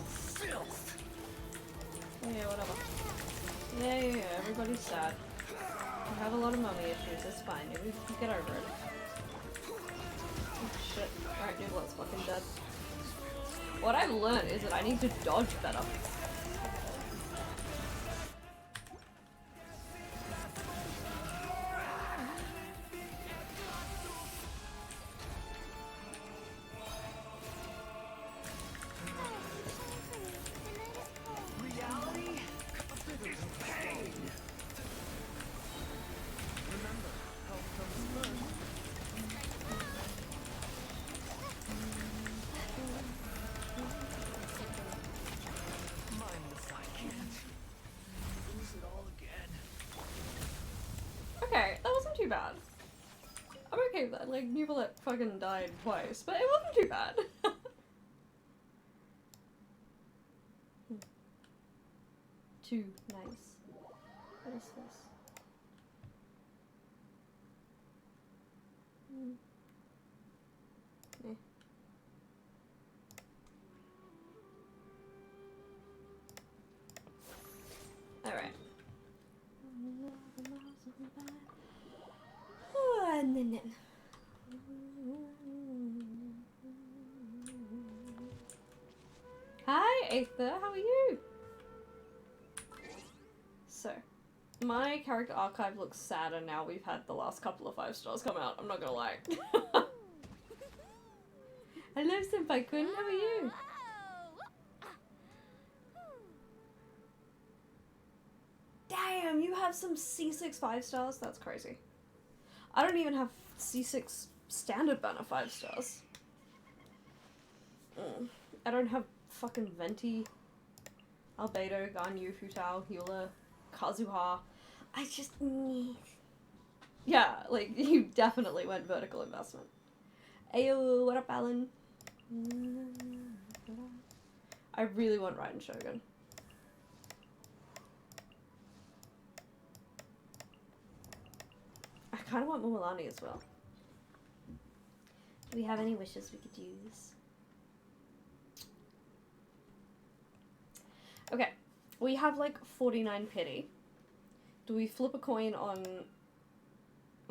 Filth. Yeah, whatever. Yeah, everybody's sad. I have a lot of mommy issues, it's fine. We can get over it. Oh, shit. Alright, Nublet's fucking dead. What I've learned is that I need to dodge better. Reality. Pain. Remember, health comes first. Mindless, I can't lose it all again. Okay, that wasn't too bad. I'm okay with that. Like, Nublet fucking died twice, but it wasn't too bad. Too nice. What is this? Eh. Alright. Hi, Aether, how are you? So, my character archive looks sadder now we've had the last couple of 5 stars come out, I'm not gonna lie. Hello, Senpai Kun, how are you? Damn, you have some C6 5 stars? That's crazy. I don't even have C6 standard banner 5 stars. I don't have fucking Venti, Albedo, Ganyu, Futao, Hyula, Kazuha. I just... Yeah, like, you definitely went vertical investment. Ayo, what up, Alan? I really want Raiden Shogun. I kind of want Mualani as well. Do we have any wishes we could use? Okay, we have like 49 pity. Do we flip a coin on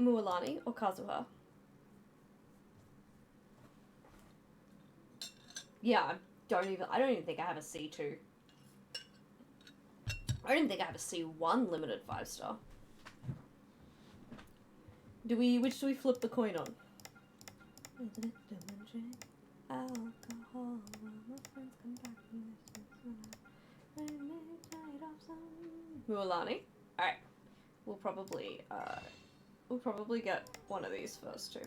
Mualani or Kazuha? Yeah, I don't even think I have a C2. I don't even think I have a C1 limited 5-star. Which do we flip the coin on? Mualani? Alright. We'll probably get one of these first too.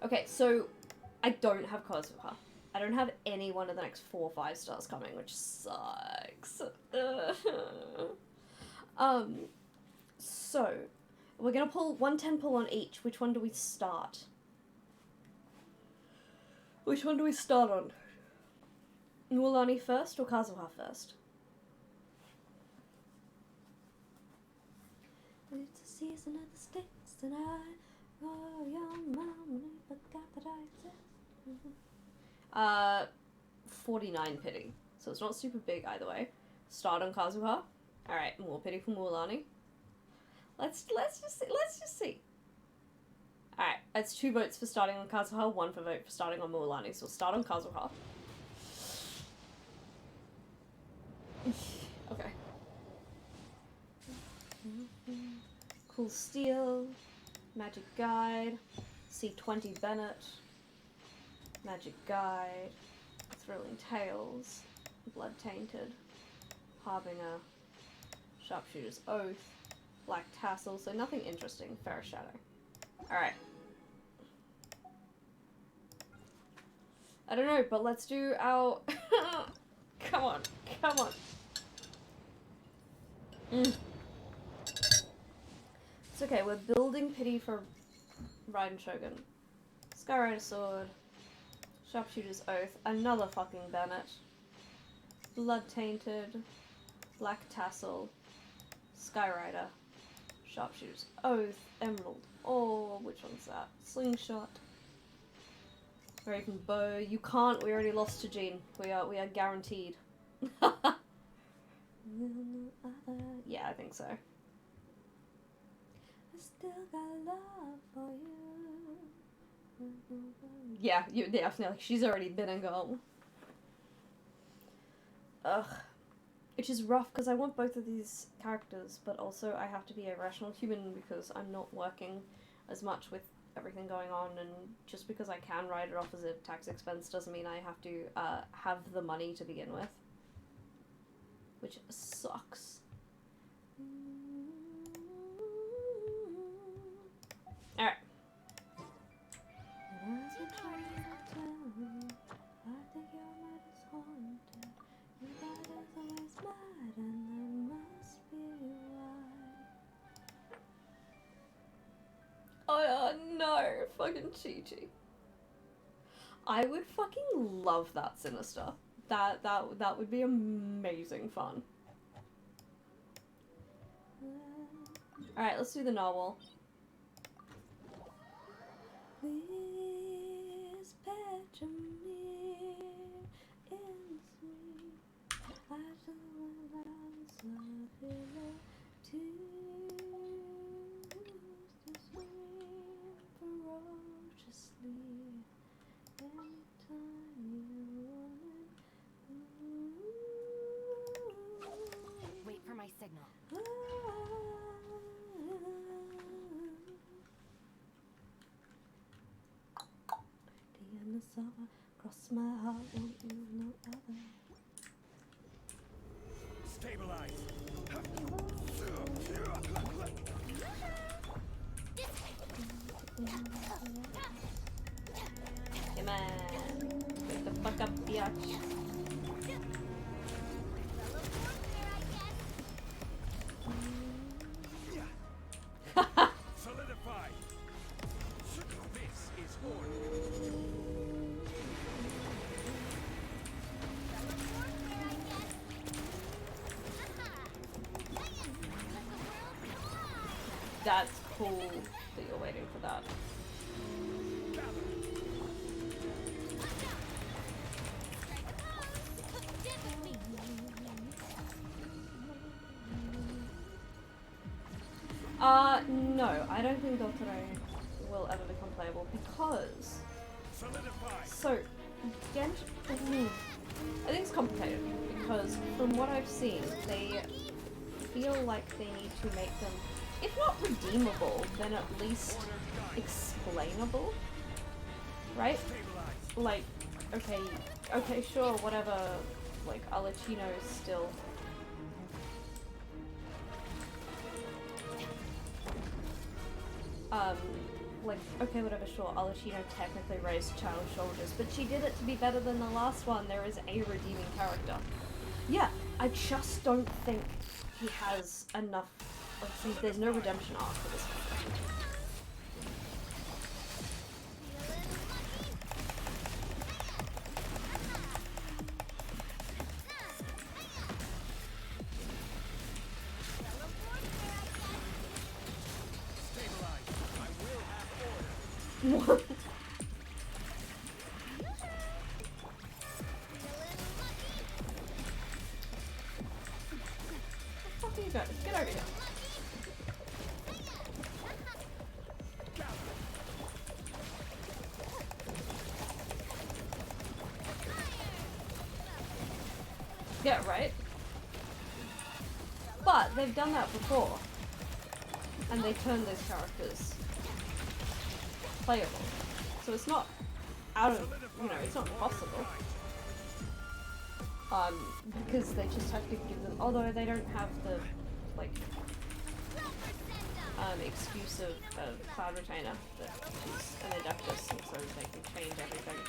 Okay, so I don't have Kazuha. I don't have any one of the next 4 5-stars coming, which sucks. So we're gonna pull 110 pull on each. Which one do we start? Which one do we start on? Mualani first or Kazuha first? It's the season of the sticks tonight. Oh, your mama forgot that I exist. 49 pity. So it's not super big either way. Start on Kazuha. Alright, more pity for Mualani. Let's just see. Alright, that's 2 votes for starting on Kazuha, 1 for vote for starting on Mualani. So we'll start on Kazuha. Okay. Cool Steel. Magic Guide. C20 Bennett. Magic Guide. Thrilling Tales. Blood Tainted. Harbinger. Sharpshooter's Oath. Black Tassel, so nothing interesting. Fair Shadow. Alright. I don't know, but let's do our... Come on, come on. It's okay, we're building pity for Raiden Shogun. Skyrider Sword. Sharpshooter's Oath. Another fucking Bennett. Blood Tainted. Black Tassel. Skyrider. Sharpshooter's Oath. Emerald Ore. Which one's that? Slingshot. Raven Bow. You can't. We already lost to Jean. We are guaranteed. Yeah, I think so. I still got love for you. Yeah, definitely. Like, she's already been a goal. Ugh. Which is rough because I want both of these characters, but also I have to be a rational human because I'm not working as much with everything going on, and just because I can write it off as a tax expense doesn't mean I have to have the money to begin with. Which sucks. Alright. Oh no, fucking Chi-Chi. I would fucking love that Sinister. That would be amazing fun. Alright, let's do the novel. This patch of me is me. I don't want to ferociously anytime you want it. Wait for my signal. The end of summer, cross my heart, won't you no other. Stabilize. Come on. Wake the fuck up, biatch. that's cool that you're waiting for that. No, I don't think Dotore will ever become playable because... So, Genshin... I think it's complicated because from what I've seen, they feel like they need to make them, if not redeemable, then at least explainable, right? Like, okay, sure, whatever, like, Alicino is still... like, okay, whatever, sure, Alicino technically raised child shoulders, but she did it to be better than the last one. There is a redeeming character. Yeah, I just don't think he has enough of, there's no redemption arc for this one. What? What are you guys? Get over here. Yeah, right? But they've done that before. And they turned those characters playable. So it's not out of, you know, it's not impossible. Because they just have to give them, although they don't have the, like, excuse of Cloud Retainer, that she's an Adeptus, and so they can change everything.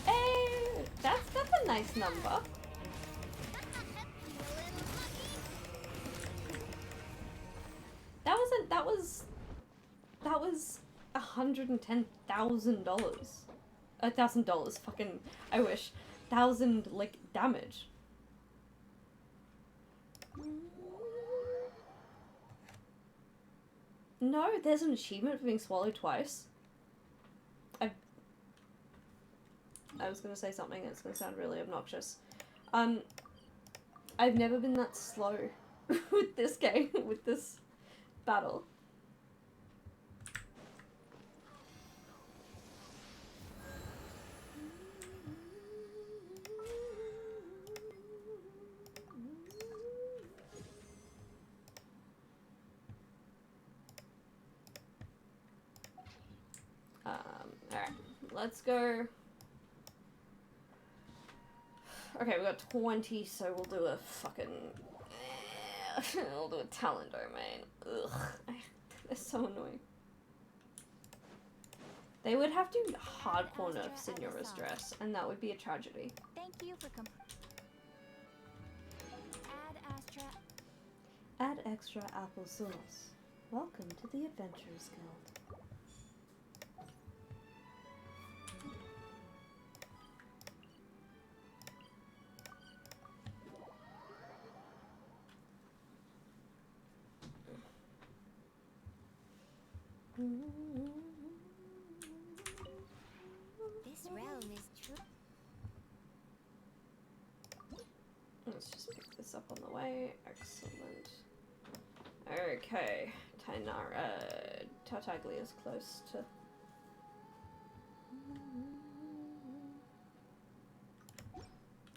Hey, that's a nice number. That was $110,000. $1,000, fucking, I wish. 1,000, like, damage. No, there's an achievement for being swallowed twice. I was gonna say something that's gonna sound really obnoxious. I've never been that slow with this game, with this battle. Alright, let's go. Okay, we got 20, so we'll do a fucking... we'll do a talent domain. Ugh, they're so annoying. They would have to hardcore nerf Signora's dress, and that would be a tragedy. Thank you for Add extra applesauce. Welcome to the Adventurers Guild. This realm is true. Let's just pick this up on the way. Excellent. Okay. Tartaglia is close to...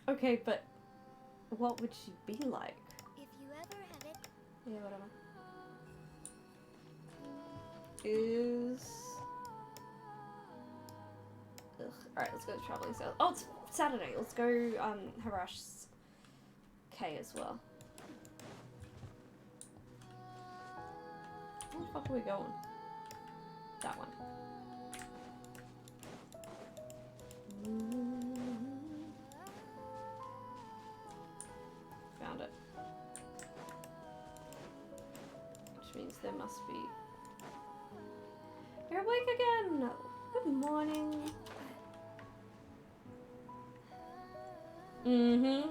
Okay, but what would she be like? If you ever have it. Yeah, whatever. Is... Ugh. Alright, let's go to Traveling Sales. Oh, it's Saturday. Let's go, harass K as well. Where the fuck are we going? That one. Found it. Which means there must be... You're awake again! Good morning. Mm-hmm.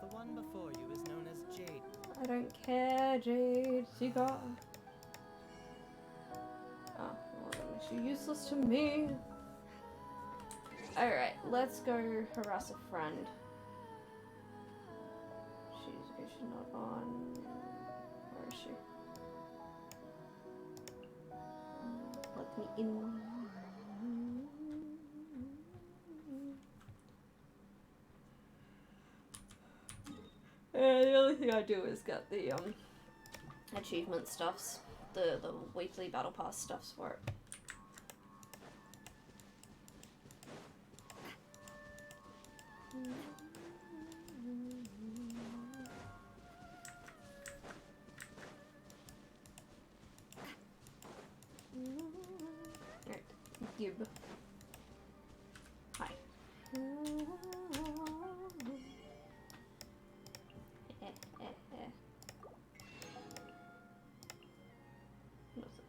The one before you is known as Jade. I don't care, Jade. She got... Oh, well, that makes you useless to me. Alright, let's go harass a friend. She's not on... Where is she? Let me in. The only thing I do is get the achievement stuffs, the weekly battle pass stuffs for it. Alright, Gib. Hi.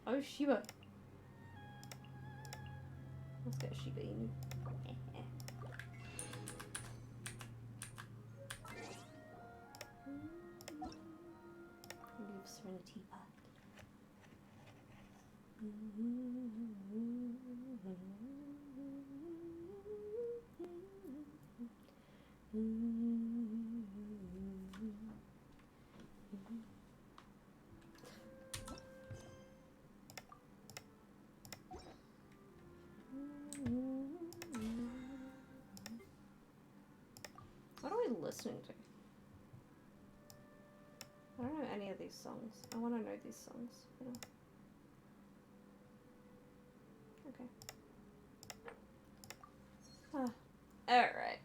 Oh, Shiba. Let's get Shiba Inu. Leave Serenity Path. What are we listening to? I don't know any of these songs. I want to know these songs. You know? Okay. Alright.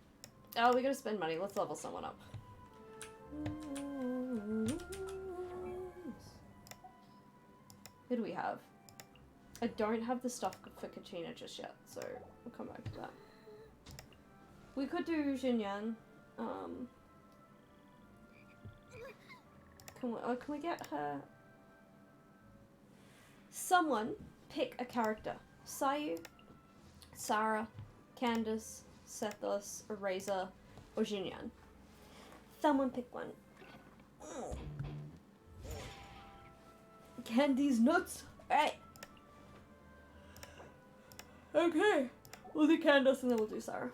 Oh, we gotta spend money. Let's level someone up. Who do we have? I don't have the stuff for Kachina just yet, so we'll come back to that. We could do Xinyan. Can we get her? Someone pick a character. Sayu, Sarah, Candace, Sethos, Eraser, or Xinyan. Someone pick one. Candy's nuts. Alright. Okay. We'll do Candace and then we'll do Sarah.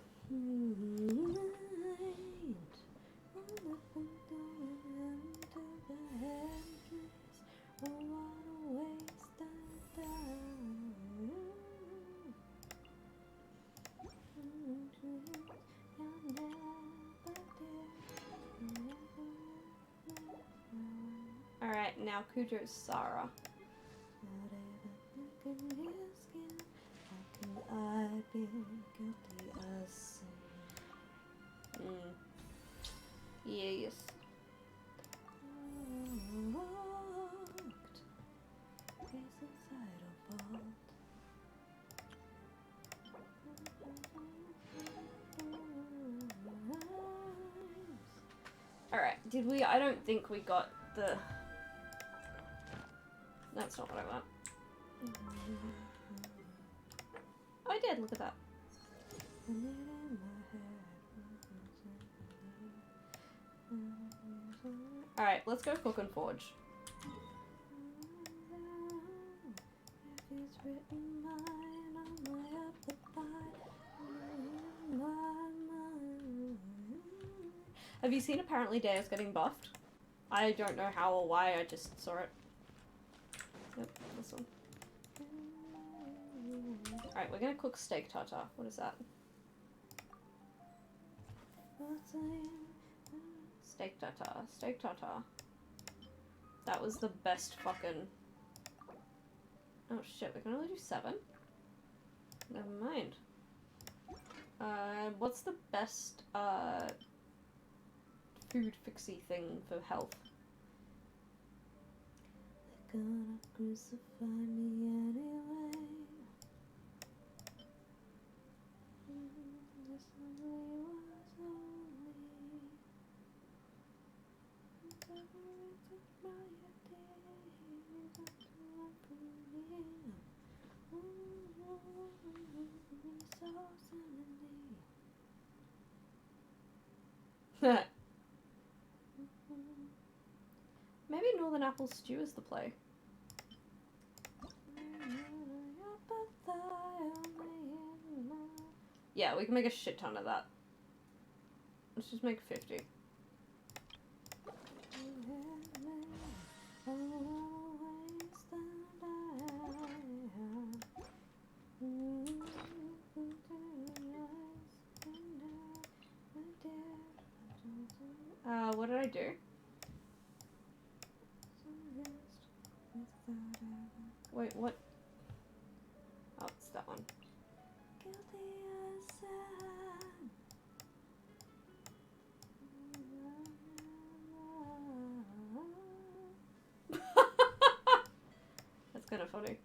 Alright, now Cujo's Sarah. Yes. Alright, did we? I don't think we got the... That's not what I want. Oh, I did, look at that. Alright, let's go Cook and Forge. Have you seen Apparently Dare's getting buffed? I don't know how or why, I just saw it. Yep, this one. Alright, we're gonna cook steak tartare. What is that? Steak tartare. Steak tartare. That was the best fucking... Oh shit, we can only do 7? Never mind. What's the best, food fixie thing for health? They're gonna crucify me anyway. Maybe Northern Apple Stew is the play. Yeah, we can make a shit ton of that. Let's just make 50. What did I do? Wait, what? Oh, it's that one. That's kind of funny.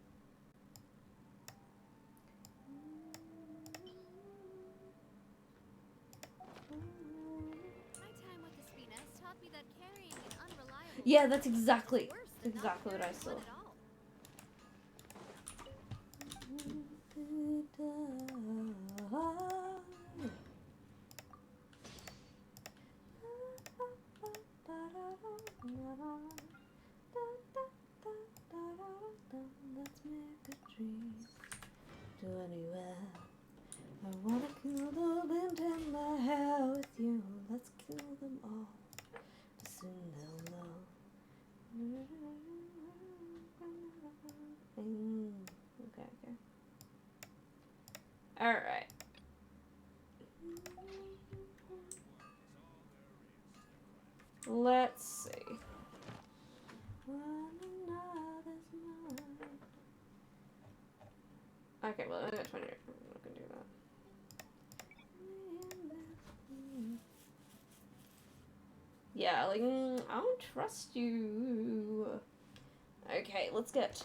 Yeah, that's exactly what I saw. Let's make a dream to anywhere. I wanna kill the wind in my hair with you. Let's kill them all. Soon they'll know. Okay. Alright. Let's see. Okay, well, I got 20. I'm not gonna do that. Yeah, like, I don't trust you. Okay, let's get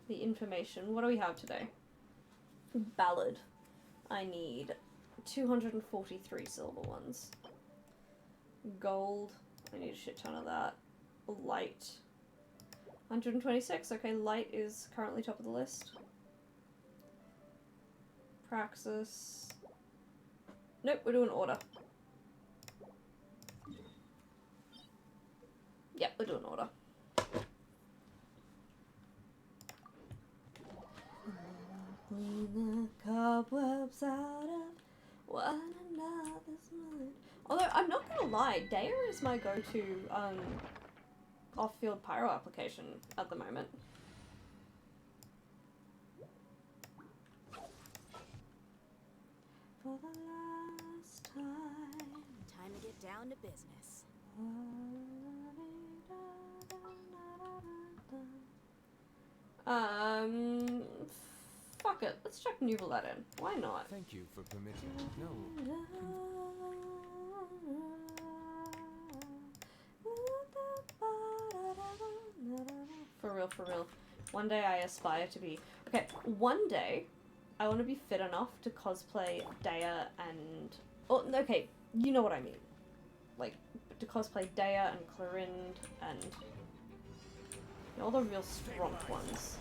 the information. What do we have today? Ballad. I need 243 silver ones. Gold. I need a shit ton of that. Light. 126. Okay, light is currently top of the list. Praxis. Nope, we're doing order. Yep, we're doing order. Clean the cobwebs out of one another's mind. Although, I'm not gonna lie, Daya is my go-to, off-field pyro application at the moment. For the last time. Time to get down to business. Fuck it. Let's chuck Nuvolet in. Why not? Thank you for permitting. No. For real. One day I aspire to be... Okay, one day I want to be fit enough to cosplay Daya and... Oh, okay, you know what I mean. Like, to cosplay Daya and Clorind and... all the real strong ones.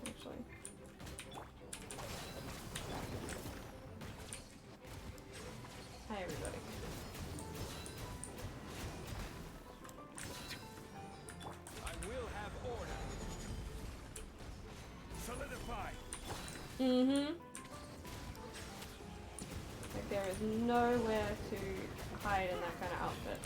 Actually. Hi, everybody. I will have order. Solidify. Mm-hmm. Like, there is nowhere to hide in that kind of outfit.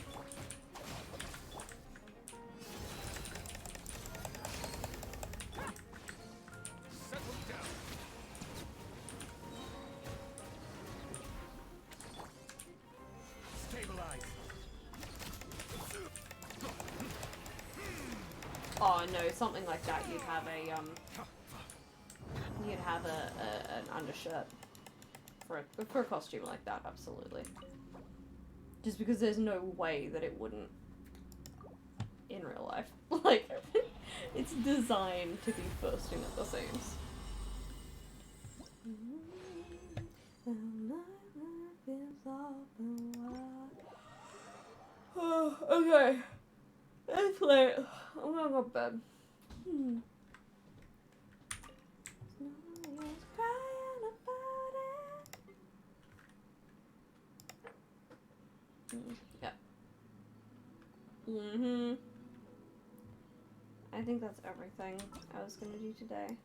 Oh no, something like that. You'd have a an undershirt for a costume like that. Absolutely. Just because there's no way that it wouldn't in real life. Like, it's designed to be bursting at the seams. Oh, okay. It's late. I'm gonna go to bed. Yep. I think that's everything I was gonna do today.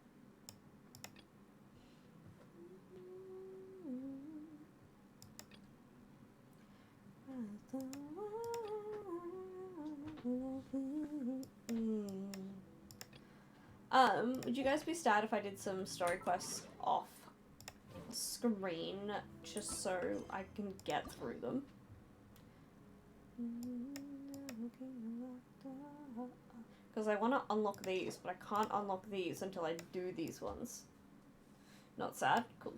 Would you guys be sad if I did some story quests off screen just so I can get through them? Because I want to unlock these, but I can't unlock these until I do these ones. Not sad? Cool.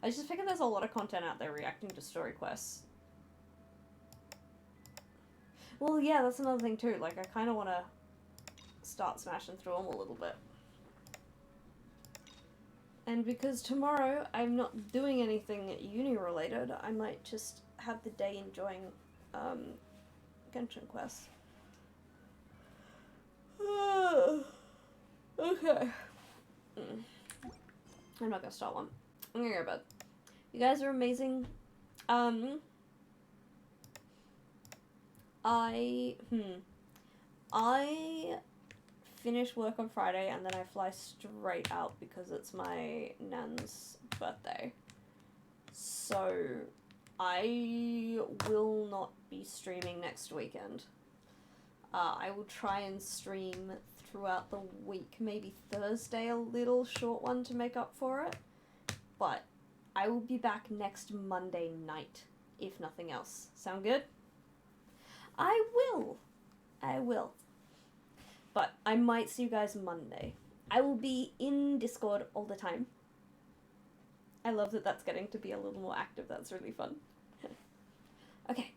I just figured there's a lot of content out there reacting to story quests. Well, yeah, that's another thing too. Like, I kind of want to start smashing through them a little bit. And because tomorrow I'm not doing anything uni related, I might just have the day enjoying Genshin quests. Okay. I'm not gonna start one. I'm gonna go to bed. You guys are amazing. I finish work on Friday and then I fly straight out because it's my nan's birthday. So I will not be streaming next weekend. I will try and stream throughout the week, maybe Thursday a little short one to make up for it. But I will be back next Monday night, if nothing else. Sound good? I will. But I might see you guys Monday. I will be in Discord all the time. I love that that's getting to be a little more active. That's really fun. Okay,